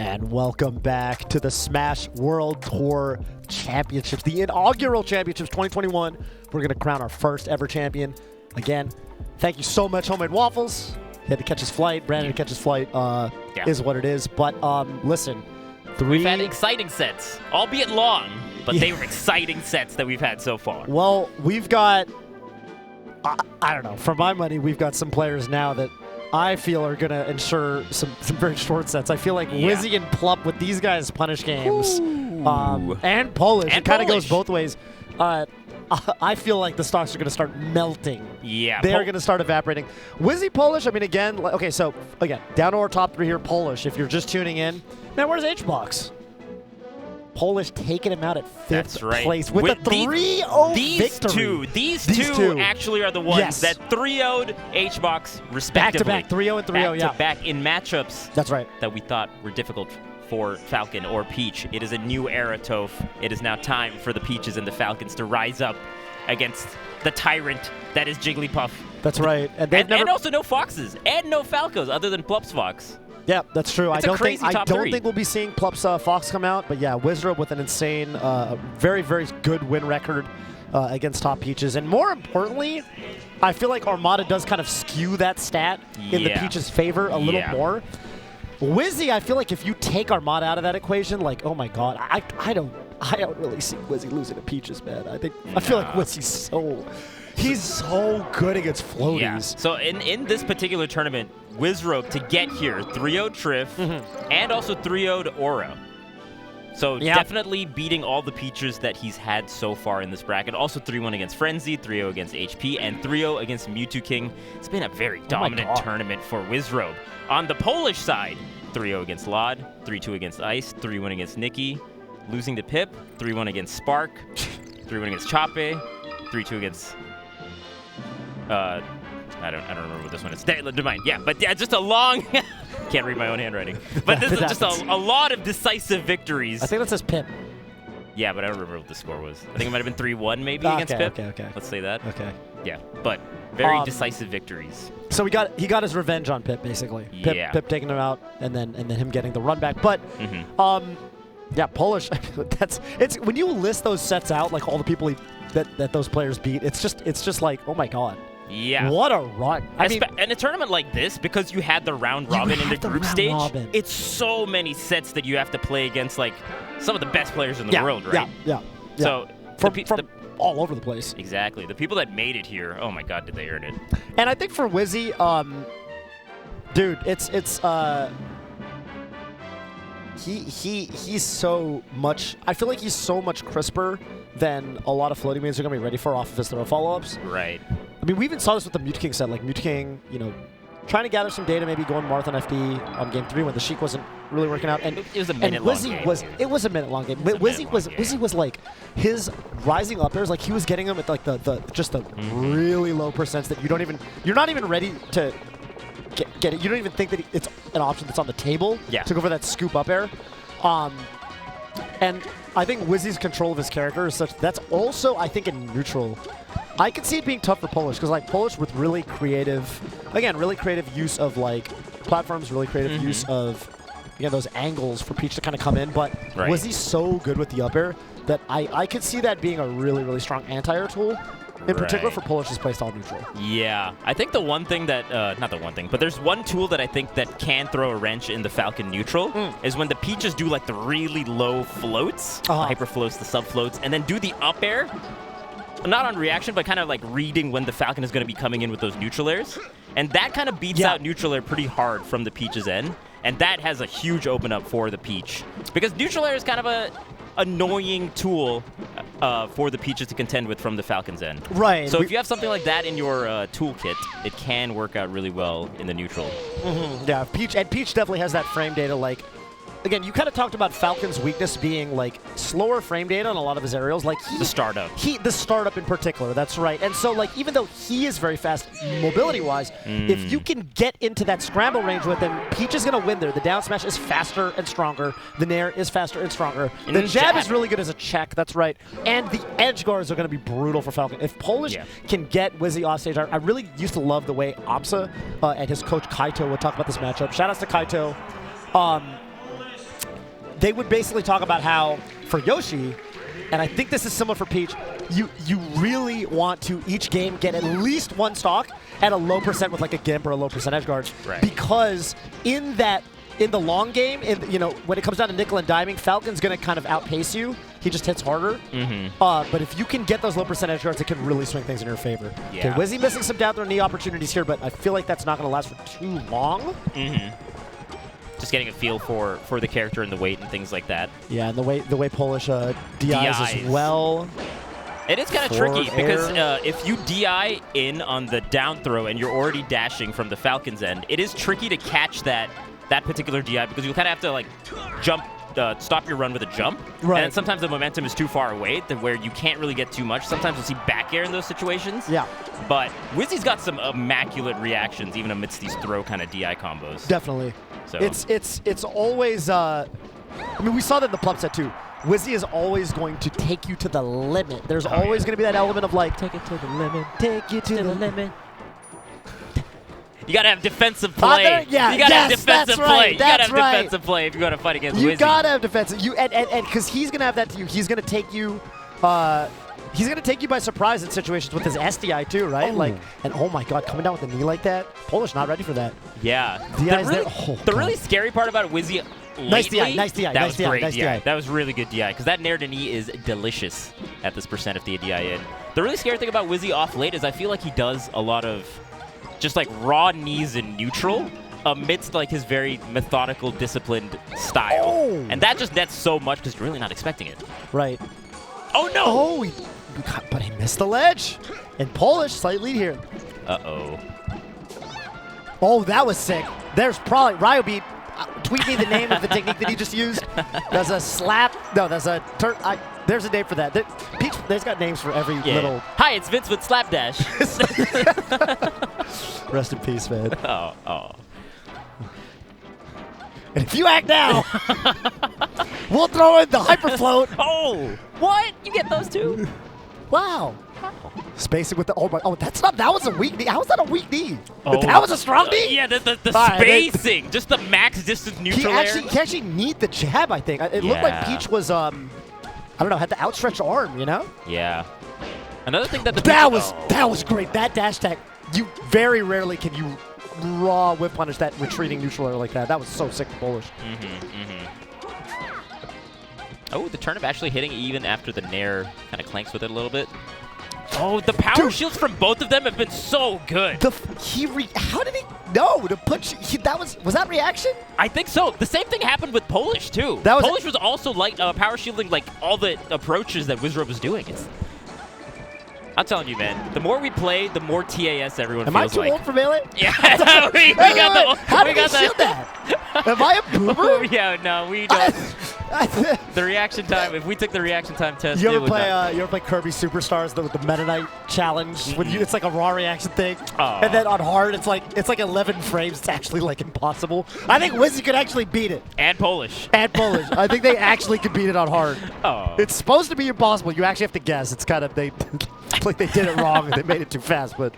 And welcome back to the Smash World Tour Championships, the inaugural championships 2021. We're going to crown our first ever champion. Again, thank you so much, Homemade Waffles. He had to catch his flight. Brandon had to catch his flight is what it is. But listen, we've had exciting sets, albeit long, but they were exciting sets that we've had so far. Well, we've got, I don't know, for my money, we've got some players now that I feel are going to ensure some very short sets. I feel like Wizzy and Plup with these guys' punish games and Polish. It kind of goes both ways. I feel like the stocks are going to start melting. Yeah. They are going to start evaporating. Wizzy, Polish, I mean, again, okay, so, again, down to our top 3 here, Polish. If you're just tuning in, man, where's HBox? Polish taking him out at 5th place with a 3-0 victory. These two actually are the ones that 3-0'd HBox respectively. Back-to-back, 3-0 and 3-0, Back-to-back in matchups that's right. that we thought were difficult for Falcon or Peach. It is a new era, Toph. It is now time for the Peaches and the Falcons to rise up against the tyrant that is Jigglypuff. That's right. And also no Foxes and no Falcos other than Plup's Fox. Yeah, that's true. I don't think three. we'll be seeing Plup's Fox come out, but yeah, Wizrobe with an insane, very, very good win record against top Peaches. And more importantly, I feel like aMSa does kind of skew that stat in the Peaches' favor a little more. Wizzy, I feel like if you take aMSa out of that equation, like, oh my god, I don't really see Wizzy losing to Peaches, man. I feel like Wizzy's he's so good against floaties. Yeah. So in this particular tournament, Wizrobe to get here 3-0'd Trif and also 3-0'd Aura. So definitely beating all the Peaches that he's had so far in this bracket. Also 3-1 against Frenzy, 3-0 against HP, and 3-0 against Mewtwo King. It's been a very dominant tournament for Wizrobe. On the Polish side, 3-0 against Lod, 3-2 against Ice, 3-1 against Nikki, losing to Pip, 3-1 against Spark, 3-1 against Chape, 3-2 against I don't remember what this one is. Divine, but just a long can't read my own handwriting. But this is just a lot of decisive victories. I think that says Pip. Yeah, but I don't remember what the score was. I think it might have been 3-1 maybe against Pip. Okay. Let's say that. Okay. Yeah, but very decisive victories. So he got his revenge on Pip basically. Pip taking him out and then him getting the run back. But yeah, Polish. It's when you list those sets out, like all the people that those players beat. It's just like, oh my god. Yeah. What a run. I mean, in a tournament like this, because you had the round robin in the group stage, it's so many sets that you have to play against like some of the best players in the world, right? Yeah. So from all over the place. Exactly. The people that made it here, oh my god, did they earn it. And I think for Wizzy, dude, he's so much, I feel like he's so much crisper than a lot of floating mains are going to be ready for off of his throw follow-ups. Right. I mean, we even saw this with the Mewtwo King set. Like, Mewtwo King, trying to gather some data, maybe going Marth on FD on game 3 when the Sheik wasn't really working out. And it was a minute-long game. It was a minute-long game. Wizzy was like, his rising up airs, like, he was getting them at, like, the really low percents that you're not even ready to get it. You don't even think that it's an option that's on the table to go for that scoop up air. And I think Wizzy's control of his character is such, that's also, I think, in neutral. I can see it being tough for Polish, because like Polish with really creative use of like platforms, really creative use of those angles for Peach to kind of come in, but Wizzy's so good with the up air that I could see that being a really, really strong anti-air tool. In particular for Polish's playstyle neutral. Yeah. I think the one thing that, not the one thing, but there's one tool that I think that can throw a wrench in the Falcon neutral is when the Peaches do like the really low floats, the hyper floats, the sub floats, and then do the up air. Not on reaction, but kind of like reading when the Falcon is going to be coming in with those neutral airs. And that kind of beats out neutral air pretty hard from the Peach's end. And that has a huge open up for the Peach. Because neutral air is kind of a annoying tool for the Peaches to contend with from the Falcon's end. Right. So if you have something like that in your toolkit, it can work out really well in the neutral. Yeah, Peach definitely has that frame data. Like, again, you kind of talked about Falcon's weakness being like slower frame data on a lot of his aerials. Like the startup. The startup in particular, that's right. And so like even though he is very fast mobility-wise, if you can get into that scramble range with him, Peach is going to win there. The down smash is faster and stronger. The nair is faster and stronger. The jab is really good as a check, that's right. And the edge guards are going to be brutal for Falcon. If Polish can get Wizzy off stage, I really used to love the way aMSa and his coach Kaito would talk about this matchup. Shout outs to Kaito. they would basically talk about how for Yoshi, and I think this is similar for Peach, you really want to each game get at least one stock at a low percent with like a gimp or a low percent edge guards, Right. because in the long game, when it comes down to nickel and diming, Falcon's going to kind of outpace you. He just hits harder. But if you can get those low percent edge guards, it can really swing things in your favor. Yeah. Okay, Wizzy missing some down throw knee opportunities here, but I feel like that's not going to last for too long. Just getting a feel for the character and the weight and things like that. Yeah, and the way Polish DIs as well. It is kind of Forward tricky because air. if you DI in on the down throw and you're already dashing from the Falcon's end, it is tricky to catch that particular DI because you kind of have to like jump, stop your run with a jump. Right. And sometimes the momentum is too far away where you can't really get too much. Sometimes you'll see back air in those situations. Yeah. But Wizzy's got some immaculate reactions even amidst these throw kind of DI combos. Definitely. So It's always, I mean, we saw that in the Plup set too. Wizzy is always going to take you to the limit. There's always going to be that element of like, take it to the limit, take you to the limit. You gotta have defensive play. Yeah, you gotta have yes, defensive that's play. right, You gotta that's have right. defensive play if you're gonna fight against You Wizzy. gotta have defensive. And because he's gonna have that to you. He's gonna take you. He's gonna take you by surprise in situations with his SDI too, right? Oh. Like, and oh my God, coming down with a knee like that. Polish not ready for that. Yeah. DI's The really, there. Oh, the God. really scary part about Wizzy Nice DI, lately, nice DI, that nice was DI, great nice DI. That was really good DI because that nair to knee is delicious at this percent of the DI in. The really scary thing about Wizzy off late is I feel like he does a lot of just like raw knees in neutral amidst like his very methodical, disciplined style. Oh. And that just nets so much because you're really not expecting it. Right. Oh no! Oh, but he missed the ledge. And Polish, slight lead here. Uh-oh. Oh, that was sick. There's probably Ryobeat. Tweet me the name of the technique that he just used. There's a slap. No, there's a turn. There's a name for that. Peach, there's got names for every little. Hi, it's Vince with Slapdash. Rest in peace, man. Oh. And if you act now, we'll throw in the hyper float. Oh! What? You get those two? Wow. Spacing with the that was a weak knee. How is that a weak knee? Oh. That was a strong knee. Yeah, the All right, spacing, just the max distance He neutral air. actually need the jab. I think it looked like Yeah. Peach was I don't know, had the outstretched arm. You know. Yeah. Another thing that That was great. That dash tech. You very rarely can you raw whip punish that retreating neutral air like that. That was so sick, Polish. Oh, the turnip actually hitting even after the nair kind of clanks with it a little bit. Oh, the power shields from both of them have been so good. How did he know to put? Was that reaction? I think so. The same thing happened with Polish too. Polish was also like power shielding like all the approaches that Wizrobe was doing. I'm telling you, man. The more we play, the more TAS everyone Am I feels too like. old for Melee? Yeah, we got the. How we did he got shield that? Am I a boomer? Yeah, no, we don't. The reaction time. If we took the reaction time test, You it ever would not. play Kirby Superstars with the Meta Knight challenge? When it's like a raw reaction thing, Oh. and then on hard it's like 11 frames. It's actually like impossible. I think Wizzy could actually beat it. And Polish. And Polish. I think they actually could beat it on hard. Oh. It's supposed to be impossible. You actually have to guess. It's kind of they like they did it wrong and they made it too fast. But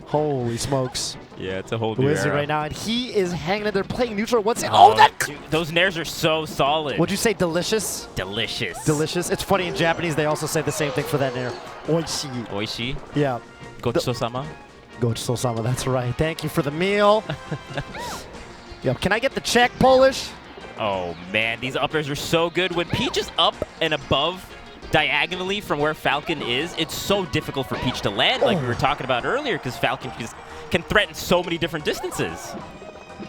holy smokes. Yeah, it's a whole new Wizzy era. right now, and he is hanging in there playing neutral. What's it? Oh, Oh, that. dude, those nairs are so solid. Would you say delicious? Delicious. Delicious. It's funny in Japanese they also say the same thing for that nair. Oishi. Oishi. Yeah. Gochiso-sama. Gochiso-sama. That's right. Thank you for the meal. Yep. Can I get the check, Polish? Oh, man. These up airs are so good. When Peach is up and above diagonally from where Falcon is, it's so difficult for Peach to land, like we were talking about earlier, because Falcon can threaten so many different distances.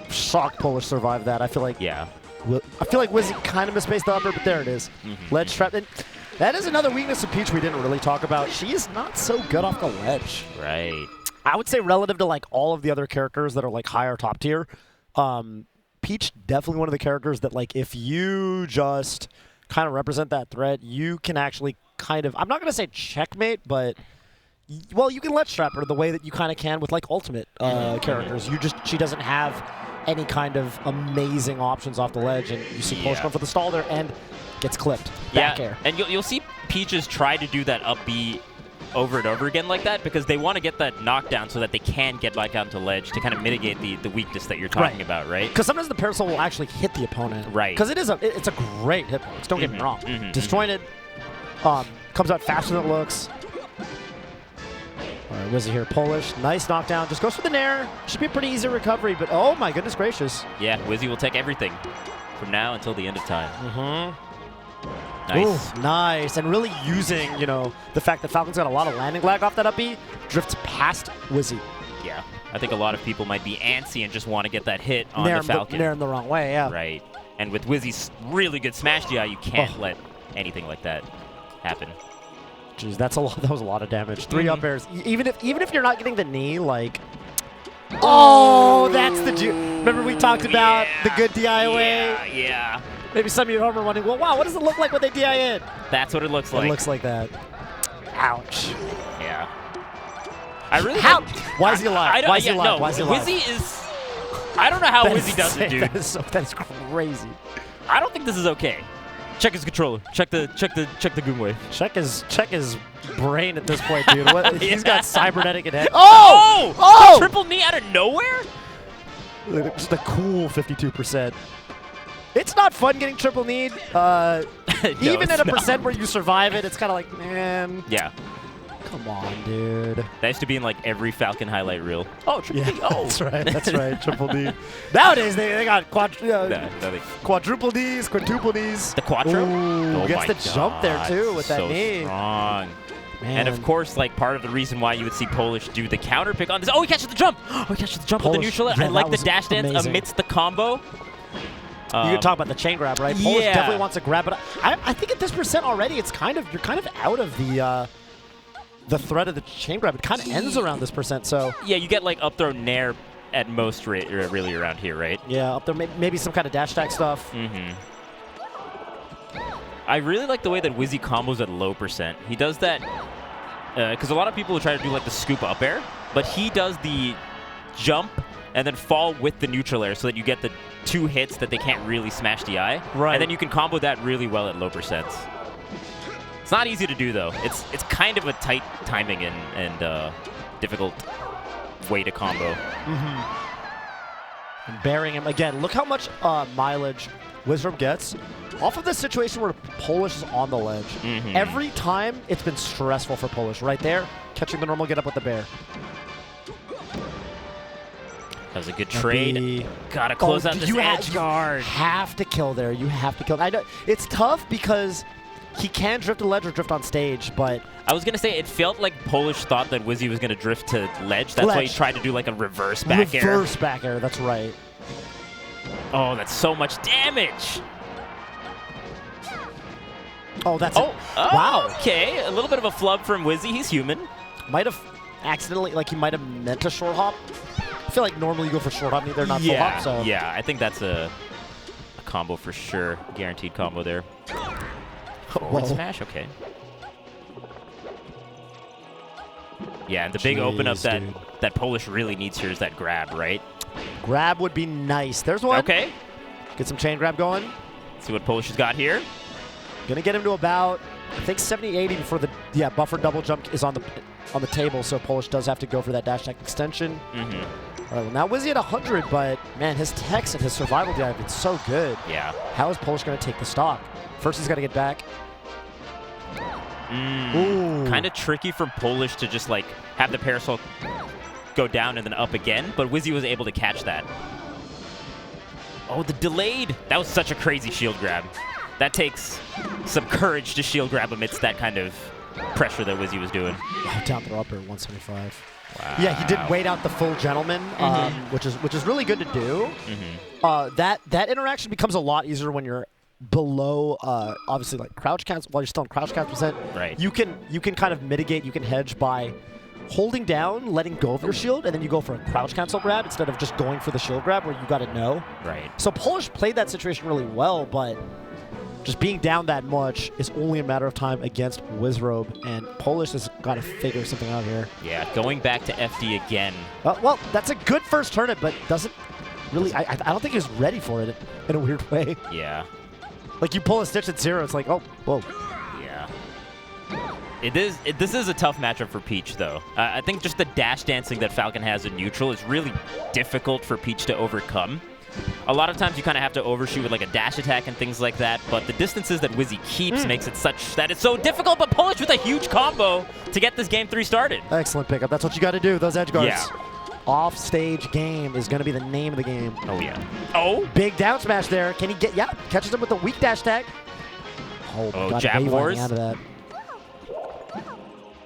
Shocked Polish survived that. I feel like Wizzy kind of misspaced the upper, but there it is. Ledge trap. And that is another weakness of Peach we didn't really talk about. She is not so good off the ledge. Right. I would say relative to like all of the other characters that are like higher top tier, Peach definitely one of the characters that like if you just kind of represent that threat, you can actually kind of, I'm not going to say checkmate, but well, you can ledge trap her the way that you kind of can with like ultimate characters. She doesn't have any kind of amazing options off the ledge, and you see Polish going for the stall there and gets clipped. Back air. And you'll see Peaches try to do that up B over and over again like that because they want to get that knockdown so that they can get back onto ledge to kind of mitigate the weakness that you're talking about, right? Because sometimes the parasol will actually hit the opponent. Right. Because it's a great hitbox. Don't get me wrong. Disjointed, comes out faster than it looks. All right, Wizzy here, Polish. Nice knockdown. Just goes for the nair. Should be a pretty easy recovery, but oh my goodness gracious. Yeah, Wizzy will take everything from now until the end of time. Nice. Ooh, nice. And really using, you know, the fact that Falcon's got a lot of landing lag off that up B, drifts past Wizzy. Yeah. I think a lot of people might be antsy and just want to get that hit on the Falcon. Nair him the wrong way, yeah. Right. And with Wizzy's really good smash DI, you can't let anything like that happen. Jeez, that's a lot. That was a lot of damage. 3 up airs. Even if you're not getting the knee, like, oh, that's the remember we talked about the good DI away. Yeah. Maybe some of you are wondering, well, wow, what does it look like when they DI in? That's what it looks like. It looks like that. Ouch. Yeah. I really. Why is he alive? Why is he alive? No, Why is he alive? Wizzy is. I don't know how Wizzy does it, dude. That is crazy. I don't think this is okay. Check his controller. Check the Goom wave. Check his brain at this point, dude. What, he's got cybernetic in head. Oh! Triple knee out of nowhere? Just a cool 52%. It's not fun getting triple kneed. Even at a percent where you survive it, it's kind of like, man. Yeah. Come on, dude. That used to be in like every Falcon highlight reel. Oh, triple knee. Oh. That's right. That's right. Triple knee. Nowadays, they got quadruple knees, quintuple knees. The quattro? Ooh, gets the jump there, too, with that knee. Strong. Man. And of course, like part of the reison why you would see Polish do the counter pick on this. Oh, he catches the jump! Oh, he catches the jump with the neutral. Yeah, I like the was dash dance amazing. amidst the combo. You can talk about the chain grab, right? Polish Yeah. definitely wants to grab, but I think at this percent already, you're kind of out of the threat of the chain grab. It kind of ends around this percent, so. Yeah, you get like up throw nair at most really around here, right? Yeah, up there maybe some kind of dash attack stuff. I really like the way that Wizzy combos at low percent. He does that because a lot of people will try to do like the scoop up air, but he does the jump and then fall with the neutral air so that you get the 2 hits that they can't really smash DI. Right. And then you can combo that really well at low percents. It's not easy to do though. It's kind of a tight timing and difficult way to combo. And bearing him again. Look how much mileage Wizrobe gets off of this situation where Polish is on the ledge. Every time it's been stressful for Polish. Right there, catching the normal get up with the bear. That was a good trade. Gotta close out this edge guard. You have to kill there. You have to kill. I know it's tough because he can drift to ledge or drift on stage, but I was gonna say it felt like Polish thought that Wizzy was gonna drift to ledge. That's why he tried to do like a reverse back air. Reverse back air. That's right. Oh, that's so much damage. Oh, that's wow. Okay, a little bit of a flub from Wizzy. He's human. Might have accidentally, like he might have meant a short hop. I feel like normally you go for short hop, they're not full hop. So yeah, I think that's a combo for sure. Guaranteed combo there. Forward smash, okay. Yeah, and the big open up that Polish really needs here is that grab, right? Grab would be nice. There's one. Okay. Get some chain grab going. See what Polish has got here. Gonna get him to about, I think 70, 80 before the buffer double jump is on the table. So Polish does have to go for that dash attack extension. All right, well now Wizzy at 100, but man, his techs and his survival DI have been so good. Yeah. How is Polish gonna take the stock? First, he's got to get back. Kind of tricky for Polish to just like have the parasol go down and then up again, but Wizzy was able to catch that. Oh, the delayed. That was such a crazy shield grab. That takes some courage to shield grab amidst that kind of pressure that Wizzy was doing. Oh, down throw up air 175. Wow. Yeah, he did wait out the full gentleman, which is really good to do. That interaction becomes a lot easier when you're below, obviously, like crouch cancel. While you're still in crouch cancel percent, right? You can kind of mitigate. You can hedge by holding down, letting go of your shield, and then you go for a crouch cancel grab instead of just going for the shield grab where you got to know. Right. So Polish played that situation really well, but just being down that much is only a matter of time against Wizrobe, and Polish has got to figure something out here. Yeah, going back to FD again. Well, that's a good first turnip, but doesn't really. I don't think he's ready for it in a weird way. Yeah. Like you pull a stitch at 0, it's like, oh, whoa. Yeah. This is a tough matchup for Peach, though. I think just the dash dancing that Falcon has in neutral is really difficult for Peach to overcome. A lot of times you kind of have to overshoot with like a dash attack and things like that, but the distances that Wizzy keeps makes it such that it's so difficult, but Polish with a huge combo to get this game 3 started. Excellent pickup. That's what you got to do, those edge guards. Yeah. Off-stage game is going to be the name of the game. Oh, yeah. Oh! Big down smash there. Can he get, yeah, catches him with the weak dash tag. Oh, my God, jab wars. out of that.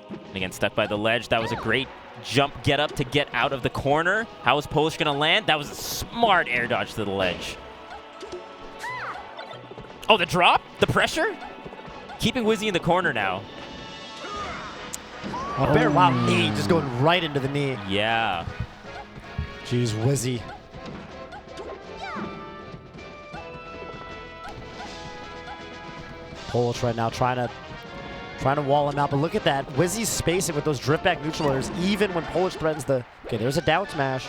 And again, stuck by the ledge. That was a great jump get up to get out of the corner. How is Polish going to land? That was a smart air dodge to the ledge. Oh, the drop? The pressure? Keeping Wizzy in the corner now. Oh, bear, wow, knee just going right into the knee. Yeah. Jeez, Wizzy. Polish right now trying to wall him out, but look at that. Wizzy's spacing with those drift back neutral airs, even when Polish threatens the... Okay, there's a down smash.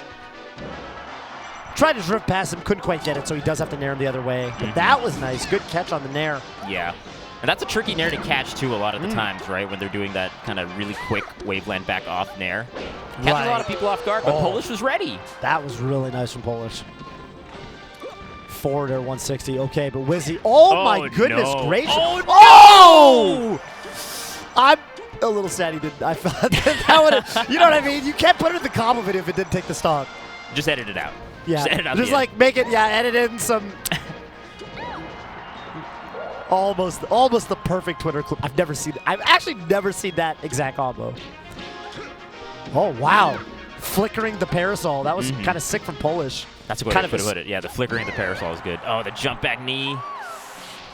Tried to drift past him, couldn't quite get it, so he does have to nair him the other way. But that was nice. Good catch on the nair. Yeah. And that's a tricky nair to catch, too, a lot of the times, right? When they're doing that kind of really quick waveland back off nair. Catches a lot of people off guard, but Polish was ready. That was really nice from Polish. Forward air 160. Okay, but Wizzy... Oh, my goodness gracious. Oh, no! I'm a little sad he didn't. I thought that would have... You know what I mean? You can't put it in the combo video if it didn't take the stock. Just edit it out. Yeah. Just edit out Just the like make it, yeah, edit in some... almost the perfect Twitter clip. I've actually never seen that exact combo. Oh, wow. Flickering the parasol. That was kind of sick from Polish. That's a good way to put it. Yeah, the flickering the parasol is good. Oh, the jump back knee.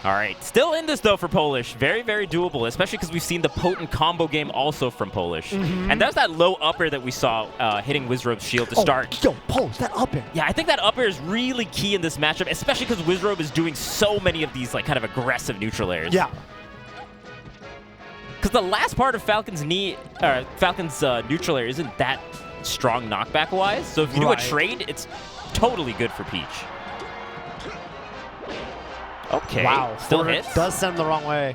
All right. Still in this, though, for Polish. Very, very doable, especially because we've seen the potent combo game also from Polish. And there's that low up air that we saw hitting Wizrobe's shield to start. Yo, Polish, that up air. Yeah, I think that up air is really key in this matchup, especially because Wizrobe is doing so many of these like kind of aggressive neutral airs. Yeah. Because the last part of Falcon's neutral air isn't that strong knockback-wise. So if you do a trade, it's totally good for Peach. Okay. Wow. Still hits? Does send him the wrong way.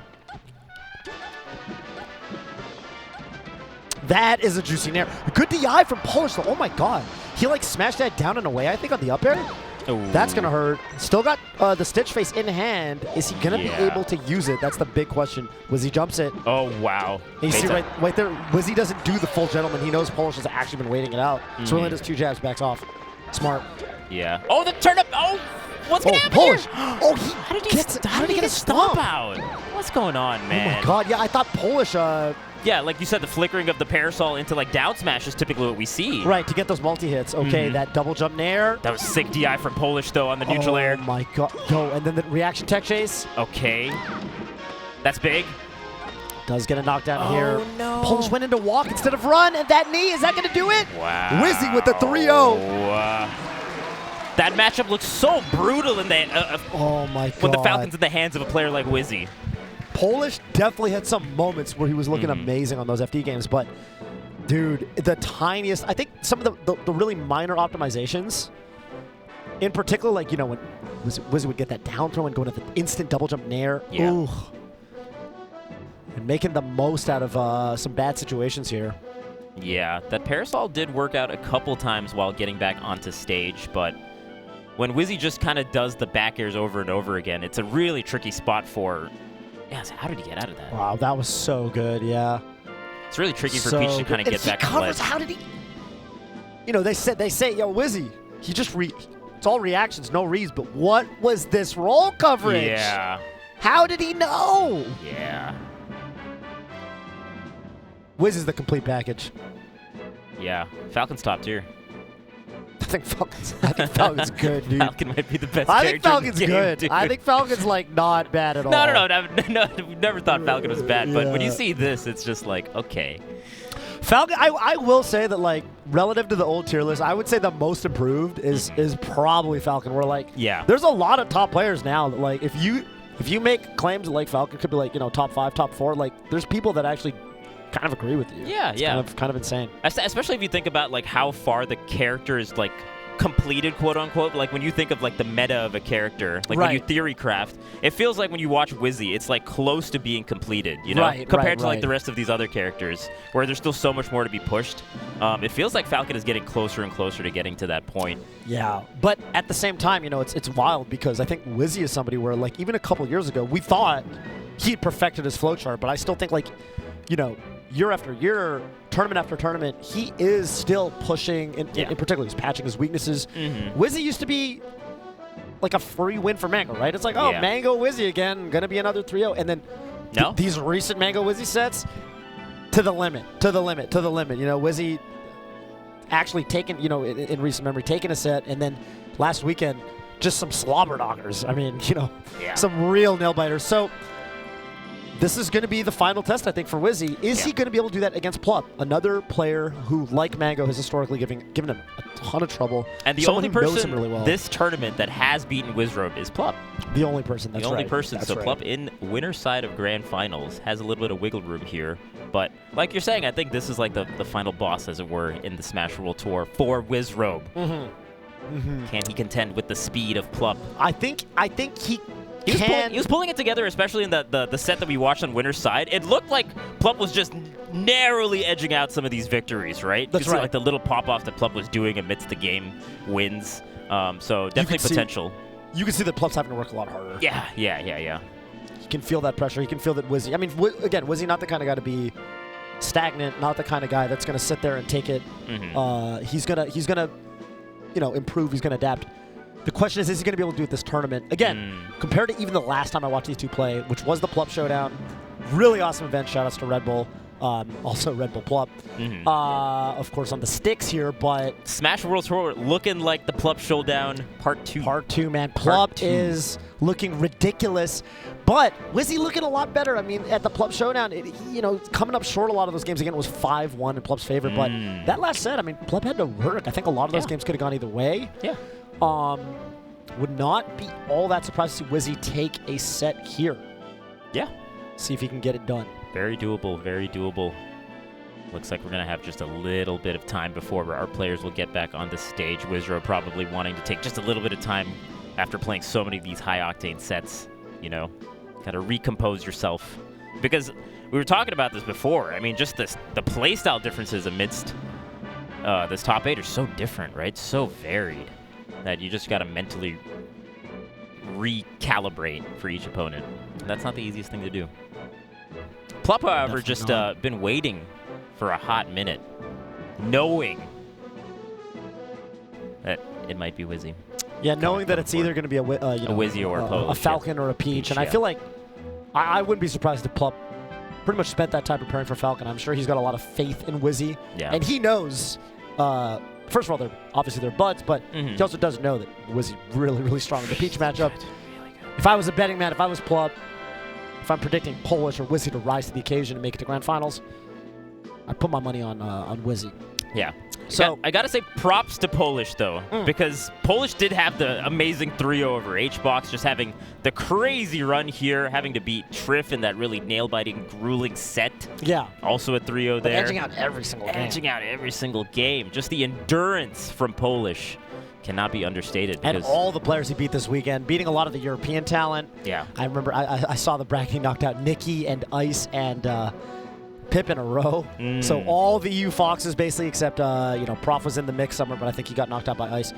That is a juicy nair. Good DI from Polish, though. Oh, my God. He, like, smashed that down and away, I think, on the up air. Ooh. That's going to hurt. Still got the Stitch Face in hand. Is he going to be able to use it? That's the big question. Wizzy jumps it. Oh, wow. And you see right there, Wizzy doesn't do the full gentleman. He knows Polish has actually been waiting it out. So he only does 2 jabs, backs off. Smart. Yeah. Oh, the turnip. Oh, what's going to happen Polish. here? Oh, How did he get a stomp out? What's going on, man? Oh, my God. Yeah, I thought Polish... yeah, like you said, the flickering of the parasol into like down smash is typically what we see. Right, to get those multi-hits. Okay, that double jump nair. That was sick DI from Polish, though, on the neutral air. Oh, my God. Yo, and then the reaction tech chase. Okay. That's big. Does get a knockdown here. Oh, no. Polish went into walk instead of run, and that knee, is that going to do it? Wow. Wizzy with the 3-0. That matchup looks so brutal in the Oh, my God. when the Falcon's in the hands of a player like Wizzy. Polish definitely had some moments where he was looking amazing on those FD games, but dude, the tiniest, I think some of the really minor optimizations, in particular, like, you know, when Wizzy would get that down throw and go into the instant double jump nair. Yeah. Ooh. And making the most out of some bad situations here. Yeah, that parasol did work out a couple times while getting back onto stage, but when Wizzy just kind of does the back airs over and over again, it's a really tricky spot for... Yeah, so how did he get out of that? Wow, that was so good, yeah. It's really tricky for Peach to kind of get back to the ledge. How did he... You know, they say, yo, Wizzy, he just it's all reactions, no reads, but what was this roll coverage? Yeah. How did he know? Yeah. Wiz is the complete package. Yeah. Falcon's top tier. I think Falcon's good, dude. Falcon might be the best I think character Falcon's in the game, good. dude. I think Falcon's, like, not bad at all. No, we never thought Falcon was bad, but when you Yeah. see this, it's just like, okay. Falcon, I will say that, like, relative to the old tier list, I would say the most improved is probably Falcon. Where, like, Yeah. there's a lot of top players now that, like, if you make claims that, like, Falcon could be, like, you know, top 5, top 4, like, there's people that actually kind of agree with you. Yeah, it's yeah. kind of insane. Especially if you think about, like, how far the character is, like, completed, quote unquote. Like when you think of like the meta of a character, like when you theory craft, it feels like when you watch Wizzy, it's like close to being completed, you know, compared to like the rest of these other characters, where there's still so much more to be pushed. It feels like Falcon is getting closer and closer to getting to that point. Yeah, but at the same time, you know, it's wild because I think Wizzy is somebody where like even a couple years ago we thought he perfected his flowchart, but I still think like, you know, year after year, tournament after tournament, he is still pushing, in particular, he's patching his weaknesses. Wizzy used to be like a free win for Mango, right? It's like, oh, Mango Wizzy again, gonna be another 3-0. And then these recent Mango Wizzy sets, to the limit, to the limit, to the limit. You know, Wizzy actually taking, you know, in recent memory, taking a set, and then last weekend, just some slobber knockers. I mean, you know, some real nail biters. So this is going to be the final test, I think, for Wizzy. Is he going to be able to do that against Plup, another player who, like Mango, has historically given him a ton of trouble? And the only person this tournament that has beaten Wizrobe is Plup. The only person, that's right. The only person. So Plup in winner's side of Grand Finals has a little bit of wiggle room here. But like you're saying, I think this is like the final boss, as it were, in the Smash World Tour for Wizrobe. Can he contend with the speed of Plup? I think he He was pulling it together, especially in the set that we watched on winner's side. It looked like Plup was just narrowly edging out some of these victories, right? That's you right. See, like the little pop-off that Plup was doing amidst the game wins. So definitely potential. You can see that Plup's having to work a lot harder. Yeah. He can feel that pressure. He can feel that Wizzy. I mean, again, Wizzy not the kind of guy to be stagnant, not the kind of guy that's going to sit there and take it. He's gonna, you know, improve. He's gonna adapt. The question is he going to be able to do it this tournament? Again, compared to even the last time I watched these two play, which was the Plup Showdown. Really awesome event. Shout-outs to Red Bull. Also Red Bull Plup. Of course, on the sticks here, but Smash World Tour looking like the Plup Showdown Part 2. Part 2, man. Plup is looking ridiculous, but Wizzy looking a lot better. I mean, at the Plup Showdown, you know, coming up short a lot of those games. Again, it was 5-1 in Plup's favor, but that last set, I mean, Plup had to work. I think a lot of those games could have gone either way. Would not be all that surprised to see Wizzy take a set here. Yeah. See if he can get it done. Very doable, very doable. Looks like we're going to have just a little bit of time before our players will get back on the stage. Wizrobe probably wanting to take just a little bit of time after playing so many of these high-octane sets, you know. Got to recompose yourself. Because we were talking about this before. I mean, just the playstyle differences amidst this top 8 are so different, right? So varied that you just got to mentally recalibrate for each opponent. And that's not the easiest thing to do. Plup, however, just been waiting for a hot minute, knowing that it might be Wizzy. Yeah, knowing that it's either going to be a Wizzy or a Polish, a Falcon or a Peach. And I feel like I wouldn't be surprised if Plup pretty much spent that time preparing for Falcon. I'm sure he's got a lot of faith in Wizzy. Yeah. And he knows... first of all, they're buds, but he also does know that Wizzy really, really strong in the Peach matchup. If I was a betting man, if I was Plup, if I'm predicting Polish or Wizzy to rise to the occasion and make it to Grand Finals, I'd put my money on Wizzy. Yeah. So I gotta say props to Polish though, because Polish did have the amazing 3-0 over HBox, just having the crazy run here, having to beat Trif in that really nail-biting, grueling set. Yeah. Also a 3-0 there. Edging out every single game. Edging out every single game. Just the endurance from Polish cannot be understated. And all the players he beat this weekend, beating a lot of the European talent. Yeah. I remember I saw the bracket knocked out Nikki and Ice and Pip in a row. So all the EU Foxes basically, except you know, Prof was in the mix somewhere, but I think he got knocked out by Ice.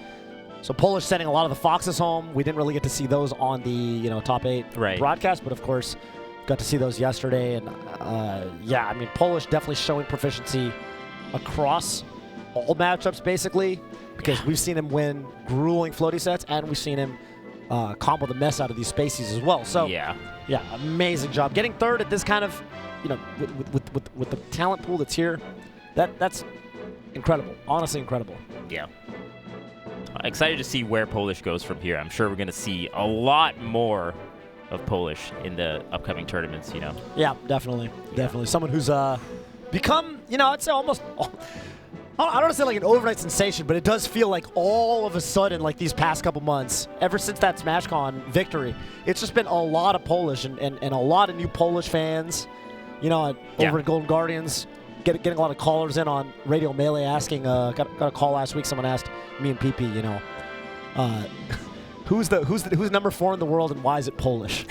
So Polish sending a lot of the Foxes home. We didn't really get to see those on the top 8 broadcast, but of course got to see those yesterday. And yeah, I mean, Polish definitely showing proficiency across all matchups basically, because we've seen him win grueling floaty sets and we've seen him combo the mess out of these spacies as well. So yeah, amazing job getting third at this kind of, you know, with the talent pool that's here. That's incredible. Honestly incredible. Yeah. Excited to see where Polish goes from here. I'm sure we're going to see a lot more of Polish in the upcoming tournaments, you know. Yeah, definitely. Definitely. Someone who's become, you know, I'd say almost, I don't want to say like an overnight sensation, but it does feel like all of a sudden, like these past couple months, ever since that SmashCon victory, it's just been a lot of Polish and a lot of new Polish fans, you know, over at Golden Guardians. getting a lot of callers in on Radio Melee asking. Got a call last week. Someone asked me and PP, you know, who's number 4 in the world and why is it Polish?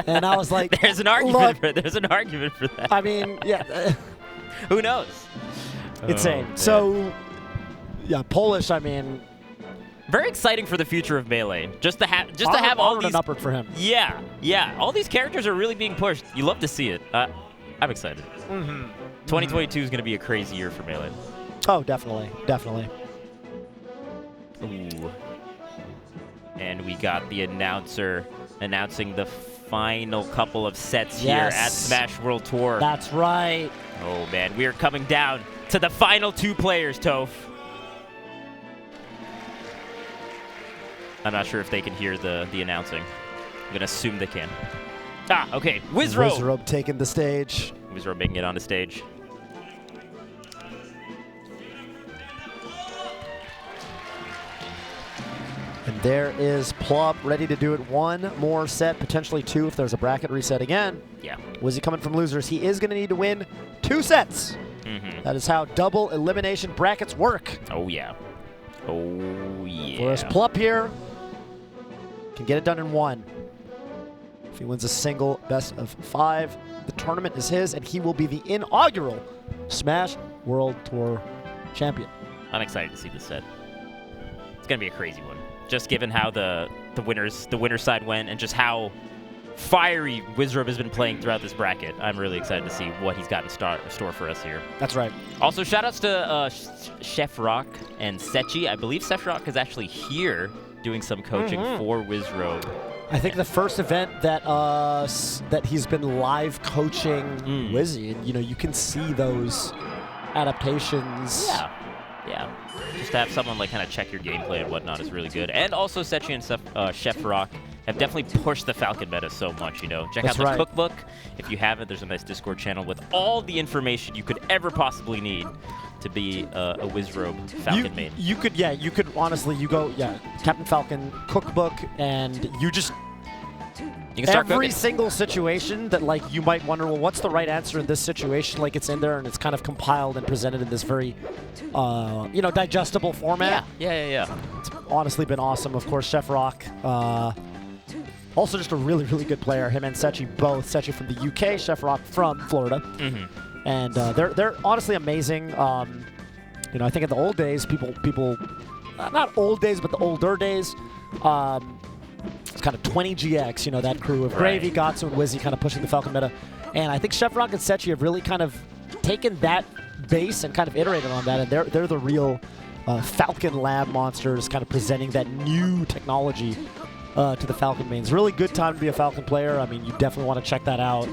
And I was like, there's an argument for that. I mean, yeah. Who knows? Insane. Oh, so, yeah, Polish. I mean, very exciting for the future of Melee. Just to have all these. An upward for him. Yeah, yeah. All these characters are really being pushed. You love to see it. I'm excited. 2022 is going to be a crazy year for Melee. Oh, definitely, definitely. Ooh. And we got the announcer announcing the final couple of sets here at Smash World Tour. That's right. Oh, man. We are coming down to the final 2 players, Toph. I'm not sure if they can hear the announcing. I'm going to assume they can. Ah, okay. Wizrobe. Wizrobe taking the stage. Wizrobe making it on the stage. And there is Plup ready to do it 1 more set, potentially 2 if there's a bracket reset again. Yeah. Wizzy coming from losers. He is going to need to win 2 sets. That is how double elimination brackets work. Oh, yeah. Oh, yeah. Whereas Plup here can get it done in 1. If he wins a single best of 5, the tournament is his, and he will be the inaugural Smash World Tour champion. I'm excited to see this set. It's going to be a crazy one. Just given how the winner's side went and just how fiery Wizrobe has been playing throughout this bracket. I'm really excited to see what he's got in store for us here. That's right. Also, shout-outs to Chef Rock and Sechi. I believe Chef Rock is actually here doing some coaching for Wizrobe. I think the first event that that he's been live coaching Wizzy, and you know, you can see those adaptations. Yeah, yeah. Just to have someone like kind of check your gameplay and whatnot is really good. And also Sechi and Chef Rock have definitely pushed the Falcon meta so much, you know. Check out the cookbook. If you haven't, there's a nice Discord channel with all the information you could ever possibly need to be a Wizrobe Falcon main. You could honestly, Captain Falcon cookbook, and you just you can start every cooking. single situation that like you might wonder, well, what's the right answer in this situation? Like it's in there and it's kind of compiled and presented in this very, digestible format. Yeah. It's honestly been awesome. Of course, Chef Rock. Also just a really, really good player. Him and Sechi both. Sechi from the UK, Chef Rock from Florida. And they're honestly amazing. I think in the old days, people, not old days, but the older days, it's kind of 20GX, that crew of Gravy, Gatsu, and Wizzy kind of pushing the Falcon meta. And I think Chef Rock and Sechi have really kind of taken that base and kind of iterated on that. And they're the real Falcon lab monsters, kind of presenting that new technology to the Falcon mains. Really good time to be a Falcon player. I mean, you definitely want to check that out.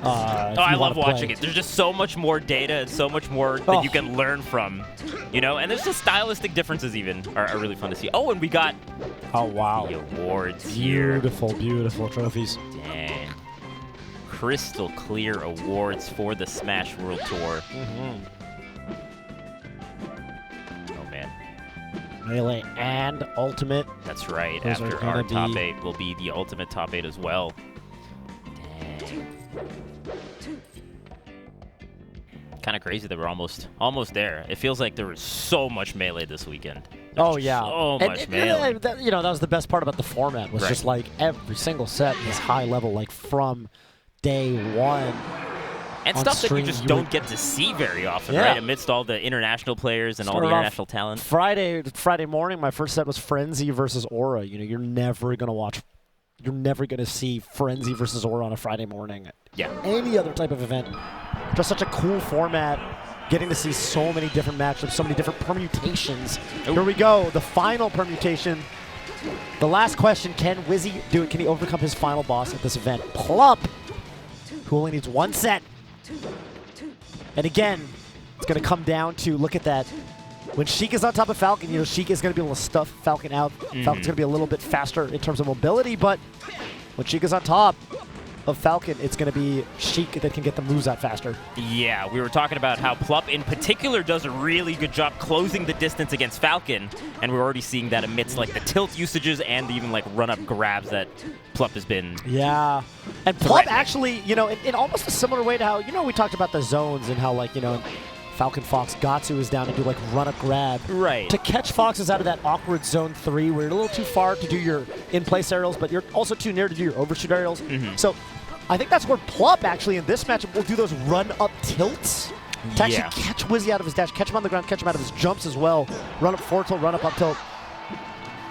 I love watching it. There's just so much more data and so much more that you can learn from, and there's just stylistic differences even are really fun to see. Oh, and we got the awards here. Beautiful trophies. Dang. Crystal clear awards for the Smash World Tour. Oh, man. Melee and Ultimate. That's right. Those After our top 8 will be the Ultimate top 8 as well. Dang. Kind of crazy that we're almost there. It feels like there was so much Melee this weekend. So much Melee. That was the best part about the format was just like every single set is high level, like from day one. And stuff that you just don't get to see very often, right? Amidst all the international players and all the international talent. Friday morning, my first set was Frenzy versus Aura. You're never gonna see Frenzy versus Aura on a Friday morning. Any other type of event. Just such a cool format. Getting to see so many different matchups, so many different permutations. Here we go, the final permutation. The last question, can Wizzy do it? Can he overcome his final boss at this event? Plup, who only needs 1 set. And again, it's going to come down to, look at that. When Sheik is on top of Falcon, Sheik is going to be able to stuff Falcon out. Falcon's going to be a little bit faster in terms of mobility, but when Sheik is on top, of Falcon, it's going to be Sheik that can get the moves out faster. Yeah, we were talking about how Plup in particular does a really good job closing the distance against Falcon, and we're already seeing that amidst like the tilt usages and even like run-up grabs that Plup has been. Yeah, and Plup actually, you know, in almost a similar way to how, you know, we talked about the zones and how, like, you know, Falcon Fox Gatsu is down to do like run-up grab. Right. To catch Foxes out of that awkward zone 3 where you're a little too far to do your in-place aerials, but you're also too near to do your overshoot aerials. So I think that's where Plup actually in this matchup will do those run-up tilts to actually catch Wizzy out of his dash, catch him on the ground, catch him out of his jumps as well. Run-up forward tilt, run-up up tilt.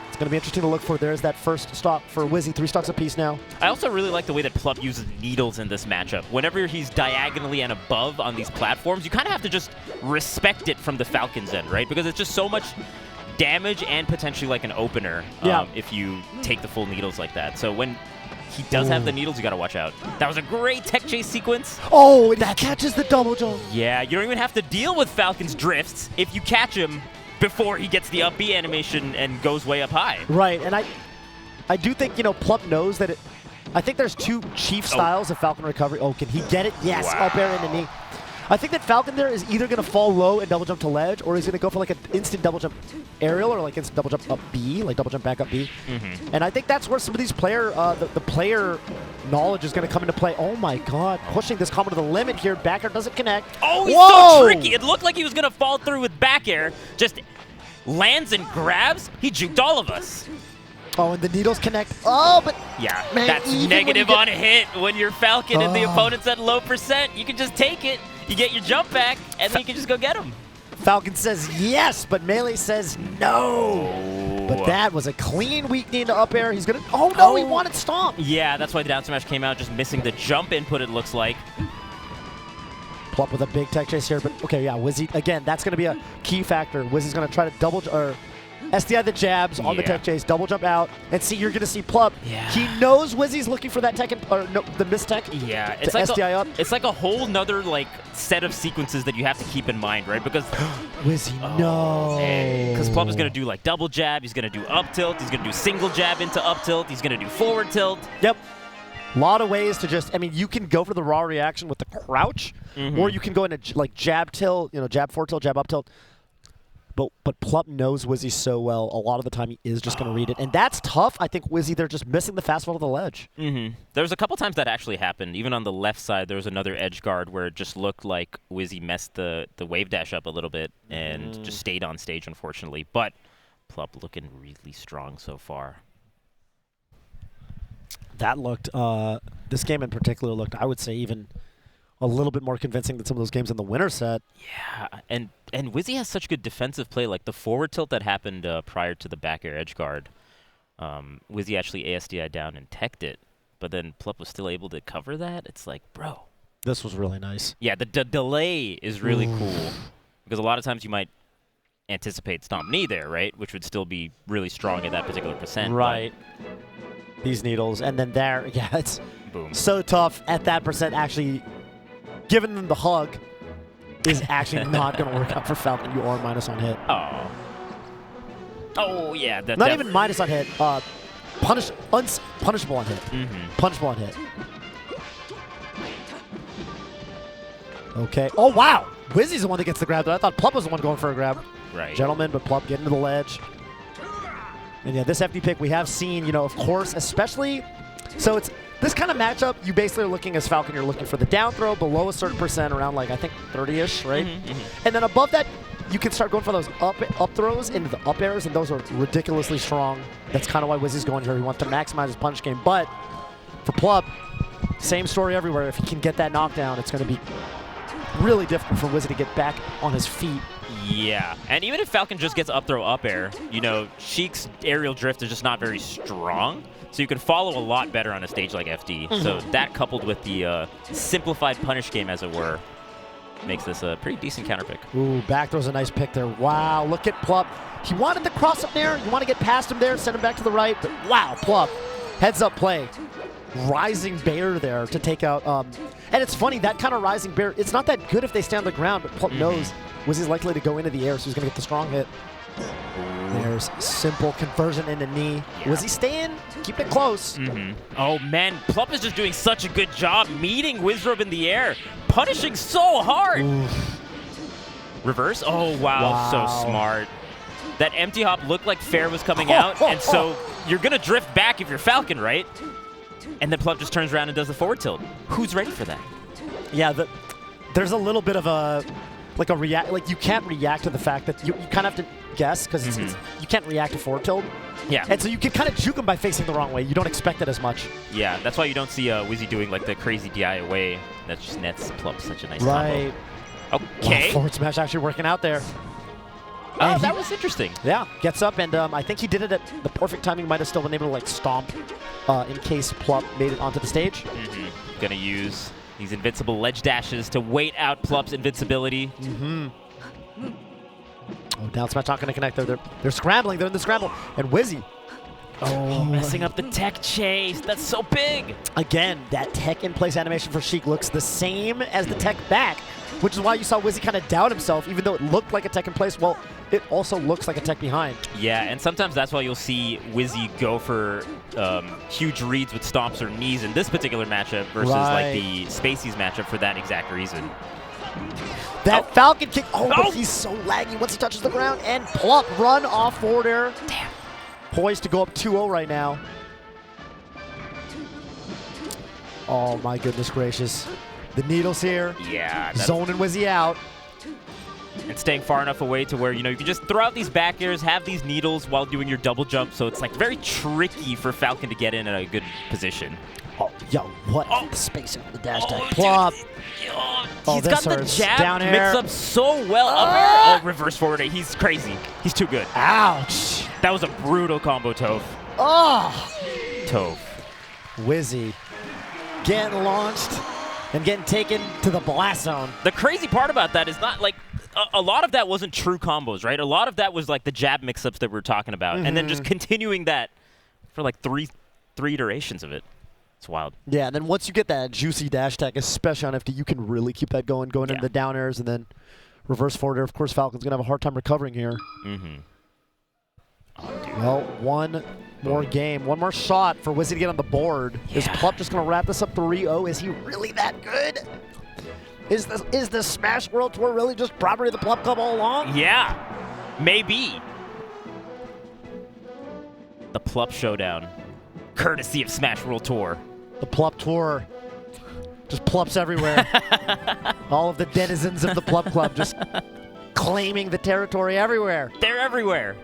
It's going to be interesting to look for. There's that first stock for Wizzy, 3 stocks apiece now. I also really like the way that Plup uses needles in this matchup. Whenever he's diagonally and above on these platforms, you kind of have to just respect it from the Falcon's end, right? Because it's just so much damage and potentially like an opener if you take the full needles like that. So when he does have the needles, you got to watch out. That was a great tech chase sequence. Oh, that catches the double jump. Yeah, you don't even have to deal with Falcon's drifts if you catch him before he gets the up B animation and goes way up high. Right, and I do think, you know, Plup knows that I think there's 2 chief styles of Falcon recovery. Oh, can he get it? Yes, up air in the knee. I think that Falcon there is either going to fall low and double jump to ledge, or he's going to go for like an instant double jump aerial, or like instant double jump up B, like double jump back up B. And I think that's where some of these player, the player knowledge is going to come into play. Oh my God, pushing this combo to the limit here. Back air doesn't connect. Oh, he's so tricky. It looked like he was going to fall through with back air. Just lands and grabs. He juked all of us. Oh, and the needles connect. Oh, but yeah, man, that's negative on a hit when you're Falcon and the opponent's at low percent. You can just take it. You get your jump back, and then you can just go get him. Falcon says yes, but Melee says no. But that was a clean weak knee into up air. He's going to... Oh, no, he wanted stomp. Yeah, that's why the down smash came out, just missing the jump input, it looks like. Plup with a big tech chase here, but okay, yeah, Wizzy, again, that's going to be a key factor. Wizzy's going to try to double... or SDI the jabs on the tech chase, double jump out, and see, you're going to see Plup. He knows Wizzy's looking for that tech, or no, the mistech. Yeah, it's like SDI up. It's like a whole nother like set of sequences that you have to keep in mind, right? Because Wizzy, no. Because Plup is going to do like double jab, he's going to do up tilt, he's going to do single jab into up tilt, he's going to do forward tilt. Yep. A lot of ways to just, I mean, you can go for the raw reaction with the crouch, or you can go into like jab tilt, you know, jab forward tilt, jab up tilt. But Plup knows Wizzy so well. A lot of the time, he is just going to read it. And that's tough. I think Wizzy, they're just missing the fastball to the ledge. There was a couple times that actually happened. Even on the left side, there was another edge guard where it just looked like Wizzy messed the wave dash up a little bit and just stayed on stage, unfortunately. But Plup looking really strong so far. That looked, this game in particular looked, I would say, even a little bit more convincing than some of those games in the winner set. Yeah, and Wizzy has such good defensive play. Like the forward tilt that happened prior to the back air edge guard, Wizzy actually ASDI down and teched it, but then Plup was still able to cover that. It's like, bro. This was really nice. Yeah, the delay is really cool because a lot of times you might anticipate stomp knee there, right? Which would still be really strong at that particular percent. Right. These needles, and then there, yeah, it's so tough at that percent actually. Giving them the hug is actually not going to work out for Falcon. You are minus on hit. Oh, yeah. Not even minus on hit. Punishable on hit. Punishable on hit. Okay. Oh, wow. Wizzy's the one that gets the grab there. I thought Plup was the one going for a grab. Right. Gentlemen, but Plup getting to the ledge. And yeah, this FD pick we have seen, you know, of course, especially... So it's this kind of matchup, you basically are looking as Falcon, you're looking for the down throw below a certain percent, around like, I think, 30-ish, right? And then above that, you can start going for those up throws into the up airs, and those are ridiculously strong. That's kind of why Wizzy's going here. He wants to maximize his punch game. But for Plup, same story everywhere. If he can get that knockdown, it's going to be really difficult for Wizzy to get back on his feet. Yeah, and even if Falcon just gets up throw up air, you know, Sheik's aerial drift is just not very strong. So you can follow a lot better on a stage like FD. So that coupled with the simplified punish game, as it were, makes this a pretty decent counter pick. Ooh, back throw's a nice pick there. Wow, look at Plup. He wanted the cross up there. You want to get past him there, send him back to the right. But wow, Plup, heads up play. Rising bear there to take out. And it's funny, that kind of rising bear, it's not that good if they stay on the ground, but Plup knows Wizzy's likely to go into the air, so he's going to get the strong hit. There's simple conversion into knee. Was he staying? Keep it close. Oh, man. Plup is just doing such a good job meeting Wizrobe in the air, punishing so hard. Reverse? Oh, wow. So smart. That empty hop looked like fair was coming out, and so you're going to drift back if you're Falcon, right? And then Plup just turns around and does the forward tilt. Who's ready for that? Yeah, there's a little bit of a react. Like, you can't react to the fact that you kind of have to guess because you can't react to forward tilt. Yeah. And so you can kind of juke him by facing the wrong way. You don't expect it as much. Yeah, that's why you don't see Wizzy doing like the crazy DI away. That just nets Plup such a nice Right. combo. Okay. Wow, forward smash actually working out there. Oh, that was interesting. Yeah, gets up, and I think he did it at the perfect timing. Might have still been able to like stomp in case Plup made it onto the stage. Gonna use these invincible ledge dashes to wait out Plup's invincibility. Oh, down smash not going to connect. They're scrambling. They're in the scramble. And Wizzy. Oh, messing up the tech chase. That's so big. Again, that tech in place animation for Sheik looks the same as the tech back, which is why you saw Wizzy kind of doubt himself, even though it looked like a tech in place. Well, it also looks like a tech behind. Yeah, and sometimes that's why you'll see Wizzy go for huge reads with stomps or knees in this particular matchup versus like the Spaceys matchup for that exact reason. That Falcon kick. Oh, but he's so laggy once he touches the ground. And Plup run off forward air. Damn. Poised to go up 2-0 right now. Oh, my goodness gracious. The needles here. Yeah. Zoning Wizzy out. And staying far enough away to where, you know, you can just throw out these back airs, have these needles while doing your double jump. So it's like very tricky for Falcon to get in at a good position. Oh, yo, what the space in the dash tag. Plup. He's got the jab down air. mixed up so well. Up air. Oh, reverse forward. He's crazy. He's too good. Ouch. That was a brutal combo, Toph. Oh. Toph. Wizzy getting launched and getting taken to the blast zone. The crazy part about that is not like a lot of that wasn't true combos, right? A lot of that was like the jab mix-ups that we were talking about, and then just continuing that for like three iterations of it. It's wild. Yeah, and then once you get that juicy dash tag, especially on FD, you can really keep that going into the down airs and then reverse forward air. Of course, Falcon's going to have a hard time recovering here. Well, one more game, one more shot for Wizzy to get on the board. Is Plup just going to wrap this up 3-0? Is he really that good? Is the Smash World Tour really just property of the Plup Club all along? Yeah, maybe. The Plup Showdown, courtesy of Smash World Tour. The Plup Tour, just Plups everywhere. All of the denizens of the Plup Club just claiming the territory everywhere. They're everywhere.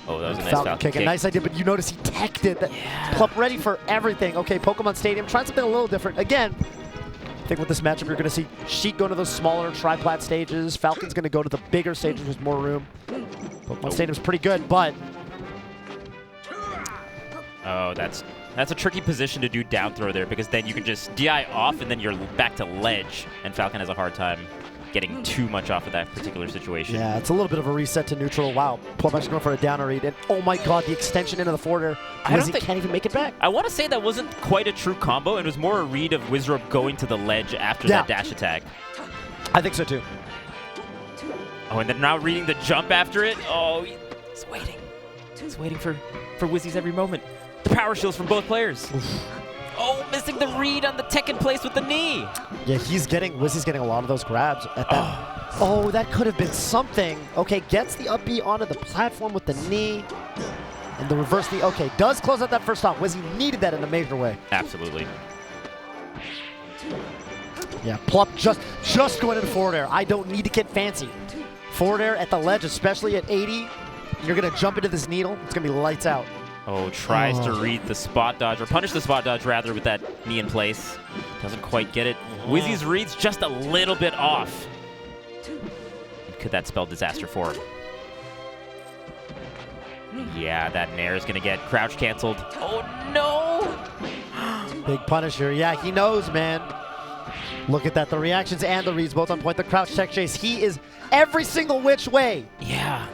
Oh, that was a nice Falcon kick. A nice idea, but you notice he teched it. Plup ready for everything. Okay, Pokemon Stadium, trying something a little different. Again, I think with this matchup, you're going to see Sheik go to those smaller triplat stages. Falcon's going to go to the bigger stages with more room. Pokemon Stadium's pretty good, but... Oh, that's a tricky position to do down throw there, because then you can just DI off and then you're back to ledge, and Falcon has a hard time getting too much off of that particular situation. Yeah, it's a little bit of a reset to neutral. Wow, Plup actually going for a downer read, and oh my god, the extension into the forward air. Wizzy can't even make it back. I want to say that wasn't quite a true combo. It was more a read of Wizrobe going to the ledge after that dash attack. I think so too. Oh, and then now reading the jump after it. Oh, he's waiting. He's waiting for Wizzy's every moment. The power shields from both players. Oh, missing the read on the tech in place with the knee. Yeah, Wizzy's getting a lot of those grabs at that. Oh, that could have been something. Okay, gets the up B onto the platform with the knee. And the reverse knee. Okay, does close out that first stop. Wizzy needed that in a major way. Absolutely. Yeah, Plup just going into forward air. I don't need to get fancy. Forward air at the ledge, especially at 80. You're going to jump into this needle. It's going to be lights out. Oh, tries to read the spot dodge, or punish the spot dodge rather, with that knee in place. Doesn't quite get it. Wizzy's read's just a little bit off. Could that spell disaster for him? Yeah, that Nair is going to get crouch canceled. Oh, no! Big punisher. Yeah, he knows, man. Look at that. The reactions and the reads both on point. The crouch tech chase. He is every single which way. Yeah.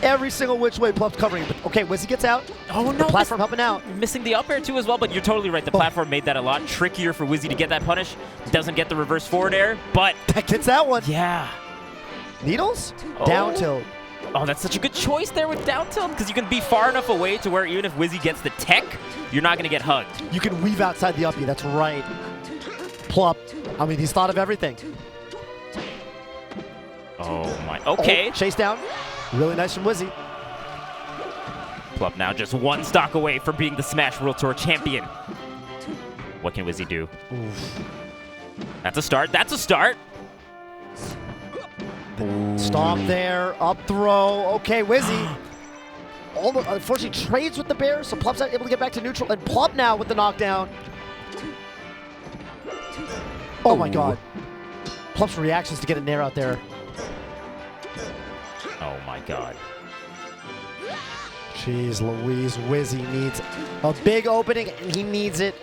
Every single which way Plup's covering. But okay, Wizzy gets out. Oh, no. The platform helping out. Missing the up air, too, as well, but you're totally right. The platform made that a lot trickier for Wizzy to get that punish. Doesn't get the reverse forward air, but... That gets that one. Yeah. Needles? Down tilt. Oh, that's such a good choice there with down tilt, because you can be far enough away to where even if Wizzy gets the tech, you're not going to get hugged. You can weave outside the uppie. That's right. Plup. I mean, he's thought of everything. Oh, my. Okay. Oh, chase down. Really nice from Wizzy. Plup now just one stock away from being the Smash World Tour champion. What can Wizzy do? Oof. That's a start. That's a start. Stomp there, up throw. Okay, Wizzy. Almost, unfortunately, trades with the bear, so Plup's not able to get back to neutral. And Plup now with the knockdown. Oh my god. Plup's reactions to get a nair out there. Oh my god. Jeez Louise, Wizzy needs a big opening, and he needs it.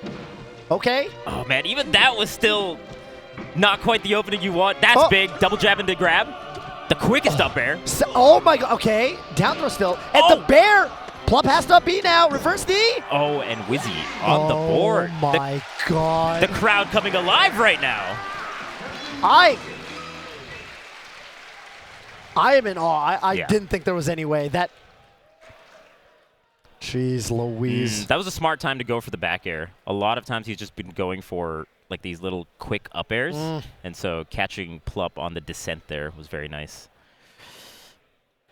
Okay. Oh man, even that was still not quite the opening you want. That's big. Double jab into grab. The quickest up air. So, oh my god, okay. Down throw still. And the bear! Plup has to up B now. Reverse knee. Oh, and Wizzy on the board. Oh my god. The crowd coming alive right now. I am in awe. I didn't think there was any way. That. Jeez Louise. That was a smart time to go for the back air. A lot of times he's just been going for like these little quick up airs. And so catching Plup on the descent there was very nice.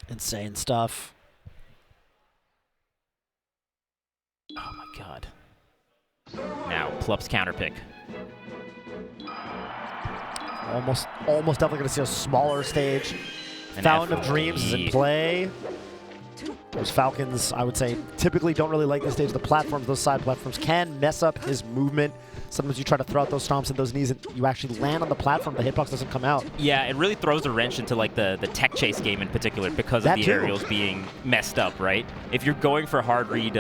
Insane stuff. Oh my god. Now Plup's counter pick. Almost definitely going to see a smaller stage. An Fountain of FOD. Dreams is in play. Those Falcons, I would say, typically don't really like this stage. The platforms, those side platforms, can mess up his movement. Sometimes you try to throw out those stomps and those knees, and you actually land on the platform. The hitbox doesn't come out. Yeah, it really throws a wrench into like the tech chase game in particular because of the aerials being messed up, right? If you're going for hard read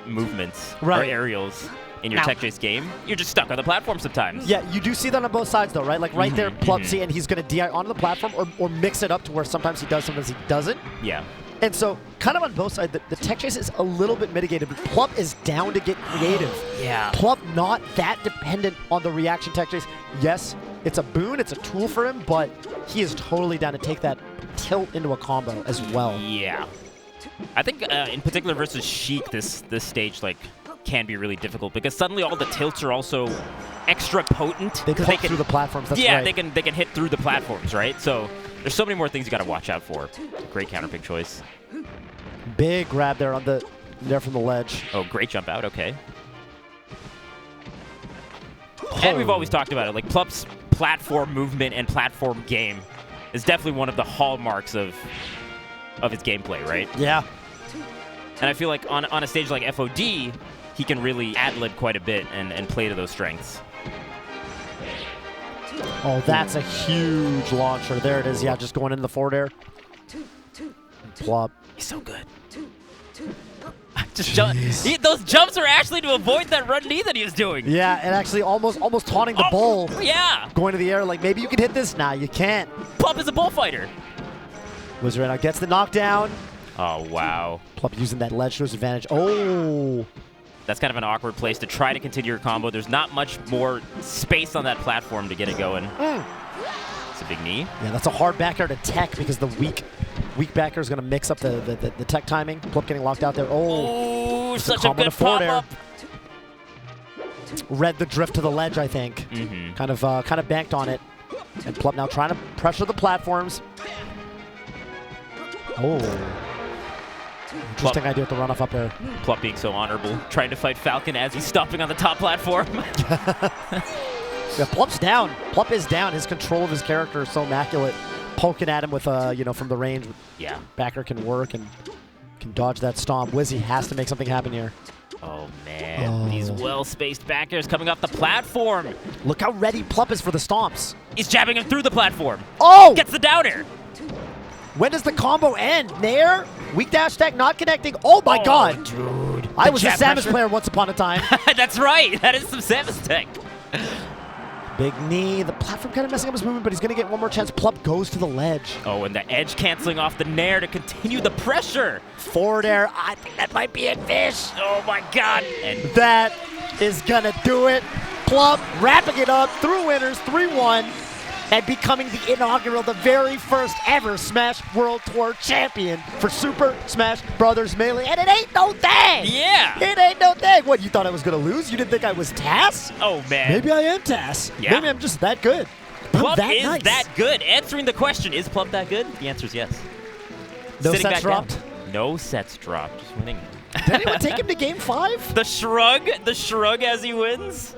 movements or aerials in your tech chase game, you're just stuck on the platform sometimes. Yeah, you do see that on both sides though, right? Like right there, Plup, see, and he's going to DI onto the platform or mix it up to where sometimes he does, sometimes he doesn't. Yeah. And so, kind of on both sides, the tech chase is a little bit mitigated, but Plup is down to get creative. Yeah. Plup not that dependent on the reaction tech chase. Yes, it's a boon, it's a tool for him, but he is totally down to take that tilt into a combo as well. Yeah. I think in particular versus Sheik, this stage like can be really difficult because suddenly all the tilts are also extra potent. They can through the platforms. That's yeah, right. they can hit through the platforms, right? So there's so many more things you got to watch out for. Great counter pick choice. Big grab there on the from the ledge. Oh, great jump out. Okay. And we've always talked about it. Like Plup's platform movement and platform game is definitely one of the hallmarks of his gameplay, right? Yeah. And I feel like on a stage like FOD, he can really ad-lib quite a bit and play to those strengths. Oh, that's a huge launcher. There it is. Yeah, just going into the forward air. Plup. He's so good. Just those jumps are actually to avoid that run knee that he was doing. Yeah, and actually almost taunting the bull. Yeah. Going to the air like, maybe you can hit this. Nah, you can't. Plup is a bullfighter. Wizard now gets the knockdown. Oh, wow. Plup using that ledge to his advantage. Oh. That's kind of an awkward place to try to continue your combo. There's not much more space on that platform to get it going. It's a big knee. Yeah, that's a hard back air to tech because the weak back air is going to mix up the tech timing. Plup getting locked out there. Oh, such a good pop-up. Read the drift to the ledge, I think. Kind of banked on it. And Plup now trying to pressure the platforms. Oh. Interesting idea with the runoff up there. Plup being so honorable, trying to fight Falcon as he's stomping on the top platform. Yeah, Plup's down. Plup is down. His control of his character is so immaculate. Poking at him with, from the range. Yeah. Backer can work and can dodge that stomp. Wizzy has to make something happen here. Oh, man. These well-spaced back airs coming off the platform. Look how ready Plup is for the stomps. He's jabbing him through the platform. Oh! Gets the down air. When does the combo end? Nair? Weak dash tech not connecting. Oh my god. Dude. I was a Samus player once upon a time. That's right. That is some Samus tech. Big knee. The platform kind of messing up his movement, but he's going to get one more chance. Plup goes to the ledge. Oh, and the edge canceling off the nair to continue the pressure. Forward air. I think that might be it, Fish. Oh my god. And that is going to do it. Plup wrapping it up. Through winners. 3-1. and becoming the inaugural, the very first ever Smash World Tour champion for Super Smash Brothers Melee. And it ain't no thing! Yeah! It ain't no thing! What, you thought I was going to lose? You didn't think I was TAS? Oh, man. Maybe I am TAS. Yeah. Maybe I'm just that good. Plup that is nice. that good. Answering the question, is Plup that good? The answer is yes. No Sitting sets back dropped? down. No sets dropped. Just winning. Did anyone take him to game 5? The shrug as he wins.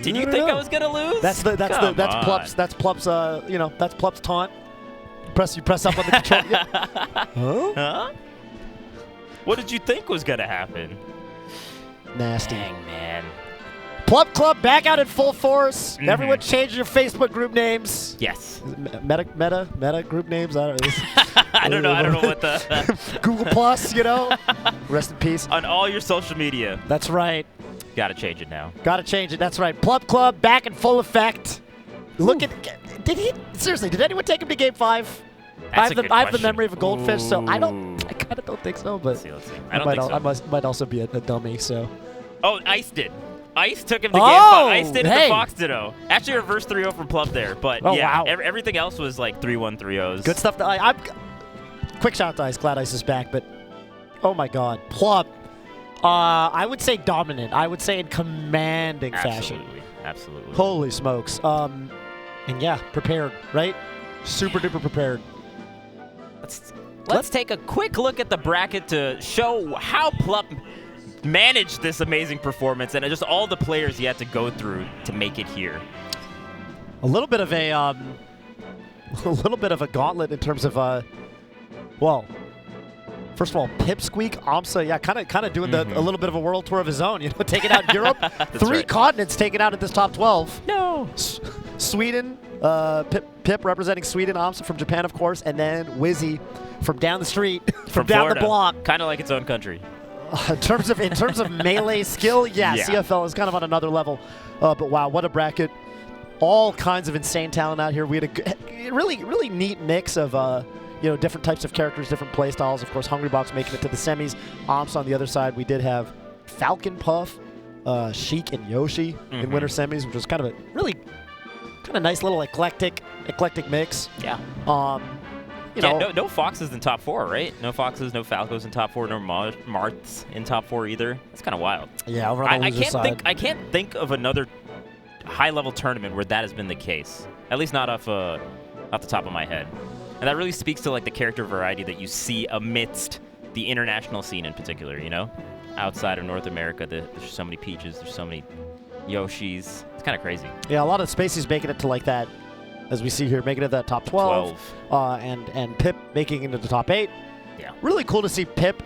Did you think I was gonna lose? That's Come Plup's on. that's Plup's that's Plup's taunt. You press up on the control. Huh? Huh? What did you think was gonna happen? Nasty. Dang, man. Plup Club back out in full force. Everyone change your Facebook group names. Yes. Meta group names. I don't know. I don't know what the Google Plus, Rest in peace. on all your social media. That's right. Gotta change it now. Gotta change it. That's right. Plup Club back in full effect. Look at. Did anyone take him to game 5? I have the question. memory of a goldfish, so I kind of don't think so, but Let's see. I don't think so. I might also be a dummy, so. Oh, Ice did. Ice took him to game Oh, 5. Ice did it hey. to Fox Ditto. Actually, reverse 3-0 from Plup there, but Oh, yeah, wow. everything else was like 3-1, 3-0s. Good stuff. I'm quick shout out to Ice. Glad Ice is back, but oh my God, Plup. I would say dominant. I would say in commanding fashion. Absolutely. Holy smokes. And yeah, prepared, right? Super duper prepared. Let's take a quick look at the bracket to show how Plup managed this amazing performance and just all the players he had to go through to make it here. A little bit of a gauntlet in terms of well, first of all, Pipsqueak, aMSa, yeah, kind of doing a little bit of a world tour of his own, taking out Europe, 3 right. continents taken out at this top 12. No. Sweden, Pip representing Sweden, aMSa from Japan, of course, and then Wizzy from down the street, from down Florida. the block. Kind of like its own country. In terms of melee skill, yeah, CFL is kind of on another level. But wow, what a bracket! All kinds of insane talent out here. We had a really neat mix of different types of characters, different play styles. Of course, Hungrybox making it to the semis. aMSa on the other side. We did have Falcon Puff, Sheik, and Yoshi in winter semis, which was kind of a really kind of nice little eclectic mix. Yeah. No Foxes in top 4, right? No Foxes, no Falcos in top 4, no Marths in top 4 either. It's kind of wild. Yeah, over on the loser side. I can't think of another high-level tournament where that has been the case. At least not off the top of my head. And that really speaks to like the character variety that you see amidst the international scene in particular. Outside of North America, there's so many Peaches, there's so many Yoshis. It's kind of crazy. Yeah, a lot of Spaceys making it to like that. As we see here, making it to that top 12. And Pip making it into the top 8. Yeah. Really cool to see Pip.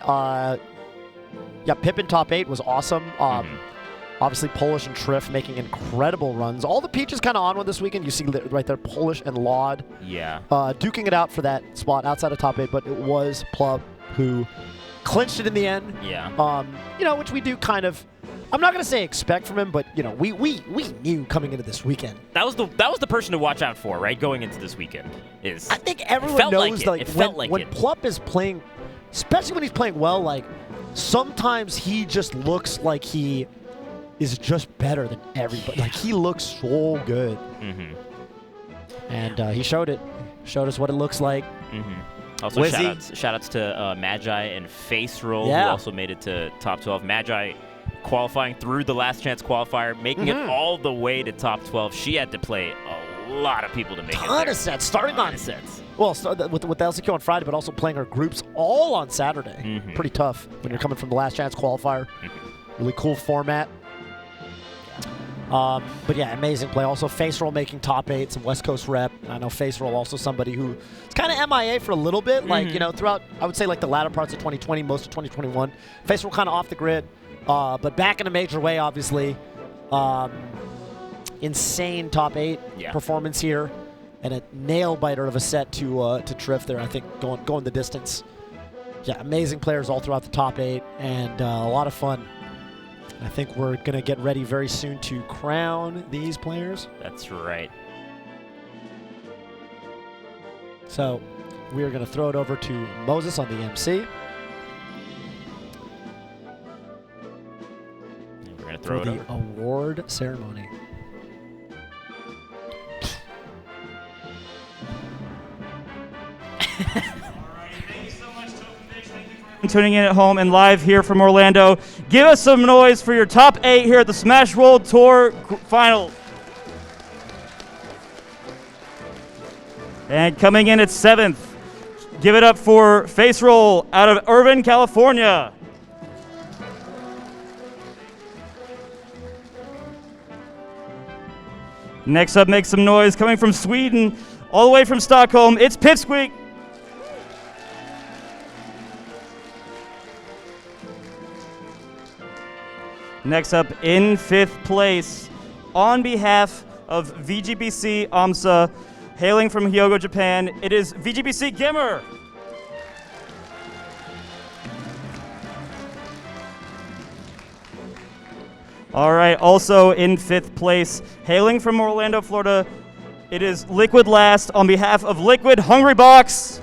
Pip in top 8 was awesome. Obviously, Polish and Trif making incredible runs. All the Peaches kind of on one this weekend. You see right there, Polish and Laud. Yeah. Duking it out for that spot outside of top 8, but it was Plup who clinched it in the end. Yeah. Which we do kind of. I'm not going to say expect from him, but we knew coming into this weekend. That was the person to watch out for, right? Going into this weekend is. I think everyone knows when Plup is playing, especially when he's playing well. Like sometimes he just looks like he is just better than everybody. Like he looks so good, and he showed it. Showed us what it looks like. Also, shout-outs to Magi and Faceroll, who also made it to top 12. Magi qualifying through the last chance qualifier, making it all the way to top 12. She had to play a lot of people to make it there. Ton of sets, starting on sets. Well, with the LCQ on Friday, but also playing our groups all on Saturday. Pretty tough when you're coming from the last chance qualifier. Really cool format. But yeah, amazing play. Also, Faceroll making top 8, some West Coast rep. I know Faceroll also somebody who is kind of MIA for a little bit. Like, throughout, I would say, like the latter parts of 2020, most of 2021. Faceroll kind of off the grid. But back in a major way, obviously. Insane top 8 performance here. And a nail-biter of a set to Trif there, I think, going the distance. Yeah, amazing players all throughout the top 8, and a lot of fun. I think we're going to get ready very soon to crown these players. That's right. So we are going to throw it over to Moses on the MC. And we're going to throw it over. The award ceremony. Tuning in at home and live here from Orlando. Give us some noise for your top 8 here at the Smash World Tour Finals. And coming in at 7th, give it up for Faceroll out of Irvine, California. Next up, make some noise coming from Sweden, all the way from Stockholm. It's Pipsqueak. Next up, in 5th place, on behalf of VGBC aMSa, hailing from Hyogo, Japan, it is VGBC Gimmer. All right, also in 5th place, hailing from Orlando, Florida, it is Liquid Last on behalf of Liquid Hungrybox.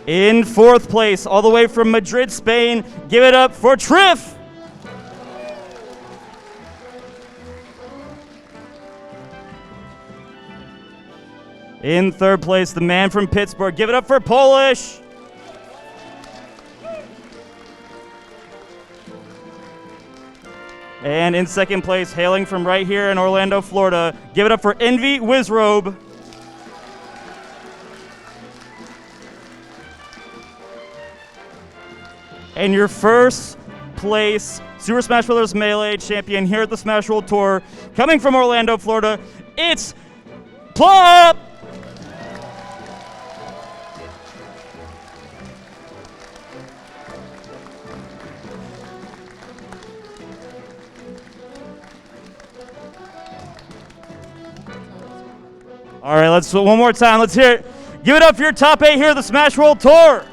In 4th place, all the way from Madrid, Spain, give it up for Trif. In 3rd place, the man from Pittsburgh, give it up for Polish. And in 2nd place, hailing from right here in Orlando, Florida, give it up for Envy Wizrobe. And your 1st place Super Smash Bros. Melee champion here at the Smash World Tour, coming from Orlando, Florida, it's Plup! All right, let's one more time. Let's hear it. Give it up for your top 8 here at the Smash World Tour.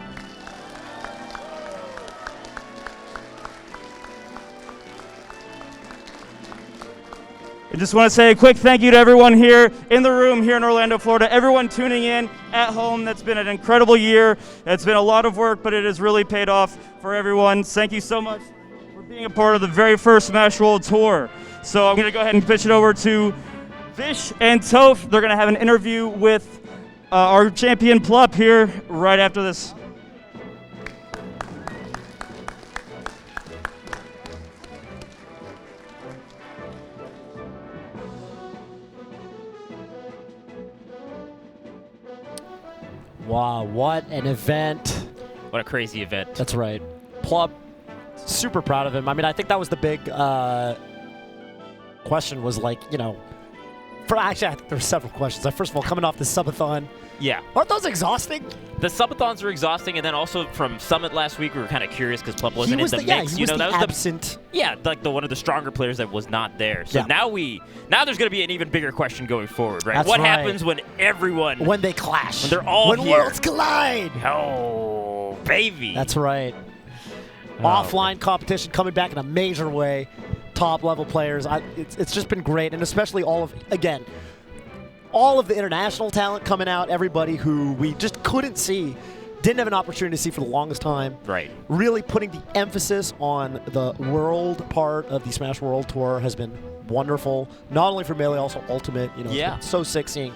I just want to say a quick thank you to everyone here in the room here in Orlando, Florida, everyone tuning in at home. That's been an incredible year. It's been a lot of work, but it has really paid off for everyone. Thank you so much for being a part of the very first Smash World Tour. So I'm going to go ahead and pitch it over to Fish and Toph. They're going to have an interview with our champion Plup here right after this. Wow, what an event. What a crazy event. That's right. Plup, super proud of him. I mean, I think that was the big question was like, you know, actually, I think there were several questions. First of all, coming off the subathon. Yeah. Aren't those exhausting? The subathons were exhausting, and then also from Summit last week, we were kind of curious because Plup wasn't in the mix. Yeah, he was that was absent. like one of the stronger players that was not there. So now there's going to be an even bigger question going forward, right? That's what right. happens when when they clash? When they're all when here. worlds collide. Oh, baby. That's right. Offline competition coming back in a major way. Top level players. It's just been great, and especially all of the international talent coming out, everybody who we just couldn't see, didn't have an opportunity to see for the longest time. Right. Really putting the emphasis on the world part of the Smash World Tour has been wonderful. Not only for Melee, also Ultimate. You know, it's been so sick seeing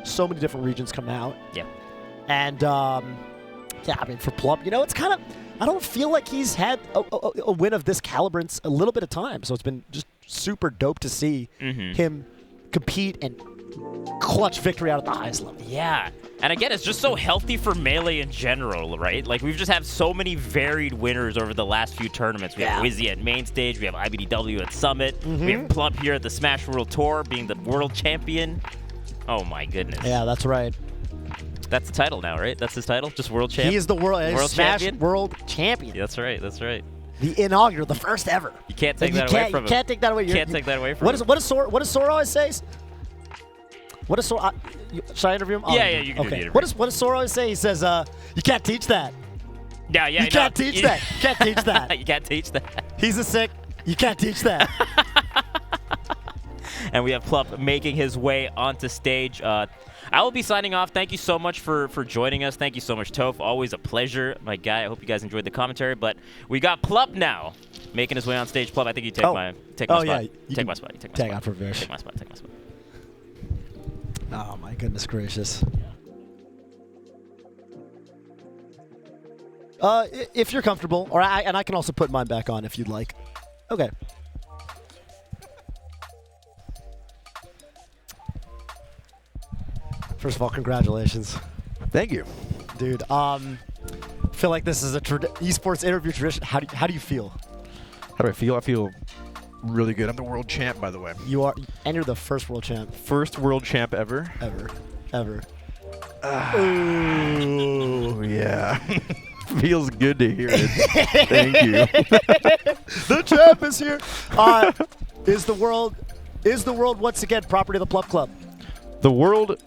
so many different regions come out. Yeah. And, I mean, for Plup, you know, it's kind of, I don't feel like he's had a win of this caliber in a little bit of time. So it's been just super dope to see him compete and clutch victory out at the highest level. Yeah. And again, it's just so healthy for Melee in general, right? Like, we've just had so many varied winners over the last few tournaments. We have Wizzy at main stage, we have IBDW at Summit, we have Plup here at the Smash World Tour being the world champion. Oh my goodness. Yeah, that's right. That's the title now, right? That's his title? Just world champion? He is the world Smash champion? World champion. Yeah, that's right, that's right. The inaugural, the first ever. You can't take that away from him. You can't take that away. You can't take that away from him. What does Sora always say? What does Sora? Should I interview him? Yeah, you can do the interview. What does Sora always say? He says, "You can't teach that." Yeah, You can't teach that. You can't teach that. You can't teach that. He's a sick. You can't teach that. And we have Plup making his way onto stage. I will be signing off. Thank you so much for joining us. Thank you so much, Toph. Always a pleasure, my guy. I hope you guys enjoyed the commentary. But we got Plup now making his way on stage. Plup, I think you take my spot. Yeah, take my spot. tag out for Vish. Take my spot. Oh my goodness gracious. If you're comfortable, and I can also put mine back on if you'd like. Okay. First of all, congratulations. Thank you. Dude, feel like this is a esports interview tradition. How do you feel? How do I feel? I feel really good. I'm the world champ, by the way. You are, and you're the first world champ. First world champ ever. Ever. Ooh, yeah. Feels good to hear it. Thank you. The champ is here. Is the world once again property of the Plup Club? The world,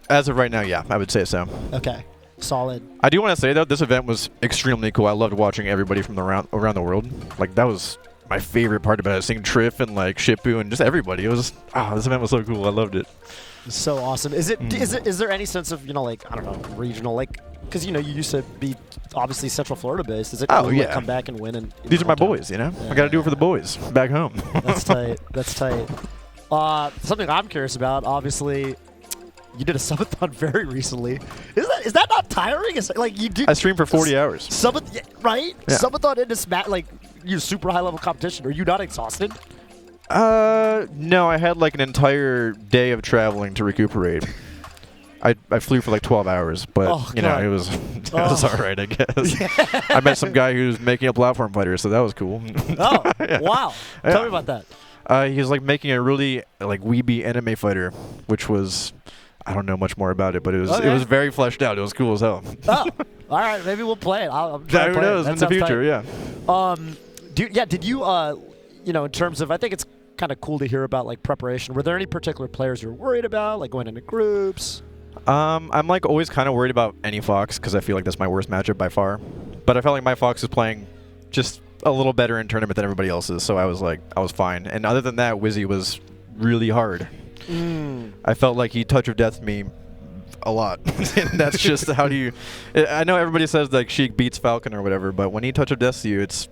as of right now, yeah, I would say so. Okay, solid. I do want to say, though, this event was extremely cool. I loved watching everybody from around the world. Like, that was my favorite part about it, seeing Trif and, like, Shippu and just everybody. It was, this event was so cool. I loved it. So awesome. Is there any sense of, like, I don't know, regional, like, because, you used to be obviously Central Florida based. Is it cool to like, come back and win? And these are my boys, Yeah. I got to do it for the boys back home. That's tight. That's tight. Something I'm curious about, obviously, you did a subathon very recently. Is that not tiring? It's like you do. I streamed for 40 hours. Right? Yeah. Subathon into like super high level competition. Are you not exhausted? No, I had like an entire day of traveling to recuperate. I flew for like 12 hours, but it was all right, I guess. I met some guy who was making a platform fighter, so that was cool. Oh, wow! Tell me about that. He was like making a really like weeby anime fighter, which was, I don't know much more about it, but it was very fleshed out. It was cool as hell. Oh, all right, maybe we'll play it. Who knows in the future? Tight. Yeah. Did you in terms of, I think it's kind of cool to hear about like preparation. Were there any particular players you're worried about, like going into groups? I'm like always kind of worried about any Fox because I feel like that's my worst matchup by far. But I felt like my Fox is playing just a little better in tournament than everybody else's, so I was fine. And other than that, Wizzy was really hard. I felt like he touch of death me a lot. And that's just how do you... I know everybody says like Sheik beats Falcon or whatever, but when he touch of death you, it's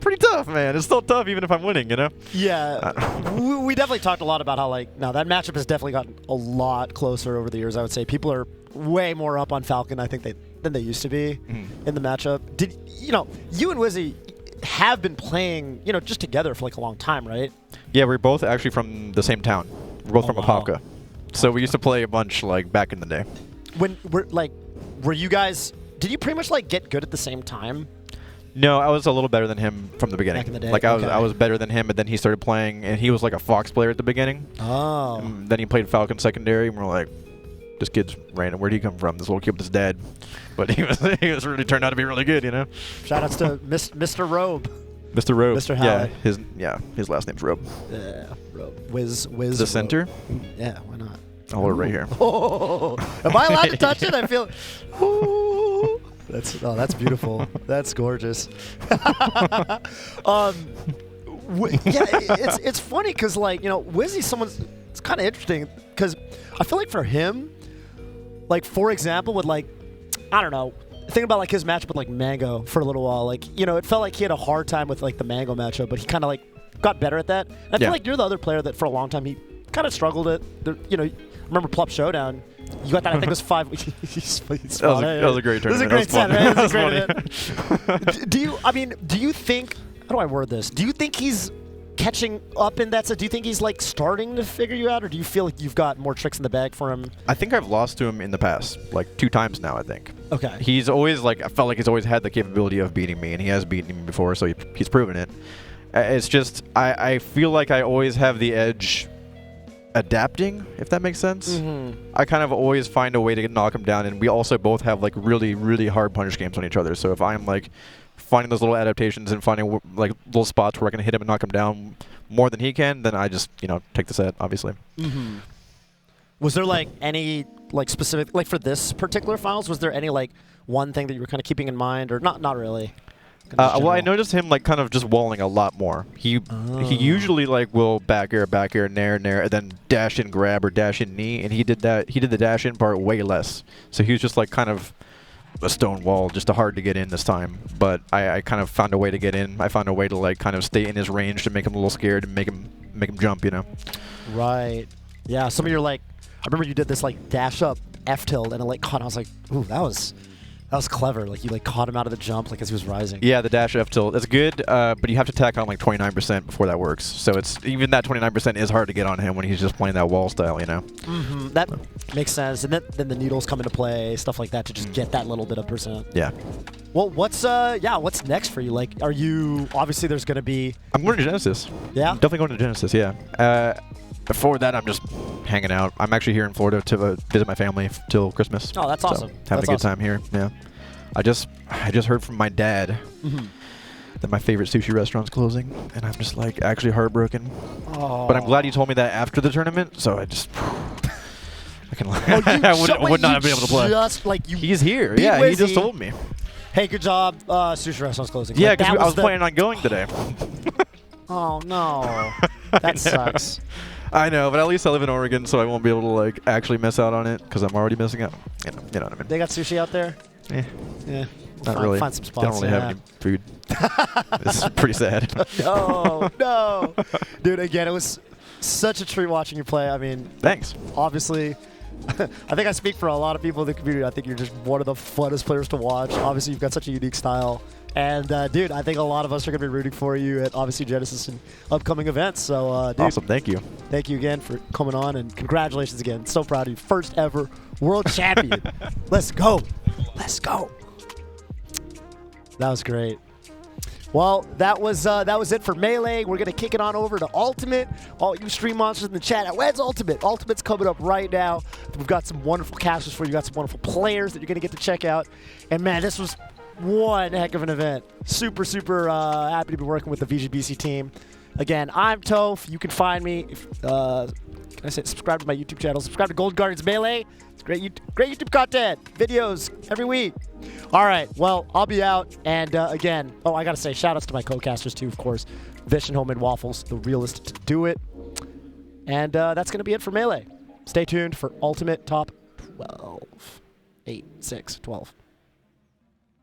pretty tough, man. It's still tough even if I'm winning, Yeah. We definitely talked a lot about how, like, now that matchup has definitely gotten a lot closer over the years, I would say. People are way more up on Falcon, I think, than they used to be in the matchup. Did you and Wizzy have been playing, just together for like a long time, right? Yeah, we're both actually from the same town. We're both from Apopka. So we used to play a bunch like back in the day. Were you guys, did you pretty much like get good at the same time? No, I was a little better than him from the beginning. Back in the day? Like I was better than him, but then he started playing, and he was like a Fox player at the beginning. Oh. And then he played Falcon secondary, and we're like, this kid's random. Where'd he come from? This little kid with his dad. But he was really turned out to be really good, Shoutouts to Mr. Robe. Mr. Robe. Mr. Howard. His last name's Robe. Yeah, Robe. Wiz. The center? Yeah, why not? I'll hold it right here. Oh, am I allowed to touch it? I feel. Ooh. That's beautiful. That's gorgeous. It's funny because Wizzy, it's kind of interesting because I feel like for him, like for example, with like, I don't know, thinking about like his matchup with like Mango for a little while, like it felt like he had a hard time with like the Mango matchup, but he kind of like got better at that. And I feel like you're the other player that for a long time he kind of struggled at. Remember Plup Showdown. You got that, I think it was 5. That was a great tournament. It was a great set, right? It was a great event. Do you think, how do I word this? Do you think he's catching up in that set? Do you think he's like starting to figure you out, or do you feel like you've got more tricks in the bag for him? I think I've lost to him in the past, like 2 times now, I think. Okay. He's always I felt like he's always had the capability of beating me, and he has beaten me before, so he's proven it. It's just, I feel like I always have the edge adapting, if that makes sense. I kind of always find a way to knock him down, and we also both have like really, really hard punish games on each other. So if I'm like finding those little adaptations and finding like little spots where I can hit him and knock him down more than he can, then I just take the set, obviously. Was there like any like specific, like for this particular finals, was there any like one thing that you were kind of keeping in mind, or not really? Well, I noticed him like kind of just walling a lot more. He usually like will back air, nair, and then dash in grab or dash in knee, and he did that. He did the dash in part way less. So he was just like kind of a stone wall, just hard to get in this time. But I kind of found a way to get in. I found a way to like kind of stay in his range to make him a little scared and make him jump. Right. Yeah. Some of your like I remember you did this like dash up F tilt and it like caught. I was like, ooh, that was clever. Like you like caught him out of the jump like as he was rising. Yeah, the dash F tilt. That's good, but you have to tack on like 29% before that works. So it's even that 29% is hard to get on him when he's just playing that wall style, you know. That makes sense. And then the needles come into play, stuff like that to just get that little bit of percent. Yeah. Well, what's next for you? Like, are you obviously there's gonna be? I'm going to Genesis. Yeah. I'm definitely going to Genesis. Yeah. Before that, I'm just hanging out. I'm actually here in Florida to visit my family till Christmas. Oh, that's awesome. Having a good time here. Yeah. I just heard from my dad that my favorite sushi restaurant's closing, and I'm just like actually heartbroken. Oh. But I'm glad he told me that after the tournament, so I just I can I would not have been able to play. Just like you. He's here. Be Yeah, Wizzy. he just told me. Hey, good job. Sushi restaurant's closing. Yeah, Like, because that I was the- planning on going today. Oh no, that sucks. I know, but at least I live in Oregon, so I won't be able to like actually miss out on it because I'm already missing out. You know what I mean? They got sushi out there. Eh, Yeah. not really. Find some They spots. don't really have any food. It's pretty sad. No. Dude, again, it was such a treat watching you play. I mean, Thanks. obviously, I think I speak for a lot of people in the community. I think you're just one of the funnest players to watch. Obviously, you've got such a unique style. And, dude, I think a lot of us are going to be rooting for you at, obviously, Genesis and upcoming events. So, dude, Awesome. Thank you. thank you again for coming on, and congratulations again. So proud of you. First ever world champion. Let's go. Let's go. That was great. Well, that was it for Melee. We're going to kick it on over to Ultimate. All you stream monsters in the chat, when's Ultimate? Ultimate's coming up right now. We've got some wonderful casters for you. We've got some wonderful players that you're going to get to check out. And, man, this was one heck of an event. Super, super happy to be working with the VGBC team. Again, I'm Toph. You can find me. Can I say subscribe to my YouTube channel? Subscribe to Golden Guardians Melee. It's great YouTube content. Videos every week. All right. Well, I'll be out. And again, I got to say shout outs to my co-casters too, of course. Vish and Homemade Waffles, the realest to do it. And that's going to be it for Melee. Stay tuned for Ultimate Top 12. 8, 6, 12.